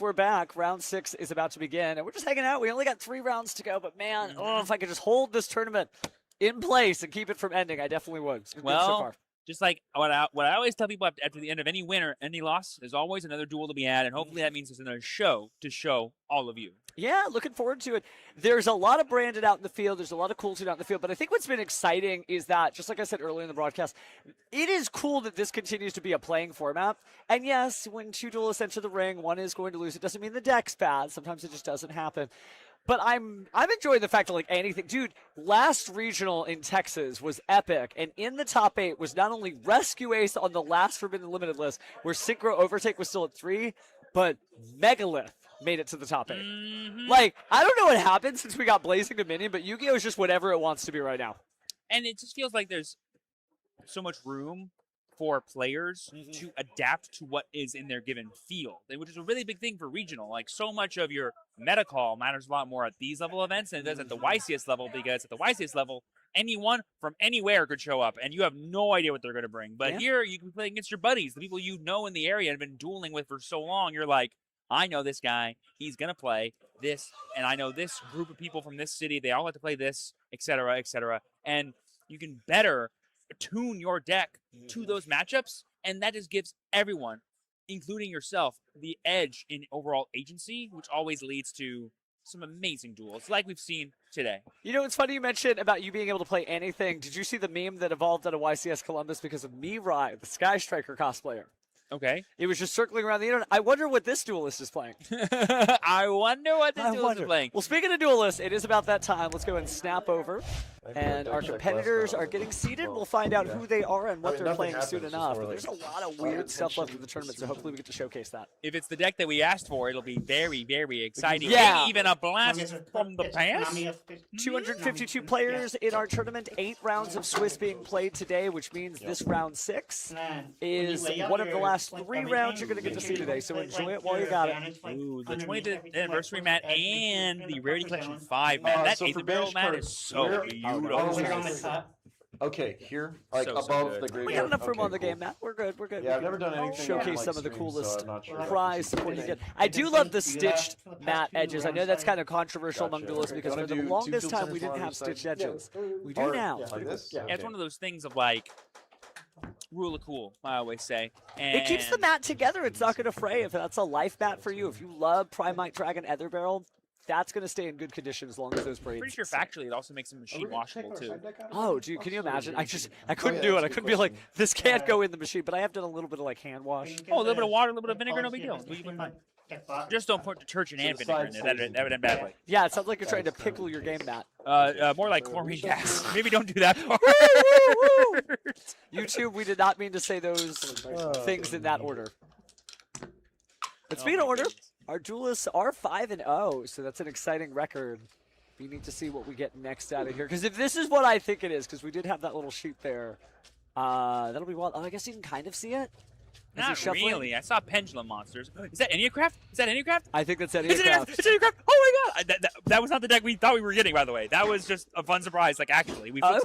Yes, we're back. Round 6 is about to begin, and we're just hanging out. We only got 3 rounds to go, but man, oh, if I could just hold this tournament in place and keep it from ending, I definitely would. It's been good so far. Just like what I always tell people after the end of any win or any loss, there's always another duel to be had, and hopefully that means there's another show to show all of you. Yeah, looking forward to it. There's a lot of branded out in the field. There's a lot of cool out in the field. But I think what's been exciting is that, just like I said earlier in the broadcast, it is cool that this continues to be a playing format. And yes, when 2 duelists enter the ring, one is going to lose. It doesn't mean the deck's bad. Sometimes it just doesn't happen. But I'm enjoying the fact that, like, anything. Dude, last regional in Texas was epic. And in the top 8 was not only Rescue Ace on the last Forbidden Limited list, where Synchro Overtake was still at 3, but Megalith made it to the top 8. Like, I don't know what happened since we got Blazing Dominion, but Yu-Gi-Oh! Is just whatever it wants to be right now. And it just feels like there's so much room for players to adapt to what is in their given field, which is a really big thing for regional. Like, so much of your meta call matters a lot more at these level events than it does at the YCS level, because at the YCS level, anyone from anywhere could show up, and you have no idea what they're going to bring. But here, you can play against your buddies, the people you know in the area and have been dueling with for so long. You're like, I know this guy, he's going to play this, and I know this group of people from this city, they all like to play this, etc., etc. And you can better tune your deck to those matchups, and that just gives everyone, including yourself, the edge in overall agency, which always leads to some amazing duels like we've seen today. You know, it's funny you mentioned about you being able to play anything. Did you see the meme that evolved out of YCS Columbus because of Mirai, the Sky Striker cosplayer? Okay. It was just circling around the internet. I wonder what this duelist is playing. I wonder what this duelist is playing. Well, speaking of duelists, it is about that time. Let's go and snap over. And our competitors are getting seated. We'll find out who they are and what they're playing soon enough. But there's a lot of weird stuff left in the tournament, so hopefully we get to showcase that. If it's the deck that we asked for, it'll be very, very exciting. Yeah. Maybe even a blast from the past. 252 players in our tournament. 8 rounds of Swiss being played today, which means this round 6 is one of the last 3 rounds you're going to get to see today. So enjoy it while you got it. Ooh, the 20th anniversary mat and the Rarity Collection 5 mat. That 8th barrel mat is so beautiful. Okay, here, like So above good. the graveyard. We got enough room Okay, on the cool. game, Matt. We're good. We're good. Yeah, I've never done anything. Showcase on, some of the stream, coolest so I'm not sure. prize support you get. I do love the stitched mat edges. I know that's kind of controversial among duelists because for the longest time we didn't have stitched edges. We do now. Like this? Yeah, it's one of those things of like rule of cool, I always say. And It keeps the mat together. It's not going to fray. If that's a life mat for you, if you love Primite Dragon Ether Barrel, that's going to stay in good condition as long as those braids. pretty sure factually it also makes them machine washable too. Oh, dude, can you imagine? I couldn't do it. I couldn't be like, this can't go in the machine, but I have done a little bit of like hand wash. Oh, a little bit of water, a little bit of vinegar, no big deal. We'll be fine. Just don't put detergent and vinegar in there. That would end badly. Yeah, it sounds like you're trying to pickle your game mat. More like chlorine gas. Maybe don't do that part. YouTube, we did not mean to say those things in that order. But speaking of order, our duelists are 5-0, so that's an exciting record. We need to see what we get next out of here. Because if this is what I think it is, because we did have that little sheet there, that'll be wild. Oh, I guess you can kind of see it. Is he Not shuffling? really. I saw pendulum monsters. Is that Enneacraft? Is that Enneacraft? I think that's It's Enneacraft. Enneacraft. It's Enneacraft. Oh my god! That was not the deck we thought we were getting, by the way. That was just a fun surprise. Like, actually, we flipped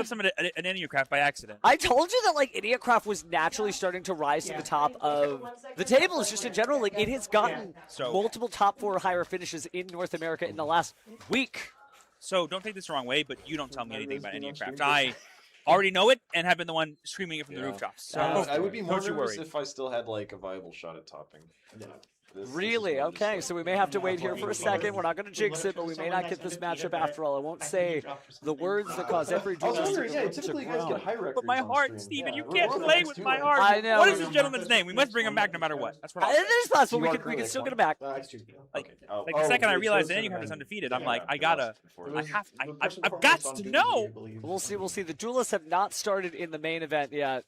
some of an Enneacraft by accident. I told you that like Enneacraft was naturally starting to rise to the top of the tables just in general. Like it has gotten multiple top 4 higher finishes in North America in the last week. So don't take this the wrong way, but you don't tell me anything about Enneacraft. I already know it and have been the one screaming it from the rooftops. So I would be more don't you nervous worry. if I still had like a viable shot at topping. Really? Okay, so we may have to wait here for a second. We're not going to jinx it, but we may not get this matchup after all. I won't say the words that cause every duelist to groan. But my heart, Steven, you can't play with my heart. I know. What is this gentleman's name? We must bring him back no matter what. That's what It is possible. We can still get him back. Like the second I realized that Enneacraft is undefeated, I'm like, I've got to know. We'll see. We'll see. The duelists have not started in the main event yet.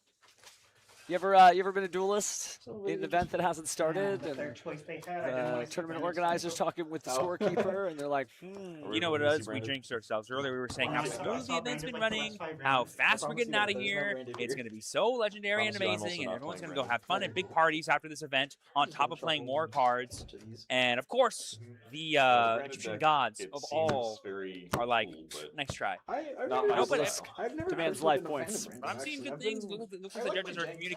You ever been a duelist in an event that hasn't started? And the tournament organizers talking with the scorekeeper, and they're like, You know what it is? We jinxed ourselves. Earlier we were saying how smooth the event's been running, how fast we're getting out of here. It's going to be so legendary and amazing, and everyone's going to go have fun at big parties after this event, on top of playing more cards. And of course, the Egyptian gods of all are like, nice try. demands life points. But I'm seeing good things. Looks like the judges are communicating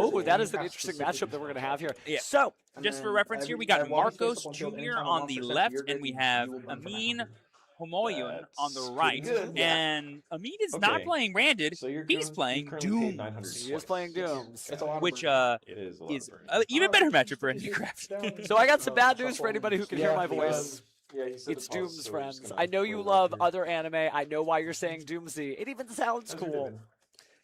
Oh, that is an interesting matchup that we're going to have here. Yeah. So, Just for reference here, we got Marcos Jr. on the left, and we have Amin Homoyun on the That's right, pretty good. and Amit is not Okay. playing Branded. So you're He's playing Doom, He is playing Dooms. It's a lot of which burn. It is a lot is of burn. an even better matchup for Handicraft. So I got some bad news for anybody who can hear my he, voice. yeah, he said It's to pause, Dooms, so we're just friends. gonna I know you put it love up here. other anime. I know why you're saying Doomsy. It even sounds How's your cool. doing?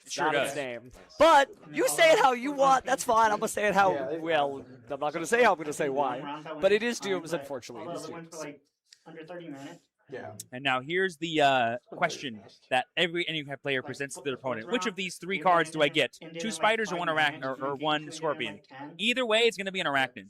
It's Sure not does. his name. But you say it how you want. That's fine. I'm going to say it how, well, I'm not going to say how I'm going to say why. But it is Dooms, unfortunately. It is Although it went for Dooms. like under 30 minutes. Yeah. And now here's the question that every Handicraft player presents to their opponent. Which of these 3 cards do I get? 2 spiders or 1 arachnid or 1 scorpion? Either way, it's going to be an arachnid.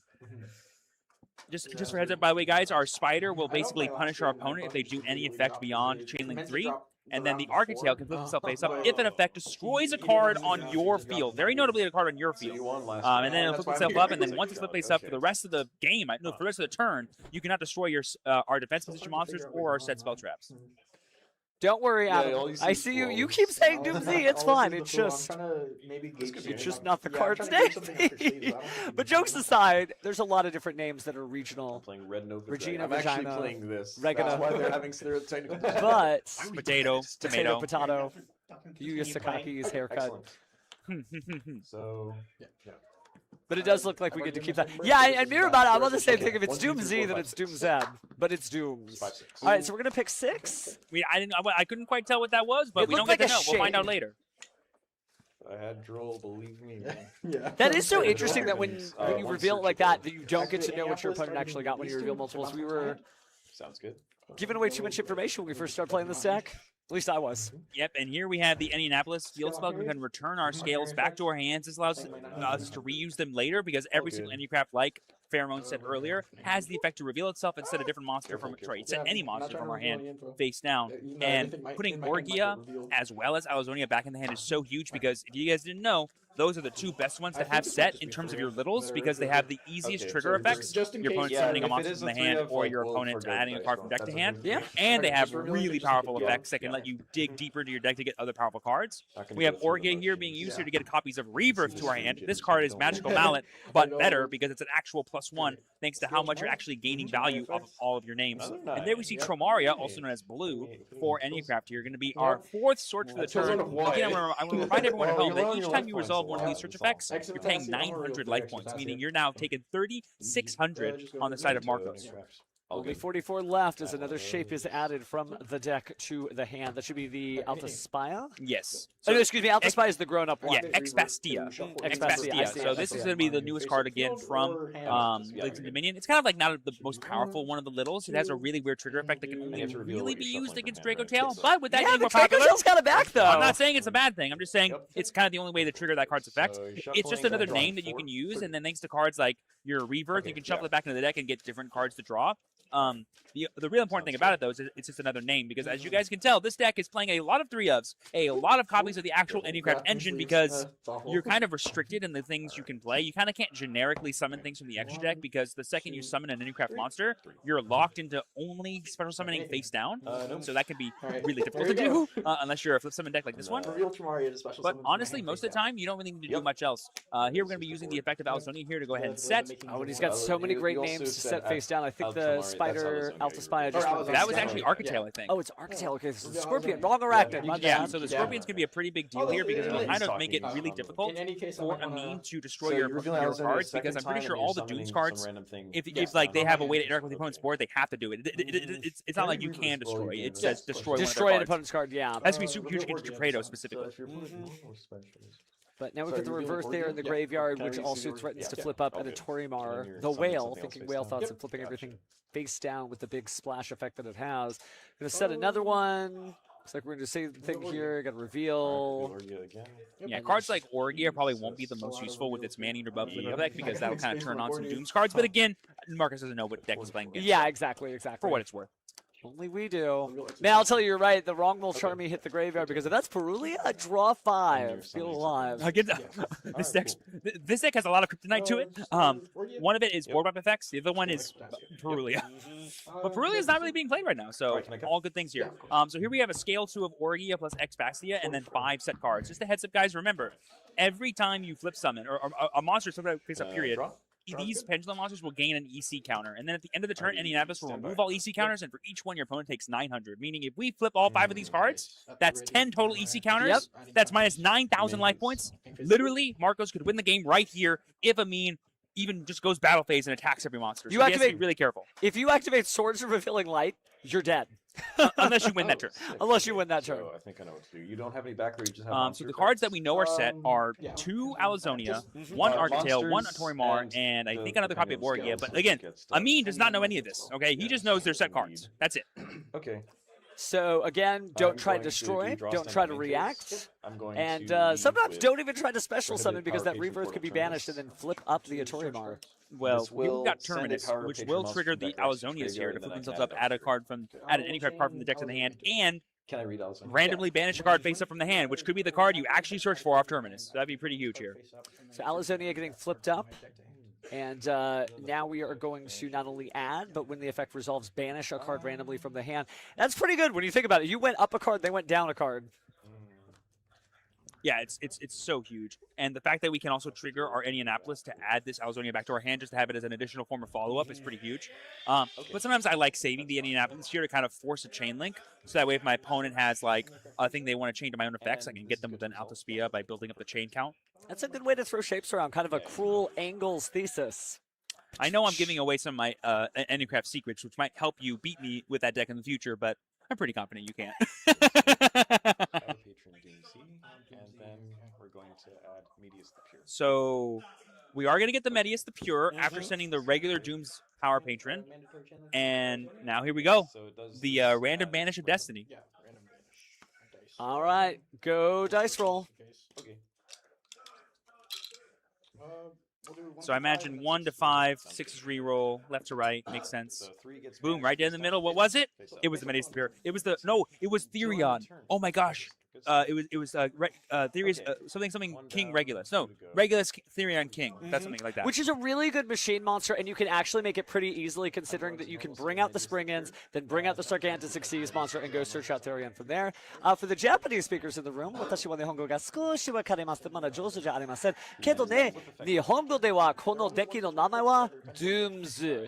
Just for heads up, by the way, guys, our spider will basically punish our opponent if they do any effect beyond Chain Link 3. And then the Architail can flip itself face up if an effect destroys a card on your field. Very notably, a card on your So you field. won last And then it'll flip itself up, and then once it's flipped face up for the rest of the game, no, for the rest of the turn, you cannot destroy your our defense position monsters or our set spell traps. Don't worry, Yeah, Adam. all you see I is see you. You flows. keep saying Doomsy. It's fine. It's just... It's It's just not the card's name. But jokes aside, there's a lot of different names that are I'm regional. playing Red Nova Regina, Dragon. I'm actually Vagina, playing this. Regina. That's why they're having their technical But Potato, potato, tomato. potato, You Yuya Sakaki's haircut. Excellent. So, yeah. But it does look like we get to keep that. Yeah, and Mirabata, I'm on the same thing. If it's Doom Z, then it's Doom Z. But it's Dooms. 5, 6. All right, so we're going to pick 6. I couldn't quite tell what that was, but It we don't looked get to like know. a We'll find out shade. later. I had Droll, believe me. Yeah. That is so interesting that when you one reveal it search like ability. that, that you don't get to know what your opponent actually got when you reveal multiples. We were Sounds good. giving away too much information when we first started playing this deck. At least I was. Yep, and here we have the Indianapolis field spell. We can return our scales back to our hands. This allows us to reuse them later because every single Handicraft, like Pheromone said earlier, has the effect to reveal itself instead of different monster from set any monster from our hand face down. And putting Orgia as well as Alazonia back in the hand is so huge because if you guys didn't know, those are the 2 best ones to have set in terms of your littles because they have the easiest trigger effects. Your opponent summoning a monster from the hand or your opponent adding a card from deck to hand. Yeah. And they have really powerful effects that can let you dig deeper into your deck to get other powerful cards. We have Orgia here being used here to get copies of Rebirth to our hand. This card is Magical Mallet, but better because it's an actual +1 thanks to how much you're actually gaining value off of all of your names. And there we see Tromaria, also known as Blue, for Handicraft here, going to be our 4th search for the turn. Again, I want to remind everyone at home that each time you resolve one of these search effects, you're paying 900 life points, meaning you're now taking 3,600 on the side of Marcos. Only 44 left as another shape is added from the deck to the hand. That should be the Altaspia? Yes. Oh, no, excuse me. Altaspia is the grown-up one. Yeah, Ex-Bastia. Ex-Bastia, I see, So I this see. is going to be the newest card again from Legion Dominion. It's kind of like not the most powerful one of the littles. It has a really weird trigger effect that can only really be used against Draco Tail. But with that Yeah, getting the more Draco popular, Tail's got it back, though. I'm not saying it's a bad thing. I'm just saying it's kind of the only way to trigger that card's effect. So you're It's just shuffling, another drawing name that you 4. can use, and then thanks to cards like your Rebirth, you can shuffle it back into the deck and get different cards to draw. The real important thing about it, though, is it's just another name, because as you guys can tell, this deck is playing a lot of 3-ofs, a lot of copies of the actual Handicraft engine, because you're kind of restricted in the things you can play. You kind of can't generically summon things from the extra deck, because the second you summon an Handicraft monster, you're locked into only special summoning face down, so that can be really difficult to do, unless you're a flip summon deck like this one. But honestly, most of the time, you don't really need to do much else. Here we're going to be using the effect of Alazonia here to go ahead and set. Oh, and he's got so many great names to set face down. I think the Spider, Altaspia just went face That was down. actually Architail, I think. Oh, it's Architail. Okay, so Scorpion. Wrong Arachnid. My Yeah, bad. so the Scorpion's going to be a pretty big deal here because it'll kind of make it really difficult for a meme to destroy your cards, because I'm pretty sure all the Dooms cards, if like they have a way to interact with the opponent's board, they have to do it. It's not like you can destroy. It says destroy Destroy one an of their cards. opponent's card, yeah. Has to be super huge against Gepredo specifically. But now we've got the reverse there in the graveyard, which also threatens to flip up, and a Torimar, the whale, thinking whale thoughts and flipping everything face down with the big splash effect that it has. Going to set another one. Looks like we're going to say the thing here. Got to reveal. Yeah, cards like Orgia probably won't be the most useful with its Man Eater buff deck, because that'll kind of turn on some Dooms cards. But again, Marcus doesn't know what deck he's playing against. Yeah, exactly. For what it's worth. Only we do. Man, I'll tell you, you're right. The wrong will Charmy hit the graveyard, because if that's Perulia, draw 5. Feel alive. This deck has a lot of kryptonite to it. One of it is board wipe effects. The other one is Perulia. But Perulia is not really being played right now, so all good things here. So here we have a scale 2 of Orgia plus Ex-Bastia, and then 5 set cards. Just a heads up, guys. Remember, every time you flip summon, or a monster face up period, these pendulum monsters will gain an EC counter, and then at the end of the turn, Indianapolis will remove all EC counters, and for each one, your opponent takes 900. Meaning, if we flip all 5 of these cards, that's 10 total EC counters. That's minus 9,000 life points. Literally, Marcos could win the game right here if Amin even just goes battle phase and attacks every monster. So he has to be really careful. If you activate Swords of Revealing Light, you're dead. Unless you win that turn. Unless you win that turn. So I think I know what to do. You don't have any back, or you just have so the cards that we know are set are 2 Alazonia, 1 Architail, 1 Torimar, and I think another copy of Borgia. But again, Amin does not know any of this. Okay, he just knows they're set cards. That's it. Okay. So again, don't try to destroy, don't try to react, and sometimes don't even try to special summon because that rebirth could be banished and then flip up the Atorimar. Well, we've got Terminus, which will trigger the Alazonias here to flip themselves up, add any card from the deck to the hand, and can I read Alazonia? Randomly banish a card face up from the hand, which could be the card you actually search for off Terminus. So that'd be pretty huge here. So Alazonia getting flipped up. And now we are going to not only add, but when the effect resolves, banish a card randomly from the hand. That's pretty good when you think about it. You went up a card, they went down a card. Yeah, it's so huge. And the fact that we can also trigger our Indianapolis to add this Alazonia back to our hand just to have it as an additional form of follow-up is pretty huge. But sometimes I like saving the Indianapolis here to kind of force a chain link. So that way if my opponent has like a thing they want to chain to my own effects, I can get them with an Alta Spia by building up the chain count. That's a good way to throw shapes around, kind of a cruel angles thesis. I know I'm giving away some of my Endcraft secrets, which might help you beat me with that deck in the future, but I'm pretty confident you can't. And then we're going to add Medius the Pure. So we are going to get the Medius the Pure after sending the regular Doom's Power Patron. And now here we go. The random banish of Destiny. All right, go dice roll. Okay. So I imagine 1 to 5, 6 is reroll, left to right, makes sense. Boom, right down in the middle. What was it? It was the Medius the Pure. It was it was Therion. Oh my gosh. It was Therius, something King Regulus. No, Regulus Therion King. That's something like that. Which is a really good machine monster, and you can actually make it pretty easily considering that you can bring out the Spring-Ins, then bring out the Sargantus Xyz monster, and go search out Therion from there. For the Japanese speakers in the room, 私は日本語が少しわかります。まだ上手じゃありません。けどね、日本語ではこのデッキの名前は Dooms.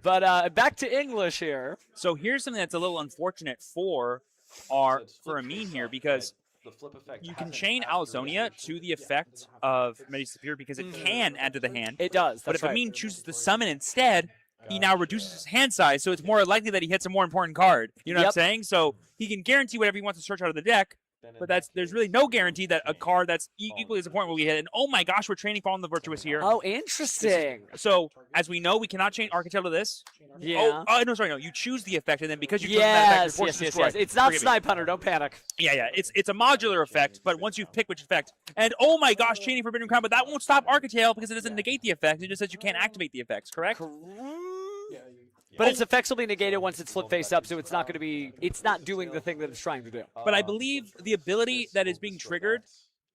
But back to English here. So here's something that's a little unfortunate for Amin here, because you can chain Alazonia to the effect of Medius the Pure because it can add to the hand. It does. But if Amin chooses to summon instead, he now reduces his hand size, so it's more likely that he hits a more important card. You know what I'm saying? So he can guarantee whatever he wants to search out of the deck, but there's really no guarantee that a card that's equally as important will be hit. And oh my gosh, we're training Fallen the Virtuous here. Oh, interesting. So as we know, we cannot chain Architect to this. Yeah. Oh, no, sorry, no. You choose the effect, and then because you choose that effect, you're forced to destroy. Yes. It's not Snipe Hunter. Don't panic. Yeah. It's a modular effect, but once you pick which effect, and oh my gosh, chaining Forbidden Crown, but that won't stop Architect because it doesn't negate the effect. It just says you can't activate the effects. Correct? But its effects will be negated once it's flipped face up, so it's not doing the thing that it's trying to do. But I believe the ability that is being triggered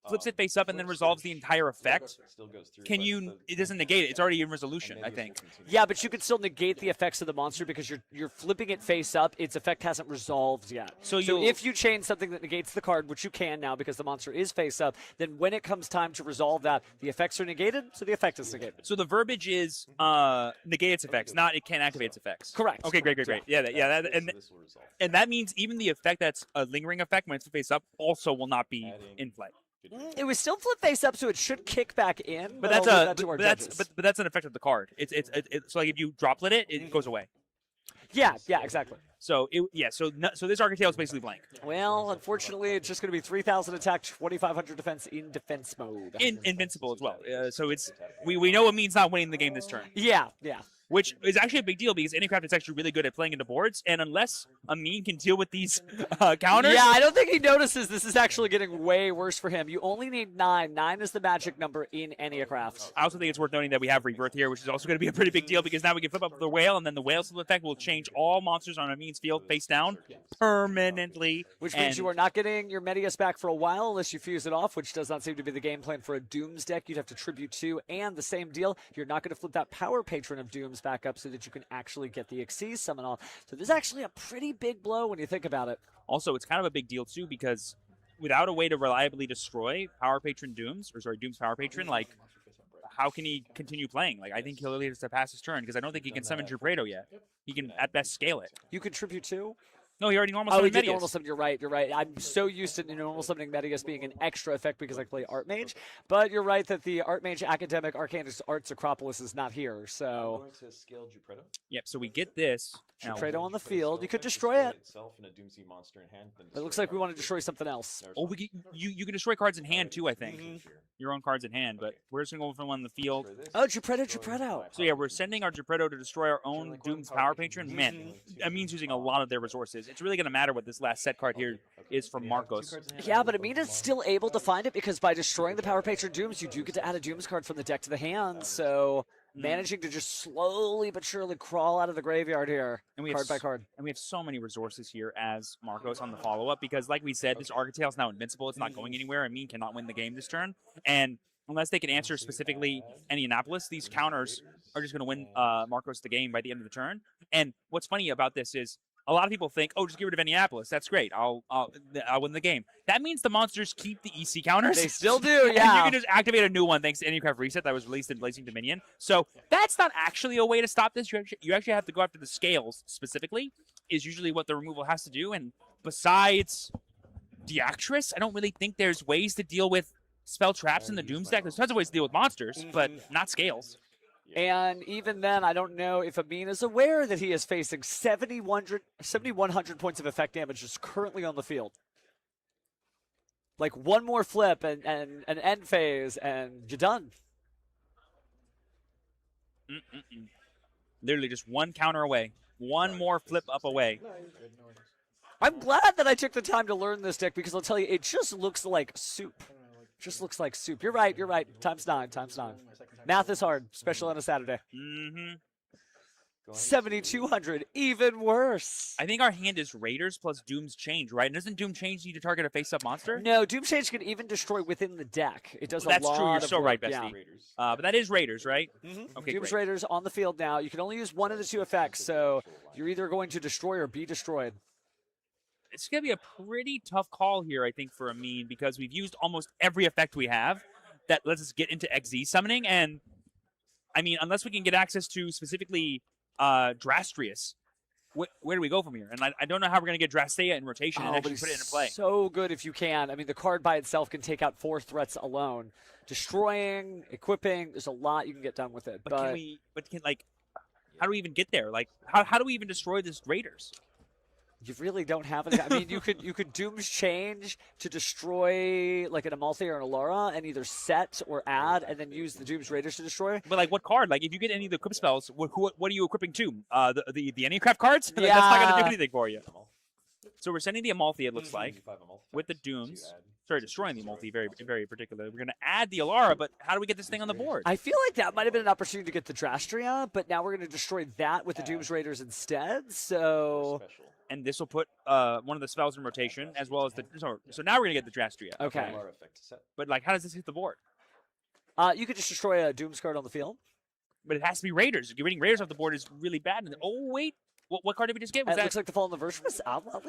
flips it face up and then resolves the entire effect. It doesn't negate it. It's already in resolution, I think. Yeah, but you can still negate the effects of the monster because you're flipping it face up. Its effect hasn't resolved yet. So if you chain something that negates the card, which you can now because the monster is face up, then when it comes time to resolve that, the effects are negated, so the effect is negated. So the verbiage is negate its effects, not it can't activate its effects. Correct. Okay, great. Yeah, and that means even the effect that's a lingering effect when it's face up also will not be in play. It was still flip face up, so it should kick back in. But that's an effect of the card. It's so like if you droplet it, it goes away. Yeah, exactly. So so this Architect is basically blank. Well, unfortunately, it's just going to be 3,000 attack, 2,500 defense in defense mode. Invincible as well. So it's we know it means not winning the game this turn. Yeah. Which is actually a big deal because Indiecraft is actually really good at playing into boards, and unless Amin can deal with these counters... Yeah, I don't think he notices this is actually getting way worse for him. You only need 9. 9 is the magic number in Indiecraft. I also think it's worth noting that we have Rebirth here, which is also going to be a pretty big deal because now we can flip up the whale, and then the whale flip effect will change all monsters on Amin's field face down permanently. Which means you are not getting your Medius back for a while unless you fuse it off, which does not seem to be the game plan for a Dooms deck. You'd have to Tribute 2, and the same deal, you're not going to flip that Power Patron of Dooms back up so that you can actually get the Xyz summon off. So this is actually a pretty big blow when you think about it. Also, it's kind of a big deal too because without a way to reliably destroy Power Patron Dooms, Doom's Power Patron, like how can he continue playing? Like, I think he'll need to pass his turn because I don't think he can summon Drupredo yet. He can, at best, scale it. You contribute too? No, he already normal Oh, he summoned did Medius. normal summon. You're right. You're right. I'm so used to normal summoning Medius being an extra effect because I play Archmage. But you're right that the Archmage Academic Arcanist Arts Acropolis is not here. So. I'm going to scale Drupredo. Yep. So we get this. Now, Drupredo on the field. You could destroy it. Itself and a Doomsday monster in hand, then It looks like we want to destroy something else. oh, we get, you can destroy cards in hand too. I think your own cards in hand, but we're just gonna go for one on the field. Oh, Drupredo. So yeah, we're sending our Drupredo to destroy our own Doom's Power Patron. Man, that means using a lot of their resources. It's really gonna matter what this last set card here is from Marcos. Yeah, but Amina's still able to find it because by destroying the Power Patron Dooms, you do get to add a Dooms card from the deck to the hand. So managing to just slowly but surely crawl out of the graveyard here, And we card have by card. And we have so many resources here as Marcos on the follow-up because, like we said, this Architale is now invincible. It's not going anywhere. Amin cannot win the game this turn. And unless they can answer specifically Indianapolis, these counters are just going to win Marcos the game by the end of the turn. And what's funny about this is a lot of people think, oh, just get rid of Indianapolis. That's great. I'll win the game. That means the monsters keep the EC counters. They still do, And yeah. you can just activate a new one thanks to Anycraft Reset that was released in Blazing Dominion. So that's not actually a way to stop this. You actually have to go after the scales specifically, is usually what the removal has to do. And besides Deactress, I don't really think there's ways to deal with spell traps in the Dooms deck. There's tons of ways to deal with monsters, but not scales. And even then, I don't know if Amin is aware that he is facing 7,100 points of effect damage just currently on the field. Like one more flip and an end phase, and you're done. Literally just one counter away. One more flip up away. I'm glad that I took the time to learn this deck because I'll tell you, it just looks like soup. Just looks like soup. You're right. You're right. Times 9. Math is hard, especially on a Saturday. 7,200, even worse. I think our hand is Raiders plus Doom's Change, right? And doesn't Doom Change need to target a face-up monster? No, Doom Change can even destroy within the deck. It does That's a lot true. You're of so work, right, yeah. Bestie. But that is Raiders, right? Okay, Doom's great. Raiders on the field now. You can only use one of the two effects, so you're either going to destroy or be destroyed. It's going to be a pretty tough call here, I think, for Amin, because we've used almost every effect we have that lets us get into XZ summoning. And, I mean, unless we can get access to specifically Drastrius, where do we go from here? And I don't know how we're going to get Drastea in rotation and actually put it into play. So good if you can. I mean, the card by itself can take out 4 threats alone. Destroying, equipping, there's a lot you can get done with it. But how do we even get there? Like, how do we even destroy this Raiders? You really don't have it. I mean, you could Doom's Change to destroy like an Amalthea or an Alara and either set or add and then use the Doom's Raiders to destroy. But like what card? Like if you get any of the equip spells, what are you equipping to? The Anycraft cards? Like, Yeah. that's not going to do anything for you. So we're sending the Amalthea, it looks like, with the Dooms. Sorry, destroying the Amalthea, very, very particular. We're going to add the Alara, but how do we get this thing on the board? I feel like that might have been an opportunity to get the Drastria, but now we're going to destroy that with the Doom's Raiders instead. So. And this will put one of the spells in rotation, as well as the. So now we're going to get the Drastria. Okay. But like, how does this hit the board? You could just destroy a Doom's card on the field. But it has to be Raiders. Getting Raiders off the board is really bad. And oh, wait. What card did we just get? Was It that? looks like the Fallen the Version was out. Let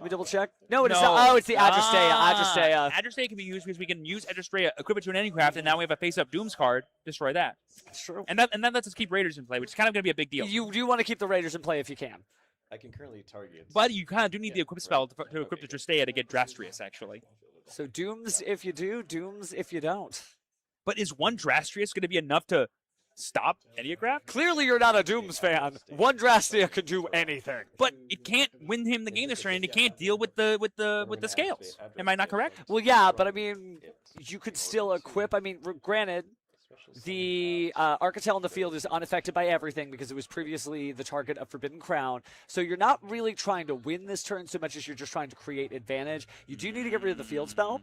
me double check. No, it is not. Oh, it's the Adrastea. Adrastea can be used because we can use Adrastea, equip it to an Anycraft, and now we have a face-up Dooms card. Destroy that. That's true. And that lets us keep Raiders in play, which is kind of going to be a big deal. You do want to keep the Raiders in play if you can. I can currently target. But you kind of do need the equip spell to equip the Drastea to get Drastrius, actually. So Dooms if you do, Dooms if you don't. But is one Drastrius going to be enough to stop Anycraft? Clearly you're not a Dooms fan. One Drastea could do anything. But it can't win him the game this turn, and it can't deal with the scales. Am I not correct? Well, yeah, but I mean, you could still equip. I mean, granted, the Architect in the field is unaffected by everything because it was previously the target of Forbidden Crown. So you're not really trying to win this turn so much as you're just trying to create advantage. You do need to get rid of the field spell.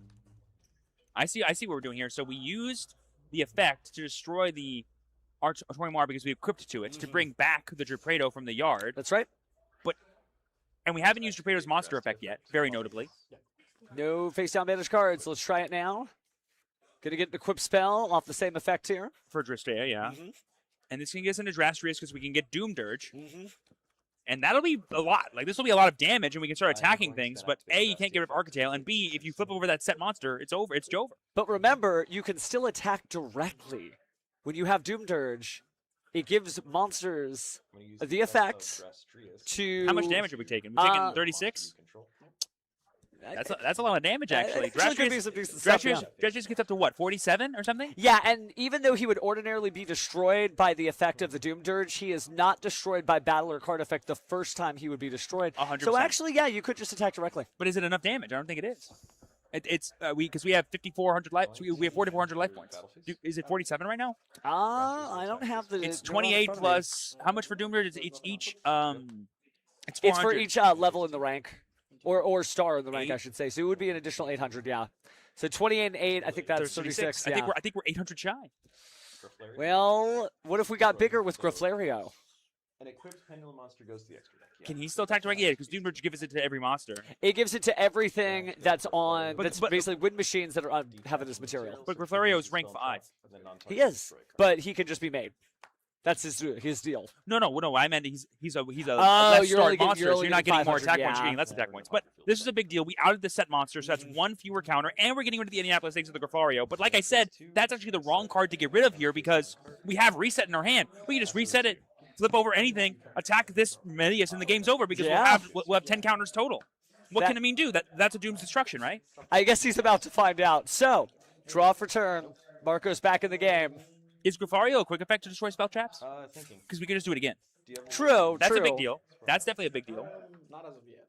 I see what we're doing here. So we used the effect to destroy the Archmar because we equipped to it to bring back the Drupredo from the yard. That's right. And we haven't used Drupredo's monster effect yet, very notably. No face down managed cards. Let's try it now. Gonna get an equip spell off the same effect here. For Drastea, yeah. And this can get us into Drastrius because we can get Doom Dirge. And that'll be a lot. Like, this will be a lot of damage, and we can start attacking things. But A, you can't get rid of Architale, and B, if you flip over that set monster, it's over. It's over. But remember, you can still attack directly when you have Doom Dirge, it gives monsters the effect to. How much damage are we taking? We're taking 36. I- That's a lot of damage, actually. Actually could be some decent stuff, yeah. Drastrius gets up to what, 47 or something? Yeah, and even though he would ordinarily be destroyed by the effect of the Doom Dirge, he is not destroyed by battle or card effect the first time he would be destroyed. 100%. So actually, yeah, you could just attack directly. But is it enough damage? I don't think it is. It's because we have 5,400 life. So we have 4,400 life points. Is it 47 right now? I don't have the. It's the one in 28 front of me. plus. How much for Doom Dirge? It's each. It's 400. It's for each level in the rank, or star in the rank, I should say. So it would be an additional 800. Yeah. So 28 and 8. I think that's There's 36. I Yeah. think we're 800 shy. Well, what if we got bigger with Graflario? An equipped pendulum monster goes to the extra deck. Yeah. Can he still attack direct? Yeah, because Doom Dirge gives it to every monster. It gives it to everything that's on. But- That's but- basically wind machines that are on, have it as material. But Graflario is rank 5. He is, but he can just be made. That's his deal. No. I meant he's a Oh, less you're starred only getting- monster, you're so only you're not getting getting more 500, attack points, you're yeah. getting less attack points. But this is a big deal. We outed the set monster, so that's one fewer counter, and we're getting rid of the Indianapolis thanks to the Graflario. But like I said, that's actually the wrong card to get rid of here because we have reset in our hand. We can just reset it, flip over anything, attack this Medius, and the game's over because Yeah. we'll have 10 counters total. What That- can Amin do? That's a Doom's destruction, right? I guess he's about to find out. So, draw for turn. Marco's back in the game. Is Graflario a quick effect to destroy spell traps? Thinking. Because we can just do it again. True, That's true. a big deal. That's definitely a big deal. Not as of yet.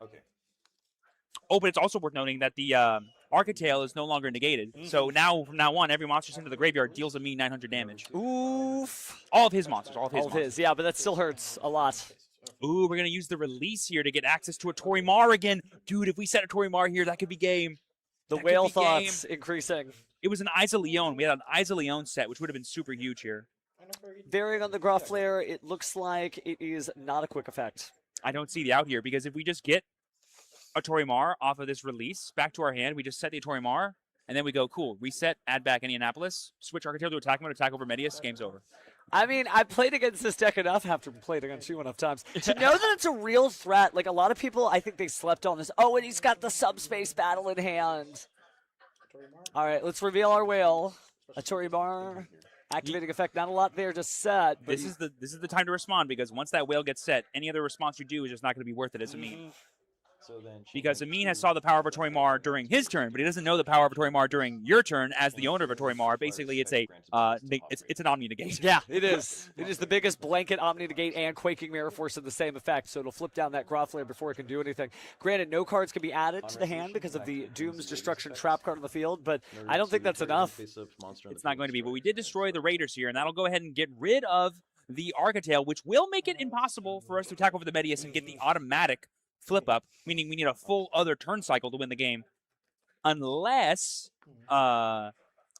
Okay. Oh, but it's also worth noting that the Architail is no longer negated. So now, from now on, every monster sent to the graveyard deals a mean 900 damage. Oof. All of his monsters. All of his All of monsters. his, yeah, but that still hurts a lot. Ooh, we're going to use the release here to get access to a Torimar again. Dude, if we set a Torimar here, that could be game. The That could whale be game. thoughts increasing. It was an Isa Leon. We had an Isa Leon set, which would have been super huge here. Varying on the Graflair, it looks like it is not a quick effect. I don't see the out here because if we just get a Torimar off of this release back to our hand, we just set the Torimar, and then we go, cool, reset, add back Indianapolis, switch Architail to attack mode, attack over Medius, game's over. I mean, I played against this deck enough after played against you enough times to know that it's a real threat. Like, a lot of people, I think they slept on this. Oh, and he's got the subspace battle in hand. All right, let's reveal our whale. A Torimar. Activating effect, not a lot there to set. But This is the time to respond because once that whale gets set, any other response you do is just not going to be worth it as Amin. So then Because Amin has saw the power of a Torimar during his turn, but he doesn't know the power of a Torimar during your turn as the owner of a Torimar. Basically, it's a it's an Omni negate. yeah, it is. It is the biggest blanket Omni Negate and Quaking Mirror Force of the same effect, so it'll flip down that Graflair before it can do anything. Granted, no cards can be added to the hand because of the Doom's Destruction trap card on the field, but I don't think that's enough. It's not going to be, but we did destroy the Raiders here, and that'll go ahead and get rid of the Architail, which will make it impossible for us to attack over the Medius and get the automatic flip up, meaning we need a full other turn cycle to win the game, unless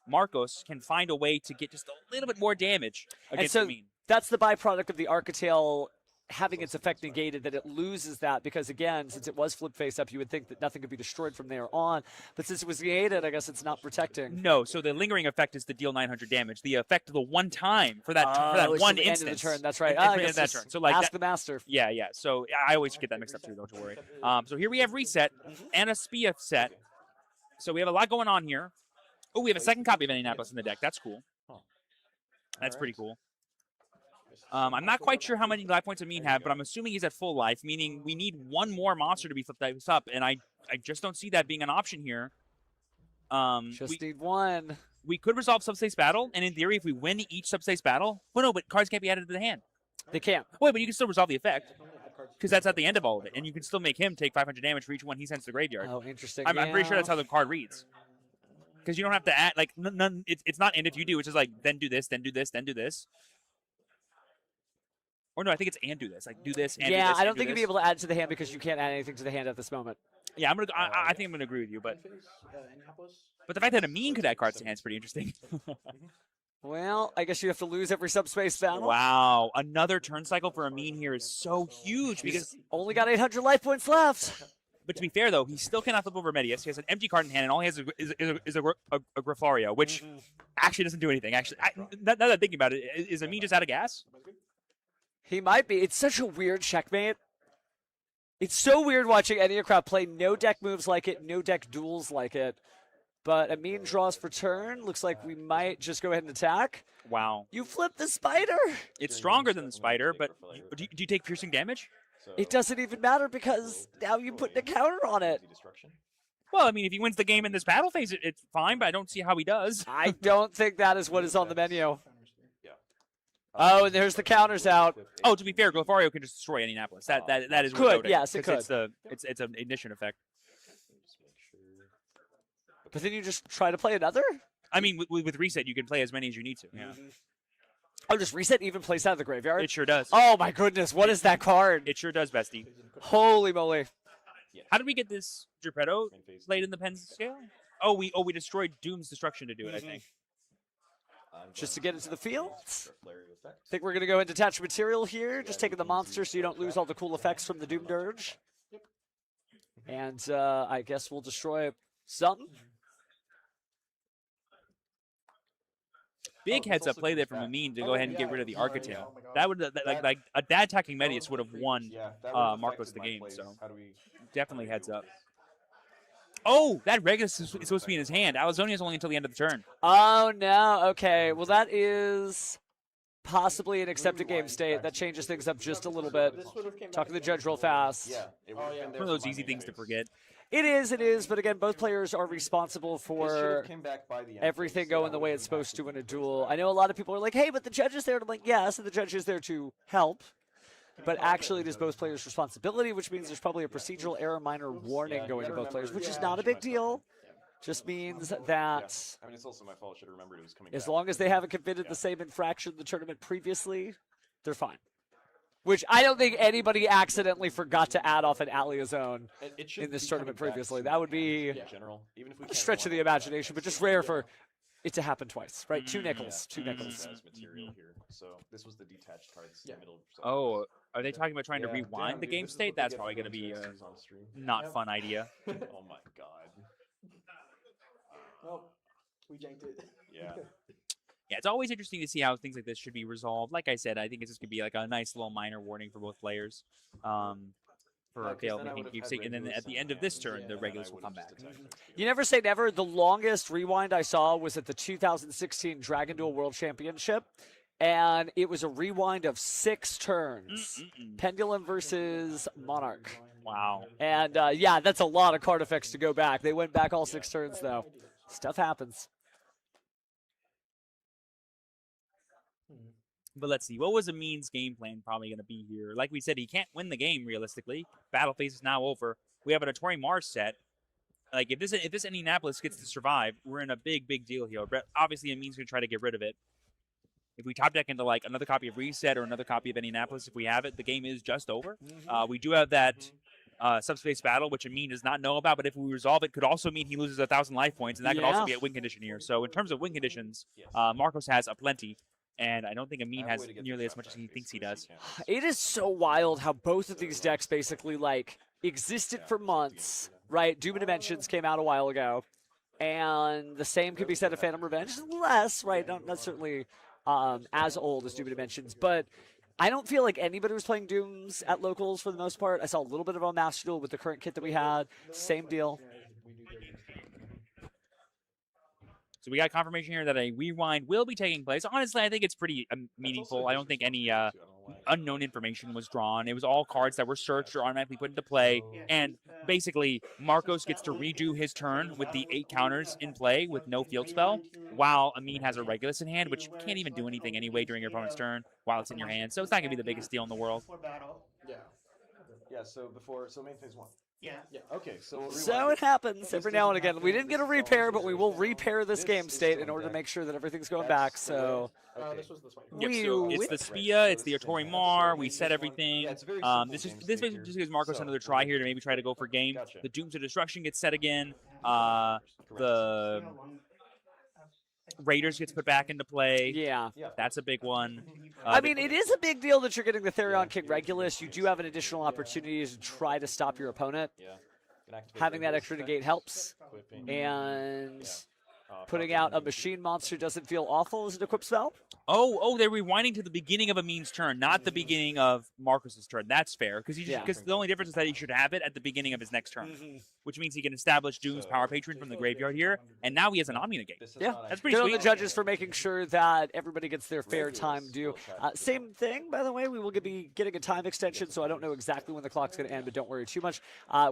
Marcos can find a way to get just a little bit more damage against so Amin. that's the byproduct of the Architail having its effect negated, that it loses that because, again, since it was flip face up, you would think that nothing could be destroyed from there on. But since it was negated, I guess it's not protecting. No, so the lingering effect is to deal 900 damage. The effect of the one time for that it's one to the end of instance. the turn. That's right. At I the end guess of that just turn. So like ask that, the master. Yeah. So I always get that mixed up too. Don't you worry. So here we have reset and a Spia set. So we have a lot going on here. Oh, we have a second copy of Indianapolis in the deck. That's cool. That's pretty cool. I'm not quite sure how many life points Amin have, but I'm assuming he's at full life, meaning we need one more monster to be flipped dice up, and I just don't see that being an option here. Just need one. We could resolve subspace battle, and in theory, if we win each subspace battle, well, no, but cards can't be added to the hand. They can't. Wait, but you can still resolve the effect, because that's at the end of all of it, and you can still make him take 500 damage for each one he sends to the graveyard. Oh, interesting. I'm pretty sure that's how the card reads. Because you don't have to add, like, none. It's not, and if you do, it's just like, then do this, then do this, then do this. Or no, I think it's and do this. Like, do this and do this. Yeah, I and don't do think you'd this. be able to add to the hand because you can't add anything to the hand at this moment. Yeah, I think I'm gonna agree with you, but the fact that Amin could add cards to hand is pretty interesting. Well, I guess you have to lose every subspace battle. Wow, another turn cycle for Amin here is so huge because only got 800 life points left. But to be fair, though, he still cannot flip over Medius. He has an empty card in hand, and all he has is a Graflario, which actually doesn't do anything. Actually, now that I'm thinking about it, is Amin just out of gas? He might be. It's such a weird checkmate. It's so weird watching Enneacraft play no deck moves like it, no deck duels like it. But Amin draws for turn. Looks like we might just go ahead and attack. Wow. You flip the spider. It's stronger than the spider, but do you take piercing damage? It doesn't even matter because now you put a counter on it. Well, I mean, if he wins the game in this battle phase, it's fine, but I don't see how he does. I don't think that is what is on the menu. Oh, and there's the counters out. Oh, to be fair, Glofario can just destroy Indianapolis. That is Could, noting, yes, it 'cause could. It's an ignition effect. But then you just try to play another? I mean, with reset, you can play as many as you need to. Yeah. Oh, does reset even place out of the graveyard? It sure does. Oh my goodness, what is that card? It sure does, bestie. Holy moly. How did we get this Geppetto played in the Penn scale? Oh, we destroyed Doom's Destruction to do it, I think. Just to get into the field. I think we're going to go into detach material here. Just taking the monster so you don't lose all the cool effects from the Doom Dirge. And I guess we'll destroy something. Big heads up play there from Amin to go ahead and get rid of the Architect. That would like a dad attacking Medius would have won Marcos the game. So definitely heads up. Oh, that Regulus is supposed to be in his hand. Alazonia's only until the end of the turn. Oh no. Okay. Well, that is possibly an accepted game state. That changes things up just a little bit. Talking to the judge real fast. One of those easy things to forget. It is, but again, both players are responsible for everything going the way it's supposed to in a duel. I know a lot of people are like, hey, but the judge is there. And I'm like, yes, and the judge is there to help. But actually, it is both players' responsibility, which means there's probably a procedural error minor warning going to both players, which is not a big deal. Just means that I mean, it's also my fault. I should have remembered it was coming as back. long as they haven't committed the same infraction in the tournament previously, they're fine. Which I don't think anybody accidentally forgot to add off an Alia zone in this tournament previously. That would be a stretch of the imagination, but just rare for it to happen twice, right? Two nickels. Material here. So this was the detached cards in the middle. Oh, are they talking about trying to rewind the game state? That's probably going to be a not fun idea. Oh my god. Oh, we janked it. Yeah. Yeah, it's always interesting to see how things like this should be resolved. Like I said, I think it's just going to be like a nice little minor warning for both players for a failed making game state. And then at the end of this turn, the Regulus will come back. You never say never. The longest rewind I saw was at the 2016 Dragon Duel World Championship. And it was a rewind of 6 turns. Pendulum versus Monarch. Wow. And yeah, that's a lot of card effects to go back. They went back all 6 turns, though. Stuff happens. But let's see. What was Amin's game plan probably going to be here? Like we said, he can't win the game, realistically. Battle phase is now over. We have an Atori Mars set. Like, if this Indianapolis gets to survive, we're in a big, big deal here. But obviously, Amin's going to try to get rid of it. If we top deck into, like, another copy of Reset or another copy of Indianapolis, if we have it, the game is just over. We do have that subspace battle, which Amin does not know about, but if we resolve it, could also mean he loses 1,000 life points, and that could also be a win condition here. So in terms of win conditions, Marcos has aplenty. And I don't think Amin has nearly as much as he thinks he does. It is so wild how both of these decks basically, like, existed for months, right? Doom and Dimensions came out a while ago. And the same could be said of Phantom Revenge. Less, right? Not certainly as old as Doom and Dimensions. But I don't feel like anybody was playing Dooms at locals for the most part. I saw a little bit of a Master Duel with the current kit that we had. Same deal. So we got confirmation here that a rewind will be taking place. Honestly, I think it's pretty meaningful. I don't think any unknown information was drawn. It was all cards that were searched or automatically put into play. And basically, Marcos gets to redo his turn with the 8 counters in play with no field spell, while Amin has a Regulus in hand, which can't even do anything anyway during your opponent's turn while it's in your hand. So it's not going to be the biggest deal in the world. Yeah, so main phase 1. Yeah. Okay, so it happens every now and again. We didn't get a repair, but we will repair this game state in order to make sure that everything's going back. So This was this one. Yep, so it's the Spia, it's the Atori Mar, we set everything. This basically just gives Marcos another try here to maybe try to go for game. The Dooms of Destruction gets set again. The Raiders gets put back into play. Yeah. That's a big one. I mean, it is a big deal that you're getting the Therion King Regulus. You do have an additional opportunity to try to stop your opponent. Having that extra negate helps. And Putting out a machine monster doesn't feel awful as an equip spell. Oh, they're rewinding to the beginning of Amin's turn, not the beginning of Marcus's turn. That's fair, because the only difference is that he should have it at the beginning of his next turn, which means he can establish Doom's Power Patron from the graveyard here, and now he has an Omni negate. Yeah, that's pretty good sweet. on the judges for making sure that everybody gets their fair time due. Same thing, by the way. We will be getting a time extension, so I don't know exactly when the clock's going to end, but don't worry too much.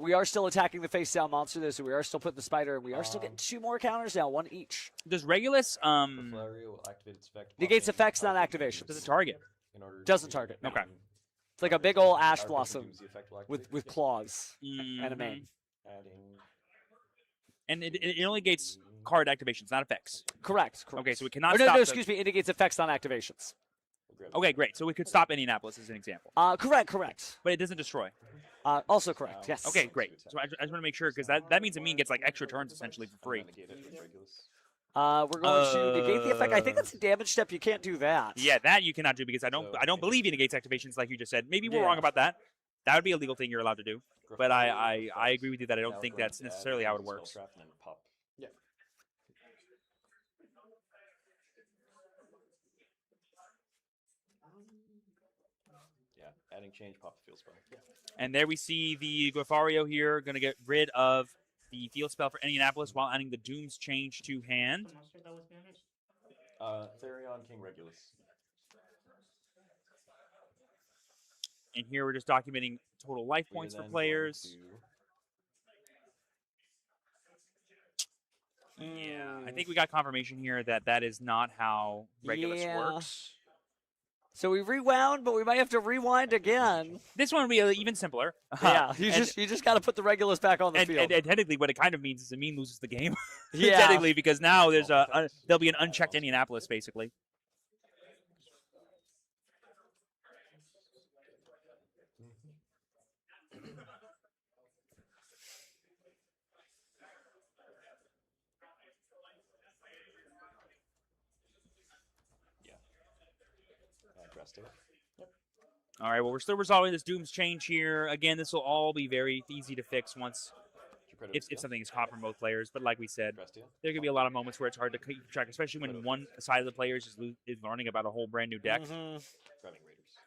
We are still attacking the face down monster, though, so we are still putting the spider, and we are still getting 2 more counters now, 1 each. Does Regulus Negates effects, not activations. Does it target? Doesn't target. No. Okay. It's like a big old ash blossom with claws and a mane. And it only negates card activations, not effects. Correct. Okay, so we cannot no, stop. No, excuse me. It negates effects, not activations. Okay, great. So we could stop Indianapolis as an example. Correct. But it doesn't destroy. Also correct. Yes. Okay, great. So I just want to make sure because that means Amin gets like extra turns essentially for free. We're going to negate the effect. I think that's a damage step. You can't do that. Yeah, that you cannot do because I don't believe he negates activations like you just said. Maybe we're wrong about that. That would be a legal thing you're allowed to do. But I agree with you that I don't think that's necessarily how it works. Yeah. Yeah, adding change, pop the field spell. Yeah. And there we see the Guafario here going to get rid of the field spell for Indianapolis while adding the Doom's Change to hand. Therion, King Regulus. And here we're just documenting total life points for players. Yeah, I think we got confirmation here that that is not how Regulus works. So we rewound, but we might have to rewind again. This one will be even simpler. Yeah, you just got to put the Regulus back on the field. And technically, what it kind of means is Amin loses the game. Yeah. Technically, because now there'll be an unchecked Indianapolis basically. All right, well, we're still resolving this Doom's Change here. Again, this will all be very easy to fix once, if something is caught from both players. But like we said, there could be a lot of moments where it's hard to keep track, especially when one side of the players is learning about a whole brand new deck.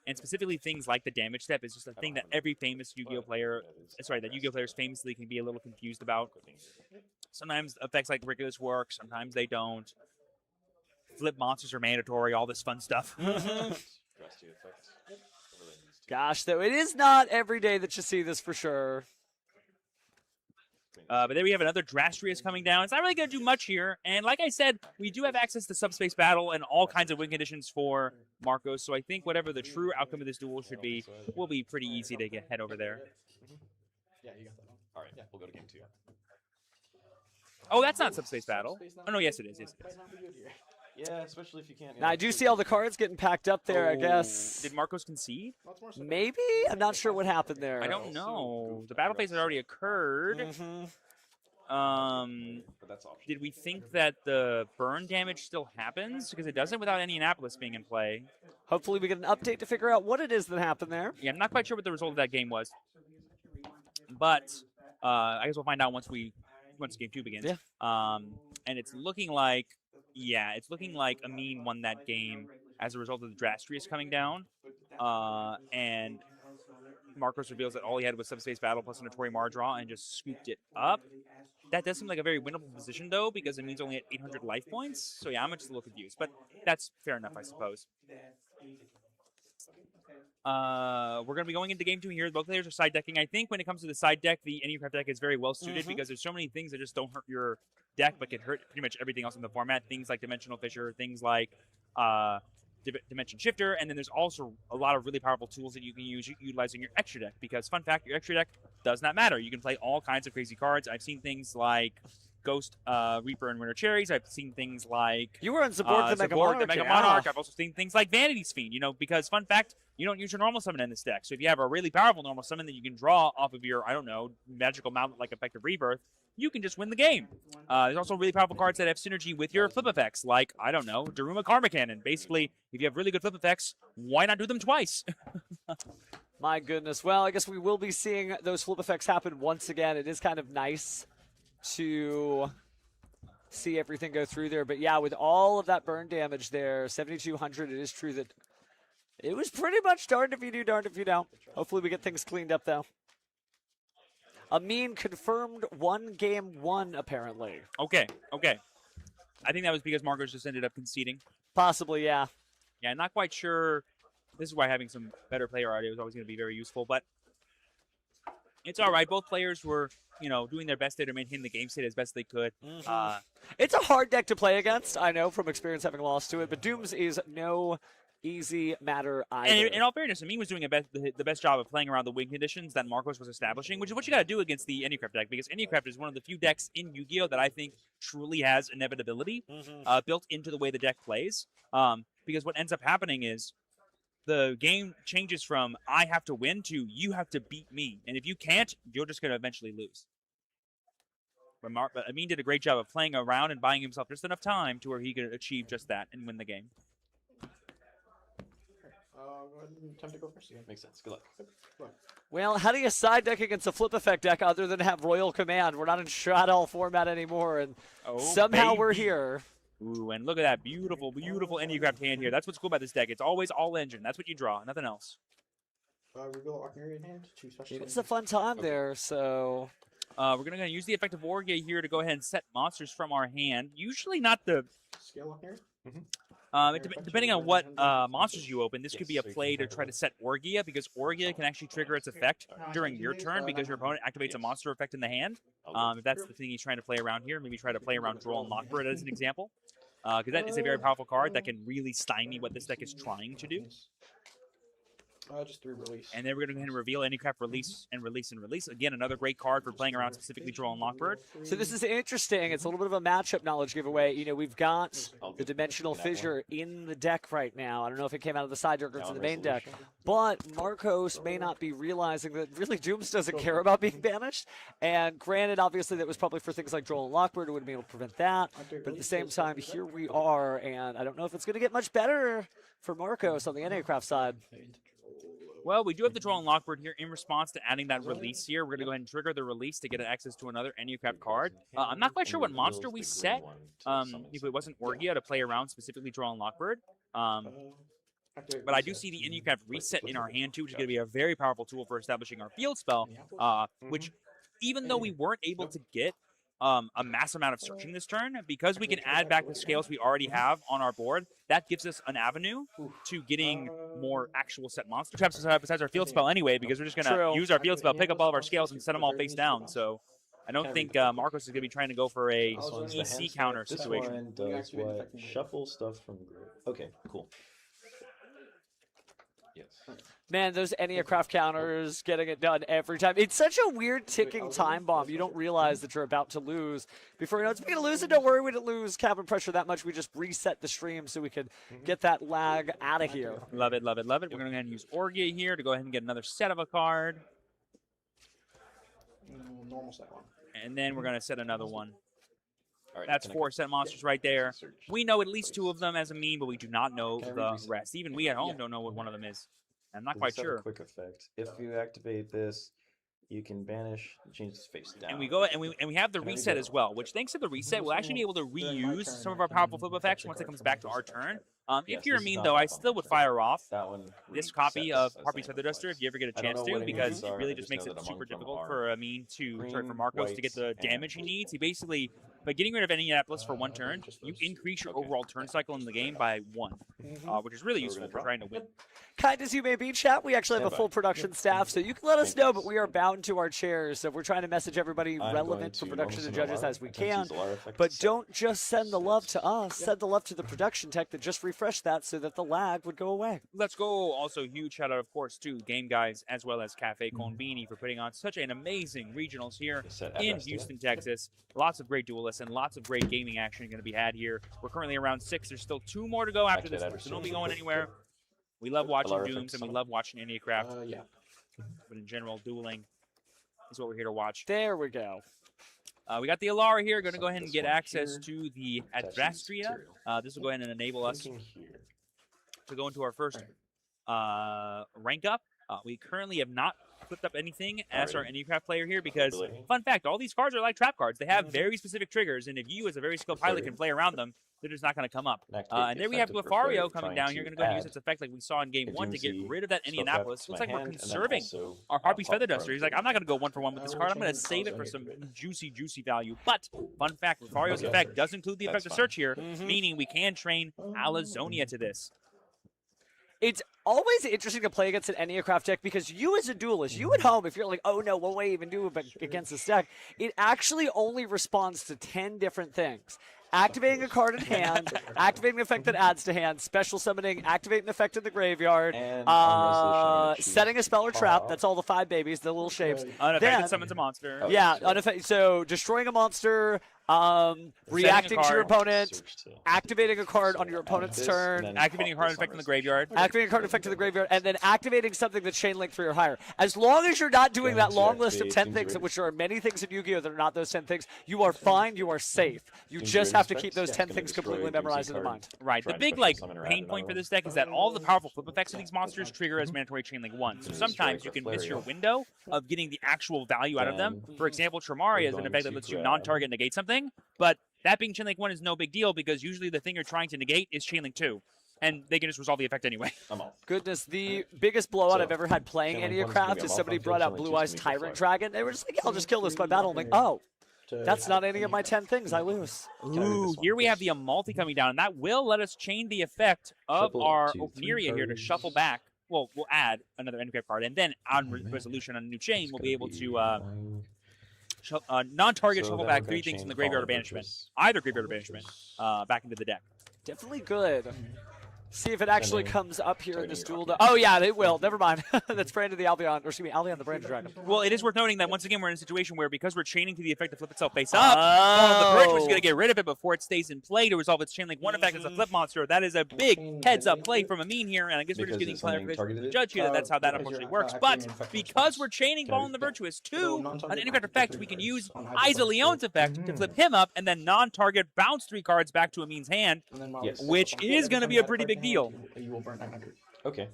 And specifically things like the damage step is just a thing that every famous Yu-Gi-Oh player, that Yu-Gi-Oh players famously can be a little confused about. Sometimes effects like Regulus work, sometimes they don't. Flip monsters are mandatory, all this fun stuff. Gosh, though, it is not every day that you see this for sure. But then we have another Drastrius coming down. It's not really going to do much here. And like I said, we do have access to Subspace Battle and all kinds of win conditions for Marcos. So I think whatever the true outcome of this duel should be, will be pretty easy to head over there. Yeah, you got that one. All right, we'll go to game 2. Oh, that's not Subspace Battle. Oh, no, yes, it is. Yes, it is. Yeah, especially if you can't. Now, I do see all the cards getting packed up there, I guess. Did Marcos concede? Maybe? I'm not sure what happened there. I don't know. The battle phase had already occurred. Did we think that the burn damage still happens? Because it doesn't without Indianapolis being in play. Hopefully we get an update to figure out what it is that happened there. Yeah, I'm not quite sure what the result of that game was. But I guess we'll find out once game 2 begins. Yeah. And it's looking like Amin won that game as a result of the Drastrius coming down. And Marcos reveals that all he had was Subspace Battle plus a Notori Mar draw and just scooped it up. That does seem like a very winnable position, though, because Amin's only at 800 life points. So, yeah, I'm just a little confused. But that's fair enough, I suppose. We're going to be going into game 2 here. Both players are side decking. I think when it comes to the side deck, the Anycraft deck is very well suited because there's so many things that just don't hurt your deck but can hurt pretty much everything else in the format. Things like Dimensional Fissure, things like Dimension Shifter, and then there's also a lot of really powerful tools that you can use utilizing your extra deck because, fun fact, your extra deck does not matter. You can play all kinds of crazy cards. I've seen things like Ghost Reaper and Winter Cherries. I've seen things like you were on support the Mega Monarch. I've also seen things like Vanity's Fiend, because fun fact, you don't use your normal summon in this deck. So if you have a really powerful normal summon that you can draw off of your, magical mount like Effective Rebirth, you can just win the game. There's also really powerful cards that have synergy with your flip effects, like, Daruma Karma Cannon. Basically, if you have really good flip effects, why not do them twice? My goodness. Well, I guess we will be seeing those flip effects happen once again. It is kind of nice to see everything go through there. But yeah, with all of that burn damage there, 7,200, it is true that it was pretty much darned if you do, darned if you don't. Hopefully we get things cleaned up, though. Amin confirmed 1-game-1, apparently. Okay. I think that was because Marcos just ended up conceding. Possibly, yeah. Yeah, not quite sure. This is why having some better player audio is always going to be very useful, but it's all right. Both players were, doing their best there to maintain the game state as best they could. It's a hard deck to play against, I know from experience having lost to it, but Dooms is no easy matter either. And in all fairness, Amin was doing the best job of playing around the win conditions that Marcos was establishing, which is what you got to do against the Anycraft deck, because Anycraft is one of the few decks in Yu-Gi-Oh! That I think truly has inevitability built into the way the deck plays. Because what ends up happening is the game changes from I have to win to you have to beat me. And if you can't, you're just going to eventually lose. But Amin did a great job of playing around and buying himself just enough time to where he could achieve just that and win the game. Go ahead and attempt to go first. Yeah, makes sense. Good luck. Well, how do you side deck against a flip effect deck other than have Royal Command? We're not in Shroud format anymore, and somehow we're here. Ooh, and look at that beautiful, beautiful Anycraft hand here. That's what's cool about this deck. It's always all engine. That's what you draw, nothing else. Reveal Arcane in hand. It's a fun time there, so... We're going to use the effect of Wargate here to go ahead and set monsters from our hand. Usually not the... Scale up here? Depending on what monsters you open, this could be a play to try to set Orgia, because Orgia can actually trigger its effect during your turn because your opponent activates a monster effect in the hand. If that's the thing he's trying to play around here, maybe try to play around Droll and Lockbird as an example. Because that is a very powerful card that can really stymie what this deck is trying to do. Just 3 release. And then we're going to go ahead and reveal Anycraft release and release and release. Again, another great card for playing around specifically Droll and Lockbird. So this is interesting. It's a little bit of a matchup knowledge giveaway. We've got the Dimensional Fissure in the deck right now. I don't know if it came out of the side deck or to the main deck. But Marcos may not be realizing that really Dooms doesn't care about being banished. And granted, obviously, that was probably for things like Droll and Lockbird. It wouldn't be able to prevent that. But at the same time, here we are. And I don't know if it's going to get much better for Marcos on the Anycraft side. Well, we do have the Droll and Lockbird here in response to adding that release here. We're going to go ahead and trigger the release to get access to anher Anycraft card. I'm not quite sure what monster we set, if it wasn't Orgia to play around specifically Droll and Lockbird. But I do see the Anycraft reset in our hand too, which is going to be a very powerful tool for establishing our field spell, which even though we weren't able to get a mass amount of searching this turn, because we can add back the scales we already have on our board, that gives us an avenue to getting more actual set monster traps besides our field spell anyway, because we're just going to use our field spell, pick up all of our scales, and set them all face down. So I don't think Marcos is going to be trying to go for a EC counter situation. This one does what? Shuffle stuff from group. Okay, cool. Yes. Man, those Anycraft counters, getting it done every time. It's such a weird ticking time bomb. You don't realize that you're about to lose. Before you know it's going to lose it, don't worry, we didn't lose cabin pressure that much. We just reset the stream so we could get that lag out of here. Love it, love it, love it. We're going to go ahead and use Orgia here to go ahead and get another set of a card. Normal set one. And then we're going to set another one. That's 4 set monsters right there. We know at least 2 of them as a meme, but we do not know the rest. Even we at home don't know what one of them is. I'm not quite sure. A quick effect. If you activate this, you can banish, change its face down. And we go and we have the reset as well, which thanks to the reset, we'll actually be able to reuse some of our powerful flip effects once it comes back to our turn. If you're mean though, I still would fire off this copy of Harpy's Feather Duster if you ever get a chance to, because it really just makes it super difficult for for Marcos to get the damage he needs. He basically, by getting rid of Indianapolis for 1 turn, you increase your overall turn cycle in the game by 1, which is really useful for trying to win. Kind as you may be, chat, we actually have a full production staff, so you can let us know, but we are bound to our chairs, so we're trying to message everybody relevant for production and judges as we can. But don't just send the love to us, send the love to the production tech that just refreshed that so that the lag would go away. Let's go. Also, huge shout out, of course, to Game Guys as well as Cafe Convini for putting on such an amazing regionals here in Houston, Texas. Lots of great duelists and lots of great gaming action going to be had here. We're currently around 6. There's still 2 more to go after this one, so don't be going anywhere. We love watching Dooms and we love watching Anycraft. But in general, dueling is what we're here to watch. There we go. We got the Alara here. Going to go ahead and get access to the Advastria. This will go ahead and enable us to go into our first rank up. We currently have not flipped up anything as our Anycraft player here because, Really? fun fact, all these cards are like trap cards. They have very specific triggers, and if you, as a very skilled pilot, can play around them, they're just not going to come up. And there we have Qualifier coming down here. Going to go ahead and use its effect like we saw in game 1 to get rid of that Indianapolis. Looks like we're conserving our Harpy's Feather Duster. He's like, I'm not going to go 1-for-1 with this card. I'm going to save it for some juicy value. But, fun fact, Qualifire's effect does include the effect of search here, meaning we can train Alazonia to this. It's always interesting to play against an Enneacraft deck because you as a duelist, you at home, if you're like, oh no, what will I even do against this deck? It actually only responds to 10 different things. Activating a card in hand, activating an effect that adds to hand, special summoning, activating an effect in the graveyard, setting a spell or trap. That's all the 5 babies, the little shapes. Unaffected summons a monster. Yeah, unaffected. So destroying a monster, reacting to your opponent, activating a card on your opponent's turn, activating a card effect in the graveyard, activating a card effect in the graveyard, and then activating something that's chain link 3 or higher. As long as you're not doing that long list of 10 things, which there are many things in Yu-Gi-Oh! That are not those 10 things, you are fine, you are safe. You just have to keep those 10 things completely memorized in your mind. Right. The big pain point for this deck is that all the powerful flip effects of these monsters trigger as mandatory chain link 1. So sometimes you can miss your window of getting the actual value out of them. For example, Tramaria is an effect that lets you non-target negate something, but that being chain link 1 is no big deal because usually the thing you're trying to negate is chain link 2. And they can just resolve the effect anyway. Goodness, the biggest blowout I've ever had playing Enneacraft is somebody brought out Blue Eyes Tyrant Dragon. They were just like, yeah, I'll just kill this by battle. I'm like, oh, that's not any of my 10 things. I lose. Ooh, here we have the Amalti coming down, and that will let us chain the effect of our Openeria here to shuffle back. Well, we'll add another Enneacraft card, and then on resolution on a new chain, we'll be able to non-target shuffle back 3 things from the graveyard or banishment. Either graveyard or banishment back into the deck. Definitely good. See if it actually comes up here in this duel. Oh, yeah, it will. Never mind. That's Brandon the Albion, or excuse me, Albion the Brandon Dragon. Well, it is worth noting that once again, we're in a situation where because we're chaining to the effect to flip itself face up, the Virtue is going to get rid of it before it stays in play to resolve its chain link 1 effect as a flip monster. That is a big heads-up play from Amin here, and I guess we're just getting clarification from the judge here that that's how that unfortunately works. But because we're chaining Ball and the Virtuous to an integrated effect, we can use Isa Leon's effect to flip him up and then non-target bounce 3 cards back to Amin's hand, which is going to be a pretty big deal. Okay.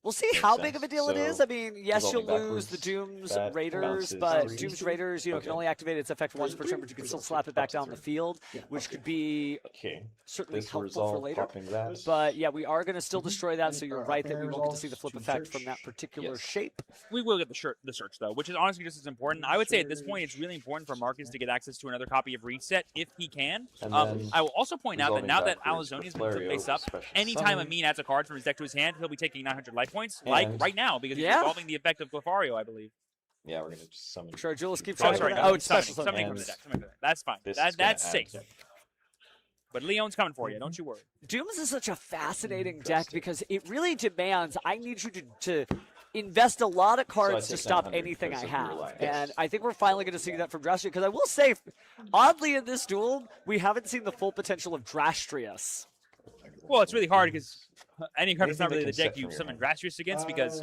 We'll see how big of a deal it is. I mean, yes, you'll lose the Doom's Raiders, but Doom's Raiders, you know, can only activate its effect once per turn, but you can still slap it back down the field, which could be certainly helpful for later. But yeah, we are going to still destroy that, so you're right that we won't get to see the flip effect from that particular shape. We will get the search, though, which is honestly just as important. I would say at this point, it's really important for Marcus to get access to another copy of Reset if he can. I will also point out that now that Alazonia's been flipped face up, anytime Amin adds a card from his deck to his hand, he'll be taking 900 life points, like right now, because he's resolving the effect of Glofario, I believe. Yeah, we're going to just summon. Sure, Julius, keep trying. Oh, it's special summoning from the deck. That's fine. That's safe. But Leon's coming for you, don't you worry. Dooms is such a fascinating deck because it really demands, I need you to invest a lot of cards to stop anything I have. And I think we're finally going to see that from Drastrius, because I will say, oddly in this duel, we haven't seen the full potential of Drastrius. Well, it's really hard because any card is not really the deck you summon Drastrius against because,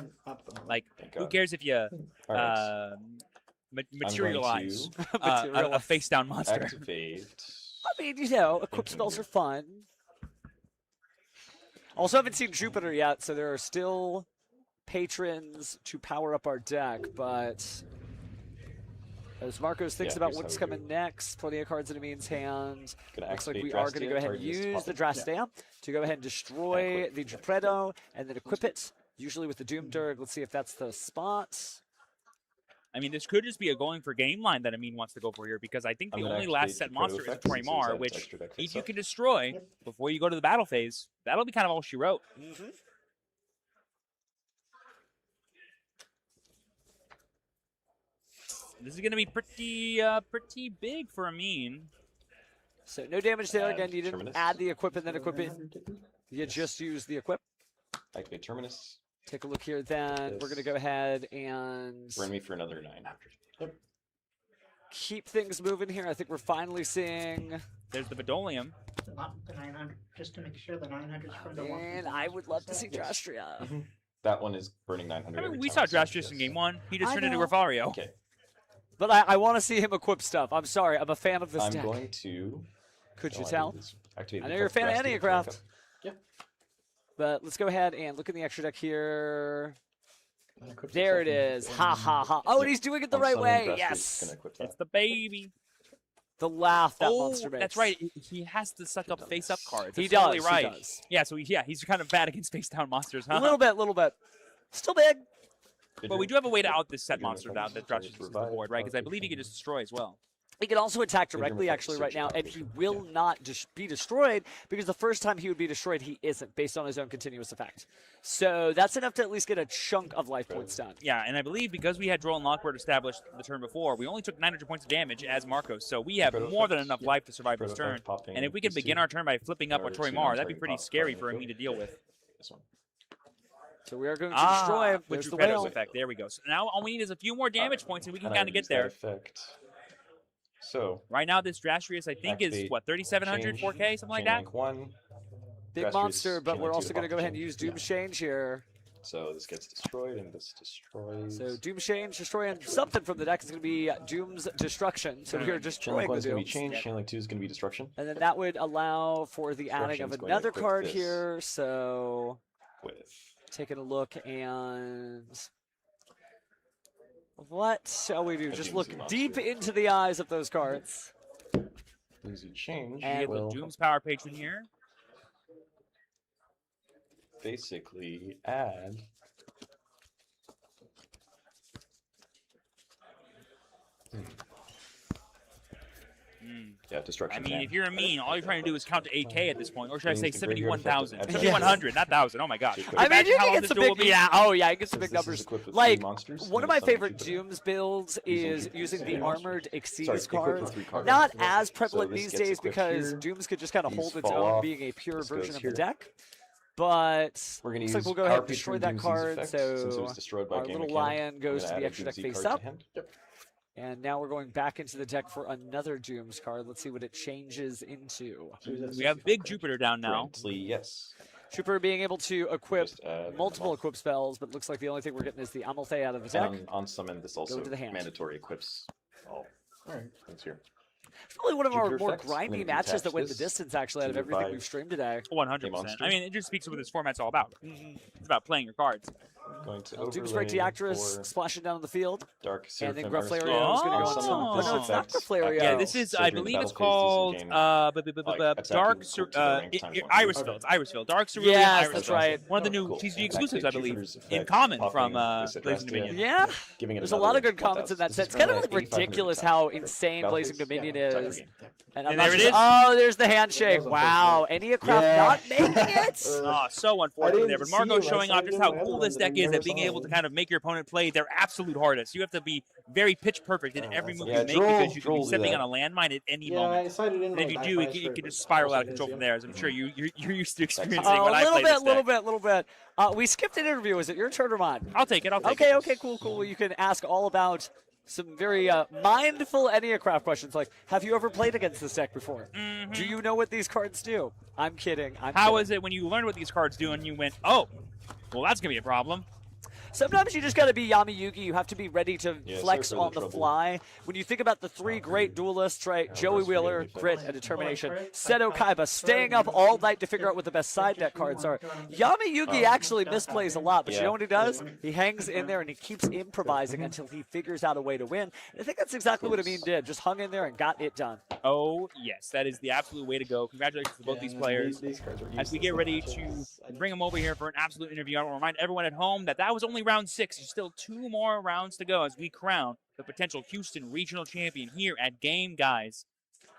like, who cares if you materialize a face-down monster? I mean, you know, equip spells are fun. Also haven't seen Jupiter yet, so there are still patrons to power up our deck, but as Marcos thinks about what's coming next, plenty of cards in Amin's hand. Looks like we are going to go ahead and use the Drastea to go ahead and destroy the Geppetto and then equip it, usually with the Doom Durg. Let's see if that's the spot. I mean, this could just be a going for game line that Amin wants to go for here, because I think the only last set monster is a Torimar, which if you can destroy before you go to the battle phase, that'll be kind of all she wrote. This is going to be pretty big for Amin. So no damage there. Again, you didn't add the equip and then equip it. You just use the equip. Activate Terminus. Take a look here then. We're going to go ahead and run me for another 900. Yep. Keep things moving here. I think we're finally seeing... There's the Vidolium. Not the 900, just to make sure the 900 is from the one. And I would love to see Drastria. That one is burning 900. I mean, we saw Drastrius in game 1. He just turned into Refario. Okay. But I want to see him equip stuff. I'm sorry. I'm a fan of this deck. I'm going to... Could you tell? I know you're a fan of Enneacraft. Yep. But let's go ahead and look at the extra deck here. There it is. Ha ha ha. Oh, and he's doing it the right way. Yes. It's the baby. The laugh that Oh, monster makes. that's right. He has to suck up face-up cards. He That's totally does, right. he does. Yeah, so he's kind of bad against face-down monsters, huh? A little bit. Still big. But we do have a way to out this set monster down that drops the board, right? Because I believe he can just destroy as well. He can also attack directly, actually, right now, and he will not be destroyed because the first time he would be destroyed, he isn't, based on his own continuous effect. So that's enough to at least get a chunk of life points done. Yeah, and I believe because we had Droll and Lockbird established the turn before, we only took 900 points of damage as Marcos, so we have more than enough life to survive this turn. And if we can begin our turn by flipping up on Troy Mar, that'd be pretty scary for me to deal with. So we are going to destroy him. With There's the Geppetto's whale. effect. There we go. So now all we need is a few more damage points, and we can kind of get there. So right now, this Drastrius, I think, is what, 3,700, 4K, something like that? Big monster, but we're also going to go ahead and use Doom Change here. So this gets destroyed, and this destroys. So Doom Change destroying something from the deck is going to be Doom's Destruction. So we are destroying the One's going to Dooms. be changed. Chain Link 2 is going to be Destruction. And then that would allow for the adding of another card this here. So with taking a look, and what shall we do? Just look deep into the eyes of those cards. Easy change. And get the Doom's Power Patron here. Basically add yeah, destruction. I mean, if you're a mean, all you're trying to do is count to 8K at this point, or should I say Means the graveyard 71,000? effect 7,100, not 1,000. Oh my gosh. I mean, you can get some big, you get some big This is numbers. equipped with Like, 3 monsters, one of and my it's on favorite Jupiter. Dooms builds is using the Armored Exceeds equipped with cards. 3 cards. Not as So prevalent this these gets days equipped because here. Dooms could just kind of These hold its fall own, off. being a pure This version goes of the here. deck. But We're going to looks use like we'll go ahead and our destroy patron that Doomsy's card. effect, since it So was destroyed by our game little mechanic. lion I'm goes gonna to add the a extra deck Doomsy face card to up. hand. And now we're going back into the deck for another Dooms card. Let's see what it changes into. We have Big Jupiter down now. Currently, yes. Trooper being able to equip Just add multiple them all. equip spells, but looks like the only thing we're getting is the Amalthea out of the deck. On summon, this also to the hand. mandatory equips all things here. It's probably one of our Jupiter more effects. I'm grindy gonna matches detach that went the this distance, actually, out of to everything revive we've streamed today. 100%. monster. I mean, it just speaks to what this format's all about. It's about playing your cards. Going to Doomsbreak overlay Deactress for splashing down the field. Dark And Seraphim then Artistry. Gruflario is going to go on Oh. top. But no, it's not Effects. Gruflario. Yeah, this is, I During the believe it's battle phase, you called gain, Dark attacking equal to the rank times one. Irisfield. It's Irisfield. Dark Cerulean Yes, Irisfield. that's right. One of the new Cool. TCG And exclusives, I activate believe, Jupiter's in effect, common popping from this Blazing Adrastia, Dominion. Yeah. giving it There's a lot of another good comments in that 1,000. set. It's This is kind of like currently at ridiculous 8,500 how attack. insane Battle Blazing phase. Dominion Tiger is. game. And I'm And not there it just- is. Oh, there's the handshake. Wow. Anyacraft not making it. Oh, so unfortunate there. But see Marco's you. I showing saw off you just in how my cool other this one, but I deck is never at being saw able it. to kind of make your opponent play their absolute hardest. You have to be very pitch perfect in every move Yeah, you make Droll- because you could be Droll do stepping that. on a landmine at any Yeah, I moment. decided in And if you do, it can just spiral out of control from there, as I'm sure you're used to experiencing A when I play this little deck. bit. We skipped an interview. Is it your turn or mine? I'll take it. I'll take Okay, it. okay, cool. Well, you can ask all about some very mindful Enneacraft questions, like, have you ever played against this deck before? Do you know what these cards do? I'm kidding. How was it when you learned what these cards do and you went, oh, well, that's going to be a problem? Sometimes you just got to be Yami Yugi. You have to be ready to Yeah, flex sorry for on the the trouble. fly. When you think about the three great duelists, right? Joey that's Wheeler, pretty good. grit and determination. Seto Kaiba staying up all night to figure out what the best side deck cards are. Yami Yugi actually misplays a lot, but you know what he does? He hangs in there and he keeps improvising until he figures out a way to win. And I think that's exactly what Amin did. Just hung in there and got it done. Oh, yes, that is the absolute way to go. Congratulations to both these players. These cards are As we get ready to bring them over here for an absolute interview, I want to remind everyone at home that was only round 6. There's still 2 more rounds to go as we crown the potential Houston regional champion here at Game Guys.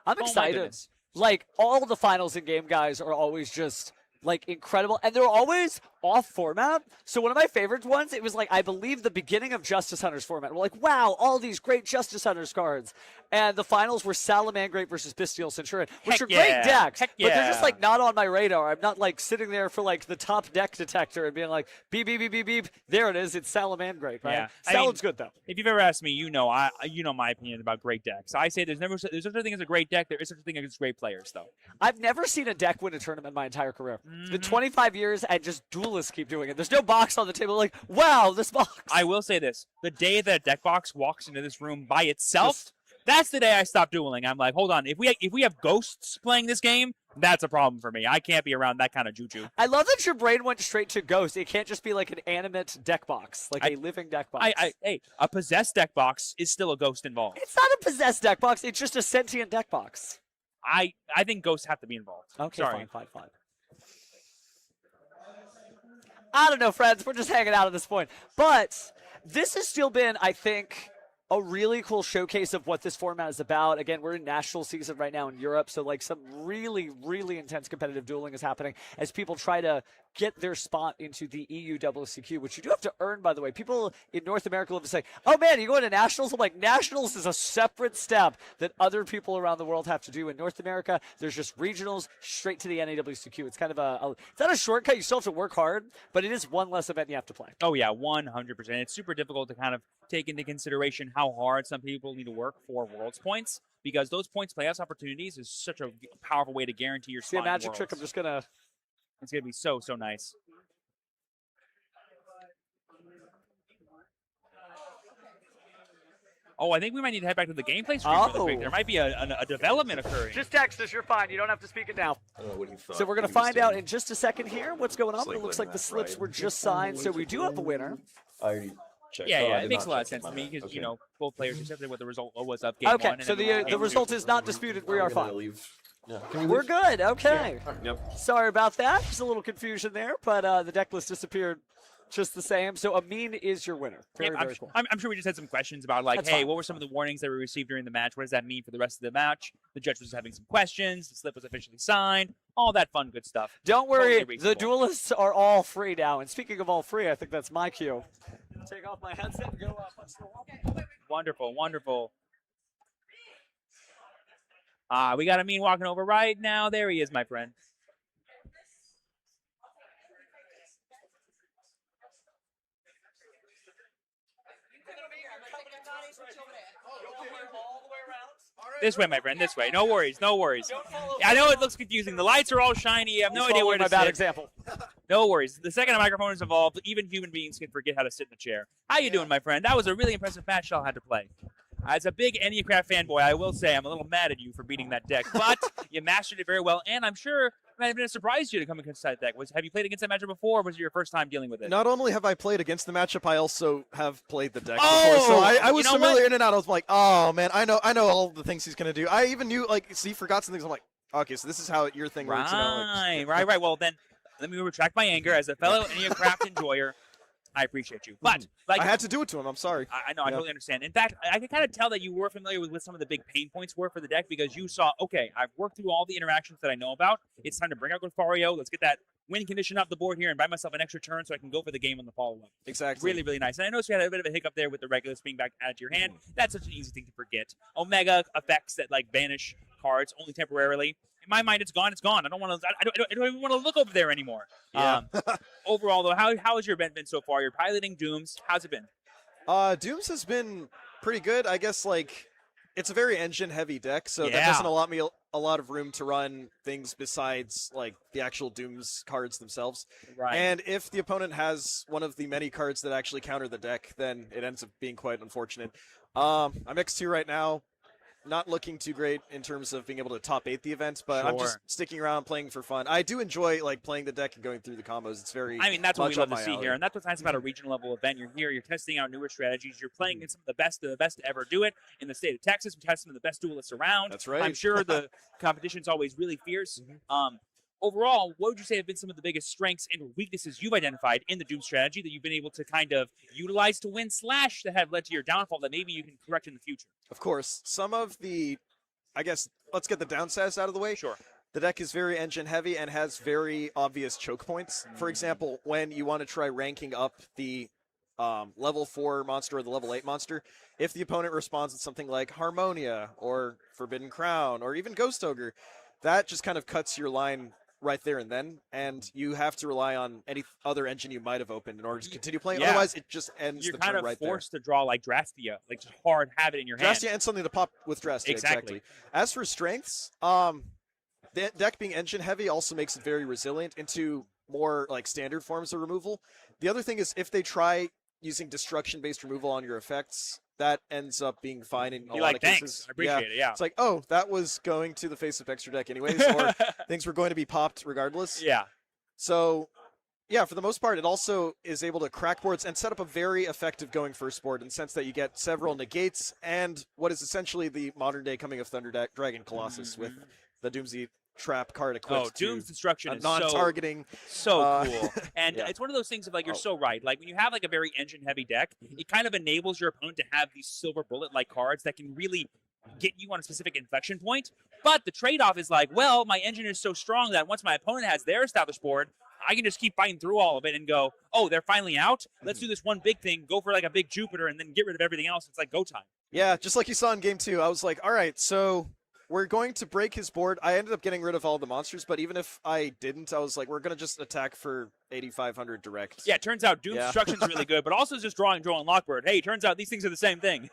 I'm Oh my excited. goodness. Like, all the finals in Game Guys are always just, like, incredible. And they're always off format. So one of my favorite ones, it was like, I believe the beginning of Justice Hunters format. We're like, wow, all these great Justice Hunters cards. And the finals were Salamangreat versus Bestial Centurion, which Heck are yeah. great decks. Heck But they're just, yeah. like, not on my radar. I'm not, like, sitting there for, like, the top deck detector and being like, beep, beep, beep, beep, beep. There it is. It's Salamangreat, right? Yeah. I Salad's mean, good, though. If you've ever asked me, you know my opinion about great decks. I say there's such a thing as a great deck. There is such a thing as great players, though. I've never seen a deck win a tournament in my entire career. Mm-hmm. It's been 25 years, and just duelists keep doing it. There's no box on the table. Like, wow, this box. I will say this: the day that a deck box walks into this room by itself, That's the day I stopped dueling. I'm like, hold on. If we have ghosts playing this game, that's a problem for me. I can't be around that kind of juju. I love that your brain went straight to Ghost. It can't just be like an animate deck box, like a living deck box. Hey, a possessed deck box is still a ghost involved. It's not a possessed deck box. It's just a sentient deck box. I think ghosts have to be involved. Okay, Sorry. fine. I don't know, friends. We're just hanging out at this point. But this has still been, I think, a really cool showcase of what this format is about. Again, we're in national season right now in Europe, so like some really, really intense competitive dueling is happening as people try to get their spot into the EU WCQ, which you do have to earn, by the way. People in North America love to say, oh man, you going to nationals? I'm like, nationals is a separate step that other people around the world have to do. In North America, there's just regionals straight to the NAWCQ. It's kind of it's not a shortcut. You still have to work hard, but it is one less event you have to play. Oh yeah, 100%. It's super difficult to kind of take into consideration how hard some people need to work for Worlds points, because those points playoffs opportunities is such a powerful way to guarantee your See spot a magic in trick. I'm Worlds. just gonna. It's gonna be so nice. Oh, I think we might need to head back to the gameplay stream really quick. There might be a development occurring. Just text us. You're fine. You don't have to speak it now. I don't know what you thought. So we're going to he was find out doing. in just a second here what's going on. It's But like it looks letting like the that slips ride. were just signed, so we do have a winner. I already checked. Yeah, Oh, I yeah, did it makes not a lot of check sense my to me math. because, you Okay. know, both players accepted what the result was of game Okay, one. so and then the game result two. is not disputed. We are We're gonna fine. leave. Yeah. We're good. Okay. Yep. Sorry about that. Just a little confusion there, but the deck list disappeared just the same. So Amin is your winner. Very, Yeah, very cool. I'm sure we just had some questions about, like, That's hey, fine. what were some of the warnings that we received during the match? What does that mean for the rest of the match? The judge was having some questions. The slip was officially signed. All that fun, good stuff. Don't worry, Totally the reasonable. duelists are all free now. And speaking of all free, I think that's my cue. Take off my headset and go punch the wall. Wonderful, wonderful. We got Amin walking over right now. There he is, my friend. This way, my friend. This way. No worries. No worries. I know it looks confusing. The lights are all shiny. You have no idea where to my bad sit. example. No worries. The second a microphone is involved, even human beings can forget how to sit in a chair. How you doing, my friend? That was a really impressive match y'all had to play. As a big Enneacraft fanboy, I will say I'm a little mad at you for beating that deck, but you mastered it very well, and I'm sure it might have been a surprise to you to come against that deck. Have you played against that matchup before, or was it your first time dealing with it? Not only have I played against the matchup, I also have played the deck Oh! before. So I was You know familiar what? in and out. I was like, oh man, I know all the things he's gonna do. I even knew he forgot some things. I'm like, okay, so this is how your thing works. You know, like, Right. Well, then let me retract my anger as a fellow Enneacraft enjoyer. I appreciate you, but like I had to do it to him. I'm sorry. I know, I totally understand. In fact, I can kind of tell that you were familiar with what some of the big pain points were for the deck because you saw, okay, I've worked through all the interactions that I know about. It's time to bring out Qualifier. Let's get that win condition off the board here and buy myself an extra turn so I can go for the game on the follow-up. Exactly. Really, really nice. And I noticed you had a bit of a hiccup there with the Regulus being back added to your hand. That's such an easy thing to forget. Omega effects that like banish cards only temporarily. In my mind, it's gone. It's gone. I don't want to. I don't even want to look over there anymore. Yeah. Overall, though, how has your event been so far? You're piloting Dooms. How's it been? Dooms has been pretty good. I guess it's a very engine-heavy deck, so that Yeah. doesn't allow me a lot of room to run things besides like the actual Dooms cards themselves. Right. And if the opponent has one of the many cards that actually counter the deck, then it ends up being quite unfortunate. I'm X2 right now. Not looking too great in terms of being able to top 8 the event, but I'm just Sure. sticking around playing for fun. I do enjoy playing the deck and going through the combos. It's very I mean, that's what much we love up to my see alley. here, and that's what's nice about a regional level event. You're here, you're testing out newer strategies, you're playing against some of the best to ever do it in the state of Texas. We have some of the best duelists around. That's right. I'm sure the competition's always really fierce. Overall, what would you say have been some of the biggest strengths and weaknesses you've identified in the Doom strategy that you've been able to kind of utilize to win / that have led to your downfall that maybe you can correct in the future? Of course, some of the, I guess, let's get the downsides out of the way. Sure. The deck is very engine heavy and has very obvious choke points. For example, when you want to try ranking up the level 4 monster or the level 8 monster, if the opponent responds with something like Harmonia or Forbidden Crown or even Ghost Ogre, that just kind of cuts your line right there and then, and you have to rely on any other engine you might have opened in order to continue playing. Yeah. Otherwise, it just ends You're the kind turn of right there. forced to draw like Drastia, like just hard, have it in your hand. Drastia and something to pop with Drastia, exactly. As for strengths, the deck being engine heavy also makes it very resilient into more like standard forms of removal. The other thing is if they try using destruction based removal on your effects, that ends up being fine in a You're lot like, of thanks, cases. I appreciate it, yeah. It's like, oh, that was going to the face of extra deck anyways, or things were going to be popped regardless. Yeah. So, yeah, for the most part, it also is able to crack boards and set up a very effective going first board in the sense that you get several negates and what is essentially the modern day Coming of Thunder Dragon Colossus with the Doomsday Trap card equipped. Oh, Doom's Destruction is non-targeting. so cool. And yeah. it's one of those things of like, you're so right. Like when you have like a very engine heavy deck, it kind of enables your opponent to have these silver bullet like cards that can really get you on a specific inflection point. But the trade-off is like, well, my engine is so strong that once my opponent has their established board, I can just keep fighting through all of it and go, oh, they're finally out. Let's do this one big thing, go for like a big Jupiter, and then get rid of everything else. It's like go time. Yeah, just like you saw in game 2, I was like, all right, so we're going to break his board. I ended up getting rid of all the monsters, but even if I didn't, I was like, we're going to just attack for 8,500 direct. Yeah, it turns out Doom's Yeah. Destruction's really good, but also just drawing Lockbird. Hey, turns out these things are the same thing.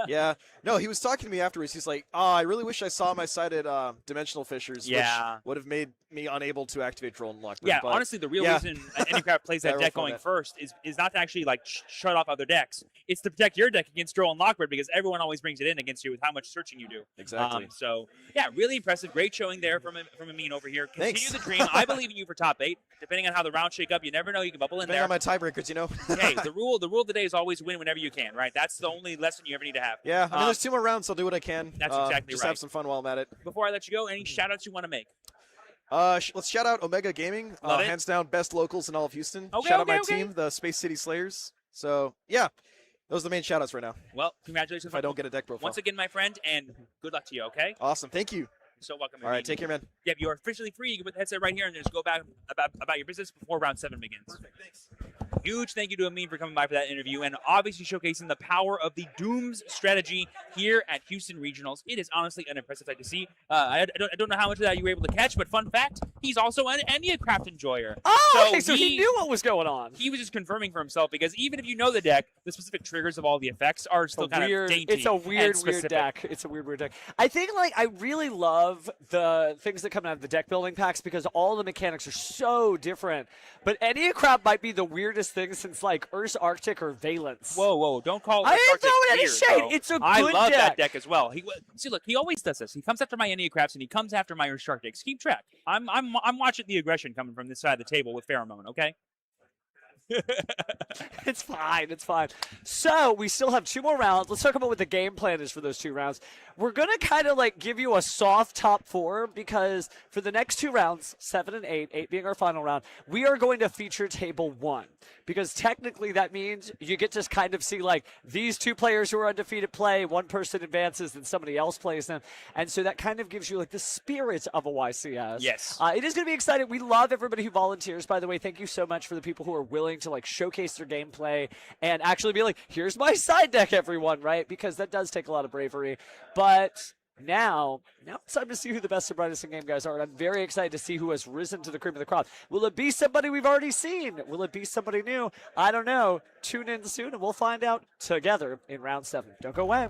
Yeah. No, he was talking to me afterwards. He's like, I really wish I saw my sided Dimensional Fissures, which would have made me unable to activate Troll and Lockbird. Yeah, but, honestly, the real yeah. reason Anycraft plays that Viral deck going format. first is not to actually like shut off other decks. It's to protect your deck against Droll and Lockbird because everyone always brings it in against you with how much searching you do. Exactly. So yeah, really impressive. Great showing there from Amin over here. Continue Thanks. the dream. I believe in you for top 8. Depending on how the rounds shake up, you never know. You can bubble in Depending there. on my tiebreakers, you know. Hey, the rule of the day is always win whenever you can, right? That's the only lesson you ever need to have. Yeah, I mean, there's 2 more rounds. I'll do what I can. That's exactly just right. have some fun while I'm at it. Before I let you go, any shout-outs you want to make? Let's shout out Omega Gaming. Love it. Hands down, best locals in all of Houston. Okay, shout out okay, my okay. team, the Space City Slayers. So, yeah, those are the main shout outs right now. Well, congratulations. If I don't get a deck profile. Once again, my friend, and good luck to you, okay? Awesome. Thank you. You're so welcome. All right, take care, man. Yep, you're officially free. You can put the headset right here and just go back about your business before round 7 begins. Perfect, thanks. Huge thank you to Amin for coming by for that interview and obviously showcasing the power of the Dooms strategy here at Houston Regionals. It is honestly an impressive sight to see. I don't know how much of that you were able to catch, but fun fact, he's also an Enneacraft enjoyer. Oh, okay, so he knew what was going on. He was just confirming for himself because even if you know the deck, the specific triggers of all the effects are still kind of dainty. It's a weird specific. deck. It's a weird deck. I think like I really love the things that come out of the deck building packs because all the mechanics are so different. But Enneacraft might be the weirdest thing since like Ursa Arctic or Valence. Whoa, don't call I Ursa ain't Arctic throwing any weird, shade. bro. It's a I good love deck. that deck as well. See, look, he always does this. He comes after my Enneacrafts and he comes after my Ursa Arctics. Keep track. I'm watching the aggression coming from this side of the table with Pheromone, okay? It's fine. It's fine. So we still have 2 more rounds. Let's talk about what the game plan is for those 2 rounds. We're going to kind of like give you a soft top 4 because for the next 2 rounds, 7 and 8, 8 being our final round, we are going to feature table 1 because technically that means you get to kind of see like these 2 players who are undefeated play, one person advances and somebody else plays them. And so that kind of gives you like the spirit of a YCS. Yes. It is going to be exciting. We love everybody who volunteers, by the way. Thank you so much for the people who are willing to like showcase their gameplay and actually be like, here's my side deck, everyone, right? Because that does take a lot of bravery. But now it's time to see who the best and brightest in game guys are. And I'm very excited to see who has risen to the cream of the crop. Will it be somebody we've already seen? Will it be somebody new? I don't know. Tune in soon and we'll find out together in round 7. Don't go away.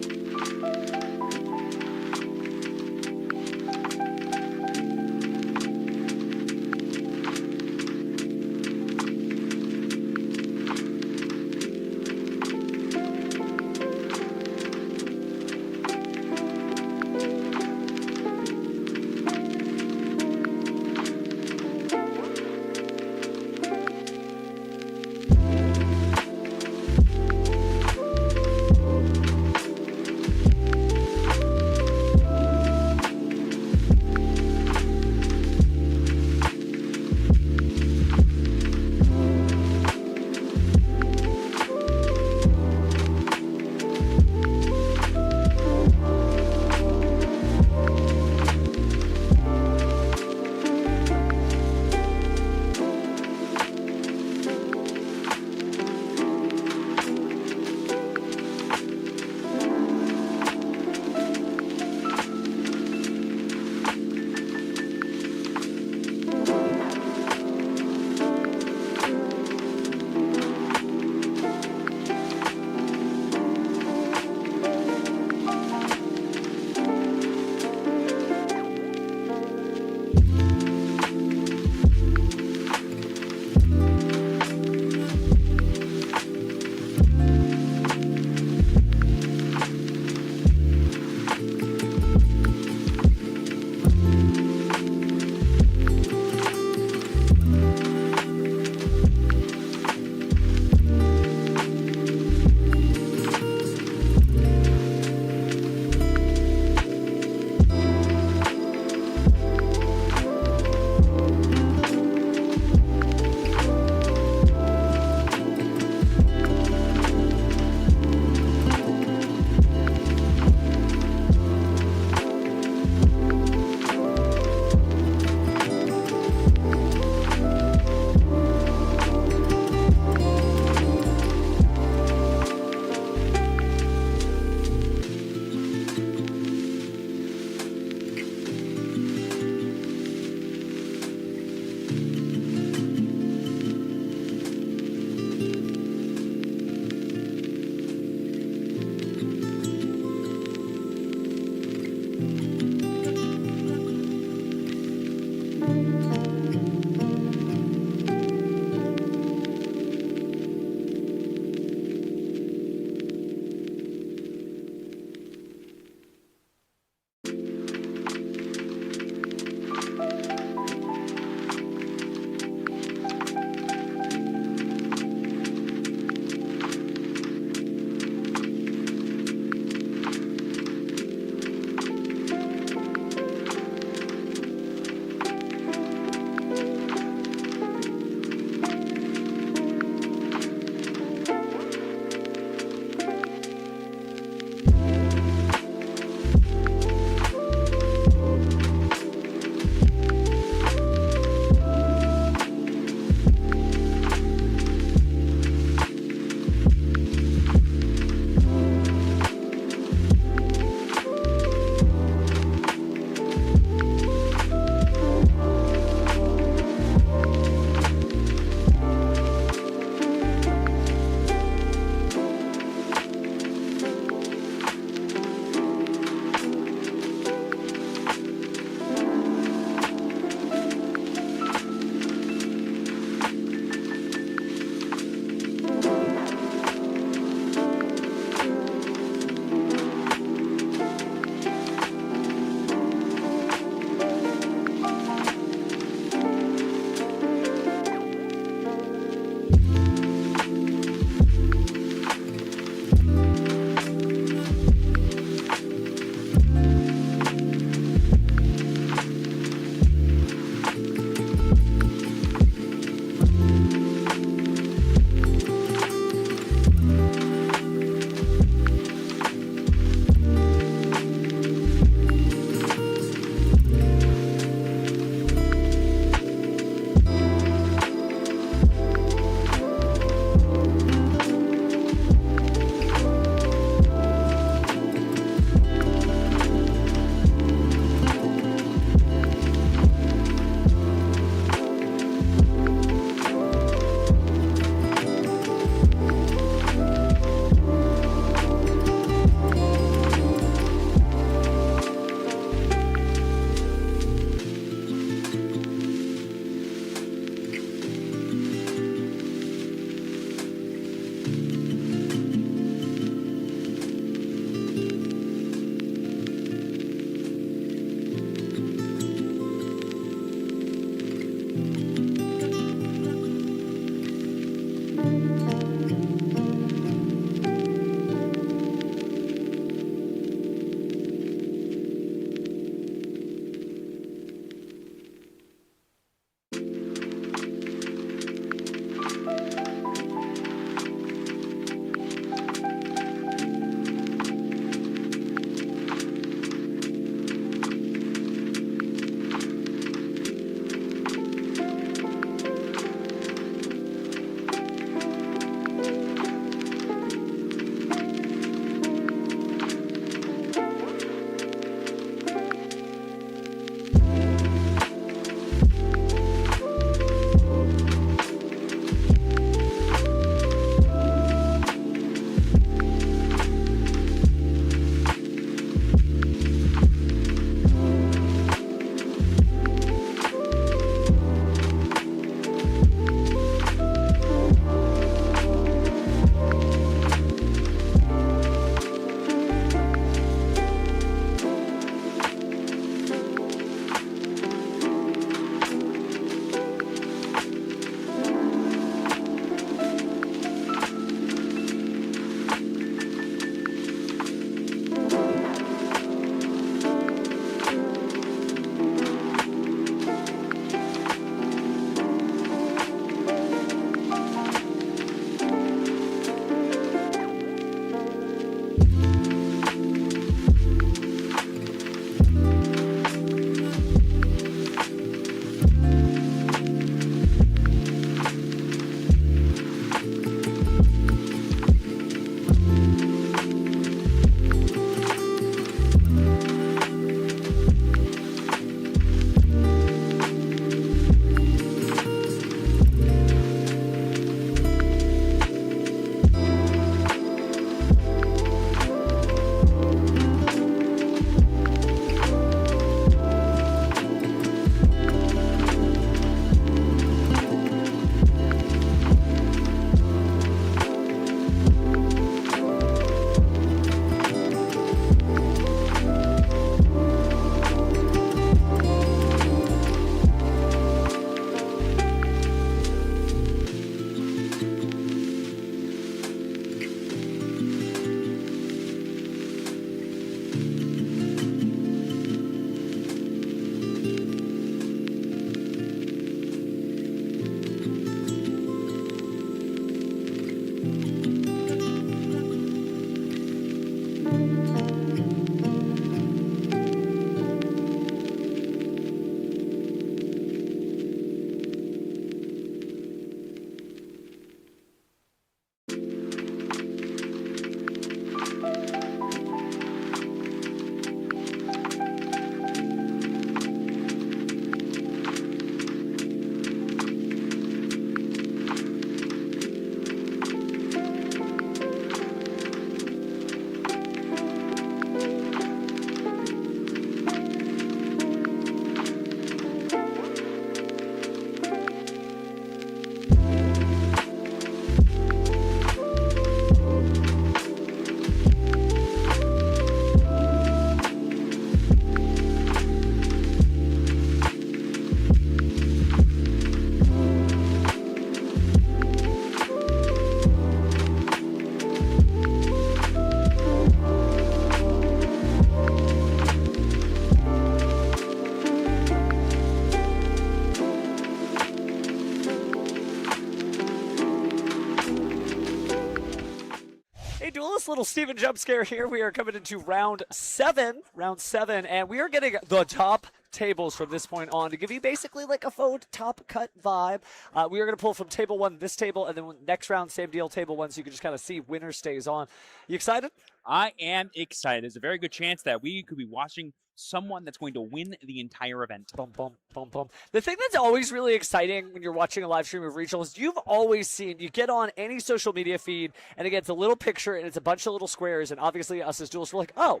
Hey, duelist, little Steven jump scare here. We are coming into round seven, and we are getting the top tables from this point on to give you basically like a faux top cut vibe. We are going to pull from table one, this table, and then next round, same deal, table one, so you can just kind of see winner stays on. You excited? I am excited. There's a very good chance that we could be watching someone that's going to win the entire event. Bum, bum, bum, bum. The thing that's always really exciting when you're watching a live stream of regionals, you've always seen, you get on any social media feed, and it gets a little picture, and it's a bunch of little squares, and obviously us as duelists, we're like, oh,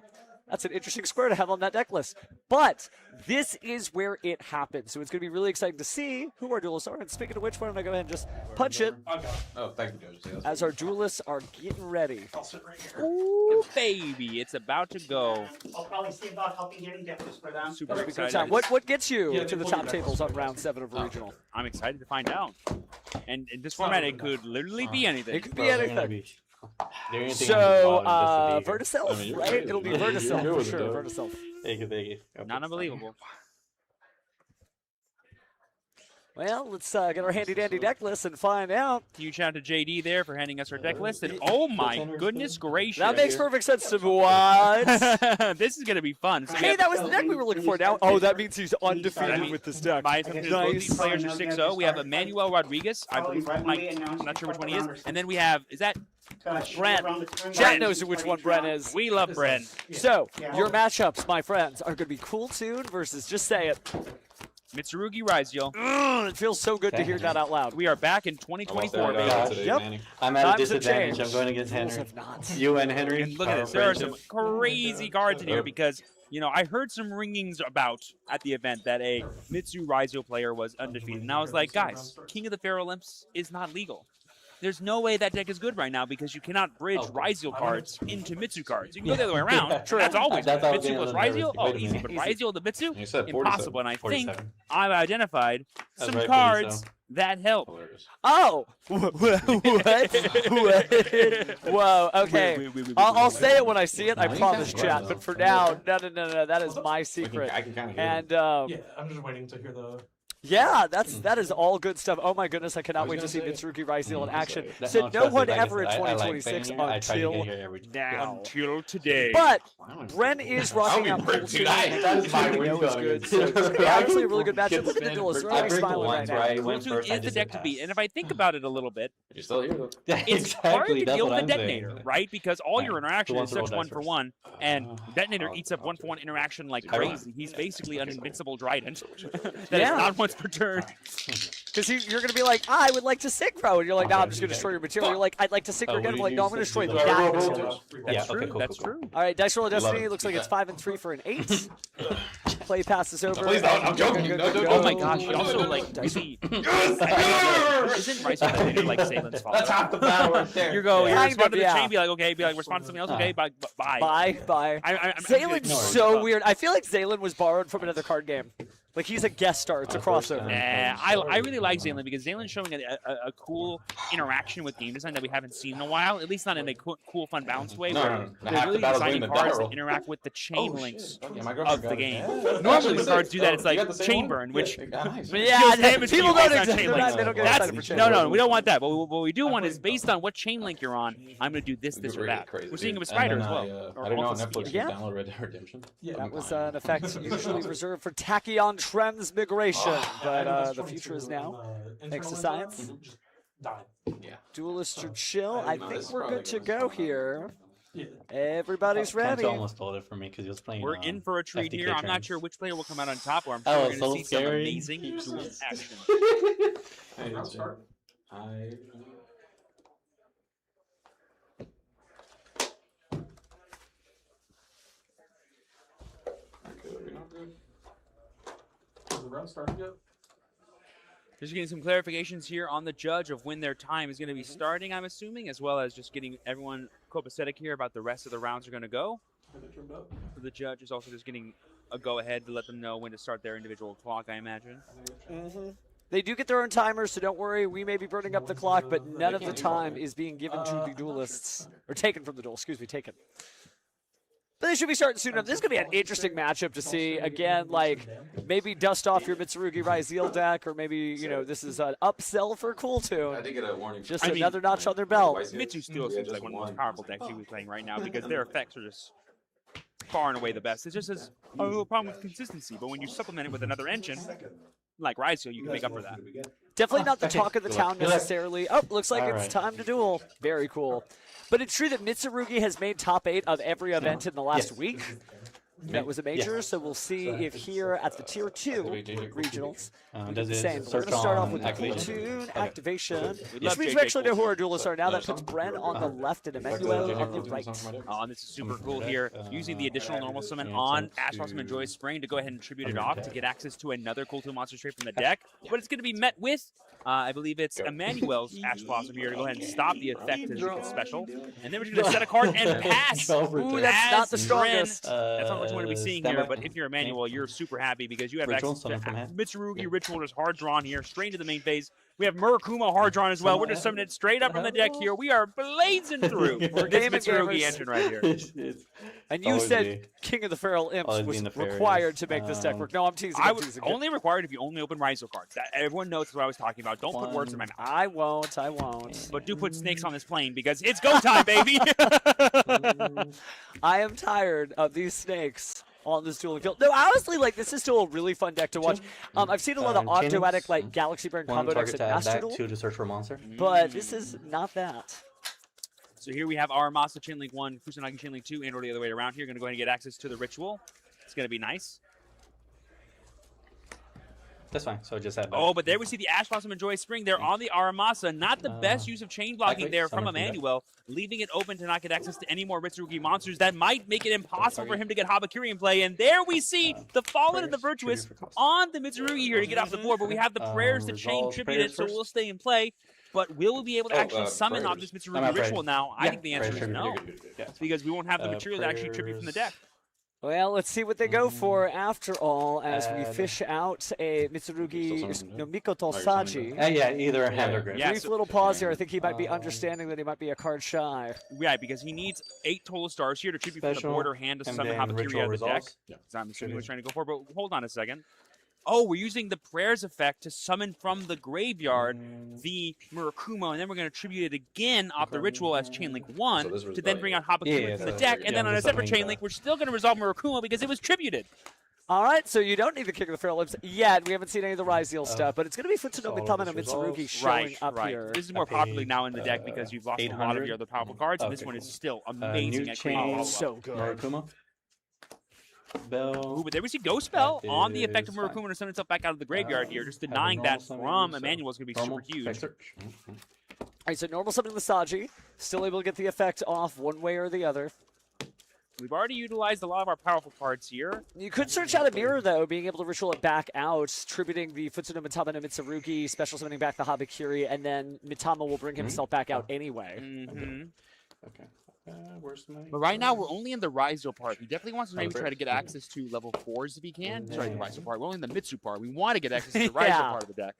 that's an interesting square to have on that deck list. But this is where it happens. So it's going to be really exciting to see who our duelists are. And speaking of which, why don't I go ahead and just punch it Oh, thank you, Judge. as our duelists are getting ready. I'll sit right here. Ooh, baby, it's about to go. I'll probably see about helping getting deficits for them. Super That'll be a good excited. time. What gets you Yeah, to the they top pulled your tables deck on round 7 of regional? I'm excited to find out. And in this format, it could literally be anything. It could be anything. So, So, Vertiself, right? It'll be You're Vertiself good for with it, sure. though. Vertiself. Thank you. Not unbelievable. Well, let's get our handy-dandy deck list and find out. Huge shout out to JD there for handing us our deck list. And oh my goodness gracious. That makes perfect sense to me. What? This is going to be fun. So we Hey, have- that was the deck we were looking for. Now, oh, that means he's undefeated mean, with this deck. My assumption is both these Nice. players are 6-0. We have Emmanuel Rodriguez. I believe I'm not sure which one he is. And then we have, is that Brent. Chat knows which one Brent is. We Love Brent. So, your matchups, my friends, are going to be Cool Tune versus, just say it. Mitsurugi Raizio. It feels so good to hear that out loud. We are back in 2024, baby. Yep. I'm at a Times have disadvantage. changed. I'm going against Rules Henry. have not. You and Henry. And look at this. There are some crazy cards in here because, you know, I heard some ringings about at the event that a Mitsu Raizio player was undefeated. And I was like, guys, King of the Pharaoh Olymps is not legal. There's no way that deck is good right now because you cannot bridge Raizio cards into Mitsu cards. You can go the other way around. True. That's always That's how Mitsu I plus was gonna Raizio. do. Oh, Wait a easy. minute. But Raizio to Mitsu, You said 47. impossible. And I think 47. I've identified That's some right, cards 47. that help. Hilarious. Oh! What? Whoa, okay. I'll say it when I see it, I No, you promise, can't. chat. But for now, no, that is my secret. I can kind of hear And, Yeah, I'm just waiting to hear the. yeah, that is all good stuff. Oh my goodness, I cannot I was wait to see gonna say- Mitsurugi Raizio in action. That- Said no, no trust one me, like I ever in said, I like 2026 saying it. I try to until get here every now. Until today. But I don't Bren is rocking out I'll be Cool Bren Tune. tonight. That is my We win know it's code. good. So it's gonna be obviously a really good matchup. Look at the duelist. They're I already break the smiling right ones now. where I Cool went Tune first. I is the just deck didn't to beat. pass. And if I think about it a little bit, You're still here, though. it's hard to Exactly, that's deal with what a I'm detonator, saying. right? Because all your Alright, interaction who is wants to roll such dice one for first? one, and detonator I'll- eats up 1-for-1 interaction like I will. crazy. He's basically an invincible trident that is Yeah. not once per turn. Because you're going to be like, I would like to synchro. And you're like, no, I'm just going to destroy your material. You're like, I'd like to synchro again. I'm like, no, I'm going to destroy that material. That's Yeah, true. okay, cool, That's cool, true. All right, Dice Roll of Love Destiny. it. Looks like it's 5 and 3 for an 8. Play passes over. Please don't. I'm joking. Go, No, go, no, go, Oh go. my gosh, he also like Dice- see isn't Rice detonator like Salen's fault? That's half the battle right there. You go, you Kind respond of, to the yeah. chain, be like, okay, be like, respond to something else, okay, bye. Bye. I'm Zalen's No, so weird. I feel like Zalen was borrowed from another card game. Like, he's a guest star. It's a crossover. Nah, I really like Zalen because Zalen's showing a cool interaction with game design that we haven't seen in a while, at least not in a cool, fun, balanced way. No, where no, no. they're Half the really battle's designing winning the cards die that roll. interact with the chain links Okay, my of girlfriend the got it. game. Yeah. Normally Actually, when cards do that, so it's you like got the same chain one? burn, which Yeah, nice. But deals yeah, damage to people you don't based on accept chain that. links. They don't get That's- excited for chain No, links. we don't want that. But what we do want is based on what chain link you're on, I'm going to do this, or that. Crazy, We're seeing it dude. with Spider And as then well. I didn't know on Alpha Netflix Speed. you Yeah. download Red Dead Redemption. That was an effect usually reserved for Tachyon Transmigration, but the future is now. Thanks to science. Just died. Yeah. Duelists are chill. I think It's we're probably good to gonna go be here. Yeah. Everybody's ready. Kent almost stole it from me because he was playing. We're in for a treat FTK here. I'm not turns. sure which player will come out on top, or I'm sure Oh, we're it's going so to see some scary. amazing duel action. Hey, I'll start. I Okay, are we not good? Has the round started yet? Just getting some clarifications here on the judge of when their time is going to be starting, I'm assuming, as well as just getting everyone copacetic here about the rest of the rounds are going to go. Have it trimmed up? So the judge is also just getting a go-ahead to let them know when to start their individual clock, I imagine. They do get their own timers, so don't worry. We may be burning up the clock, but none of the time is being given to the duelists. Or taken from the duel, excuse me, taken. But they should be starting soon enough. This is going to be an interesting matchup to see. Again, like, maybe dust off your Mitsurugi Ryzeal deck, or maybe, you know, this is an upsell for Cooltoon. I did get a warning. Just another notch on their belt. Mitsu still seems like one of the most powerful decks he was playing right now because their effects are just far and away the best. It just has a little problem with consistency, but when you supplement it with another engine, like Ryzeal, you can make up for that. Definitely not the talk of the town necessarily. Oh, looks like All it's right. time to duel. Very cool. But it's true that Mitsurugi has made top 8 of every event in the last week. That was a major, so we'll see if here at the Tier 2 regionals, we do the same. We're going to start off with the Cooltoon activation, which means we actually know who our duelists are now. That puts Bren on the left and Emmanuel on the right. Oh, and this is super cool here. Using the additional normal summon on Ash Blossom and Joy's Spring to go ahead and tribute it off to get access to another Cooltoon monster straight from the deck. But it's going to be met with, I believe it's Emmanuel's Ash Blossom here to go ahead and stop the effect as it's special. And then we're going to set a card and pass. Ooh, that's not the strongest. That's not what you want to be seeing here, but if you're Emmanuel, you're super happy because you have access to Mitsurugi Ritual is hard drawn here, straight into the main phase. We have Murakuma hard drawn as well. We're just summoning it straight up from the deck here. We are blazing through this Mitsurugi engine right here. And you said King of the Feral Imps was required to make this deck work. No, I'm teasing. I was only required if you only open Ryzeal cards. Everyone knows what I was talking about. Don't put words in my mouth. I won't. But do put snakes on this plane because it's go time, baby. I am tired of these snakes on this dueling field. No, honestly, like, this is still a really fun deck to watch. I've seen a lot of automatic, like, Galaxy Burn combo decks and Master Duel. To search for a monster. But this is not that. So here we have our Masa Chainlink 1, Kusanagi Chainlink 2, and or the other way around here. Going to go ahead and get access to the Ritual. It's going to be nice. That's fine. So just add. Oh, but there we see the Ash Blossom and Joy Spring. They're on the Aramasa. Not the best use of chain blocking there from Emmanuel, leaving it open to not get access to any more Mitsurugi monsters. That might make it impossible for him to get Habakiri in play. And there we see the Fallen and the Virtuous on the Mitsurugi here to get off the board. But we have the prayers to chain tribute it, so we'll stay in play. But will we be able to actually summon off this Mitsurugi Ritual now? I think the answer is no. Because we won't have the material to actually tribute from the deck. Well, let's see what they go for after all as we fish out a Mitsurugi no Mikoto Saji. Yeah, either a hand or grave. Brief little pause here. I think he might be understanding that he might be a card shy. Yeah, because he needs 8 total stars here to tribute from the border hand to summon Habakiri out of the deck. I'm assuming he's trying to go for, but hold on a second. Oh, we're using the prayers effect to summon from the graveyard the Murakuma, and then we're going to tribute it again off the Ritual as Chainlink 1 to then bring out Habakiri from the deck, and then on a separate Chainlink, we're still going to resolve Murakuma because it was tributed. All right, so you don't need the King of the Feral Imps yet. We haven't seen any of the Ryzeal stuff, but it's going to be Futsuno Mitama no Mitsurugi showing up here. This is more popular now in the deck because you've lost a lot of your other powerful cards, and this one is still amazing at creating so good. Murakuma. Ooh, but there we see Ghost Spell on the effect of Murakuma to send itself back out of the graveyard here, just denying that from Emmanuel is going to be super huge. All right, so normal summoning the Saji, still able to get the effect off one way or the other. We've already utilized a lot of our powerful cards here. You could search out a mirror, though, being able to ritual it back out, tributing the Futsuno Mitama no Mitsurugi, special summoning back the Habakiri, and then Mitama will bring himself back out anyway. Okay. Where's my... But right now, we're only in the Ryzeal part. He definitely wants to maybe try to get access to level 4s if he can. Sorry, the Ryzeal part. We're only in the Mitsu part. We want to get access to the Ryzeal part of the deck.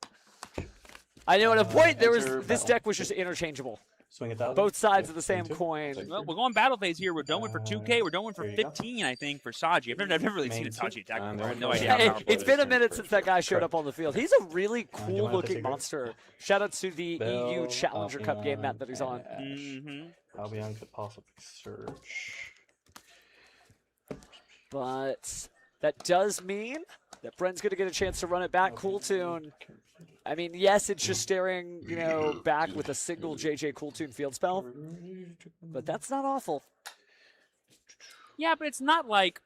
I know at a point this deck was just interchangeable. Swing it out. Both sides of the same coin. Well, we're going battle phase here. We're going for 2K. We're going for 15, I think, for Saji. I've never really seen a Saji attack before. I have no idea how powerful it's been a minute since that guy showed up on the field. He's a really cool-looking monster. Shout out to the EU Challenger Cup game map that he's on. Albion could possibly search. But that does mean that Bren's going to get a chance to run it back. Cooltoon. I mean, yes, it's just staring, back with a single JJ Cooltoon field spell. But that's not awful. Yeah, but it's not like...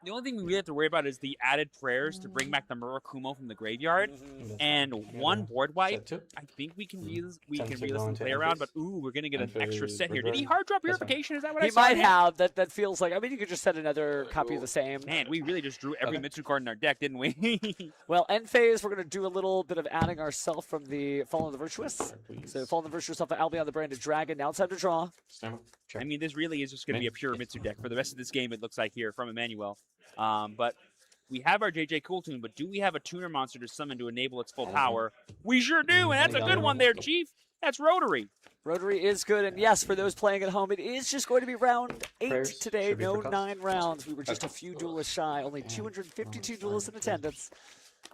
The only thing we really have to worry about is the added prayers to bring back the Murakumo from the graveyard. And one board wipe, I think we can realistically play around, but ooh, we're going to get an extra set here. Did he hard draw Purification? Is that what I saw? He might have. That feels like, I mean, you could just set another copy of the same. Man, we really just drew every Mitsu card in our deck, didn't we? Well, end phase, we're going to do a little bit of adding ourselves from the Fallen the Virtuous. So Fallen the Virtuous off of Albion the Branded Dragon. Now it's time to draw. I mean, this really is just going to be a pure Mitsu deck for the rest of this game, it looks like here from Emmanuel. But we have our JJ Cooltoon, but do we have a tuner monster to summon to enable its full power? We sure do, and that's a good one there, Chief. That's Rotary. Rotary is good, and yes, for those playing at home, it is just going to be round 8 Prayers today. should be No for 9 rounds. We were just a few duelists shy. Only 252 duelists in attendance.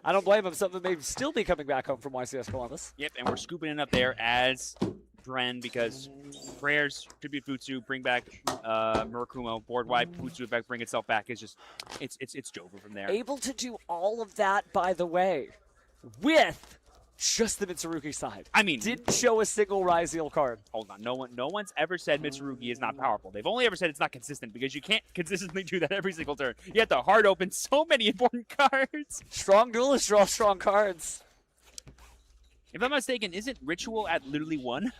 I don't blame them. Some of them may still be coming back home from YCS Columbus. Yep, and we're scooping it up there as Bren because prayers tribute Futsu, bring back Murakumo, board wipe, Futsu effect, bring itself back. It's just it's over from there. Able to do all of that, by the way, with just the Mitsurugi side. I mean, didn't show a single Ryzeal card. Hold on, no one's ever said Mitsurugi is not powerful. They've only ever said it's not consistent because you can't consistently do that every single turn. You have to hard open so many important cards. Strong duelists draw strong cards. If I'm not mistaken, isn't Ritual at literally 1?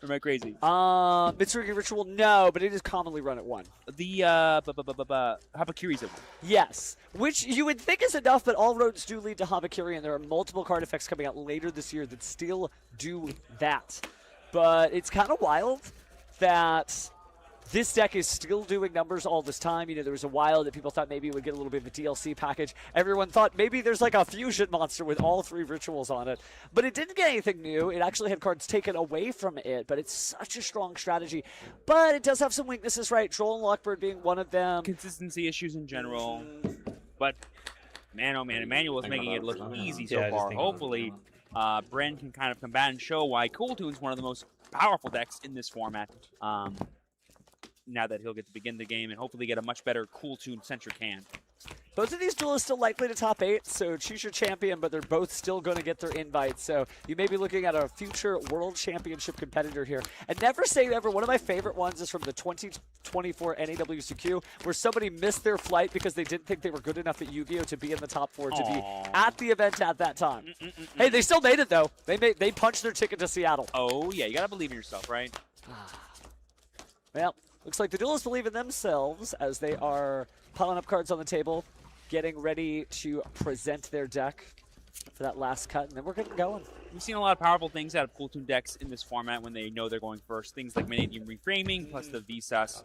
Or am I crazy? Mitsurugi Ritual, no, but it is commonly run at 1. The Habakiri's at 1. Yes, which you would think is enough, but all roads do lead to Habakiri, and there are multiple card effects coming out later this year that still do that. But it's kind of wild that this deck is still doing numbers all this time. You know, there was a while that people thought maybe it would get a little bit of a DLC package. Everyone thought maybe there's like a fusion monster with all 3 rituals on it. But it didn't get anything new. It actually had cards taken away from it, but it's such a strong strategy. But it does have some weaknesses, right? Troll and Lockbird being one of them. Consistency issues in general. But, man, oh man, Emmanuel is making it look easy so far. Hopefully, Bren can kind of come back and show why Cool Toon's one of the most powerful decks in this format. Now that he'll get to begin the game and hopefully get a much better Cool Toon-centric hand. Both of these duelists still likely to top 8, so choose your champion, but they're both still going to get their invites. So you may be looking at a future World Championship competitor here. And never say never. One of my favorite ones is from the 2024 NAWCQ, where somebody missed their flight because they didn't think they were good enough at Yu-Gi-Oh! To be in the top 4, to be at the event at that time. Hey, they still made it, though. They punched their ticket to Seattle. Oh, yeah, you got to believe in yourself, right? Well, looks like the duelists believe in themselves as they are piling up cards on the table, getting ready to present their deck for that last cut, and then we're getting going. We've seen a lot of powerful things out of Cool Toon decks in this format when they know they're going first. Things like Vanadium Reframing, plus the VSAS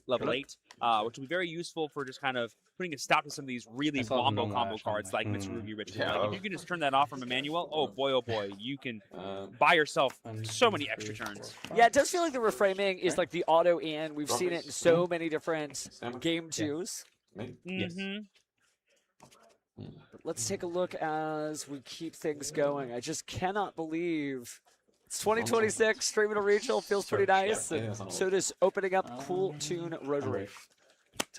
level 8, which will be very useful for just kind of putting a stop to some of these really combo cards like Mitsurugi Ritual. Like if you can just turn that off from Emmanuel, oh boy, you can buy yourself so many extra turns. Yeah, it does feel like the reframing is like the auto in. We've seen it in so many different game 2s. Let's take a look as we keep things going. I just cannot believe it's 2026. Streaming a regional feels pretty nice. And so does opening up Cool Toon Rotary.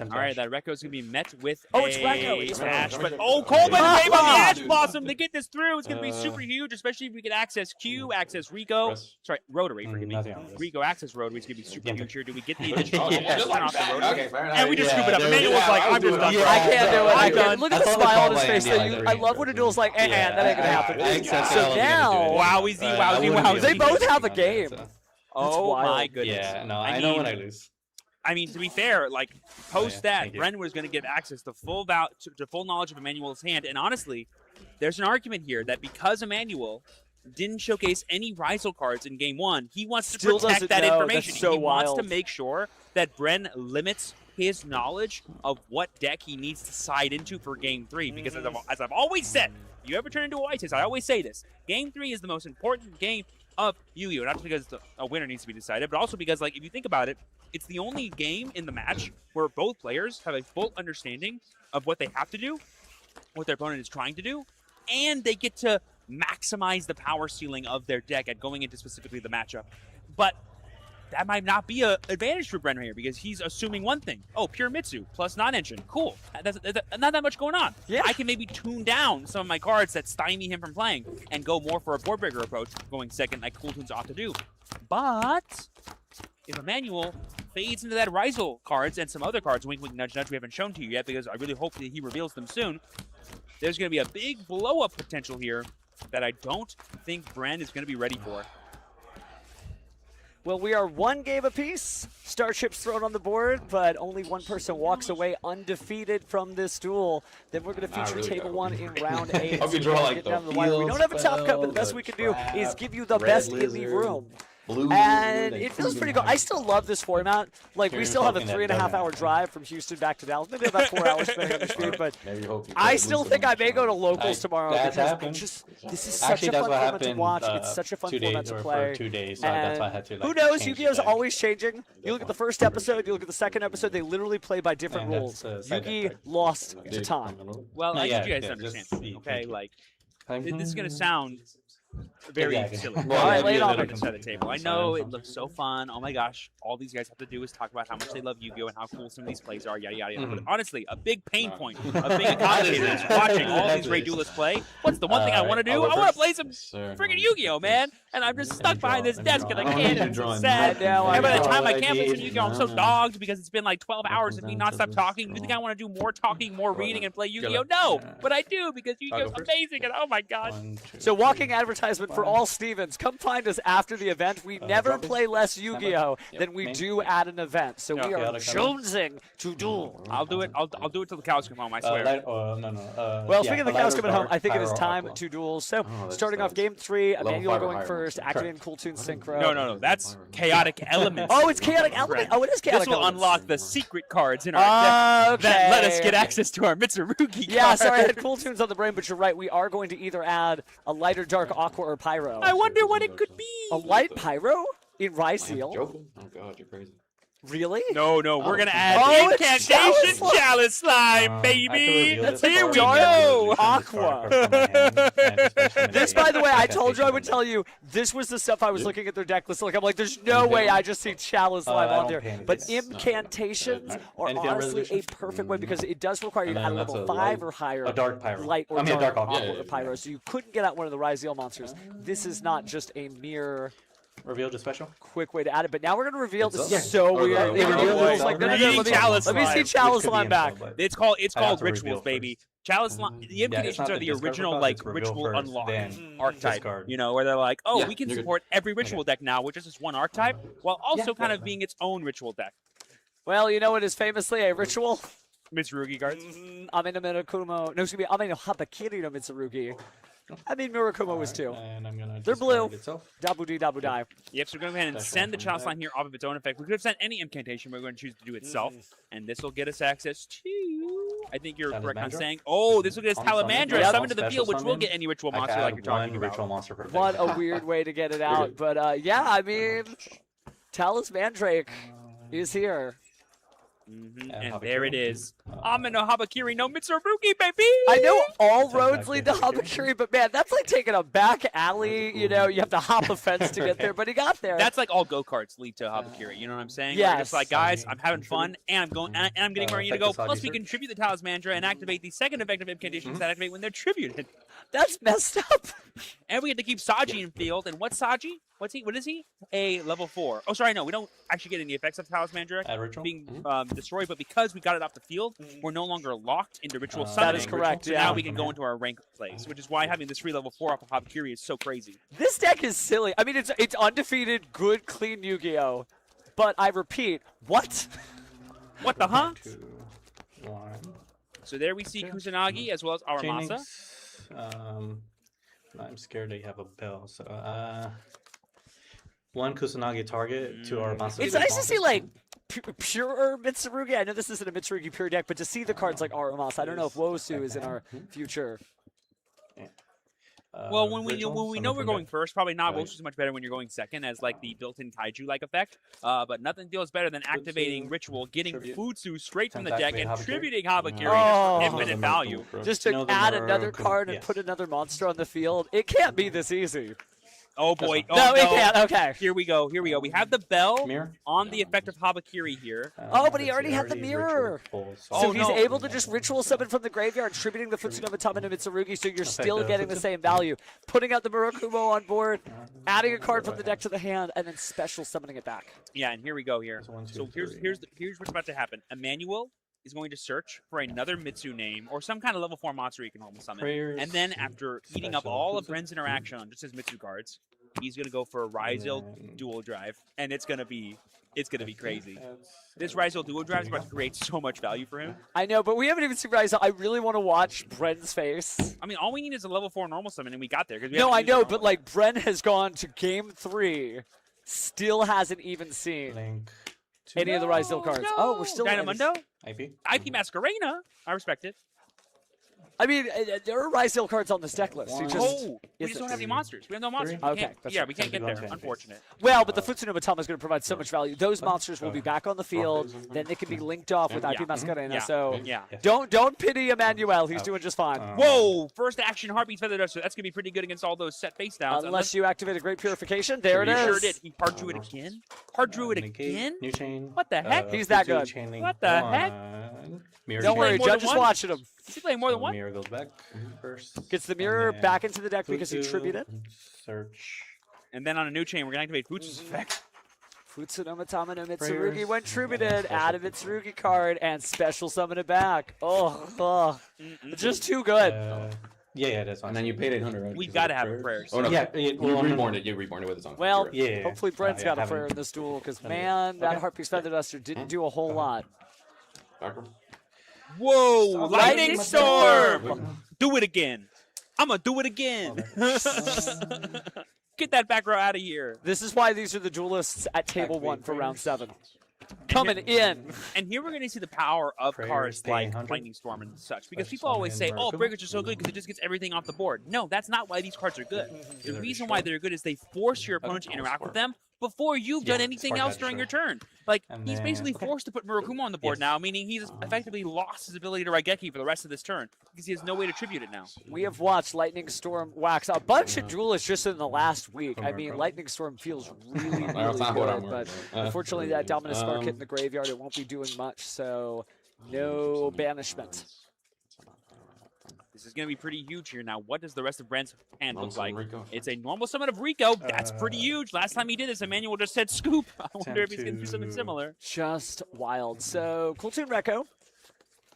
All right, that Rekko is going to be met with it's Rekko. It's Ash, but Coleman came on the Ash Blossom to get this through. It's going to be super huge, especially if we can access Q, access Rico. Sorry, Rotary, forgive me. Rico access Rotary is going to be super huge here. Do we get the additional turn off the Rotary? And we just scoop it up. Emmanuel's like, I'm just done. I can't do it. I'm done. Look at the smile on his face. I love when a duel's like, that ain't going to happen. So now, wowzy. They both have a game. Oh my goodness. Yeah, no, I know when I lose. I mean, to be fair, like post that, Bren was going to get access to full knowledge of Emmanuel's hand. And honestly, there's an argument here that because Emmanuel didn't showcase any Ryzeal cards in Game 1, he wants to protect that information. He wants to make sure that Bren limits his knowledge of what deck he needs to side into for Game 3. Because as I've always said, if you ever turn into a White I always say this, Game 3 is the most important game of Yu-Gi-Oh! Not just because a winner needs to be decided, but also because, like, if you think about it, it's the only game in the match where both players have a full understanding of what they have to do, what their opponent is trying to do, and they get to maximize the power ceiling of their deck at going into specifically the matchup. But that might not be an advantage for Bren here because he's assuming one thing. Oh, pure Mitsu plus non-engine. Cool. That's not that much going on. Yeah. I can maybe tune down some of my cards that stymie him from playing and go more for a board breaker approach, going second like Cool Toons ought to do. But if Emmanuel fades into that Ryzeal cards and some other cards, wink, wink, nudge, nudge, we haven't shown to you yet because I really hope that he reveals them soon, there's going to be a big blow-up potential here that I don't think Bren is going to be ready for. Well, we are one game apiece. Starships thrown on the board, but only one person walks away undefeated from this duel. Then we're going to feature table 1 in round 8. Hope you draw like get down the wire. We don't have a top cut, but the best we can do is give you the best in the room. Blue, And they it feels couldn't pretty even good. I still love this format. Like, we You're still have a hoping that 3.5 hour doesn't drive from Houston back to Dallas. Maybe about 4 hours depending on the speed, but Maybe hope you I could still lose think them. I may go to locals tomorrow That's because happened. this is such Actually, a that's fun what format to happened. watch. It's such a fun 2 format days to or play. for 2 days. So that's why I And had to. who Like, knows? change Yu-Gi-Oh's the deck. always changing. You look at the first episode, you look at the second episode, they literally play by different And rules. that's, side Yugi deck, right? lost to Dude, Tom. Well, No, I yeah, need you guys yeah, to understand just something, the- okay? Like, Like, this is going to sound very Yeah. silly. Well, All right, yeah, lay it yeah, on they're me. Side of the table. I know it looks so fun. Oh my gosh, all these guys have to do is talk about how much they love Yu-Gi-Oh and how cool some of these plays are. Yada yada yada. But honestly, a big pain point of being a commentator is watching all these great duelists play. What's the one thing I want to do? I want to play some freaking Yu-Gi-Oh, man. And I'm just stuck behind this desk and I can't. And it's sad. I know, And by the I time know. I can't play some Yu-Gi-Oh, I'm so dogged because it's been like 12 hours of me not stop talking. You think I want to do more talking, more reading, and play Yu-Gi-Oh? No, but I do because Yu-Gi-Oh's amazing and oh my god. So, walking advertisement for all Stevens. Come find us after the event. We never play less Yu-Gi-Oh than we do at an event. So we are jonesing to duel. I'll do it. I'll do it till the cows come home. I swear. Well, speaking of the cows coming home, I think it is time to duel. So, starting off game 3, Emmanuel going first, activating Cool Tune Synchro. No. That's chaotic elements. Oh, it's chaotic element. Oh, it is chaotic This will elements. unlock the secret cards in our deck that let us get okay. access to our Mitsurugi Yeah, cards. sorry, I had Cool Tunes on the brain, but you're right. We are going to either add a light or dark aqua or pyro. I wonder what it could be. A light pyro in Rhyseal? Joking? Oh god, you're crazy. Really? No, we're gonna add Oh, it's incantation chalice slime, I baby. could reveal That's this like Here we dark go. aqua. This, by the way, I told you I would tell you, this was the stuff I was looking at their deck list. Like, I'm like, there's no way I just see Chalice Slime I on don't there. pay any But attention. incantations are Anything on honestly a resolution? perfect way because it does require you to And add a then level that's a 5 light- or higher. a dark pyro. Light or I mean, a dark aqua. aqua Yeah, or yeah, pyro. yeah. So you couldn't get out one of the Rhyseal monsters. This is not just a mere Reveal the special. quick way to add it. But now we're going to reveal It's this up. is so Oh, weird. the- It oh, reveals boy. like no, Reading let me Chalice see Slime, Chalice Slime back. It's I called have to rituals, reveal baby. first. Chalice Slime. The Yeah, it's incantations not are the the discard original profile, like it's reveal ritual first, unlock then archetype. discard. You know, where they're like, oh, Yeah, we can you're good. support every ritual deck now with just this one archetype, while also Yeah. kind of being its own ritual deck. Well, you know what is famously a ritual? Mitsurugi cards. Ameno Mirakumo. No, excuse me. Ameno Habakiri no Mitsurugi. I mean, Mirakumo was too. And I'm gonna They're blue. discard itself. Dabu dee dabu die. Yep, so we're going to go ahead and Special send the from Chalice deck. Line here off of its own effect. We could have sent any incantation, but we're going to choose to do itself. And this will get us access to, I think you're correct on Salamandra? saying, oh, this will get us Salamandra Yep. summoned to the Special field, which will summon. get any ritual I monster can like add you're talking one about. ritual monster per deck. What a weird way to get it out. But yeah, I mean, Talus Mandrake is here. And there it is. Ameno Habakiri no Mitsurugi, baby! I know all That's roads exactly lead to what it is. Habakiri, but man, that's like taking a back alley. You know, you have to hop a fence to get there, but he got there. That's like all go-karts lead to Habakiri, you know what I'm saying? Where you're just Yes. like, guys, I'm having fun, and I'm going, and I'm getting where I need to go. Effective Plus, we user. can tribute the Talismandra and activate the second effective incantations that activate when they're tributed. That's messed up. And we get to keep Saji in field. And what's Saji? What's he? What is he? A level 4. Oh, sorry, no, we don't actually get any effects of Talismandra Add ritual. being destroyed, but because we got it off the field, we're no longer locked into ritual That summoning. is correct, So yeah. now we can go into our rank plays, which is why having this free level 4 off of Habakiri is so crazy. This deck is silly. I mean, it's undefeated, good, clean Yu-Gi-Oh. But I repeat, what? What the huh? 2, 1. So there we see Kusanagi as well as Aramasa. I'm scared they have a bell. So, one Kusanagi target, 2 Aramasa. It's nice to see like pure Mitsurugi. I know this isn't a Mitsurugi pure deck, but to see the cards like Aramas. I don't know if Wosu is in our future. Well, when we ritual, know summon we're from going deck. first, probably not. Right. Most is much better when you're going second, as like the built-in kaiju-like effect. But nothing feels better than activating ritual, getting tribute. Futsu straight from the Time to deck, and activate Habakiri. tributing Habakiri Oh. for infinite value. Just to You know the add Mura another Kun- card and yes. put another monster on the field. It can't be this easy. Oh boy! Oh, No, it can't. Okay. Here we go. Here we go. We have the bell Mirror? on the effect of Habakiri here. Oh, but he it's already had the ritual mirror. pull, So Oh, he's no. able to just ritual summon from the graveyard, tributing the Futsunoma Tama no Mitsurugi, so you're still the getting the Futsu- same value. Putting out the Murakumo on board, adding a card from the deck to the hand, and then special summoning it back. Yeah, and here we go. Here. That's 1, 2, So here's 3. here's what's about to happen. Emmanuel is going to search for another Mitsu name or some kind of level 4 monster he can normal summon. Prayers, And then after eating up special all of Futsu. Bren's interaction on just his Mitsu cards, he's gonna go for a Ryzel then- dual drive, and it's gonna be crazy. This Ryzel dual drive is about to create so much value for him. I know, but we haven't even seen Rise. I really want to watch Bren's face. I mean, all we need is a level 4 normal summon, and we got there. 'cause we No, haven't I used know, normal. but like Bren has gone to game 3 still hasn't even seen Link. any of the Rysdale cards. Oh, we're still in. Dynamundo? IP. IP Masquerena. I respect it. I mean, there are Rysdale cards on this deck list. You just Oh, we isn't. just don't have any monsters. We have no monsters. We Okay, can't- that's yeah, right. we can't get there. Unfortunate. Well, but the Futsuno Matama is going to provide so much value. Those monsters will be back on the field. Then they can be linked off with IP Yeah. Masquerena. Yeah. So Yeah. don't pity Emmanuel. He's doing just fine. Whoa! First action Heartbeat Feather Duster. That's gonna be pretty good against all those set face downs. Unless you activate a Great Purification. There it He is. sure did. He hard drew it again. Hard drew it again. New chain. What the heck? He's that good. What the heck? Don't worry, more than Judge is one? watching him. Is he playing more than one? Mirror goes back first. Gets the mirror and then back into the deck because he Futsu, tributed. Search. And then on a new chain, we're gonna activate Futsu's effect. Futsuno Matama no Mitsurugi Prayers. went tributed, add a Mitsurugi card, and special summon it back. Oh. Just too good. Yeah, that's fine. And then you paid 800. Right? We Because gotta of have prayers? prayers. Oh no, Yeah, you reborn it. You reborn it with its own. Well, You're right. Yeah. hopefully Brent's got a haven't- prayer in this duel because, man, that Heartbeat Feather Duster didn't do a whole lot. Backer. Whoa! Lightning Lightning Storm! Do it again. I'm gonna do it again. Get that back row out of here. This is why these are the duelists at table 1 for round 7. Coming in. And here we're going to see the power of Prayers, cards pay like 100. Lightning Storm and such. Because Special people always say, summon oh, Murakumo. breakers are so good because it just gets everything off the board. No, that's not why these cards are good. The reason why they're good is they force your opponent to interact with them before you've done anything Spark else Magic, during your sure. turn. Like, And he's then- basically okay. forced to put Murakumo on the board Yes. now, meaning he's effectively lost his ability to Raigeki for the rest of this turn because he has no way to tribute it now. We have watched Lightning Storm wax a bunch of duelists just in the last week. I mean, Lightning Storm feels really, really That's not what I'm good, worried but about. unfortunately that Dominus Spark hit in the graveyard. It won't be doing much, so no banishment. This is going to be pretty huge here. Now, what does the rest of Brent's hand Normal look like? summon Rico. It's a normal summon of Rico. That's pretty huge. Last time he did this, Emmanuel just said scoop. I wonder if he's going to do something similar. Just wild. So, Cool Toon Rekko,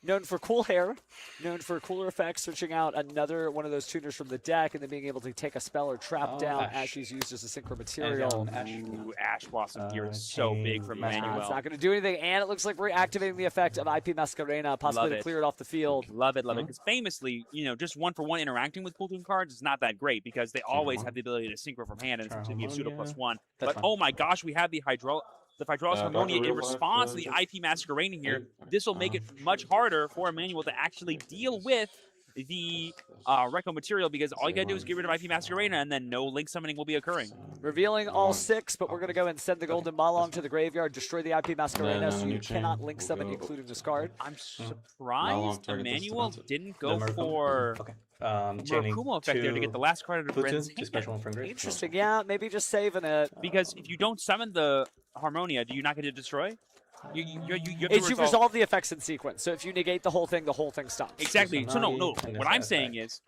known for cool hair, known for cooler effects, switching out another one of those tuners from the deck and then being able to take a spell or trap down Ash. as she's used as a synchro material. Ooh, Ash Blossom gear is so big from It's Emmanuel. not going to do anything, and it looks like we're activating the effect of IP Masquerena, possibly Love to it. clear it off the field. Love it. Because famously, just one-for-one interacting with Cool Toon cards is not that great because they always have the ability to synchro from hand and it's going to be a pseudo +1. That's But fine. oh my gosh, we have the Hydraulic Harmonia in real life, response to the IP Masquerena here. This will make it much harder for Emmanuel to actually deal with the Rekko material because all you gotta do is get rid of IP Masquerena and then no link summoning will be occurring. Revealing all 6, but we're going to go and send the Golden Malong to the graveyard, destroy the IP Masquerena, so you new chain cannot link will summon, go- including this card. I'm surprised target this Emmanuel defensive. didn't go The Murakumo? for Okay. Chaining Murakumo effect there to get the last card out of Futsu, Brent's to special hand. one from grave. Interesting, yeah, maybe just saving it. Because if you don't summon the Harmonia, do you not get to destroy? You have to It's you resolve the effects in sequence, so if you negate the whole thing stops. Exactly. So no. And What this I'm saying effect.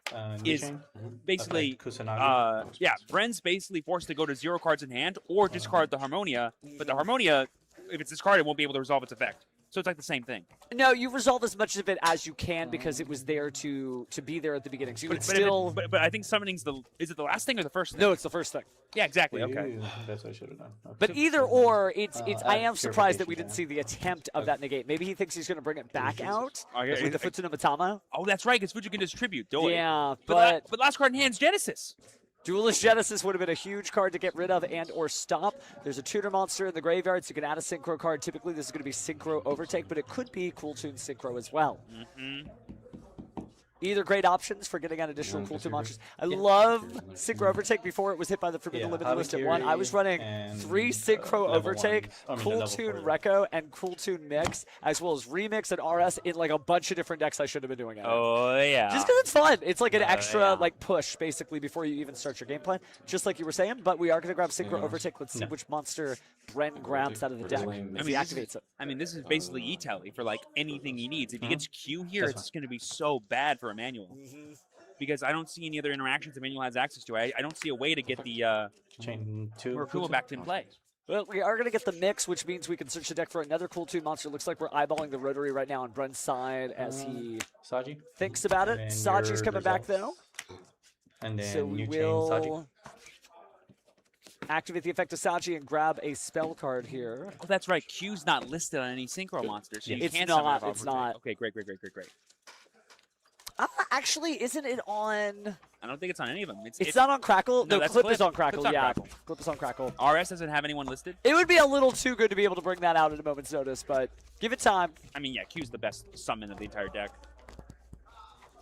is New chain? basically, Effect, Kusanagi. Bren's basically forced to go to 0 cards in hand or discard the Harmonia. But the Harmonia, if it's discarded, won't be able to resolve its effect. So it's like the same thing. No, you resolve as much of it as you can because it was there to be there at the beginning. So you would still. But I think summoning's is it the last thing or the first thing? No, it's the first thing. Yeah, exactly. Okay. Ew, that's what I should have done. Okay. But either or, it's. I am surprised that we purification didn't see the attempt of that negate. Maybe he thinks he's going to bring it back out Okay, with the Futsuno Matama. Oh, that's right, because Fuji can distribute. Do it. Yeah, But but last card in hand's Genesis. Duelist Genesis would have been a huge card to get rid of and or stop. There's a tutor monster in the graveyard, so you can add a Synchro card. Typically, this is going to be Synchro Overtake, but it could be Cool Toon Synchro as well. Either great options for getting an additional Cool Toon monsters. I love Synchro Overtake before it was hit by the Forbidden Limited list at 1. I was running 3 Synchro Overtake, Cool Toon Rekko, and Cool Toon Mix, as well as Remix and RS in like a bunch of different decks I should have been doing it. Oh, yeah. Just because it's fun. It's like an extra like push, basically, before you even start your game plan, just like you were saying. But we are going to grab Synchro Overtake. Let's see which monster Bren grabs out of the deck if he activates it. I mean, this is basically E-Tally for like anything he needs. If he gets Q here, it's going to be so bad for Emmanuel. Because I don't see any other interactions Emmanuel has access to. I don't see a way to get the Chain 2. Murakumo back in play. Well, we are going to get the mix, which means we can search the deck for another Cool Toon monster. Looks like we're eyeballing the Rotary right now on Bren's side as he Saji. thinks about it. And Saji's your coming back, though. And then So we new chain Saji. will activate the effect of Saji and grab a spell card here. Oh, that's right. Q's not listed on any Synchro monsters. So you It's can't not, summon it off it's Overtake. not. Okay, great. Actually, isn't it on? I don't think it's on any of them. It's not on Crackle. No, No, that's Clip Clip. is on Crackle. Clip's on Yeah, Crackle. Clip is on Crackle. RS doesn't have anyone listed. It would be a little too good to be able to bring that out at a moment's notice, but give it time. I mean, yeah, Q's the best summon of the entire deck.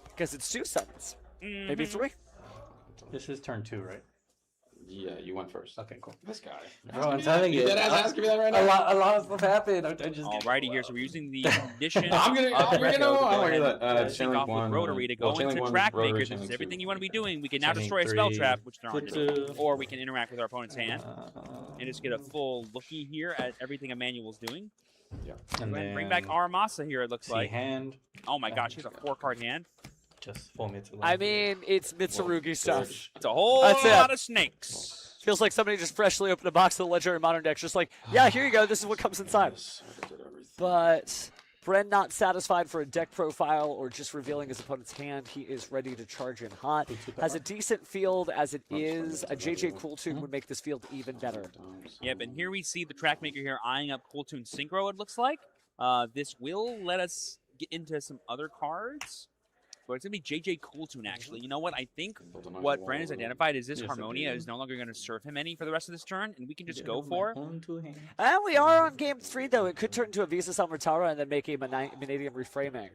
Because it's 2 summons. Maybe 3. This is turn 2, right? Yeah, you went first. Okay, cool. This guy. Bro, I'm telling you. Asking me that right A now. lot of stuff happened. I just Alrighty, here, so we're using the condition I'm gonna. of the You're red gonna. node to I go want to hear ahead that. and sync Chainlink off with one, Rotary to go Chainlink into one, Track Rotary, Makers. This Chainlink is everything two. you want to be doing. We can now Chainlink destroy a spell 3, trap, which they're not going to do, Flip or we can interact with our opponent's hand and just get a full looky here at everything Emmanuel's doing. And Go ahead and bring then back Aramasa here, it looks see like. hand. Oh my gosh, he's a 4-card hand. Just full Mitsurugi. I mean, it's Mitsurugi stuff. It's a whole That's it. lot of snakes. Feels like somebody just freshly opened a box of the Legendary Modern decks, just like, yeah, here you go, this is what comes inside. But Bren not satisfied for a deck profile or just revealing his opponent's hand. He is ready to charge in hot. Has a decent field as it is. A JJ Cool Tune would make this field even better. Yep, and here we see the track maker here eyeing up Cool Tune Synchro, it looks like. This will let us get into some other cards. But it's going to be JJ Cool Tune, actually. You know what? I think what Brandon's identified is this Harmonia is no longer going to serve him any for the rest of this turn, and we can just go for. And we are on game 3, though. It could turn into a Visa Salvatara and then make a Vanadium reframing.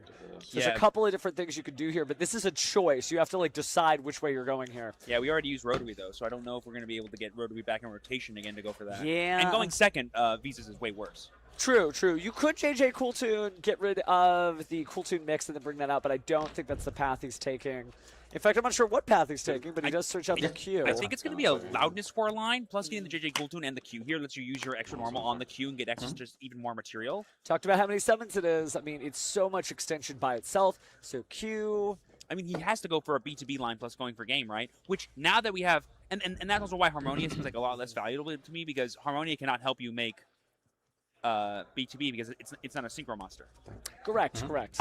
There's a couple of different things you could do here, but this is a choice. You have to like decide which way you're going here. Yeah, we already used Rotary, though, so I don't know if we're going to be able to get Rotary back in rotation again to go for that. Yeah. And going second, Visas is way worse. True, true. You could JJ Cool Tune, get rid of the Cool Tune mix and then bring that out, but I don't think that's the path he's taking. In fact, I'm not sure what path he's taking, but he does search out the Q. I think it's going to be a Loudness 4 line, plus getting the JJ Cool Tune and the Q here lets you use your extra normal on the Q and get access to just even more material. Talked about how many summons it is. I mean, it's so much extension by itself. So Q. I mean, he has to go for a B2B line plus going for game, right? Which now that we have, and that's also why Harmonia seems like a lot less valuable to me, because Harmonia cannot help you make B2B because it's not a synchro monster. Correct, correct.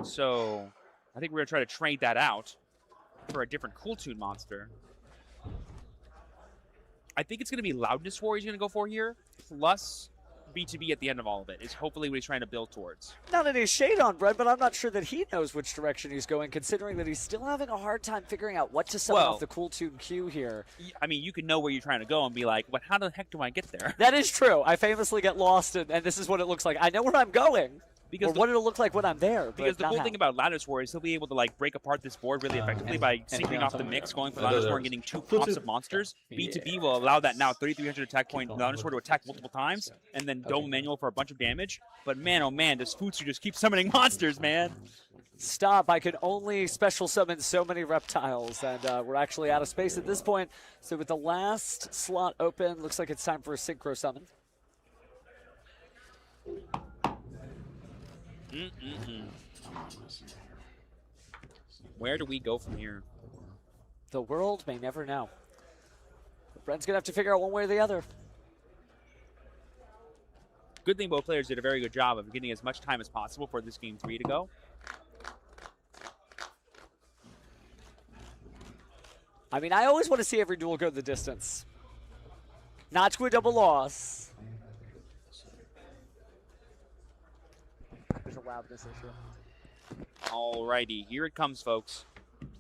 So I think we're going to try to trade that out for a different Cool Tune monster. I think it's going to be Loudness War he's going to go for here, plus B2B at the end of all of it, is hopefully what he's trying to build towards. Not any shade on Brett, but I'm not sure that he knows which direction he's going, considering that he's still having a hard time figuring out what to summon off the Cool Tune Q here. I mean, you can know where you're trying to go and be like, but how the heck do I get there? That is true. I famously get lost, and this is what it looks like. I know where I'm going, or what it'll look like when I'm there. Because but the not cool how. thing about Loudness War is he'll be able to like break apart this board really effectively by syncing off the mix, going for Loudness War and getting 2 pops of monsters. B2B will allow that now 3,300 attack point Loudness War to attack multiple times, and then Dome Manual for a bunch of damage. But man, oh man, does Futsu just keep summoning monsters, man. Stop. I can only special summon so many reptiles, and we're actually out of space at this point. So with the last slot open, looks like it's time for a synchro summon. Where do we go from here? The world may never know. But Brent's going to have to figure out one way or the other. Good thing both players did a very good job of getting as much time as possible for this game 3 to go. I mean, I always want to see every duel go the distance. Not to a double loss. There's a loudness issue. Alrighty, here it comes, folks.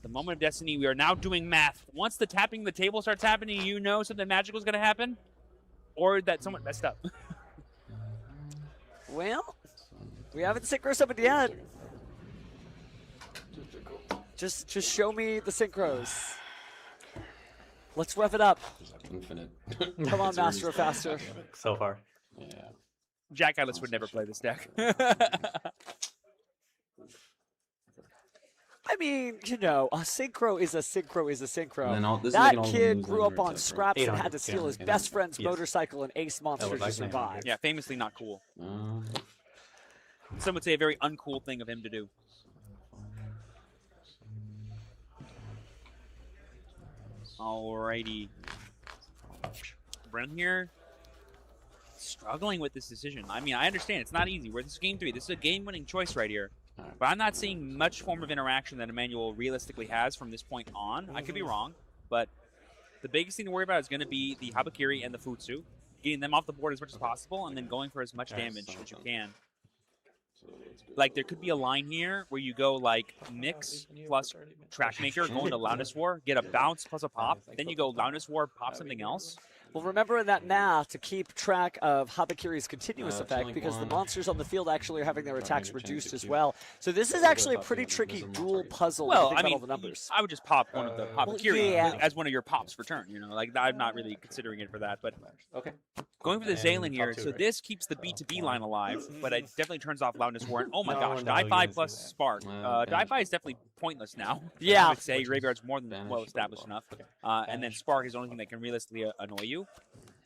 The moment of destiny. We are now doing math. Once the tapping the table starts happening, you know something magical is going to happen, or that someone messed up. Well, we haven't synchro summoned yet. Just show me the synchros. Let's rev it up. Infinite. Come on, Master of Faster. So far. Yeah. Jack Atlas would never play this deck. I mean, you know, a synchro is a synchro is a synchro. And then this is That like all kid the grew up on except for scraps and 800, had to steal yeah, his 800. best friend's Yes. motorcycle and ace monsters to like survive. Yeah, famously not cool. Uh, Some would say a very uncool thing of him to do. Alrighty. Bren here, struggling with this decision. I mean, I understand it's not easy. This is game 3. This is a game-winning choice right here. But I'm not seeing much form of interaction that Emmanuel realistically has from this point on. I could be wrong, but the biggest thing to worry about is going to be the Habakiri and the Futsu, getting them off the board as much as possible, and then going for as much damage as you can. Like there could be a line here where you go like mix plus Trackmaker, go into Loudness War, get a bounce plus a pop, then you go Loudness War, pop something else. Well, remember in that math to keep track of Habakiri's continuous effect because the monsters on the field actually are having their attacks reduced as well. So this is actually a pretty tricky dual puzzle. Well, I mean, all the numbers. I would just pop one of the Habakiri yeah. as one of your pops for turn. You know, like I'm not really considering it for that, but okay. Going for the Zalen here, so this keeps the B2B line alive, but it definitely turns off Loudness War. And oh my gosh, Die-Fi plus Spark. Die-Fi is definitely pointless now. Yeah. I would say Graveyard's more than well established enough. And then Spark is the only thing that can realistically annoy you.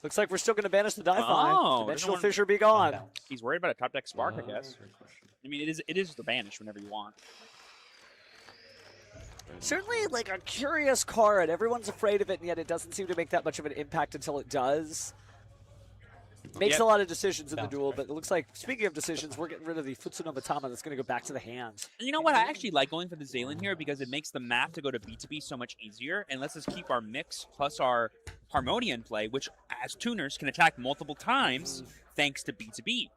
Looks like we're still going to banish the Die-Fi. Oh, Dimensional Fissure be gone. He's worried about a top deck Spark, I guess. I mean, it is the banish whenever you want. Certainly, like a curious card. Everyone's afraid of it, and yet it doesn't seem to make that much of an impact until it does. Makes a lot of decisions in the duel, but it looks like, speaking of decisions, we're getting rid of the Futsuno Matama that's going to go back to the hand. And you know what? I actually like going for the Zalen here because it makes the math to go to B2B so much easier and lets us keep our mix plus our Harmonia in play, which as tuners can attack multiple times thanks to B2B.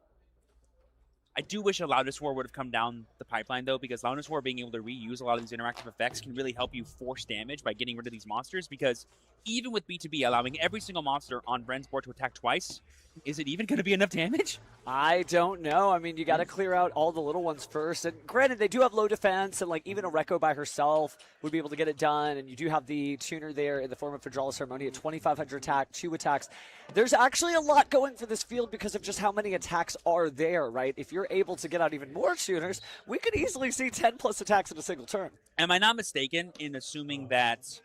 I do wish a Loudness War would have come down the pipeline, though, because Loudness War being able to reuse a lot of these interactive effects can really help you force damage by getting rid of these monsters, because even with B2B allowing every single monster on Bren's board to attack twice, is it even going to be enough damage? I don't know. I mean, you got to clear out all the little ones first. And granted, they do have low defense, and like even a Rekko by herself would be able to get it done. And you do have the tuner there in the form of Hydraulis Harmonia, 2,500 attack, 2 attacks. There's actually a lot going for this field because of just how many attacks are there, right? If you're able to get out even more tuners, we could easily see 10 plus attacks in a single turn. Am I not mistaken in assuming that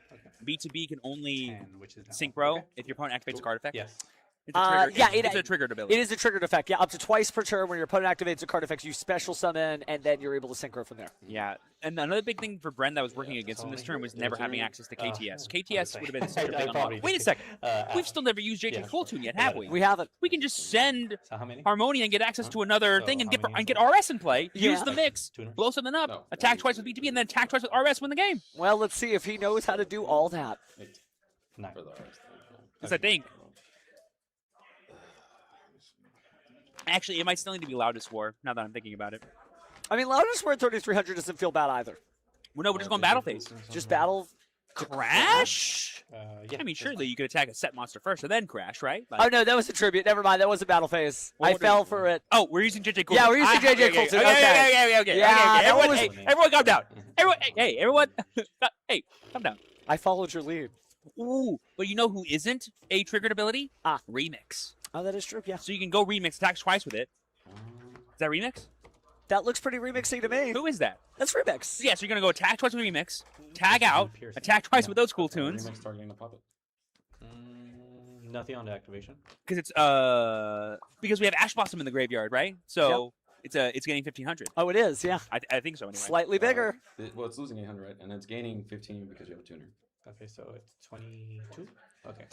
B2B can only synchro if your opponent activates a card effect? Yes. It's a trigger, it's a triggered ability. It is a triggered effect, yeah. Up to twice per turn when your opponent activates a card effect, you special summon, and then you're able to synchro from there. Yeah, and another big thing for Bren that was working against him this turn was never having access to KTS. KTS would have been the center thing on. Wait a second. We've still never used JJ Full Tune yet, have we? We haven't. We can just send Harmonia and get access to another thing and get RS in play, use the mix, blow something up, attack twice with B2B, and then attack twice with RS, win the game. Well, let's see if he knows how to do all that. Because I think... Actually, it might still need to be Loudest War, now that I'm thinking about it. I mean, Loudest War at 3,300 doesn't feel bad either. Well, no, we're just going battle phase. Just battle... Crash? I mean, surely you could attack a set monster first and then crash, right? Like, oh, no, that was a tribute. Never mind, that was a battle phase. I fell for it. Oh, we're using JJ Coulton. Yeah, we're using JJ Coulton. Okay. Everyone calm down. Everyone, hey, calm down. I followed your lead. Ooh, but you know who isn't a triggered ability? Remix. Oh, that is true, yeah. So you can go Remix, attack twice with it. Is that Remix? That looks pretty remixy to me. Who is that? That's Remix. Yeah, so you're going to go attack twice with Remix, tag out, attack twice with those cool tunes. Remix targeting the puppet. Nothing on the activation. Because it's because we have Ash Blossom in the graveyard, right? So it's getting 1,500. Oh, it is, yeah. I think so anyway. Slightly bigger. Well, it's losing 800, right? And it's gaining 15 because you have a tuner. Okay, so it's 22. Okay.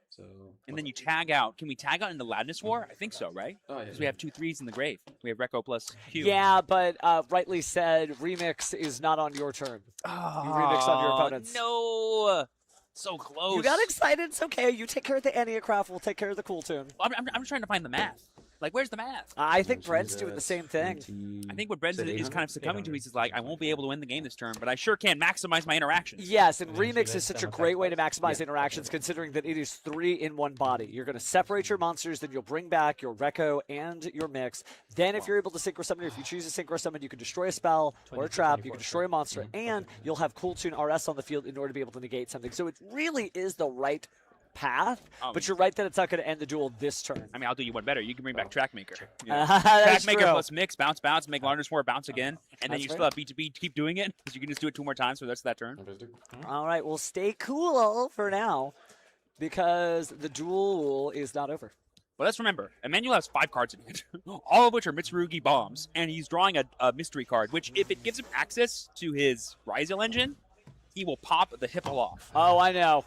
So. And then you tag out. Can we tag out in the Loudness War? I think so, right? Oh, yeah. Because we have 2 3s in the grave. We have Rekko plus Q. Yeah, but rightly said, Remix is not on your turn. You remix on your opponents. No. So close. You got excited. It's okay. You take care of the Enneacraft. We'll take care of the cool tune. I'm just trying to find the math. Like, where's the math? I think Brent's doing the same thing. I think what Brent is kind of succumbing to is like, I won't be able to win the game this turn, but I sure can maximize my interactions. Yes, and Remix is such a great way to maximize interactions, considering that it is 3 in one body. You're going to separate your monsters, then you'll bring back your Rekko and your mix. Then if you're able to synchro summon, or if you choose to synchro summon, you can destroy a spell or a trap, you can destroy a monster, and you'll have Cool Tune RS on the field in order to be able to negate something. So it really is the right path, but you're right that it's not going to end the duel this turn. I mean, I'll do you one better. You can bring back Trackmaker. That's Trackmaker true. plus mix, bounce, make Loudness War bounce again, and then you still have B2B to keep doing it, because you can just do it 2 more times for the rest of that turn. All right, well, stay cool for now, because the duel is not over. But let's remember, Emmanuel has 5 cards in it, all of which are Mitsurugi bombs, and he's drawing a mystery card, which if it gives him access to his Ryzel engine, he will pop the Hippo off. Oh, I know.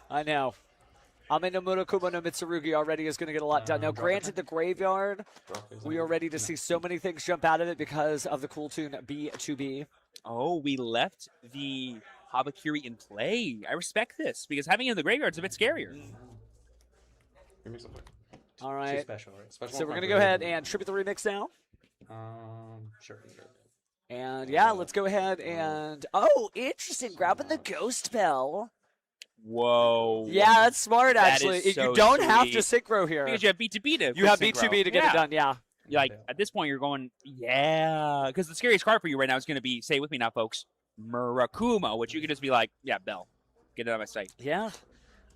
Ame no Murakumo no Mitsurugi already is going to get a lot done. Now, granted, the graveyard, we are ready to see so many things jump out of it because of the cool tune B2B. Oh, we left the Habakiri in play. I respect this, because having it in the graveyard is a bit scarier. All right. Special, right? So we're going to go ahead and tribute the remix now. Sure. And yeah, let's go ahead and interesting, grabbing the Ghost Bell. Whoa. Yeah, that's smart That actually. is so You don't have to sweet. synchro here. Because you have B2B to You have quick synchro. B2B to get it done, yeah. Like, at this point, you're going, yeah. Because the scariest card for you right now is going to be, say with me now, folks, Murakumo, which you could just be like, yeah, Bell. Get it out of my sight. Yeah.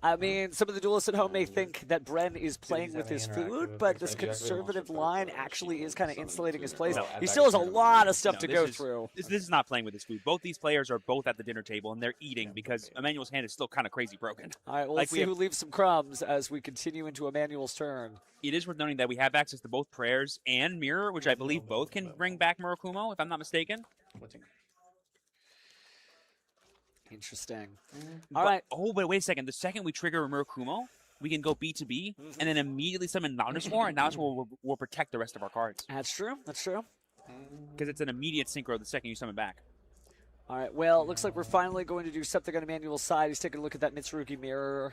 I mean, some of the duelists at home may think that Bren is playing with his food, but this conservative line actually is kind of insulating his plays. He still has a lot of stuff to go through. This is not playing with his food. Both these players are both at the dinner table, and they're eating because Emmanuel's hand is still kind of crazy broken. All right, well, let's see who leaves some crumbs as we continue into Emmanuel's turn. It is worth noting that we have access to both Prayers and Mirror, which I believe both can bring back Murakumo, if I'm not mistaken. Interesting. All right. Oh, but wait a second. The second we trigger a Murakumo, we can go B2B and then immediately summon Loudness War, and Loudness War will protect the rest of our cards. That's true. That's true. Because it's an immediate synchro the second you summon back. All right. Well, it looks like we're finally going to do something on Emmanuel's side. He's taking a look at that Mitsurugi mirror.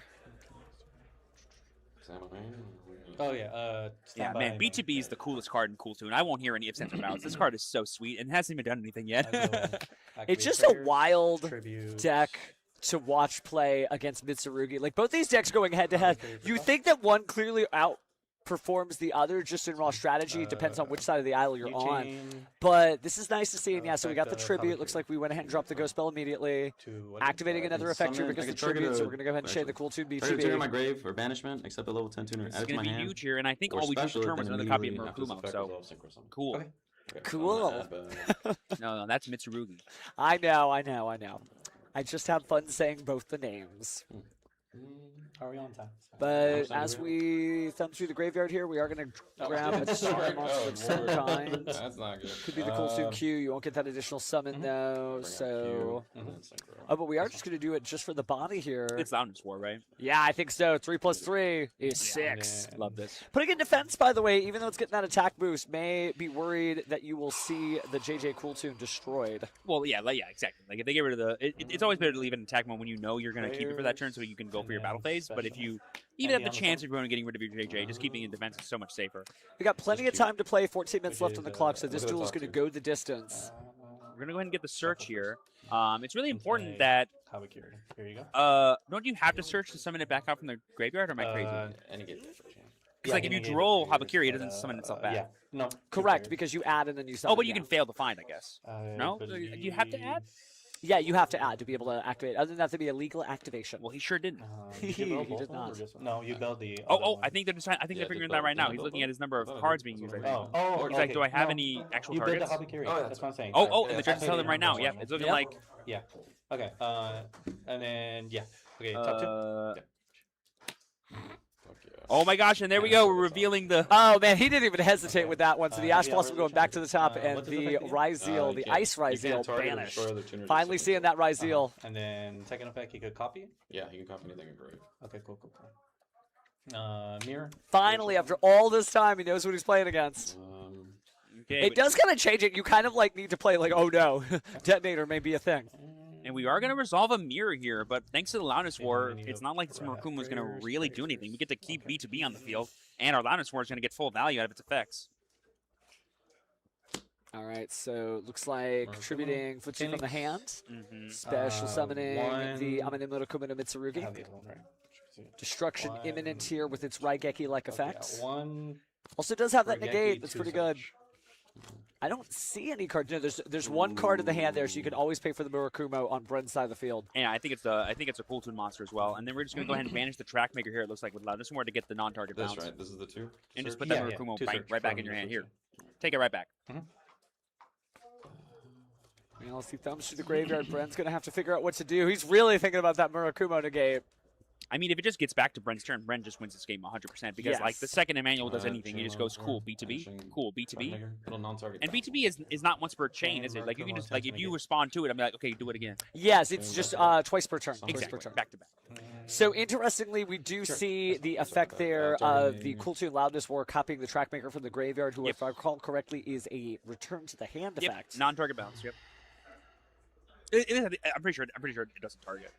Oh, yeah. Yeah, man, B2B is the coolest card in Cool Tune. I won't hear any ifs, ands, or buts. This card is so sweet and hasn't even done anything yet. It's just a wild deck to watch play against Mitsurugi. Like, both these decks going head-to-head, you think that one clearly outperforms the other just in raw strategy. It depends on which side of the aisle you're on. But this is nice to see. And yeah, so we got the tribute. Looks like we went ahead and dropped the Ghost Bell immediately. Activating another effect here because of the tribute. So we're going to go ahead and shade the Cool Tune Trigger B2B. my grave or banishment, except a level 10 tuner. It's going to be huge here, and I think all we do for turn was another copy of Murakumo. So, cool. Cool. No, that's Mitsurugi. I know. I just have fun saying both the names. Are we on time? But as we thumb through the graveyard here, we are going to grab a summon monster of some kind. That's not good. Could be the Cool Tune Q. You won't get that additional summon, though. So, but we are just going to do it just for the body here. It's Loudness War, right? Yeah, I think so. 3 + 3 is 6. Love this. Putting in defense, by the way, even though it's getting that attack boost, may be worried that you will see the JJ Cool Tune destroyed. Well, yeah, exactly. Like, if they get rid of the... it's always better to leave an attack mode when you know you're going to keep it for that turn so you can go for your battle phase. But if you even have the chance of getting rid of your JJ, just keeping it in defense is so much safer. We got plenty of time to play, 14 minutes left on the clock, so this duel is going to go the distance. We're going to go ahead and get the search here. It's really important that... Here you go. Don't you have to search to summon it back out from the graveyard, or am I crazy? Any game. Because like if you draw Habakiri, it doesn't summon itself back. Yeah. No. Correct, because you add and then you summon. Oh, but you can fail to find, I guess. No? Do you have to add? Yeah, you have to add to be able to activate. Other than that, to be a legal activation. Well, he sure didn't. He did not. No, you build the. I think they're figuring that right now. He's looking at his number of cards being used. I think. He's like, do I have any actual targets? You build the Habakiri. That's what I'm saying. And the judge is telling them right now. Yeah, it's looking like. Yeah. Okay. And then Okay. Top 2. Oh my gosh, and there we go. We're revealing the... Oh, man, he didn't even hesitate with that one. So the Ash Blossom going back to the top, and the Ryzeal, the Ice Ryzeal banished. Finally seeing that Ryzeal. And then second effect, he could copy? Yeah, he can copy anything in grave. Okay, cool. Mirror? Finally, after all this time, he knows what he's playing against. It does kind of change it. You kind of like need to play like, oh no, Detonator may be a thing. And we are going to resolve a mirror here, but thanks to the Loudness War, it's not like this Murakumo is going to really do anything. We get to keep B2B on the field, and our Loudness War is going to get full value out of its effects. All right, so looks like contributing Footsie from the hand. Special summoning the Amane Murakumo no Mitsurugi. Destruction imminent here with its Raigeki-like effect. Also does have that negate. That's pretty good. I don't see any card. No, there's one card in the hand there, so you can always pay for the Murakumo on Bren's side of the field. Yeah, I think it's a Cool Tune monster as well. And then we're just going to go ahead and banish the Track Maker here. It looks like with Loudness War to get the non-target bounce. That's right. This is the 2. And just put that Murakumo right back in your hand. Here, take it right back. Well, as he thumbs through the graveyard, Bren's going to have to figure out what to do. He's really thinking about that Murakumo negate. I mean, if it just gets back to Bren's turn, Bren just wins this game 100% because, like, the second Emmanuel does anything, he just goes, cool, B2B, cool, B2B. And B2B is not once per chain, is it? Like, you can just, like, if you respond to it, I'm like, okay, do it again. Yes, it's just twice per turn. Exactly, twice per turn. back to back. So, interestingly, we do see the effect there of the Cool Tune Loudness War copying the Track Maker from the graveyard, who, if I recall correctly, is a return to the hand effect. Non-target bounce, I'm pretty sure it doesn't target.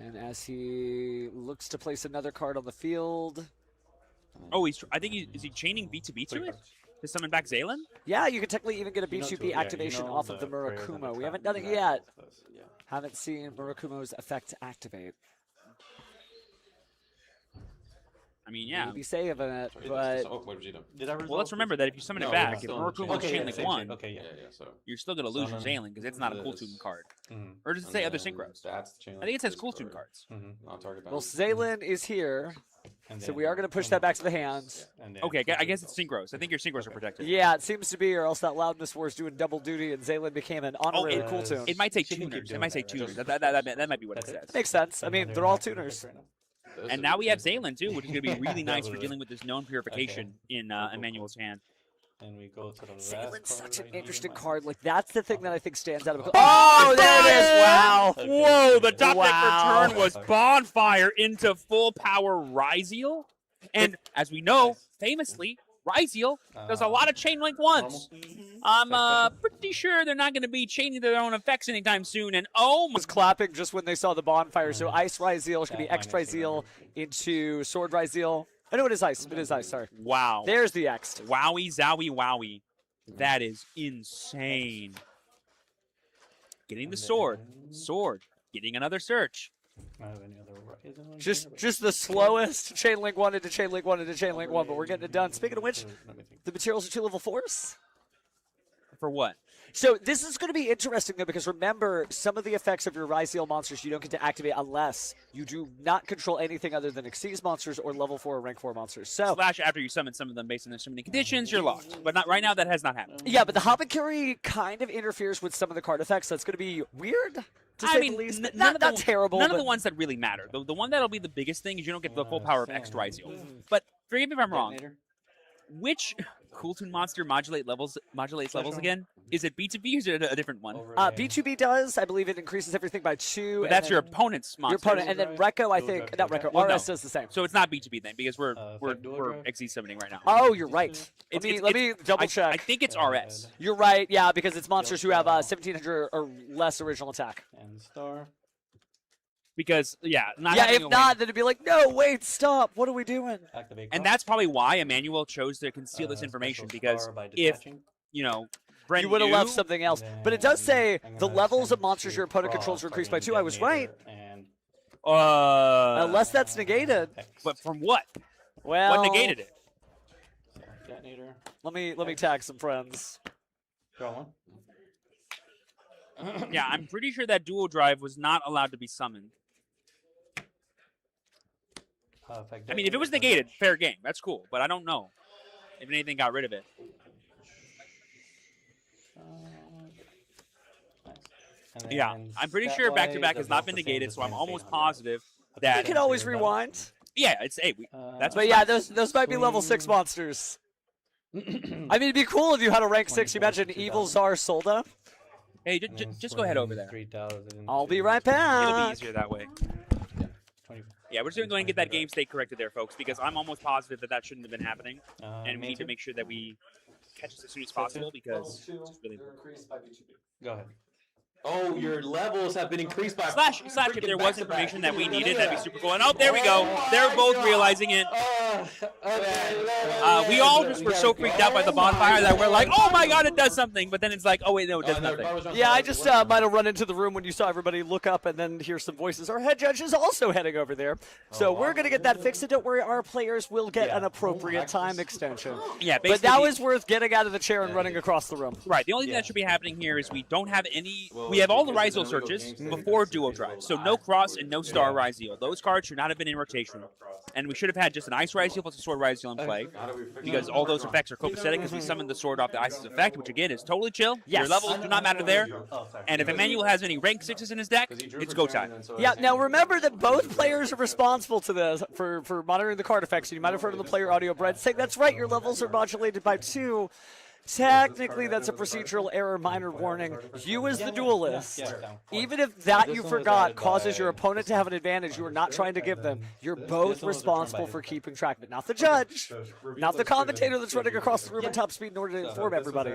And as he looks to place another card on the field, Oh, I think is he chaining B2B to it to summon back Zalen? Yeah, you could technically even get a You know, B2B yeah, activation you know off of the prayers and Murakumo. We trap haven't done it and yet. this, yeah. Haven't seen Murakumo's effect activate. I mean, yeah. Maybe saving it, Sorry, but oh, what did you do? Did I Well, let's remember that if you summon No, it we're back, if still in the Murakumo's chain. chain Okay, link same 1, chain. Okay, yeah. So. you're still going to lose your Summon Zalen because it's not a Cool this. Tune card. Mm-hmm. Or does it And say other then synchros? That's the chain I think it says link Cool for Tune cards. Mm-hmm. well, Zalen is here, so we are going to push that back to the hands. Okay, I guess it's synchros. I think your synchros are protected. Yeah, it seems to be, or else that Loudness War is doing double duty, and Zalen became an honorary it- Cool Tune. It might say Shouldn't keep tuners. It doing might say that, right? tuners. That might be what it says. Makes sense. I mean, they're all tuners. And now we have Zalen too, which is going to be really nice for dealing with this known purification in Emmanuel's hand. And we go to the last Zalen's card such an right here, interesting my- card. Like, that's the thing that I think stands out. Oh, there it is! Wow! Whoa, the top Wow. deck return was Bonfire into full power Ryziel. And as we know, famously, Ryziel does a lot of chain link ones. I'm pretty sure they're not going to be chaining their own effects anytime soon. And oh my Was clapping just when they saw the bonfire. So Ice Ryziel is going to be X Ryziel into Sword Ryziel. I know it is Ice. It is Ice, sorry. wow. There's the X. Wowie, zowie, wowie. That is insane. Getting the sword. Sword. Getting another search. I have any other Ryzen on Just here? just the slowest chain link 1 into chain link 1 into chain link 1, but we're getting it done. Speaking of which, Let me think. the materials are 2 level 4s. For what? So this is going to be interesting, though, because remember, some of the effects of your Ryziel monsters you don't get to activate unless you do not control anything other than Xyz monsters or level 4 or rank 4 monsters. So, Slash after you summon some of them based on the summoning conditions, you're locked. But not right now, that has not happened. yeah, but the Habakiri kind of interferes with some of the card effects, so it's going to be weird, to I say mean, the least. none Not, of the, not terrible, None of but the ones that really matter. The one that'll be the biggest thing is you don't get the full power of X Ryziel. But forgive me if I'm wrong. Which Cool Tune monster modulates levels again? Is it B2B or is it a different one? B2B does. I believe it increases everything by 2. But and that's your then opponent's monster. Your opponent, and then Rekko, I think, not Rekko, Well, no. RS does the same. So it's not B2B then because we're dual drive? XZ summoning right now. Oh, you're right. Let It's- me double check. I think it's RS. You're right, yeah, because it's monsters who have 1700 or less original attack. And star. Because yeah, not Yeah, having if a not, win. then it'd be like, no, wait, stop. What are we doing? Activate And clock. that's probably why Emmanuel chose to conceal this Special information because star by if detaching. you know, Brent You would have knew- left something else. But it does say I'm the gonna levels send of monsters to your opponent cross controls are by increased by getting 2. I was right. detonator and Unless that's negated. X. But from what? Well, What negated it? So, detonator. Let me tag some friends. Draw one. Yeah, I'm pretty sure that dual drive was not allowed to be summoned. I mean, if it was negated, fair game. That's cool. But I don't know if anything got rid of it. And Yeah, then I'm pretty stat sure back to wise, back they're has not both been the same, negated, just so I'm minus almost 800. positive Okay, that You can always Battle. rewind. yeah, it's hey, that's But yeah, those might be level 6 monsters. I mean, it'd be cool if you had a rank 6. You imagine 24, Evil Czar Solda. hey, just go ahead over there. 3,000. I'll be right It'll be back. easier that way. 24. Yeah, we're just going to go and get that game state corrected there, folks, because I'm almost positive that that shouldn't have been happening, and we need to make sure that we catch this as soon as possible because it's really important. Go ahead. Oh, your levels have been increased by Slash, if freaking there was back-to-back. information that we You didn't needed, know that'd be that. super cool. And oh, there we go. They're both realizing it. We all just were so freaked out by the bonfire that we're like, oh my god, it does something. But then it's like, oh wait, no, it does nothing. Yeah, I just might have run into the room when you saw everybody look up and then hear some voices. Our head judge is also heading over there. So we're going to get that fixed. And don't worry, our players will get an appropriate time extension. Yeah, But basically, that was worth getting out of the chair and running across the room. right. The only thing that should be happening here is we don't have any. We have all the Ryziel searches before duo drive, so no cross and no star Ryziel. Those cards should not have been in rotation, and we should have had just an ice Ryziel plus a sword Ryziel in play because all those effects are copacetic because we summoned the sword off the ice's effect, which again is totally chill. Yes. Your levels do not matter there, and if Emmanuel has any rank 6s in his deck, it's go time. Yeah, now remember that both players are responsible to this for monitoring the card effects. You might have heard on the player audio, Brett saying that's right, your levels are modulated by 2. technically that's a procedural error, minor warning. You as the duelist, even if that you forgot causes your opponent to have an advantage you are not trying to give them, you're both responsible for keeping track of it. Not the judge, not the commentator that's running across the room at top speed in order to inform everybody.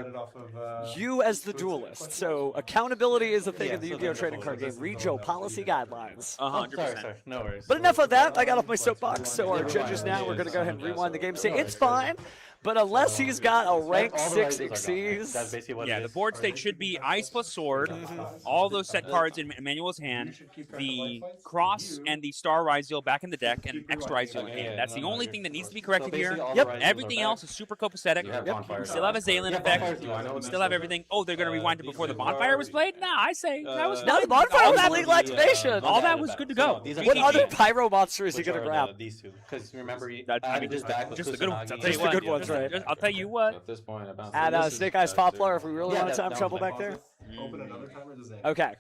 You as the duelist. So accountability is a thing in the Yu-Gi-Oh! Trading card game. Read your policy guidelines. 100%. Sorry, no worries. But enough of that. I got off my soapbox. So our judges now, we're going to go ahead and rewind the game and say it's fine. But unless he's got a rank 6 exceeds. That's basically what Yeah, it the is. board state should be Ice plus Sword, all those set cards in Emmanuel's hand, the Cross and the Star Ryzeal back in the deck, and extra Ryzeal in hand. That's the only thing that needs to be corrected here. Yep. Everything else is super copacetic. Bonfire. We still have a Zalen effect. We still have everything. Oh, they're going to rewind it before the bonfire was played? Nah, I say that was No, fine. the bonfire All was that- legal activation. All that was good to go. What other pyro monster is he going to grab? These two. Because remember, I mean, just the good ones. I'll tell you Just the what. good ones, right? I'll tell you what. At this point, At Snake Eyes Poplar, if we really want to time travel back there. Open another timer. Does that? Okay.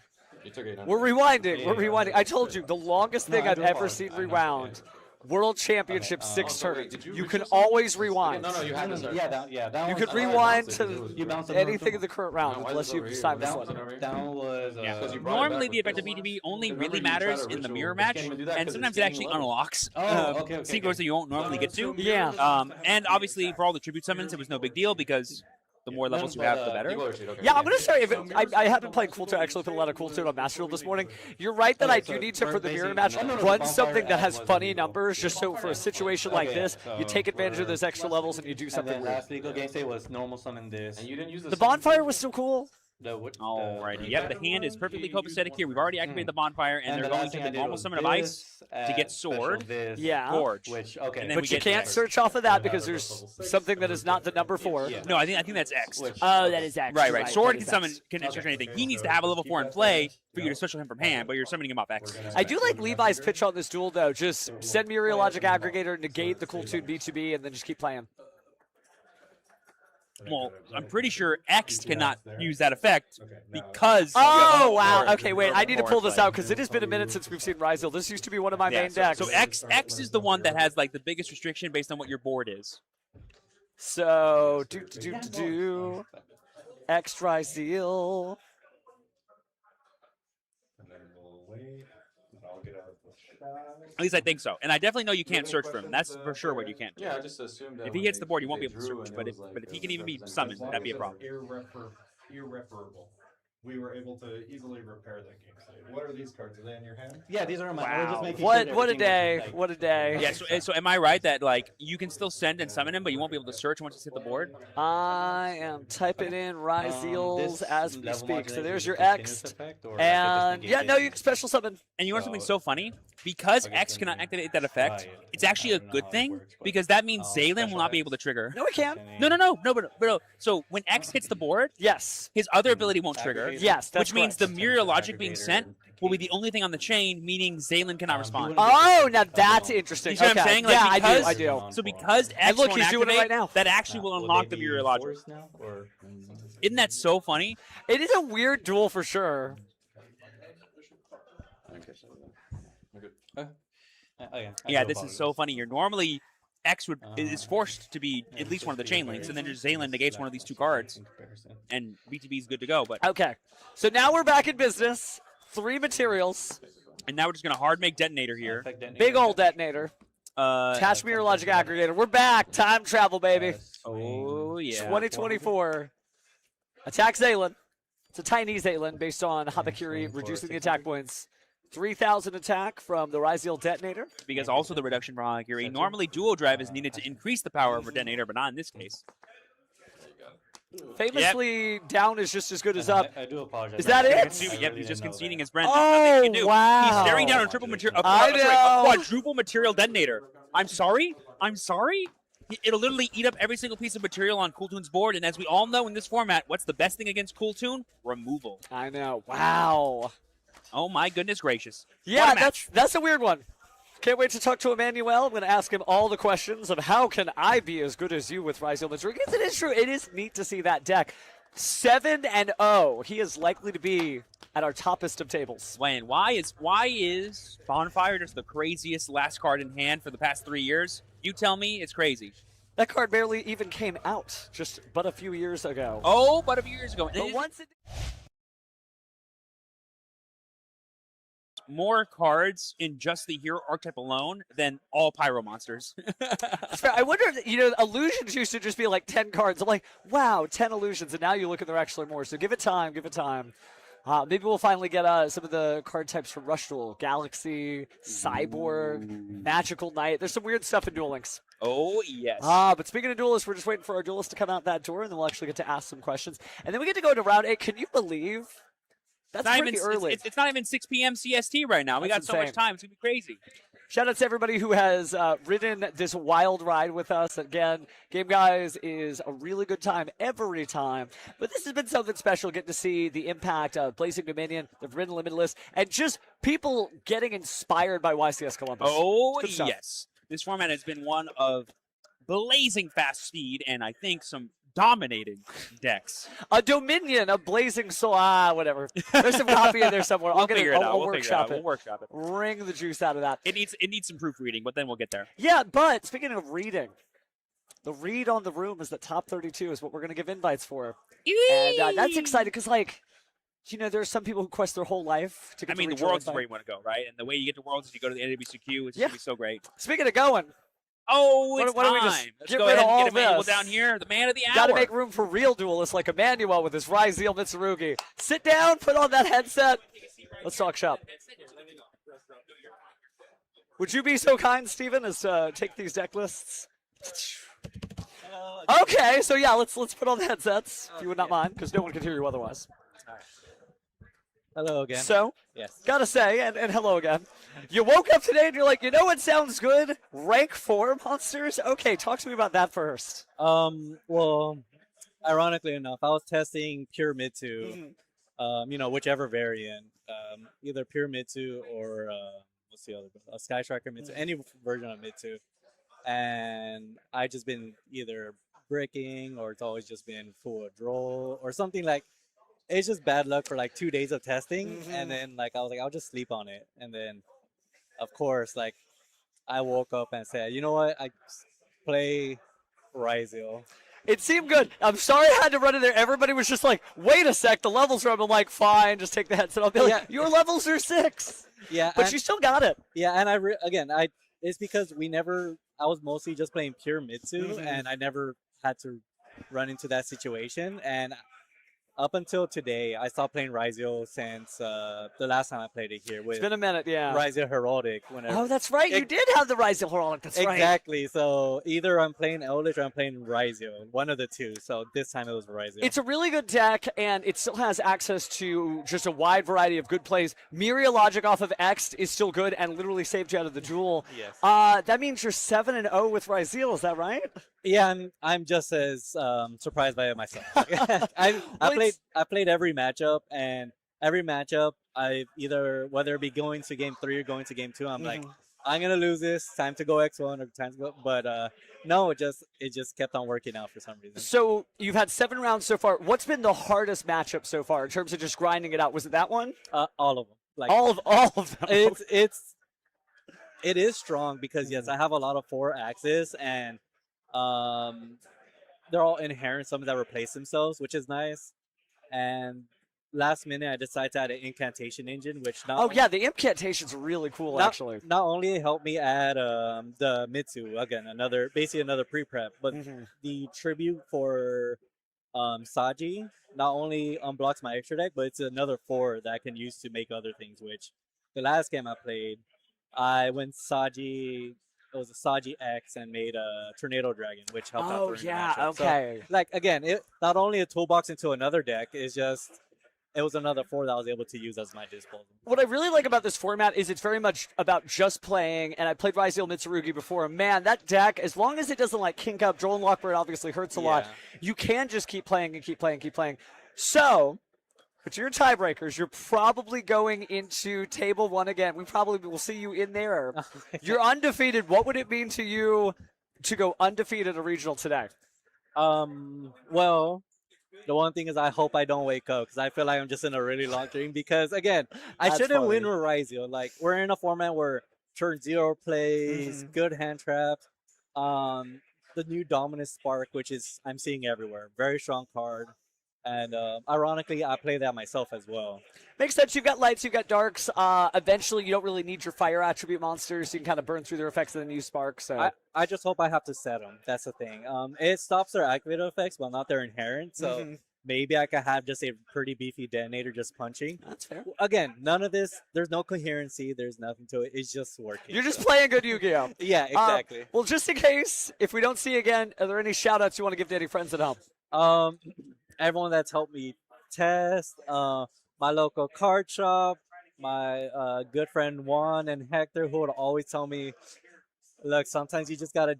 You took 800. We're rewinding. We're rewinding. I told you, the longest thing I've ever seen rewound. World Championship 6 turns. You can always rewind. No, you had to. You could rewind to anything in the current round unless you decide to slip. Down was. Normally, the effect of BTB only really matters in the mirror match, and sometimes it actually unlocks secrets that you won't normally get to. Yeah. And obviously, for all the tribute summons, it was no big deal because the more levels you have, the better. Yeah, I'm going to say, I have been playing Cool Tune. I actually put a lot of Cool Tune on Master Duel this morning. You're right that I do need to, for the mirror match, run something that has funny numbers, just so for a situation like this, you take advantage of those extra levels and you do something weird. Last legal game state was normal summon this. And you didn't use The bonfire was still cool. Alrighty, yep, the hand is perfectly copacetic here. We've already activated the bonfire, and they're going to the normal summon of Ice to get Sword, Yeah. Gorge. Which, And then But we you get can't X. search off of that because there's something that is not the number 4. No, I think that's X. Oh, that is X. Right. Sword can summon, can search anything. He needs to have a level 4 in play for you to switch him from hand, but you're summoning him off X. I do like Levi's pitch on this duel, though. Just send me a real logic aggregator, negate the Cool Tune B2B, and then just keep playing. Well, I'm pretty sure X cannot use that effect because. Oh, wow. Okay, wait. I need to pull this out because it has been a minute since we've seen Ryzeal. This used to be one of my main decks. So X is the one that has like the biggest restriction based on what your board is. So, X Ryzeal. At least I think so. And I definitely know you can't search for him. That's for sure what you can't do. Yeah, I just assumed that If he hits the board, you won't be able to search. But if he can even be summoned, that'd be a problem. Irreparable. We were able to easily repair that game state. What are these cards? Are they in your hand? Yeah, these are my. We're just making What sure a everything day. is, like, What a day. Yeah, so am I right that like you can still send and summon him, but you won't be able to search once you hit the board? I am typing in Ryzeals this as we level speak. So modulation there's is your a continuous X. effect, or like And it yeah, just no, negates you can special summon. And you know something so funny? Because X cannot activate that effect, it's actually a good thing because that means Zalen will not be able to trigger. No, it can't. No. But so when X hits the board, Yes. his other ability won't trigger. Yes, that's which means correct. the Mirror Logic being sent will be the only thing on the chain, meaning Zalen cannot respond. Oh, now that's interesting. You see what I'm Okay. saying? Like, Yeah, because, I do. So because X And look, won't he's doing it activate, right now. that actually will unlock the Mirror Logic. now, or Isn't that so funny? It is a weird duel for sure. Yeah, this is so funny. You're normally X is forced to be at least one of the chain links, and then just Zalen negates one of these two cards, and BTB is good to go. But Okay. So now we're back in business. 3 materials. and now we're just gonna hard make detonator here. Big old detonator. Kashmir Logic Aggregator. We're back. Time travel, baby. Oh yeah. 2024. Attack Zalen. It's a tiny Zalen based on Habakiri reducing the attack points. 3,000 attack from the Ryzeal detonator. Because also the reduction from Harakiri. Normally, dual drive is needed to increase the power of a detonator, but not in this case. Famously, down is just as good as up. I do apologize. Is that it? Yep, he's just conceding his Brent. Oh, wow. He's staring down a triple material, I know. a quadruple material detonator. I'm sorry? It'll literally eat up every single piece of material on Cool Toon's board, and as we all know in this format, what's the best thing against Cool Toon? Removal. I know. Wow. Oh my goodness gracious. Yeah, What a match. that's a weird one. Can't wait to talk to Emmanuel. I'm going to ask him all the questions of how can I be as good as you with Ryzeal Madrid. It is true. It is neat to see that deck. 7-0. He is likely to be at our toppest of tables. Wayne, why is Bonfire just the craziest last card in hand for the past 3 years? You tell me it's crazy. That card barely even came out just but a few years ago. Oh, but a few years ago. But once it more cards in just the hero archetype alone than all pyro monsters. That's fair. I wonder, illusions used to just be like 10 cards. I'm like, wow, 10 illusions, and now you look and they're actually more. So give it time, give it time. Maybe we'll finally get some of the card types from Rush Duel. Galaxy, Cyborg, Magical Knight. There's some weird stuff in Duel Links. Oh, yes. But speaking of duelists, we're just waiting for our duelist to come out that door, and then we'll actually get to ask some questions. And then we get to go to round 8. Can you believe? That's pretty early. It's not even 6 p.m. CST right now. We got That's so much insane. time. It's going to be crazy. Shout out to everybody who has ridden this wild ride with us. Again, Game Guys is a really good time every time. But this has been something special, getting to see the impact of Blazing Dominion, the Ridden Limitless, and just people getting inspired by YCS Columbus. Oh, Good stuff. yes. This format has been one of blazing fast speed and I think some dominating decks. A Dominion, a Blazing Soul, whatever. There's some copy in there somewhere. We'll figure it out. I'll We'll figure it out. workshop it. We'll workshop it. Wring the juice out of that. It needs some proofreading, but then we'll get there. Yeah, but speaking of reading, the read on the room is that top 32 is what we're going to give invites for. And that's exciting because, there are some people who quest their whole life to get to the regional Worlds is invite. where you want to go, right? And the way you get to Worlds is you go to the NWCQ. It's Yeah. going to be so great. Speaking of going, Oh, it's why don't we just time. Let's get go rid ahead of and all get Emmanuel this? down here, the man of the hour. got to make room for real duelists like Emmanuel with his Ryzeal Mitsurugi. Sit down, put on that headset. Let's talk shop. Would you be so kind, Steven, as to take these deck lists? Okay, so yeah, let's put on the headsets, if you would not mind, because no one can hear you otherwise. Hello again. So, yes. gotta say, and hello again. You woke up today and you're like, you know what sounds good? Rank 4 monsters? Okay, talk to me about that first. Well, ironically enough, I was testing Pure Mid-2, whichever variant, either Pure Mid-2 or, what's the other, a Sky Striker Mid-2, any version of Mid-2. And I just been either bricking or it's always just been full draw or something like. It's just bad luck for 2 days of testing, and then I was like, I'll just sleep on it, and then, of course, I woke up and said, you know what, I play Ryzeal. It seemed good. I'm sorry I had to run in there. Everybody was just like, wait a sec, the levels are up. I'm like, fine, just take the headset. I'll be like, your levels are 6. Yeah, but you still got it. Yeah, and it's because I was mostly just playing pure Mitsu, and I never had to run into that situation, and up until today, I stopped playing Ryzeal since the last time I played it here. It's been a minute, yeah. Ryzeal Heraldic. Oh, that's right. You did have the Ryzeal Heraldic. That's right. Exactly. So either I'm playing Eldritch or I'm playing Ryzeal. One of the two. So this time it was Ryzeal. It's a really good deck, and it still has access to just a wide variety of good plays. Myria Logic off of X is still good and literally saved you out of the duel. Yes. That means you're 7-0 with Ryzeal. Is that right? Yeah, I'm just as surprised by it myself. I played every matchup, and every matchup I either, whether it be going to game 3 or going to game 2, I'm like, I'm gonna lose this. Time to go X1 or time to go. But no, it just kept on working out for some reason. So you've had 7 rounds so far. What's been the hardest matchup so far in terms of just grinding it out? Was it that one? All of them. All of them. It is strong because yes, I have a lot of 4 axes and. They're all inherent, some that replace themselves, which is nice. And last minute, I decided to add an incantation engine, which the incantation's really cool, actually. Not only helped me add the Mitsu, again, basically another pre-prep, but the tribute for Saji not only unblocks my extra deck, but it's another 4 that I can use to make other things, which the last game I played, I went Saji. It was a Saji X and made a Tornado Dragon, which helped out during the matchup. Okay. So, again, it not only a toolbox into another deck, it was another 4 that I was able to use as my disposal. What I really like about this format is it's very much about just playing, and I played Ryzeal Mitsurugi before. Man, that deck, as long as it doesn't kink up, Droll and Lock, where it obviously hurts a lot, you can just keep playing and keep playing and keep playing. So, but your tiebreakers, you're probably going into table 1 again. We probably will see you in there. You're undefeated. What would it mean to you to go undefeated at a regional today? Well, the one thing is I hope I don't wake up because I feel like I'm just in a really long dream because, again, I shouldn't win with Ryzeal. We're in a format where turn 0 plays, good hand traps. the new Dominus Spark, which is I'm seeing everywhere. Very strong card. And ironically, I play that myself as well. Makes sense. You've got lights, you've got darks. Eventually, you don't really need your fire attribute monsters. You can kind of burn through their effects and then use spark. So I just hope I have to set them. That's the thing. It stops their activated effects, but not their inherent. So maybe I could have just a pretty beefy detonator just punching. That's fair. Again, none of this. There's no coherency. There's nothing to it. It's just working. You're just playing good Yu-Gi-Oh. Yeah, exactly. Well, just in case, if we don't see you again, are there any shout-outs you want to give to any friends at home? Everyone that's helped me test, my local card shop, my good friend Juan and Hector, who would always tell me, look, sometimes you just gotta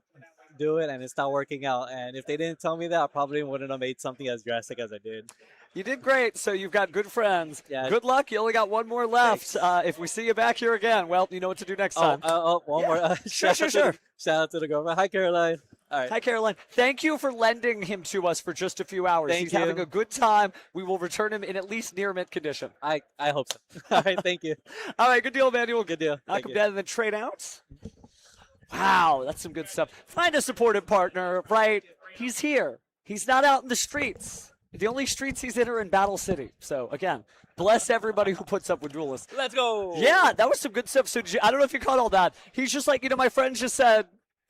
do it and it's not working out. And if they didn't tell me that, I probably wouldn't have made something as drastic as I did. You did great, so you've got good friends. Yeah. Good luck. You only got one more left. If we see you back here again, well, you know what to do next time. One more. Sure. Shout out to the girlfriend. Hi, Caroline. All right. Hi, Caroline. Thank you for lending him to us for just a few hours. Thank He's you. having a good time. We will return him in at least near mint condition. I hope so. All right, thank you. All right, good deal, Manuel. Good deal. Knock Thank him you. down and then trade out. Wow, that's some good stuff. Find a supportive partner, right? He's here. He's not out in the streets. The only streets he's in are in Battle City. So, again, bless everybody who puts up with duelists. Let's go. Yeah, that was some good stuff. So, I don't know if you caught all that. He's just like, my friends just said,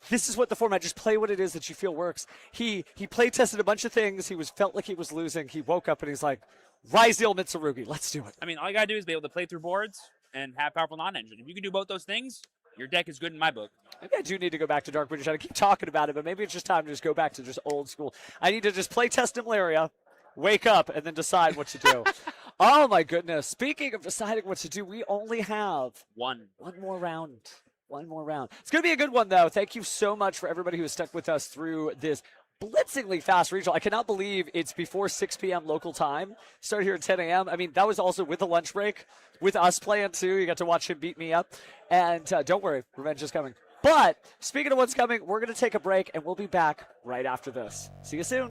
this is what the format, just play what it is that you feel works. He play tested a bunch of things. He felt like he was losing. He woke up and he's like, Ryzeal Mitsurugi, let's do it. I mean, all you gotta do is be able to play through boards and have powerful non-engine. If you can do both those things, your deck is good in my book. Maybe I do need to go back to Dark British. I keep talking about it, but maybe it's just time to just go back to just old school. I need to just play test Malaria, wake up, and then decide what to do. Oh, my goodness. Speaking of deciding what to do, we only have one more round. One more round. It's going to be a good one, though. Thank you so much for everybody who has stuck with us through this blitzingly fast regional. I cannot believe it's before 6 p.m. local time. Started here at 10 a.m. I mean, that was also with a lunch break, with us playing, too. You got to watch him beat me up. And don't worry, revenge is coming. But speaking of what's coming, we're going to take a break, and we'll be back right after this. See you soon.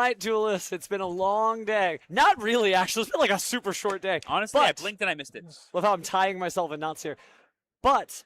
right, duelists. It's been a long day. Not really, actually. It's been like a super short day. Honestly, I But- blinked and I missed it. Love how I'm tying myself in knots here. But.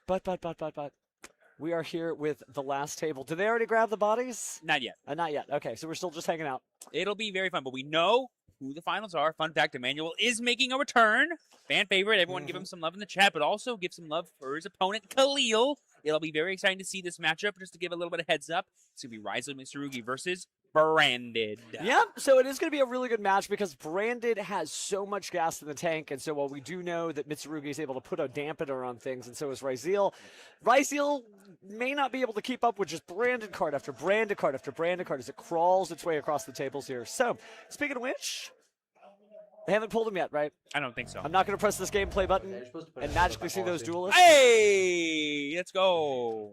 We are here with the last table. Did they already grab the bodies? Not yet. Not yet. Okay, so we're still just hanging out. It'll be very fun, but we know who the finals are. Fun fact, Emmanuel is making a return. Fan favorite. Everyone give him some love in the chat, but also give some love for his opponent, Khalil. It'll be very exciting to see this matchup. Just to give a little bit of heads up, it's going to be Rizo Mitsurugi versus Branded. Yep, so it is going to be a really good match because Branded has so much gas in the tank, and so while we do know that Mitsurugi is able to put a dampener on things, and so is Ryzeal, Ryzeal may not be able to keep up with just Branded card after Branded card after Branded card as it crawls its way across the tables here. So, speaking of which, they haven't pulled him yet, right? I don't think so. I'm not going to press this gameplay button and magically see those duelists. Hey, let's go.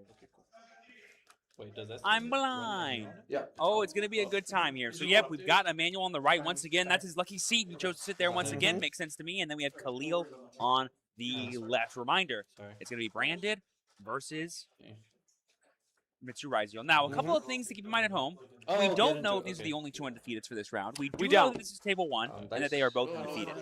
Wait, does that? I'm blind. Yeah. Oh, it's going to be a good time here. So, yep, we've got Emmanuel on the right once again. That's his lucky seat. He chose to sit there once again. Makes sense to me. And then we have Khalil on the left. Reminder, it's going to be Branded versus Mitsurugi. Now, a couple of things to keep in mind at home. We don't know if these are the only two undefeateds for this round. We do know that this is table one and that they are both undefeated.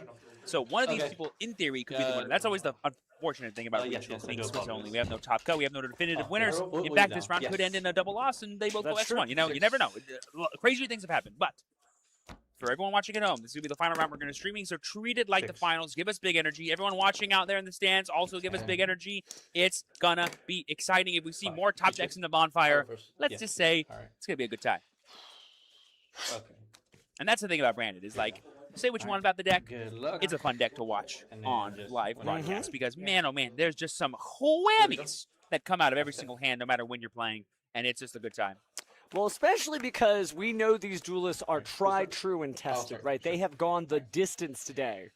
So one of these people, in theory, could be the winner. That's always the unfortunate thing about regionals being Swiss only. We have no top cut. We have no definitive winners. In fact, this round could end in a double loss, and they both go X1. You know, you never know. Crazy things have happened. But for everyone watching at home, this is going to be the final round we're going to streaming. So treat it like the finals. Give us big energy. Everyone watching out there in the stands, also give us big energy. It's going to be exciting. If we see more top decks in the bonfire, let's just say it's going to be a good time. Okay. And that's the thing about Branded is like, say what you want about the deck. It's a fun deck to watch on live broadcast because, man, oh man, there's just some whammies that come out of every single hand no matter when you're playing, and it's just a good time. Well, especially because we know these duelists are tried, true, and tested, right? They have gone the distance today.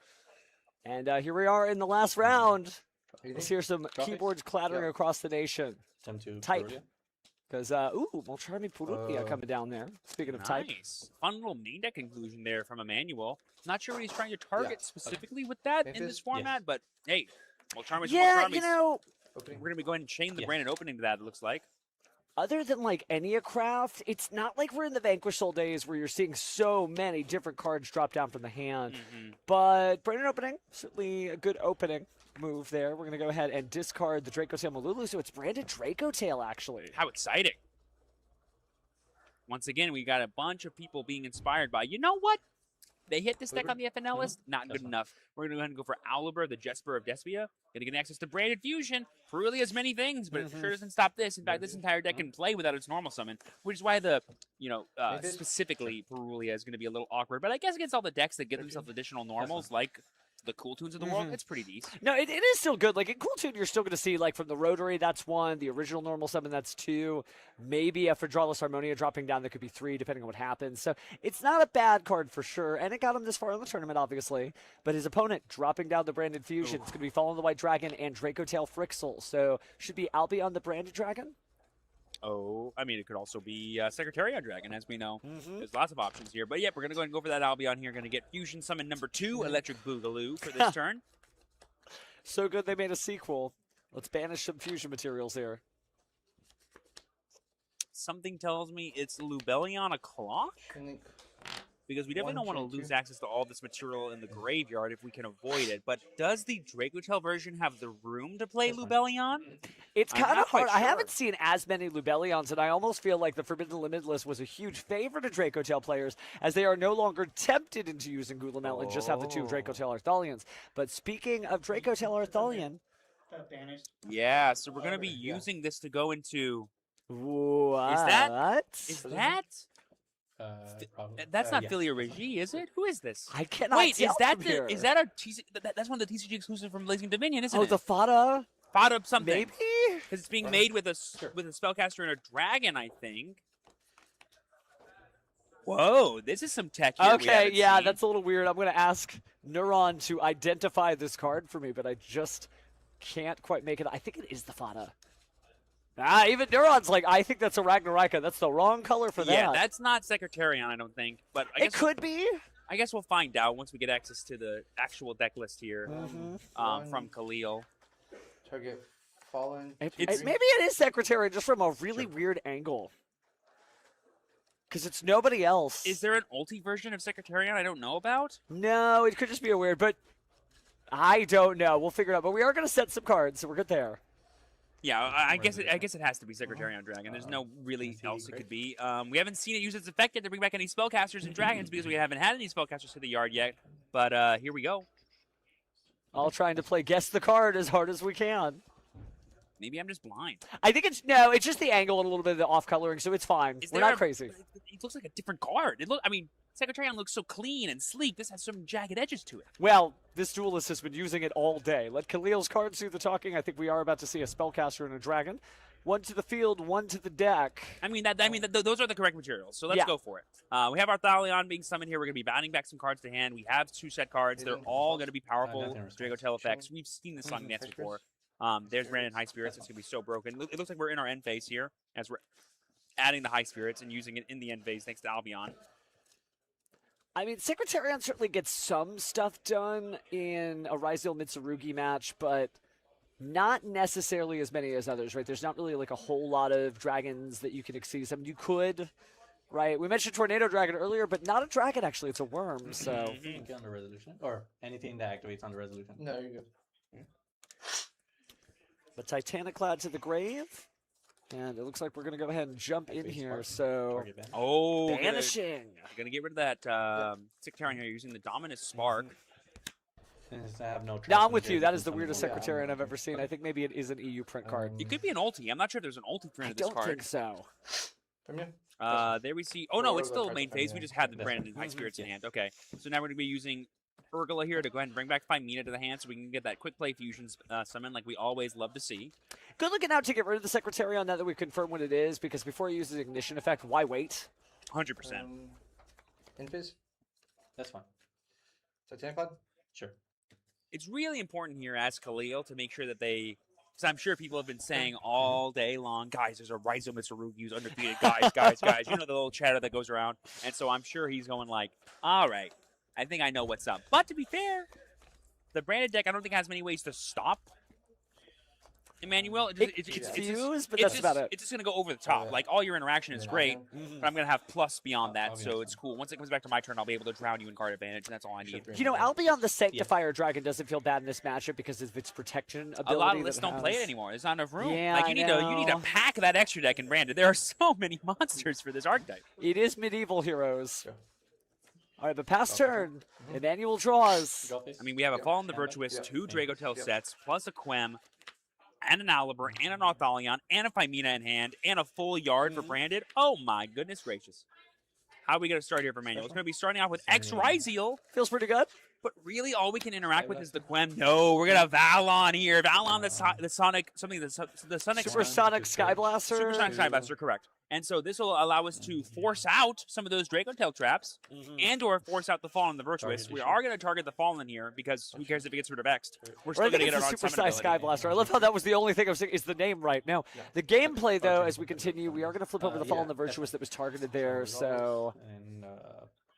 And here we are in the last round. Let's hear some keyboards clattering across the nation. Type. Because, Molcharmi Purulia coming down there. Speaking of type. Nice. Fun little main deck conclusion there from Emmanuel. Not sure what he's trying to target specifically with that in this format, but hey, Molcharmi's you know, we're going to be going and chain the Branded opening to that, it looks like. Other than like Enneacraft, it's not like we're in the Vanquish Soul days where you're seeing so many different cards drop down from the hand. But Branded opening, certainly a good opening move there. We're going to go ahead and discard the Draco Tail Malulu, so it's Branded Draco Tail, actually. How exciting. Once again, we got a bunch of people being inspired by, you know what? They hit this deck on the FNL list, not good enough. We're going to go ahead and go for Owlbear, the Jesper of Despia. Going to get access to Branded Fusion. Perulia has many things, but it sure doesn't stop this. In fact, this entire deck can play without its normal summon, which is why the, specifically Perulia is going to be a little awkward. But I guess against all the decks that give themselves additional normals, like the Cool Tunes of the world, it's pretty decent. No, it is still good. Like in Cool Tune, you're still going to see like from the Rotary, that's 1. The original normal summon, that's 2. Maybe a Fredrawless Harmonia dropping down, that could be 3, depending on what happens. So it's not a bad card for sure, and it got him this far in the tournament, obviously. But his opponent dropping down the Branded Fusion. It's going to be Fallen the White Dragon and Draco Tail Frixel. So should be Albion the Branded Dragon. Oh, I mean, it could also be Secretariat Dragon, as we know. There's lots of options here. But, yep, we're going to go ahead and go for that Albion here. Going to get Fusion Summon number 2, Electric Boogaloo, for this turn. So good they made a sequel. Let's banish some fusion materials here. Something tells me it's Lubellion o'clock? Because we definitely don't want to lose access to all this material in the graveyard if we can avoid it. But does the Dracotail version have the room to play Lubellion? It's kind of hard. Sure. I haven't seen as many Lubellions, and I almost feel like the Forbidden Limitless was a huge favor to Dracotail players, as they are no longer tempted into using Gulamel and just have the 2 Dracotail Arthalions. But speaking of Dracotail Arthalion... Yeah, so we're going to be using this to go into... What? Is that? That's not Philia Regie, is it? Who is this? I cannot Wait, tell is that from here. is that a TC, that's one of the TCG exclusives from Blazing Dominion, isn't it? Oh, the Fada? Fada something. Maybe? Because it's being made with a spellcaster and a dragon, I think. Whoa, this is some tech here. Okay, yeah, that's a little weird. I'm going to ask Neuron to identify this card for me, but I just can't quite make it. I think it is the Fada. Even Neuron's like, I think that's a Ragnarika. That's the wrong color for that. Yeah, that's not Secretarion, I don't think. But I guess it could be. I guess we'll find out once we get access to the actual deck list here from Khalil. Target Fallen. Maybe it is Secretariat, just from a really weird angle. Because it's nobody else. Is there an ulti version of Secretariat I don't know about? No, it could just be a weird, but I don't know. We'll figure it out. But we are going to set some cards, so we're good there. Yeah, I guess it has to be Secretariat Dragon. There's no really else it could be. We haven't seen it use its effect yet to bring back any spellcasters and dragons because we haven't had any spellcasters to the yard yet. But here we go. All trying to play guess the card as hard as we can. Maybe I'm just blind. I think it's just the angle and a little bit of the off coloring, so it's fine. We're not crazy. It looks like a different card. I mean, Secretariat looks so clean and sleek. This has some jagged edges to it. Well, this duelist has been using it all day. Let Khalil's cards do the talking. I think we are about to see a spellcaster and a dragon. One to the field, one to the deck. I mean, those are the correct materials, so let's go for it. We have our Thalion being summoned here. We're going to be batting back some cards to hand. We have 2 set cards. They're all going to be powerful Dragotail effects. We've seen this on Nets before. There's Brandon High Spirits. It's going to be so broken. It looks like we're in our end phase here as we're adding the High Spirits and using it in the end phase thanks to Albion. I mean, Secretariat certainly gets some stuff done in a Ryzeal Mitsurugi match, but not necessarily as many as others, right? There's not really like a whole lot of dragons that you can exceed. I mean, you could, right? We mentioned Tornado Dragon earlier, but not a dragon, actually. It's a worm, so. Get on the resolution. Or anything that activates on the resolution. No, you're good. The Titanic Cloud to the grave. And it looks like we're going to go ahead and jump in here. So, banishing. Going to get rid of that Secretarian here using the Dominus Spark. Now I'm with you. That is the weirdest Secretarian I've ever seen. I think maybe it is an EU print card. It could be an ulti. I'm not sure if there's an ulti print of this card. I don't think so. There we see. Oh no, it's still main phase. We just had the Brandon High Spirits in hand. Okay, so now we're going to be using Urgula here to go ahead and bring back Phymena to the hand so we can get that quick play fusions summon like we always love to see. Good looking out to get rid of the Secretariat now that we've confirmed what it is, because before he uses Ignition Effect, why wait? 100%. Invis? That's fine. Titanic Cloud? Sure. It's really important here as Khalil to make sure that they, because I'm sure people have been saying all day long, guys, there's a Ryzeal Mitsurugi who's undefeated, guys. You know the little chatter that goes around. And so I'm sure he's going like, all right, I think I know what's up. But to be fair, the branded deck I don't think has many ways to stop Emmanuel. That's about it. It's just going to go over the top. Like, all your interaction is great, but I'm going to have plus beyond that, so it's cool. Once it comes back to my turn, I'll be able to drown you in card advantage, and that's all I need. You know, Albion the Sanctifier Dragon doesn't feel bad in this matchup because of its protection ability. A lot of lists don't play it anymore. There's not enough room. Yeah, like, you need to pack that extra deck in Branded. There are so many monsters for this archetype. It is medieval heroes. All right, but pass turn. Emmanuel draws. I mean, we have a Fallen the Virtuous, 2 Dragotail sets, plus a Quem, and an Aliber, and an Arthalion, and a Phymena in hand, and a full yard for Branded. Oh my goodness gracious. How are we going to start here for Manuel? It's going to be starting off with X Ryzeal. Feels pretty good. But really, all we can interact with is the Quem. No, we're going to have Valon here. Valon, the Sonic, the Sonic... Supersonic Skyblaster. Supersonic Skyblaster, correct. And so this will allow us to force out some of those Dragotail traps and or force out the Fallen the Virtuous. We are going to target the Fallen here because who cares if it gets rid of X? We're still going to get it on Super Size Skyblaster. I love how that was the only thing I was saying is the name right. Now, the gameplay, though, as we continue, we are going to flip over the Fallen the Virtuous that was targeted there. So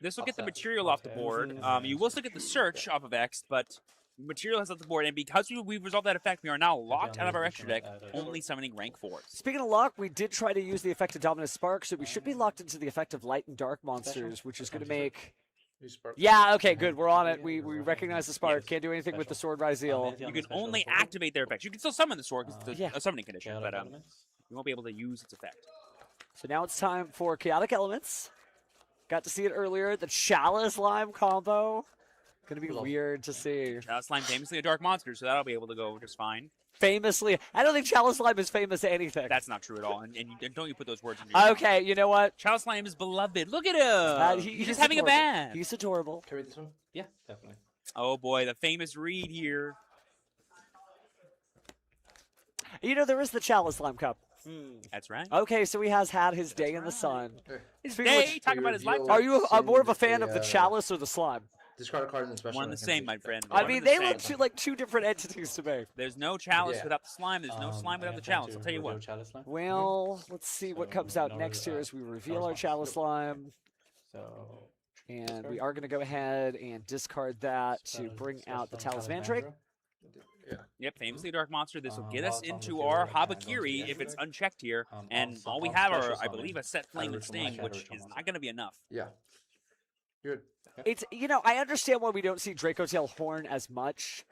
this will get the material off the board. You will still get the search off of X, but material has left the board, and because we've resolved that effect, we are now locked out of our extra deck, only summoning rank 4s. Speaking of lock, we did try to use the effect of Dominus Spark, so we should be locked into the effect of Light and Dark monsters, which is going to make... Yeah, okay, good. We're on it. We recognize the Spark. Can't do anything with the Sword Ryzeal. You can only activate their effects. You can still summon the Sword because it's a summoning condition, but you won't be able to use its effect. So now it's time for Chaotic Elements. Got to see it earlier. The Chalice Lime combo. Going to be weird to see. Chalice Slime, famously a dark monster, so that'll be able to go just fine. Famously, I don't think Chalice Slime is famous anything. That's not true at all, and don't you put those words in your mouth. Okay, you know what? Chalice Slime is beloved. Look at him. He's just having a bath. He's adorable. Can I read this one? Yeah, definitely. Oh boy, the famous read here. You know, there is the Chalice Slime Cup. That's right. Okay, so he has had his day in the sun. His day? Talk about his lifetime. Are you more of a fan of the Chalice or the Slime? Discard a card in the special. One and the same, my friend. I mean, they look like two different entities to me. There's no Chalice without the Slime. There's no Slime without the Chalice. I'll tell you what. Well, let's see what comes out next here as we reveal our Chalice Slime. And we are going to go ahead and discard that to bring out the Talisman Drake. Yep, famously Dark Monster. This will get while us it's on the into field, our I'm going to Habakiri if it's deactivate. unchecked here. And I'll all we I'll have special are, I summon believe, a set Flame and Ritual Monster, Sting, which Ritual is Monster. not going to be enough. Yeah. Good. It's I understand why we don't see Draco Tail Horn as much,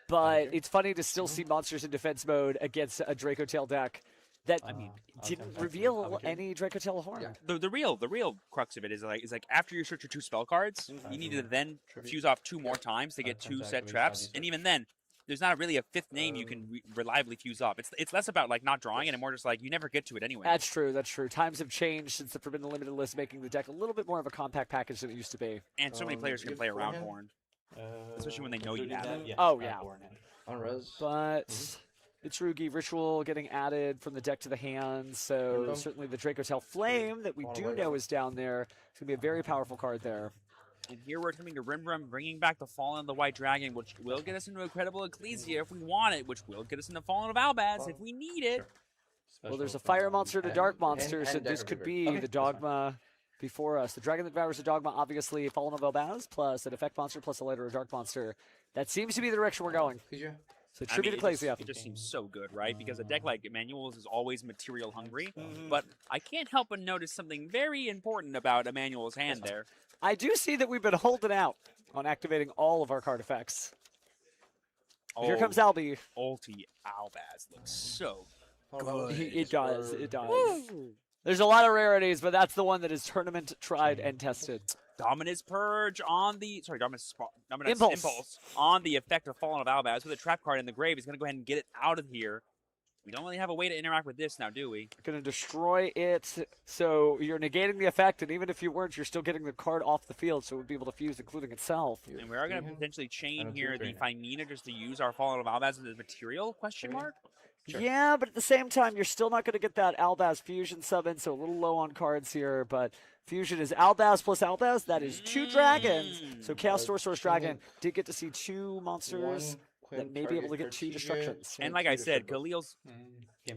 but it's funny to still see monsters in defense mode against a Draco Tail deck that didn't reveal any Draco Tail Horn. The real crux of it is like after you search your 2 spell cards, you need to then fuse off 2 more times to get 2 set traps, and even then, there's not really a 5th name you can reliably fuse off. It's less about like not drawing it and more just like you never get to it anyway. That's true. That's true. Times have changed since the Forbidden Limited list, making the deck a little bit more of a compact package than it used to be. And so many players can play around Horn, especially when they know you have it. Oh yeah. On res. But Itsurugi Ritual getting added from the deck to the hand, so Random. certainly the Draco Tail Flame that we do know is down there. It's going to be a very powerful card there. And here we're coming to Rim, bringing back the Fallen of the White Dragon, which will get us into Incredible Ecclesia if we want it, which will get us into Fallen of Albaz if we need it. Well, there's a Fire Monster to Dark Monster, and so this Decker could Vigor. be Okay, the that's Dogma before us. The Dragon that Devours the Dogma, obviously Fallen of Albaz, plus an Effect Monster, plus a later Dark Monster. That seems to be the direction we're going. So I Tribute mean, Ecclesia. it just seems so good, right? Because a deck like Emmanuel's is always material hungry, but I can't help but notice something very important about Emmanuel's hand there. I do see that we've been holding out on activating all of our card effects. Here comes Albi. Ulti Albaz looks so good. It does. It does. There's a lot of rarities, but that's the one that is tournament tried and tested. Dominus Purge on the Dominus Impulse. Impulse on the effect of Fallen of Albaz with a trap card in the grave. He's going to go ahead and get it out of here. We don't really have a way to interact with this now, do we? Going to destroy it, so you're negating the effect, and even if you weren't, you're still getting the card off the field, so it would be able to fuse, including itself. And we are going to potentially chain here the Fimina just to use our Fallen of Albaz as a material, question mark? Yeah, but at the same time, you're still not going to get that Albaz Fusion summon, so a little low on cards here, but Fusion is Albaz plus Albaz. That is 2 dragons. So Chaos Sorcerer's Dragon did get to see 2 monsters that may be able to get 2 destructions. And like I said, Khalil's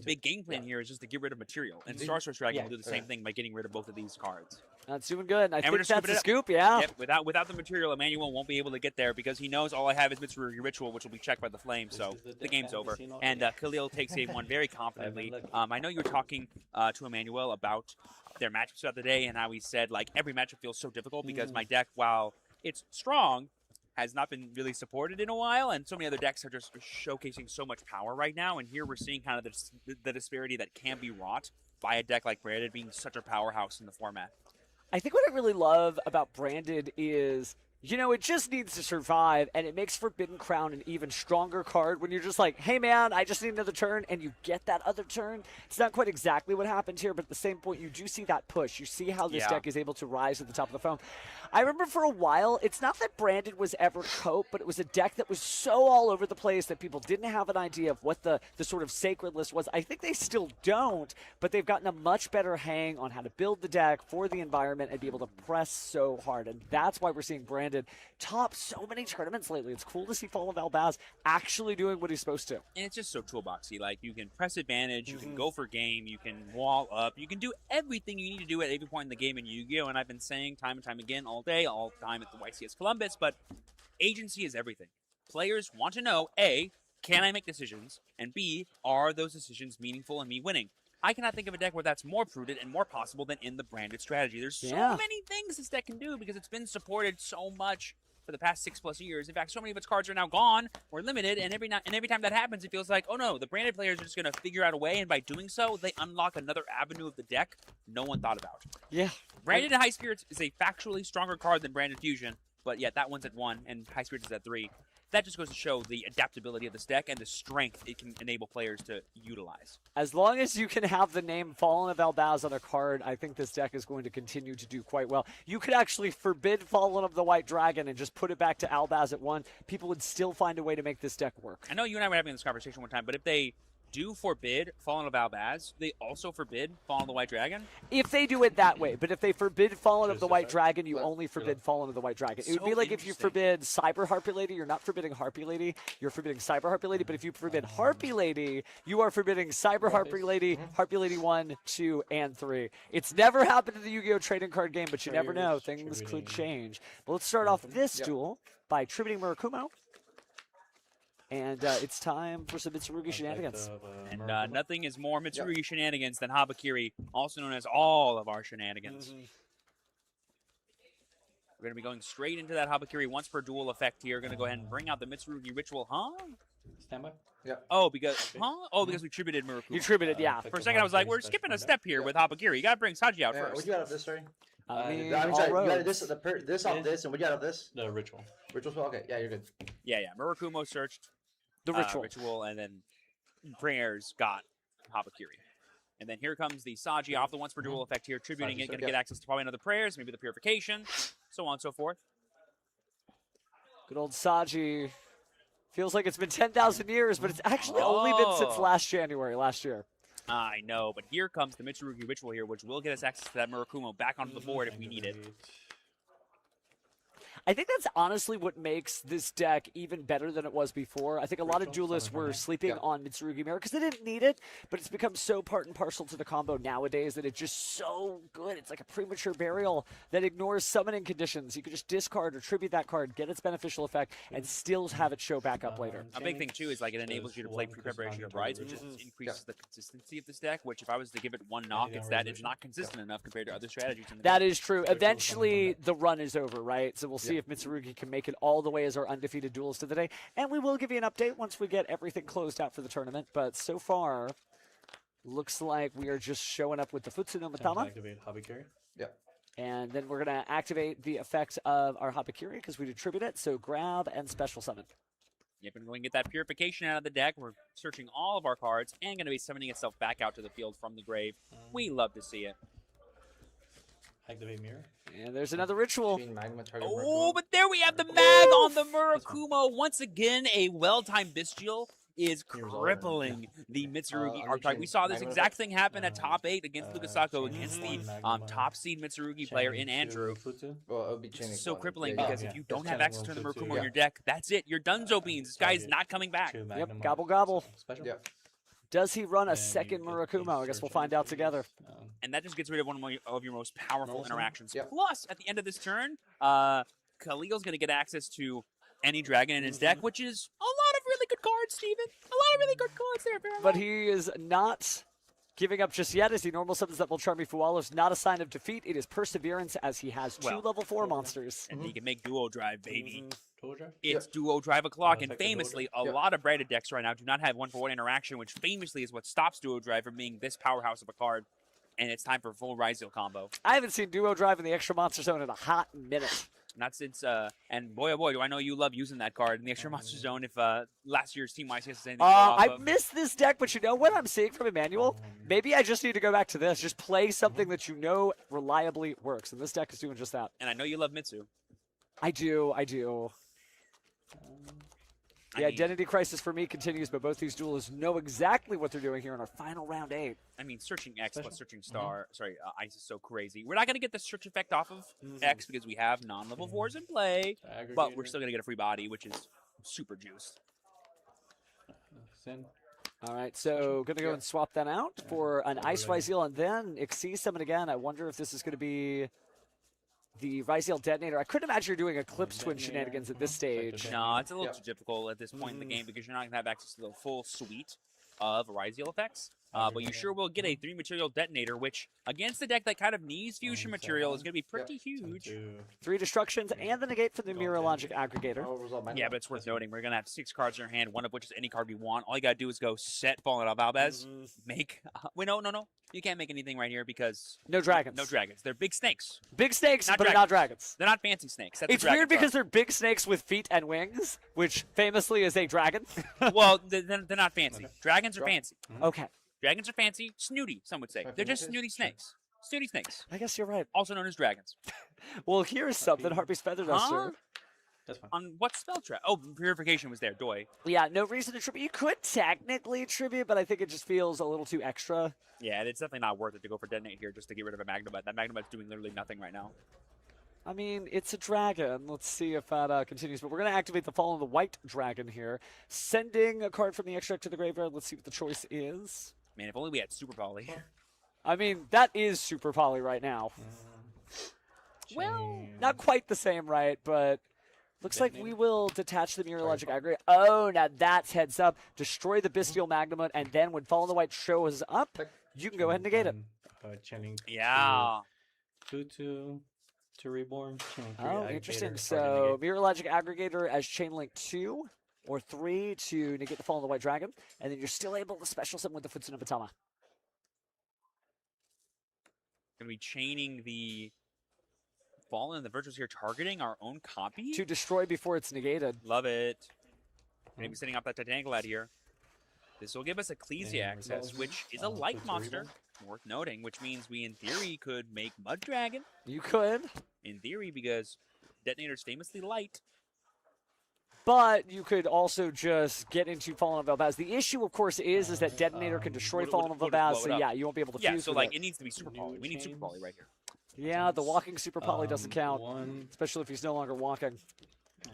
big game plan here is just to get rid of material. And Sorcerer's Dragon will do the same thing by getting rid of both of these cards. That's doing good. I And think we're just that's scooping a it up. scoop, yeah. Yep, without the material, Emmanuel won't be able to get there because he knows all I have is Mitsurugi Ritual, which will be checked by the Flame, so the game's over. And Khalil takes game 1 very confidently. I know you were talking to Emmanuel about their matchups throughout the day and how he said, like, every matchup feels so difficult because my deck, while it's strong, has not been really supported in a while, and so many other decks are just showcasing so much power right now, and here we're seeing kind of the disparity that can be wrought by a deck like Branded being such a powerhouse in the format. I think what I really love about Branded is, it just needs to survive, and it makes Forbidden Crown an even stronger card when you're just like, hey man, I just need another turn, and you get that other turn. It's not quite exactly what happened here, but at the same point, you do see that push. You see how this deck is able to rise to the top of the foam. I remember for a while, it's not that Branded was ever cope, but it was a deck that was so all over the place that people didn't have an idea of what the sort of sacred list was. I think they still don't, but they've gotten a much better hang on how to build the deck for the environment and be able to press so hard, and that's why we're seeing Branded top so many tournaments lately. It's cool to see Fall of Albaz actually doing what he's supposed to. And it's just so toolboxy. Like, you can press advantage, you can go for game, you can wall up, you can do everything you need to do at every point in the game in Yu-Gi-Oh! And I've been saying time and time again all day, all the time at the YCS Columbus, but agency is everything. Players want to know, A, can I make decisions? And B, are those decisions meaningful in me winning? I cannot think of a deck where that's more prudent and more possible than in the Branded strategy. There's so many things this deck can do because it's been supported so much for the past 6+ years. In fact, so many of its cards are now gone or limited, and every time that happens, it feels like, oh no, the Branded players are just going to figure out a way, and by doing so, they unlock another avenue of the deck no one thought about. Yeah. Branded High Spirits is a factually stronger card than Branded Fusion, but yet that one's at 1, and High Spirits is at 3. That just goes to show the adaptability of this deck and the strength it can enable players to utilize. As long as you can have the name Fallen of Albaz on a card, I think this deck is going to continue to do quite well. You could actually forbid Fallen of the White Dragon and just put it back to Albaz at 1. People would still find a way to make this deck work. I know you and I were having this conversation one time, but if they do forbid Fallen of Albaz, they also forbid Fallen of the White Dragon? If they do it that way, but if they forbid Fallen of the White Dragon, you only forbid Fallen of the White Dragon. It would be like if you forbid Cyber Harpy Lady, you're not forbidding Harpy Lady, you're forbidding Cyber Harpy Lady, but if you forbid Harpy Lady, you are forbidding Cyber Harpy Lady, Harpy Lady 1, 2, and 3. It's never happened in the Yu-Gi-Oh! Trading card game, but you never know. Things could change. But let's start off this duel by tributing Murakumo. And it's time for some Mitsurugi shenanigans. And nothing is more Mitsurugi shenanigans than Habakiri, also known as all of our shenanigans. We're going to be going straight into that Habakiri once per duel effect here. Going to go ahead and bring out the Mitsurugi ritual, huh? Standby. Yep. Oh, because because we tributed Murakumo. You tributed, yeah. For a second, I was like, we're skipping a step here with Habakiri. You got to bring Saji out first. What you got of this, sorry? I mean, I'm all sorry, you roads. got this off this, and what you got of this? The ritual. Ritual spell? Okay, yeah, you're good. Yeah. Murakumo searched The ritual. and then prayers got Habakiri. And then here comes the Saji off the once per duel effect here, tributing it, going to get access to probably another prayers, maybe the purification, so on and so forth. Good old Saji. Feels like it's been 10,000 years, but it's actually only been since last year. I know, but here comes the Mitsurugi ritual here, which will get us access to that Murakumo back onto the board if we need it. I think that's honestly what makes this deck even better than it was before. I think a lot of duelists were sleeping on Mitsurugi Mirror because they didn't need it, but it's become so part and parcel to the combo nowadays that it's just so good. It's like a premature burial that ignores summoning conditions. You can just discard or tribute that card, get its beneficial effect, and still have it show back up later. A big thing, too, is like it enables you to play pre-preparation of rights, which increases the consistency of this deck, which if I was to give it one knock, it's that it's not consistent enough compared to other strategies in the That game. is true. Eventually, the run is over, right? So we'll see if Mitsurugi can make it all the way as our undefeated duelist of the day. And we will give you an update once we get everything closed out for the tournament. But so far, looks like we are just showing up with the Futsu no Matama. Activate Habakiri. Yep. And then we're going to activate the effects of our Habakiri because we attribute it. So grab and special summon. Yep, and going to get that purification out of the deck. We're searching all of our cards and going to be summoning itself back out to the field from the grave. We love to see it. Activate mirror. And there's another ritual. Oh, but there we have the mag on the Murakumo. Once again, a well-timed Bestial is crippling the Mitsurugi archetype. We saw this exact thing happen at top 8 against Lukasako against the top seed Mitsurugi player in Andrew. Well, it would be So crippling because if you don't have access to the Murakumo in your deck, that's it. You're donezo beans. This guy is not coming back. Yep, gobble gobble. Yep. Does he run a second Murakumo? I guess we'll find out together. And that just gets rid of one of your most powerful interactions. Yep. Plus, at the end of this turn, Khalil's going to get access to any dragon in his deck, which is a lot of really good cards, Steven. A lot of really good cards there, Fairmont. But he is not giving up just yet as he normal summons that Volcharmi Fuwalo. Not a sign of defeat. It is perseverance as he has two level 4 monsters. And he can make duo drive, baby. Duo drive? It's duo drive o'clock, and famously, a lot of branded decks right now do not have 1-for-1 interaction, which famously is what stops duo drive from being this powerhouse of a card. And it's time for full Ryzeal combo. I haven't seen duo drive in the extra monster zone in a hot minute. Not since, and boy, oh boy, do I know you love using that card in the extra monster zone if last year's Team YCS is anything to go off I of. missed this deck, but you know what I'm seeing from Emmanuel? Maybe I just need to go back to this. Just play something that you know reliably works, and this deck is doing just that. And I know you love Mitsu. I do. The identity crisis for me continues, but both these duelists know exactly what they're doing here in our final round 8. I mean, searching X plus searching star. Sorry, Ice is so crazy. We're not going to get the search effect off of X because we have non-level 4s in play, but we're still going to get a free body, which is super juiced. All right, so going to go and swap that out for an Ice Ryzeal and then Xyz summon again. I wonder if this is going to be the Ryzeal Detonator. I couldn't imagine you're doing Eclipse Twin shenanigans at this stage. No, it's a little too difficult at this point in the game because you're not going to have access to the full suite of Ryzeal effects. But you sure will get a 3-material Detonator, which, against the deck that kind of needs fusion material, is going to be pretty huge. 3 destructions and the negate for the Mirror Logic Aggregator. Yeah, but it's worth noting. We're going to have 6 cards in our hand, one of which is any card we want. All you got to do is go set Fallen of Valdez, make... wait, no. You can't make anything right here because... No dragons. No dragons. They're big snakes. Big snakes, Not but dragons. not dragons. They're not fancy snakes. That's It's what weird dragons because they're big snakes with feet and wings, which famously is a dragon. are. Well, they're not fancy. Dragons are fancy. Okay. Dragons are fancy, snooty, some would say. They're just snooty snakes. Snooty snakes. I guess you're right. Also known as dragons. Well, here's something Harpy's Feather does, sir. That's fine. On what spell trap? Oh, Purification was there, Doi. Yeah, no reason to tribute. You could technically tribute, but I think it just feels a little too extra. Yeah, it's definitely not worth it to go for Detonate here just to get rid of a Magnabot. That Magnabot's doing literally nothing right now. I mean, it's a dragon. Let's see if that continues. But we're going to activate the Fall of the White Dragon here. Sending a card from the extract to the graveyard. Let's see what the choice is. Man, if only we had Super Poly. I mean, that is Super Poly right now. Well, not quite the same, right? But Looks like we will detach the Mirrologic Aggregate. Oh, now that's heads up. Destroy the Bestial Magnamut, and then when Fall in the White shows up, you can go ahead and negate it. Channeling Yeah. 2/2 to Reborn. Channeling 3 Oh, Aggregator, interesting. target So negate. Mirrologic Aggregator as Chainlink 2 or 3 to negate the Fall in the White Dragon, and then you're still able to special summon with the Futsuna Batama. Gonna be chaining the Fallen and the Virtuous here, targeting our own copy? To destroy before it's negated. Love it. Gonna be setting up that Titanic out here. This will give us Ecclesia access, which is a light monster, worth noting, which means we, in theory, could make Mud Dragon. You could. In theory, because Detonator's famously light. But you could also just get into Fallen of Elbaz. The issue, of course, is that Detonator can destroy Fallen of Elbaz, so yeah, you won't be able to fuse so with like it. it needs to be Super Poly. We need Super Poly right here. Yeah, the walking Super Poly doesn't count, especially if he's no longer walking.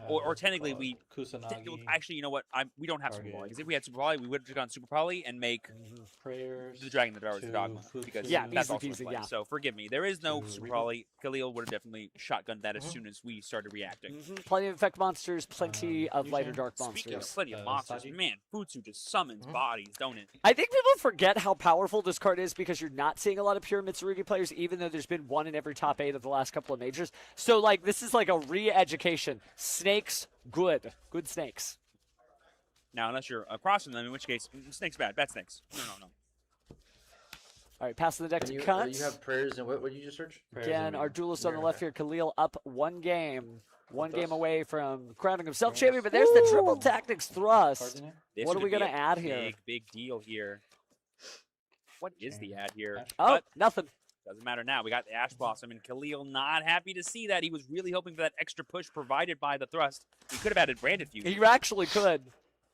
Or technically, we Kusanagi. actually, you know what? We don't have Super Poly, because if we had Super Poly, we would have just gone Super Poly and make Prayers the Dragon that devours the Dogma, because Yeah, that's easy also in peasy, play. yeah. So forgive me, there is no Super Poly. Khalil would have definitely shotgunned that as soon as we started reacting. Plenty of effect monsters, plenty of lighter dark Speaking of monsters. plenty of monsters, man, Futsu just summons bodies, don't it? I think people forget how powerful this card is because you're not seeing a lot of pure Mitsurugi players, even though there's been one in every top 8 of the last couple of majors. So, like, this is like a re-education. Snakes, good. Good snakes. Now, unless you're across from them, in which case, Snake's bad. Bad Snakes. No. All right, passing the deck to You Cuts. have prayers and what did you just search? Again, our duelist on the left here, Khalil, up one game. One game away from crowning himself champion, but there's the triple tactics thrust. This What are could we be going to a add here? Big deal here. What is the ad here? Oh, But nothing. doesn't matter now. We got the Ash Blossom, and Khalil not happy to see that. He was really hoping for that extra push provided by the thrust. He could have added Branded Fusion. You actually could.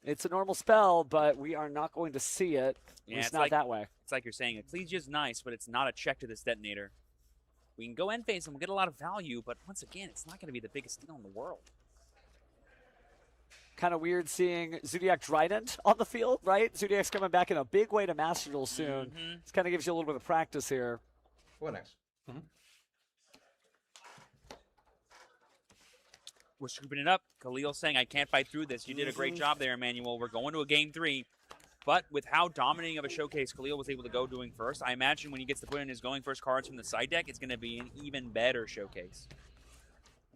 It's a normal spell, but we are not going to see it. Yeah, It's not that way. It's like you're saying, Ecclesia's nice, but it's not a check to this Detonator. We can go end phase and we'll get a lot of value, but once again, it's not going to be the biggest deal in the world. Kind of weird seeing Zodiac Trident on the field, right? Zodiac's coming back in a big way to Master Duel soon. This kind of gives you a little bit of practice here. What next? We're scooping it up. Khalil saying, I can't fight through this. You did a great job there, Emmanuel. We're going to a game 3. But with how dominating of a showcase Khalil was able to go doing first, I imagine when he gets to put in his going first cards from the side deck, it's going to be an even better showcase.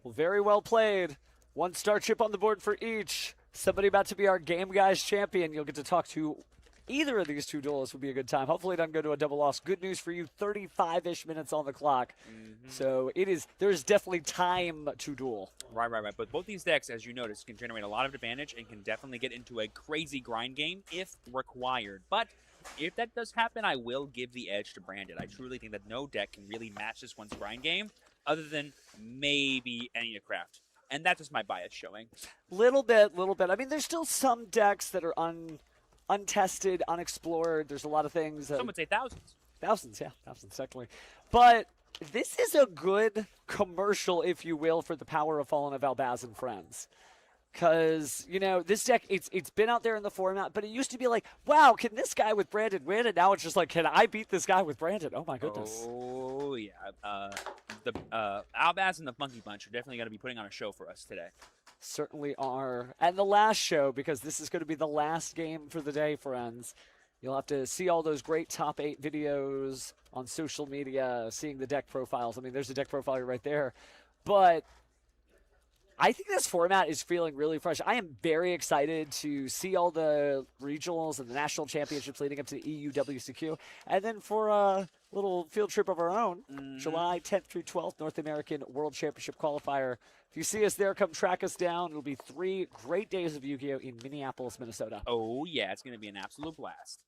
Well, very well played. 1 star chip on the board for each. Somebody about to be our Game Guys champion. You'll get to talk to either of these two duelists. Would be a good time. Hopefully it doesn't go to a double loss. Good news for you, 35-ish minutes on the clock. So there's definitely time to duel. Right. But both these decks, as you notice, can generate a lot of advantage and can definitely get into a crazy grind game if required. But if that does happen, I will give the edge to Branded. I truly think that no deck can really match this one's grind game other than maybe Enya Craft. And that's just my bias showing. Little bit. I mean, there's still some decks that are untested, unexplored. There's a lot of things. Some would say thousands. Thousands, definitely. But this is a good commercial, if you will, for the power of Fallen of Elbaz and Friends. Because, this deck, it's been out there in the format, but it used to be like, wow, can this guy with Branded win? And now it's just like, can I beat this guy with Branded? Oh, my goodness. Oh, yeah. The Albaz and the Monkey Bunch are definitely going to be putting on a show for us today. Certainly are. And the last show, because this is going to be the last game for the day, friends. You'll have to see all those great top 8 videos on social media, seeing the deck profiles. I mean, there's a deck profile right there. But I think this format is feeling really fresh. I am very excited to see all the regionals and the national championships leading up to the EUWCQ. And then for a little field trip of our own, July 10th through 12th, North American World Championship Qualifier. If you see us there, come track us down. It'll be 3 great days of Yu-Gi-Oh! In Minneapolis, Minnesota. Oh, yeah. It's going to be an absolute blast.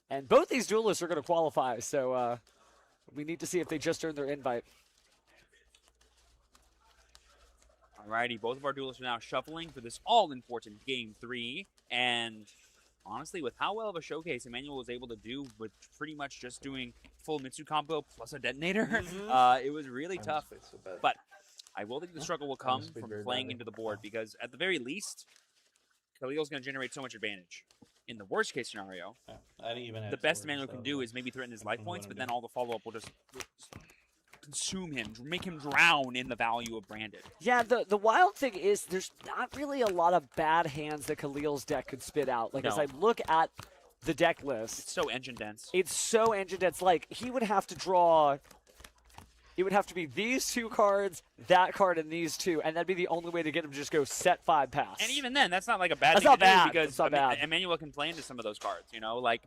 And both these duelists are going to qualify, so we need to see if they just earned their invite. Alrighty, both of our duelists are now shuffling for this all-important Game 3. And honestly, with how well of a showcase Emmanuel was able to do with pretty much just doing full Mitsu combo plus a Detonator, it was really tough. But I will think the struggle will come from playing into the board because at the very least, Khalil's going to generate so much advantage. In the worst case scenario, the best Emmanuel can do is maybe threaten his life points, but then all the follow-up will just consume him, make him drown in the value of Branded. Yeah, the wild thing is there's not really a lot of bad hands that Khalil's deck could spit out. Like, as No. I look at the deck list, It's so engine dense. it's so engine dense. Like, he would have to draw. It would have to be these 2 cards, that card, and these 2, and that'd be the only way to get him to just go set 5 pass. And even then, that's not like a bad That's thing not to do bad. because That's not bad. Emmanuel can play into some of those cards. You know, like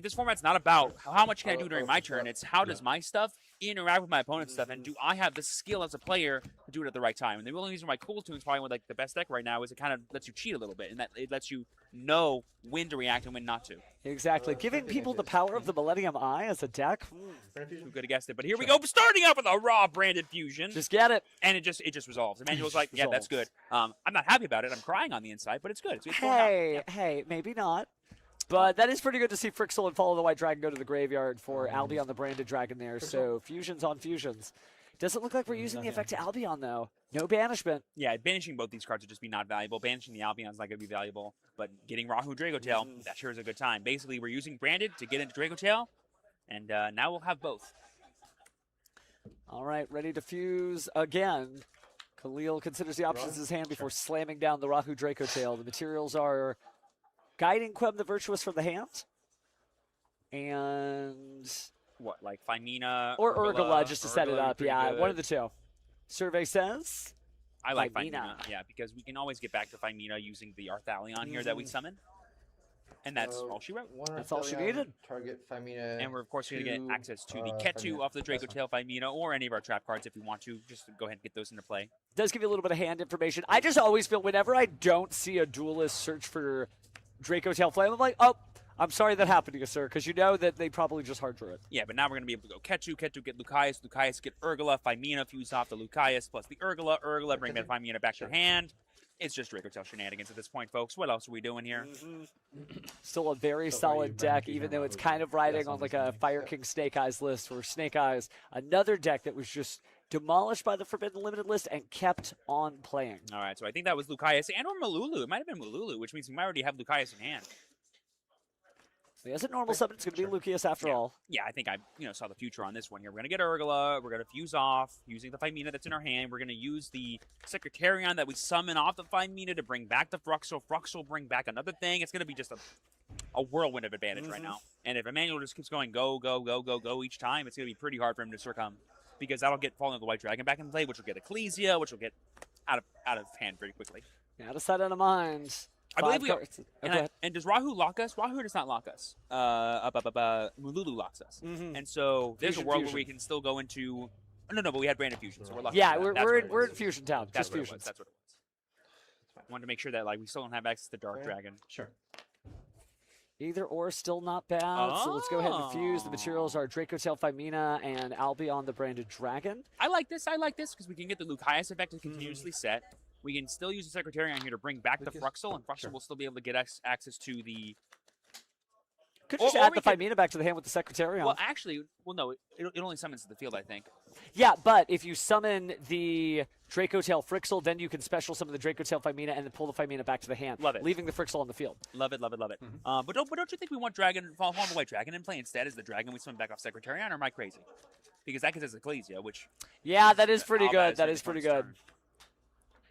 this format's not about how much can I do during my turn. It's how does my stuff interact with my opponent's stuff, and do I have the skill as a player to do it at the right time? And the only reason why Cool Tune's probably like the best deck right now is it kind of lets you cheat a little bit, and that it lets you know when to react and when not to. Exactly. Giving people the power of the Millennium Eye as a deck. Who could have guessed it? But here we go, starting out with a raw Branded Fusion. Just get it. And it just resolves. Emmanuel's like, yeah, that's good. I'm not happy about it. I'm crying on the inside, but it's good. It's going out. Hey, maybe not. But that is pretty good to see Frixel and Follow the White Dragon go to the graveyard for Albion the Branded Dragon there. So fusions on fusions. Doesn't look like we're using the effect to Albion, though. No banishment. Yeah, banishing both these cards would just be not valuable. Banishing the Albion's not going to be valuable. But getting Rahu Dragotail, that sure is a good time. Basically, we're using Branded to get into Dragotail, and now we'll have both. All right, ready to fuse again. Khalil considers the options in his hand before slamming down the Rahu Dracotail. The materials are Guiding Quem the Virtuous from the hand. And... What, like Fimina? Or Urgala, just to set it up. Yeah, good. one of the 2. Survey says... I like Fimina. Fimina, yeah, because we can always get back to Fimina using the Arthalion here that we summon. And that's all she wrote. That's all she needed. Target Fimina. And we're, of course, going to get access to the Ketu Fimina. off the Dracotail Fimina or any of our trap cards if we want to. Just go ahead and get those into play. Does give you a little bit of hand information. I just always feel whenever I don't see a duelist search for Dracotail Flame, I'm like, oh, I'm sorry that happened to you, sir, because you know that they probably just hard drew it. Yeah, but now we're going to be able to go Ketu, get Lucaeus, get Urgala, Fimina, fuse off the Lucaeus, plus the Urgala, bring that Fimina back to hand. It's just Dracotail shenanigans at this point, folks. What else are we doing here? Still a very solid deck, even though it's kind of riding on like a Fire King Snake Eyes list, where Snake Eyes, another deck that was just demolished by the Forbidden Limited list and kept on playing. All right, so I think that was Lucaeus and or Malulu. It might have been Malulu, which means we might already have Lucaeus in hand. He has a normal summon. It's going to be Lucius after all. Yeah, I think I saw the future on this one here. We're going to get Urgala. We're going to fuse off using the Fimina that's in our hand. We're going to use the Secretarion that we summon off the Fimina to bring back the Fruxel. Fruxel will bring back another thing. It's going to be just a whirlwind of advantage right now. And if Emmanuel just keeps going go each time, it's going to be pretty hard for him to succumb. Because that'll get Fallen of the White Dragon back in play, which will get Ecclesia, which will get out of hand very quickly. Out of sight, out of mind. I believe we are. cards. And does Rahu lock us? Rahu does not lock us. Mululu locks us. And so there's a world where we can still go into. No, but we had Branded Fusion, so we're lucky. Yeah, for that. we're in Fusion Town. That's Just what it was. fusions. That's what it was. Wanted to make sure that we still don't have access to Dark Dragon. Sure. Either or, still not bad. So let's go ahead and fuse. The materials are Dracotail Fimina and Albion the Branded Dragon. I like this because we can get the Lucaeus effect to continuously set. We can still use the Secretarion here to bring back the Fruxel, and Fruxel will still be able to get access to the... Could just add the Fimina back to the hand with the Secretarion. Well, actually, no, it only summons to the field, I think. Yeah, but if you summon the Dracotail Frixel, then you can special summon the Dracotail Fimina and then pull the Fimina back to the hand. Love it. Leaving the Frixel on the field. Love it. But don't you think we want Fallen of the White Dragon in play instead as the dragon we summon back off Secretarion, or am I crazy? Because that gets us Ecclesia, which... Yeah, that is pretty good. That is pretty good.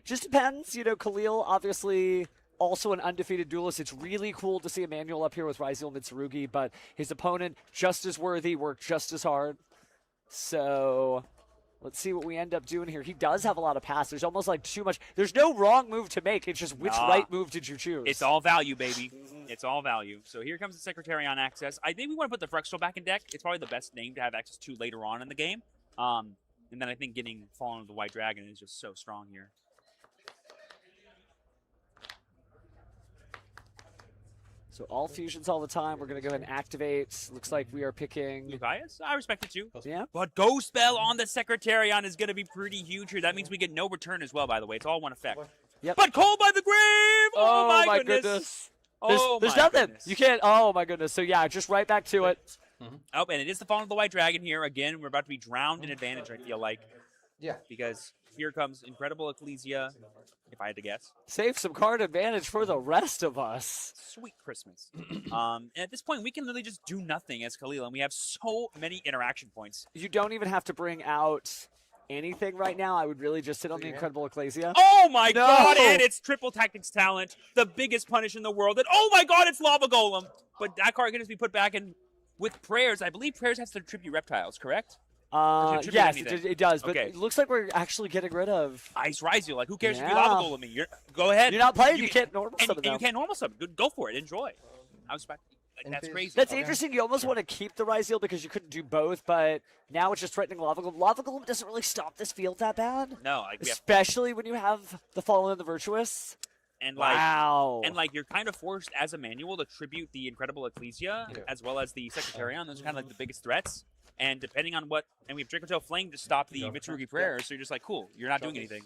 Just depends. Khalil, obviously, also an undefeated duelist. It's really cool to see Emmanuel up here with Raziel Mitsurugi, but his opponent, just as worthy, worked just as hard. So let's see what we end up doing here. He does have a lot of pass. There's almost like too much. There's no wrong move to make. It's just which right move did you choose? It's all value, baby. It's all value. So here comes the Secretarion access. I think we want to put the Frexel back in deck. It's probably the best name to have access to later on in the game. And then I think getting Fallen of the White Dragon is just so strong here. So all fusions all the time. We're going to go ahead and activate. Looks like we are picking... Lucaeus? I respect it too. Yeah. But Ghost Spell on the Secretarion is going to be pretty huge here. That means we get no return as well, by the way. It's all one effect. Yep. But Cold by the Grave! Oh, my goodness. There's nothing. You can't... Oh, my goodness. So, yeah, just right back to it. Oh, and it is the Fallen of the White Dragon here. Again, we're about to be drowned in advantage, I feel like. Yeah. Because here comes Incredible Ecclesia, if I had to guess. Save some card advantage for the rest of us. Sweet Christmas. And at this point, we can literally just do nothing as Khalil, and we have so many interaction points. You don't even have to bring out anything right now. I would really just sit on the Incredible Ecclesia. Oh my No! god, and it's Triple Tactics Talent, the biggest punish in the world. And oh my god, it's Lava Golem. But that card can just be put back in with Prayers. I believe Prayers has to tribute reptiles, correct? Yes, it does, but Okay. it looks like we're actually getting rid of Ice Rise. Like, who cares if you Yeah. Lava Golem me? Go ahead. You're not playing, you can't normal and, summon and you them. can't normal summon. Go for it. Enjoy. I was that's crazy. That's interesting. You almost want to keep the Rise Seal because you couldn't do both, but now it's just threatening Lava Golem. Lava Golem doesn't really stop this field that bad. No, like Especially when you have the Fallen and the Virtuous. And like, wow. And like, you're kind of forced as a manual to tribute the Incredible Ecclesia as well as the Secretarion. Those are kind of like the biggest threats. And depending on what, and we have Dracotail Flame to stop the Mitsurugi Prayers, so you're just like, cool, you're not doing anything.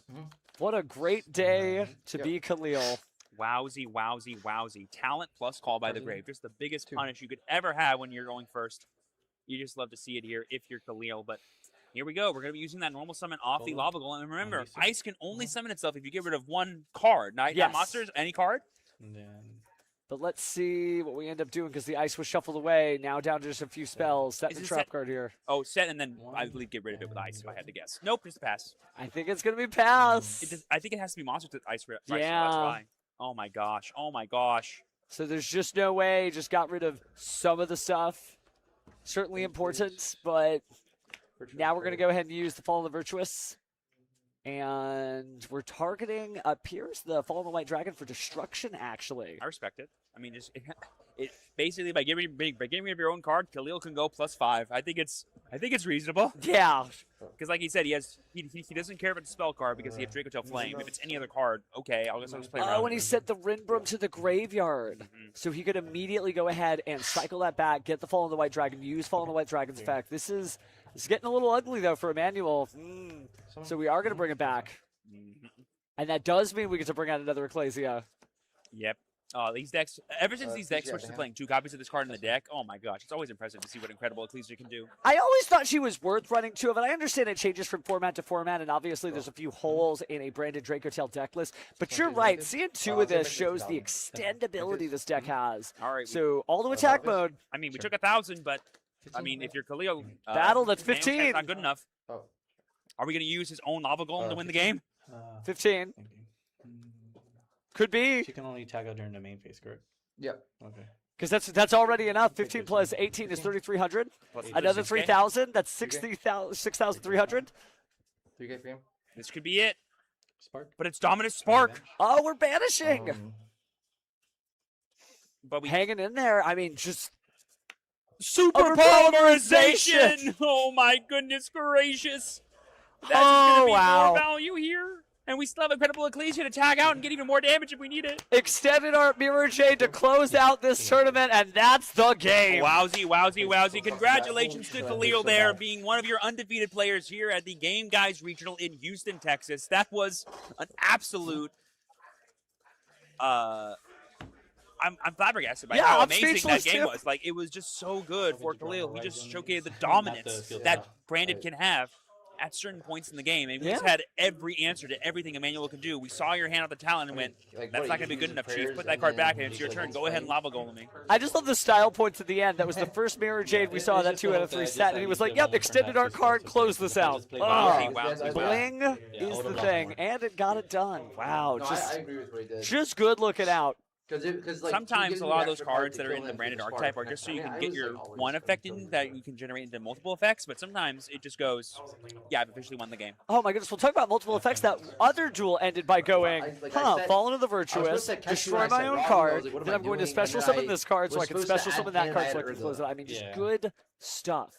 What a great day to be Khalil. Wowsy, wowsy, wowsy. Talent plus Call by the Grave. Just the biggest punish you could ever have when you're going first. You just love to see it here if you're Khalil. But here we go. We're going to be using that normal summon off the Lava Golem. And remember, Ice can only summon itself if you get rid of one card. Not monsters, any card. But let's see what we end up doing because the ice was shuffled away. Now down to just a few spells. Set the trap card here. Oh, set and then I believe get rid of it with ice if I had to guess. Nope, just pass. I think it's going to be pass. I think it has to be monsters with ice. That's Yeah. why. Oh my gosh. Oh my gosh. So there's just no way. Just got rid of some of the stuff. Certainly important, but now we're going to go ahead and use the Fallen of the Virtuous. And we're targeting, appears the Fallen White Dragon for destruction, actually. I respect it. I mean, just it basically by getting rid of your own card, Khalil can go +5. I think it's reasonable. Yeah. Because like he said, he doesn't care if it's a spell card because he has Dracotail Flame. If it's any other card, okay, I'll just play around. Oh, when he sent the Rinbroom to the graveyard. So he could immediately go ahead and cycle that back, get the Fall of the White Dragon, use Fall of the White Dragon's effect. This is getting a little ugly, though, for Emmanuel. So we are going to bring it back. And that does mean we get to bring out another Ecclesia. Yep. These decks, ever since these decks switched to playing 2 copies of this card in the deck, oh my gosh, it's always impressive to see what Incredible Ecclesia can do. I always thought she was worth running 2 of it. I understand it changes from format to format, and obviously there's a few holes in a branded Dracotail deck list. But you're right, seeing 2 of this shows the extendability this deck has. All right. So all to attack mode. I mean, we took 1,000, but I mean, if you're Khalil, Battle, that's Man's 15. not good enough. Are we going to use his own Lava Golem to win the game? 15. Could be. She can only tag out during the main phase, correct? Yep. Okay. Because that's already enough. 15 plus 18 is 3,300. Another 3,000, that's 6,300. 3K for him. This could be it. Spark. But it's Dominus Spark. Oh, we're banishing. But we hanging in there. I mean, just super polymerization. Oh my goodness gracious! That's gonna be wow. more value here, and we still have Incredible Ecclesia to tag out and get even more damage if we need it. Extended Art Mirror Jade to close out this tournament, and that's the game. Wowsy, wowsy, wowsy! Congratulations to Khalil there, being one of your undefeated players here at the Game Guys Regional in Houston, Texas. That was an absolute. I'm flabbergasted by how amazing that game was. Like, it was just so good for Khalil. He just showcased the dominance that Branded can have at certain points in the game. And we just had every answer to everything Emmanuel can do. We saw your hand on the talent and went, that's not going to be good enough, Chief. Put that card back, and it's your turn. Go ahead and Lava Golem me. I just love the style points at the end. That was the first Mirror Jade we saw that 2 out of 3 set, and he was like, yep, extended art card, close this out. Bling is the thing, and it got it done. Wow, I agree with what he did. Just good looking out. Because like, sometimes a lot of those cards that are in the branded archetype are just so you can get your one effect in that you can generate into multiple effects, but sometimes it just goes, yeah, I've officially won the game. Oh my goodness, we'll talk about multiple effects. That other duel ended by going, Fallen of the Virtuous, destroy my own card, then I'm going to special summon this card so I can special summon that card so I can close it. I mean, just good stuff.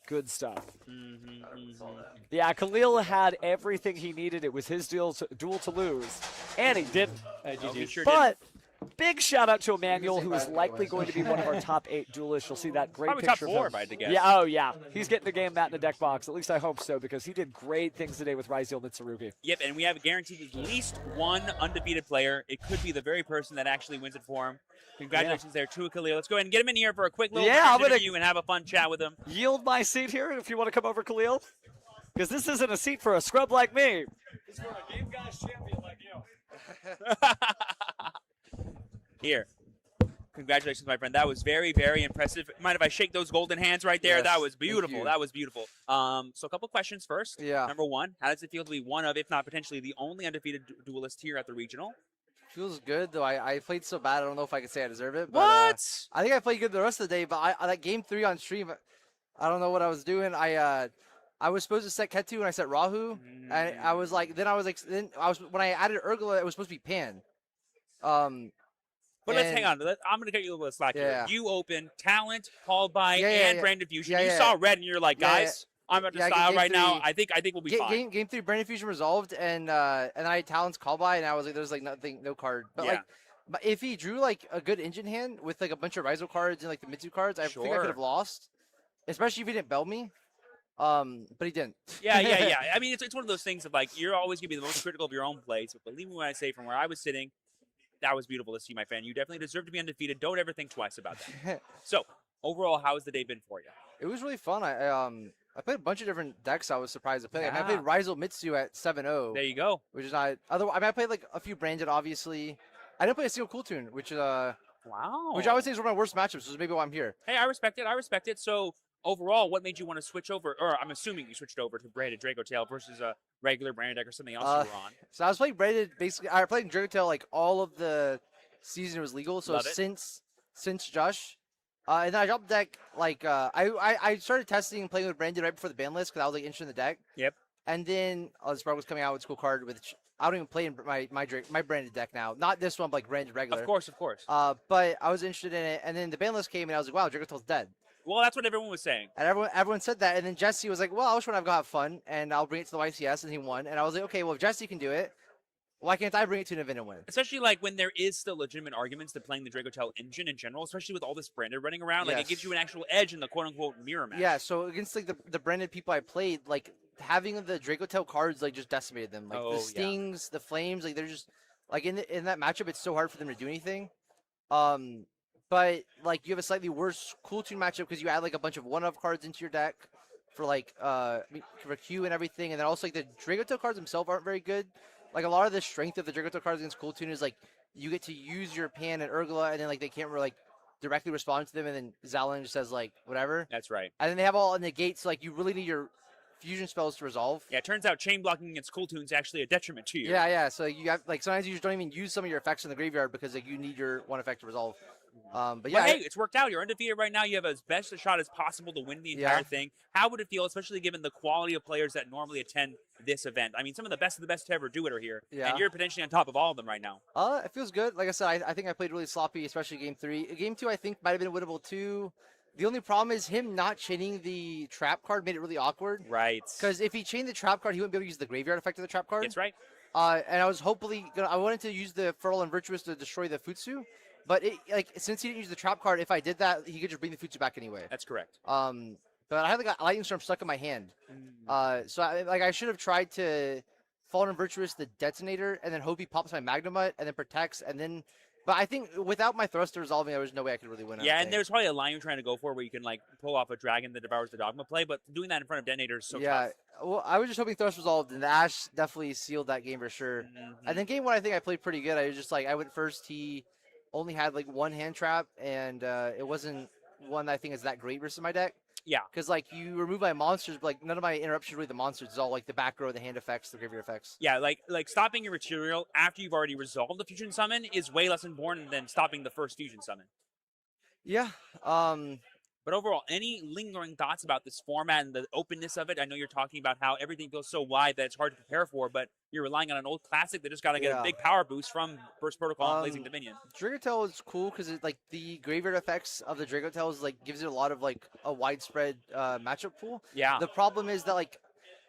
Good stuff. Yeah, Khalil had everything he needed. It was his duel to lose, and he didn't. But big shout out to Emmanuel, who is likely going to be one of our top 8 duelists. You'll see that great Probably picture top 4, of if him. I had to guess. Yeah, oh yeah. He's getting the game mat in the deck box. At least I hope so, because he did great things today with Ryzeal Mitsurugi. Yep, and we have guaranteed at least one undefeated player. It could be the very person that actually wins it for him. Congratulations there to Khalil. Let's go ahead and get him in here for a quick little I'm gonna interview and have a fun chat with him. Yield my seat here if you want to come over, Khalil. Because this isn't a seat for a scrub like me. It's for a Game Guys champion like you. Here. Congratulations, my friend. That was very, very impressive. Mind if I shake those golden hands right there? Yes, That was thank beautiful. you. That was beautiful. So a couple questions first. Yeah. Number one, how does it feel to be one of, if not potentially the only undefeated duelist here at the regional? Feels good though. I played so bad. I don't know if I can say I deserve it. But, What? I think I played good the rest of the day. But I that game 3 on stream, I don't know what I was doing. I was supposed to set Ketu and I set Rahu, and I was like, then I was when I added Urgla, it was supposed to be Pan. But let's hang on. I'm going to cut you a little bit of slack Yeah. here. You open Talent, Called By, Yeah, and yeah. Branded Fusion. Yeah, you yeah. saw red and you're like, Yeah, guys, I'm about to Yeah, style game right now. 3 I think we'll be fine. Game 3, Brandon Fusion resolved, and I had Talon's call by, and I was like, there's like nothing, no card. But Yeah. like, but if he drew like a good engine hand with like a bunch of Rizal cards and like the Mitsu cards, I think I Sure. could have lost. Especially if he didn't bell me. But he didn't. Yeah. I mean, it's one of those things of like, you're always going to be the most critical of your own plays. But believe me when I say, from where I was sitting, that was beautiful to see, my friend. You definitely deserve to be undefeated. Don't ever think twice about that. So, overall, how has the day been for you? It was really fun. I played a bunch of different decks. I was surprised to play. I Yeah. played Rizal Mitsu at 7-0. There you go. Which is not. Otherwise, I played like a few branded, obviously. I didn't play a single cool tune, which Wow. which I would say is one of my worst matchups. So maybe why I'm here. Hey, I respect it. So, overall, what made you want to switch over? Or I'm assuming you switched over to branded Draco Tail versus a regular branded deck or something else you were on. So I was playing branded. Basically, I played in Dragon Tail like all of the season was legal. So Love it. since Josh. And then I dropped the deck, like, I started testing and playing with Brandon right before the ban list because I was, like, interested in the deck. Yep. And then this Spark was coming out with a cool card, which I don't even play in my branded deck now. Not this one, but, like, branded regular. Of course. But I was interested in it, and then the ban list came, and I was like, wow, Dragotail's dead. Well, that's what everyone was saying. And everyone said that, and then Jesse was like, well, I wish when I've got fun, and I'll bring it to the YCS, and he won. And I was like, okay, well, if Jesse can do it, why can't I bring it to an event and win? Especially like when there is still legitimate arguments to playing the Draco Tail engine in general, especially with all this branded running around. Like, it Yes. gives you an actual edge in the quote-unquote mirror match. Yeah, so against like the branded people I played, like having the Draco Tail cards like just decimated them. Like Oh, the yeah. stings, the flames, like they're just like in that matchup, it's so hard for them to do anything. But like you have a slightly worse cool tune matchup because you add like a bunch of one-of cards into your deck for like for Q and everything, and then also like the Draco Tail cards themselves aren't very good. Like a lot of the strength of the Draco Tail cards against cool tune is like you get to use your Pan and Urgla, and then like they can't really like directly respond to them, and then Zalin just says like whatever. That's right. And then they have all negates, so like you really need your fusion spells to resolve. Yeah, it turns out chain blocking against cool tunes is actually a detriment to you. Yeah. So you have like sometimes you just don't even use some of your effects in the graveyard because like you need your one effect to resolve. But yeah, hey, it's worked out. You're undefeated right now. You have as best a shot as possible to win the entire Yeah. thing. How would it feel, especially given the quality of players that normally attend this event? I mean, some of the best to ever do it are here, Yeah. and you're potentially on top of all of them right now. It feels good. Like I said, I think I played really sloppy, especially game 3. Game 2, I think might have been winnable too. The only problem is him not chaining the trap card made it really awkward. Right. Because if he chained the trap card, he wouldn't be able to use the graveyard effect of the trap card. That's right. And I was I wanted to use the Fertile and Virtuous to destroy the Futsu, but since he didn't use the trap card, if I did that, he could just bring the Futsu back anyway. That's correct. But I had like a Lightning Storm stuck in my hand. So I should have tried to Fallen and Virtuous the Detonator, and then hope he pops my Magnemite, and then protects, and then. But I think without my Thruster resolving, there was no way I could really win. Yeah, and there's probably a line you're trying to go for where you can like pull off a dragon that devours the dogma play, but doing that in front of Detonator is so yeah. tough. Well, I was just hoping Thrust resolved, and the Ash definitely sealed that game for sure. Mm-hmm. And then game 1, I think I played pretty good. I was just like, I went first. He only had like one hand trap, and it wasn't one that I think is that great versus my deck. Yeah. Because like you remove my monsters, but like none of my interruptions really the monsters. It's all like the back row, the hand effects, the graveyard effects. Yeah, like stopping your material after you've already resolved the fusion summon is way less important than stopping the first fusion summon. Yeah. But overall, any lingering thoughts about this format and the openness of it? I know you're talking about how everything feels so wide that it's hard to prepare for, but you're relying on an old classic that just got to get Yeah. a big power boost from Burst Protocol and Blazing Dominion. Dragotail is cool because like the graveyard effects of the Dragotail is like gives it a lot of like a widespread matchup pool. Yeah. The problem is that like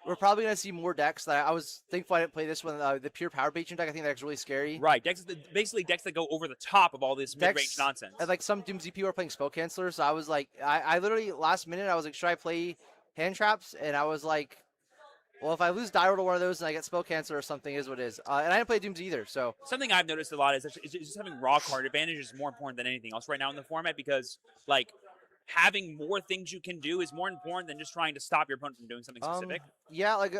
we're probably gonna see more decks. That I was thankful I didn't play this one. The pure power patron deck, I think that's really scary. Right, basically decks that go over the top of all this mid-range Decks- nonsense. And like some Doom ZP were playing Spell Canceller, so I was like, I literally last minute I was like, should I play hand traps? And I was like, well, if I lose Dire to one of those and I get Spell Canceller or something, is what it is. And I didn't play Dooms either, so Something I've noticed a lot is just having raw card advantage is more important than anything else right now in the format because, like, having more things you can do is more important than just trying to stop your opponent from doing something specific? Yeah, like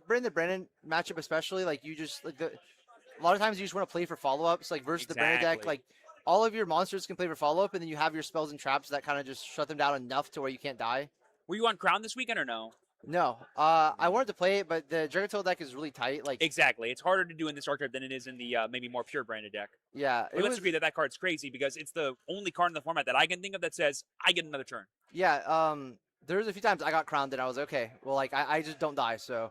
Brandon matchup especially, like you just like a lot of times you just want to play for follow-ups, like versus the Brandon deck, like all of your monsters can play for follow-up, and then you have your spells and traps that kind of just shut them down enough to where you can't die. Were you on Crown this weekend or no? No, I wanted to play it, but the Dragontail deck is really tight. Like exactly, it's harder to do in this archetype than it is in the maybe more pure branded deck. Yeah, but let's agree that card's crazy because it's the only card in the format that I can think of that says I get another turn. Yeah, there's a few times I got crowned and I was like, okay, well, like I just don't die, so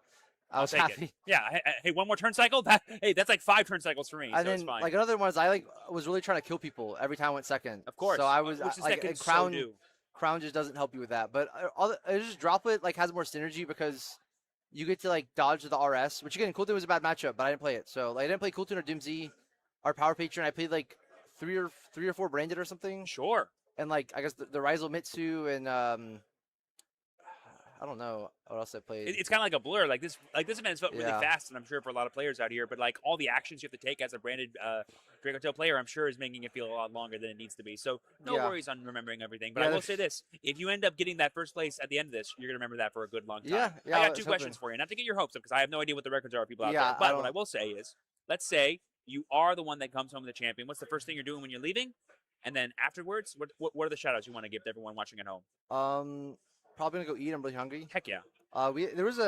I was happy. It. Yeah, hey, one more turn cycle. That's like 5 turn cycles for me. And so then it's fine. like another one is I was really trying to kill people every time I went second. Of course. So I was which is like that crown. So do. Crown just doesn't help you with that, but just droplet like has more synergy because you get to like dodge the RS, which again, Cooltoon was a bad matchup, but I didn't play it. So like I didn't play Cooltoon or Dimsy, our Power Patron. I played like three or 4 branded or something. Sure. And like I guess the Raizo Mitsu and I don't know what else I played. It's kind of like a blur. Like this event has felt really fast, and I'm sure for a lot of players out here. But like all the actions you have to take as a branded Dragontail player, I'm sure is making it feel a lot longer than it needs to be. So no worries on remembering everything. But I will say this: if you end up getting that first place at the end of this, you're gonna remember that for a good long time. Yeah, I got 2 questions for you, not to get your hopes up, because I have no idea what the records are of people out there. But what I will say is, let's say you are the one that comes home the champion. What's the first thing you're doing when you're leaving? And then afterwards, what are the shout outs you want to give to everyone watching at home? Probably gonna go eat. I'm really hungry. Heck yeah. There was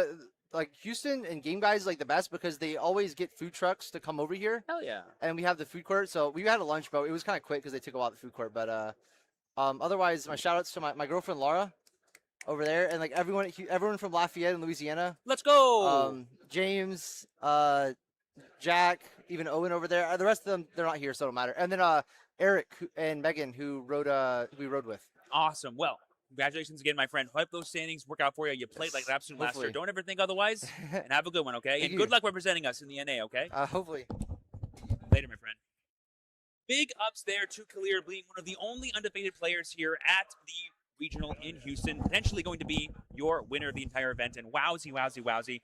Houston and Game Guys like the best because they always get food trucks to come over here. Hell yeah. And we have the food court, so we had a lunch, but it was kind of quick because they took a while at the food court. But otherwise, my shout outs to my girlfriend Laura over there, and like everyone from Lafayette in Louisiana. Let's go. James, Jack, even Owen over there. The rest of them, they're not here, so it don't matter. And then Eric and Megan who rode with. Awesome. Well, congratulations again, my friend. Hope those standings work out for you. You played like an absolute master. Don't ever think otherwise. And have a good one, okay? And good luck representing us in the NA, okay? Hopefully. Later, my friend. Big ups there to Kalir being one of the only undefeated players here at the regional in Houston. Potentially going to be your winner of the entire event. And wowsy, wowsy, wowsy.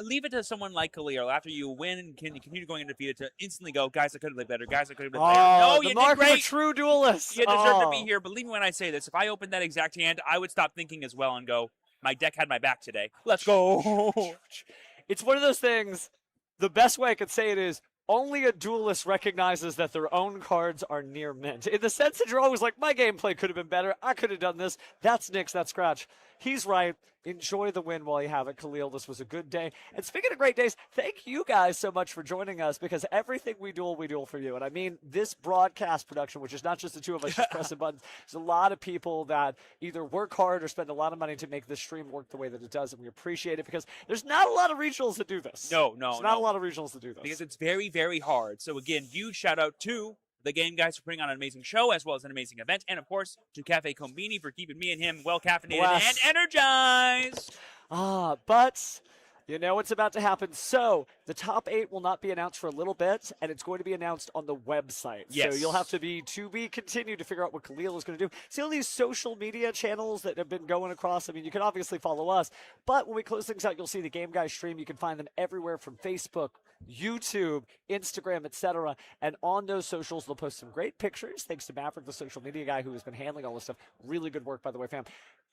Leave it to someone like Khalil after you win and continue going undefeated to instantly go, guys, I could have played better. Guys, I could have played better. No, you did great. A true duelist. You deserve to be here. Believe me when I say this. If I opened that exact hand, I would stop thinking as well and go, my deck had my back today. Let's go. It's one of those things. The best way I could say it is only a duelist recognizes that their own cards are near mint. In the sense that you're always like, my gameplay could have been better. I could have done this. That's Nix. That's Scratch. He's right. Enjoy the win while you have it, Khalil. This was a good day. And speaking of great days, thank you guys so much for joining us because everything we duel for you. And I mean, this broadcast production, which is not just the two of us just pressing buttons, there's a lot of people that either work hard or spend a lot of money to make this stream work the way that it does. And we appreciate it because there's not a lot of regionals that do this. No. There's not a lot of regionals that do this. Because it's very, very hard. So again, huge shout out to the game guys for putting on an amazing show as well as an amazing event. And of course, to Cafe Combini for keeping me and him well caffeinated and energized. But you know what's about to happen. So the top 8 will not be announced for a little bit, and it's going to be announced on the website. Yes. So you'll have to be continued to figure out what Khalil is going to do. See all these social media channels that have been going across. I mean, you can obviously follow us, but when we close things out, you'll see the Game Guys stream. You can find them everywhere from Facebook, YouTube, Instagram, etc. And on those socials, they'll post some great pictures. Thanks to Maverick, the social media guy who has been handling all this stuff. Really good work, by the way, fam.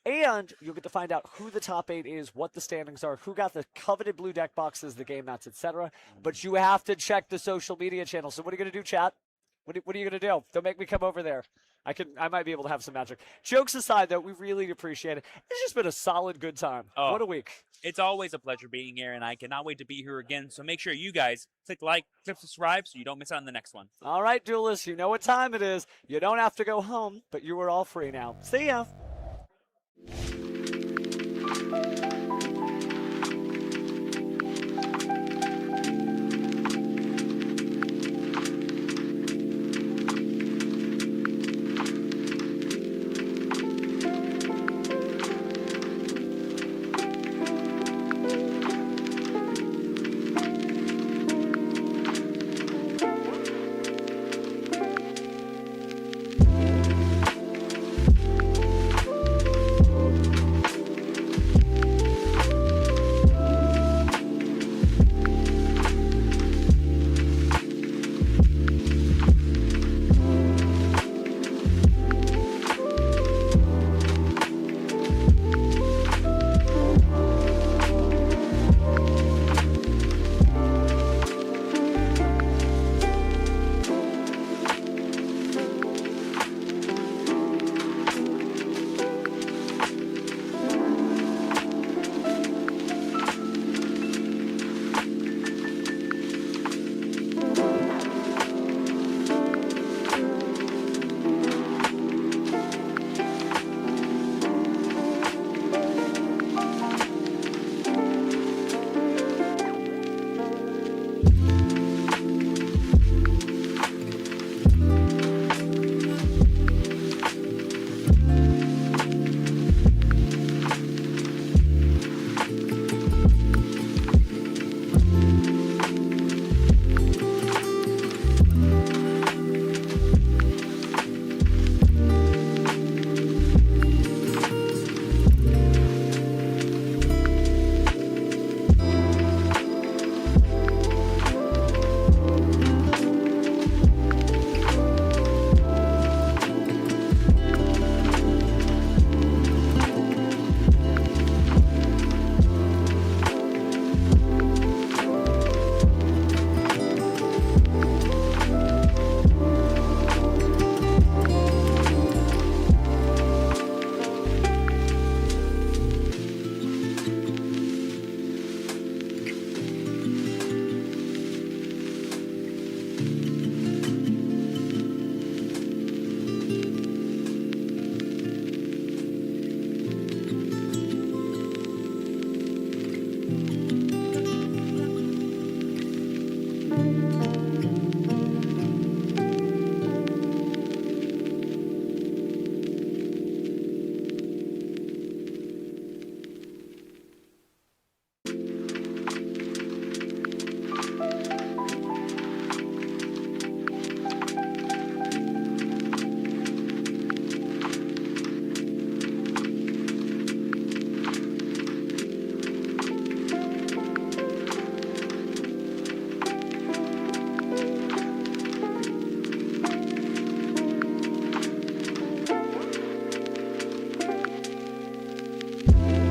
And you'll get to find out who the top 8 is, what the standings are, who got the coveted blue deck boxes, the game mats, etc. But you have to check the social media channels. So what are you going to do, chat? What are you going to do? Don't make me come over there. I might be able to have some magic. Jokes aside, though, we really appreciate it. It's just been a solid good time. What a week. It's always a pleasure being here, and I cannot wait to be here again. So make sure you guys click like, click subscribe so you don't miss out on the next one. All right, duelists, you know what time it is. You don't have to go home, but you are all free now. See ya.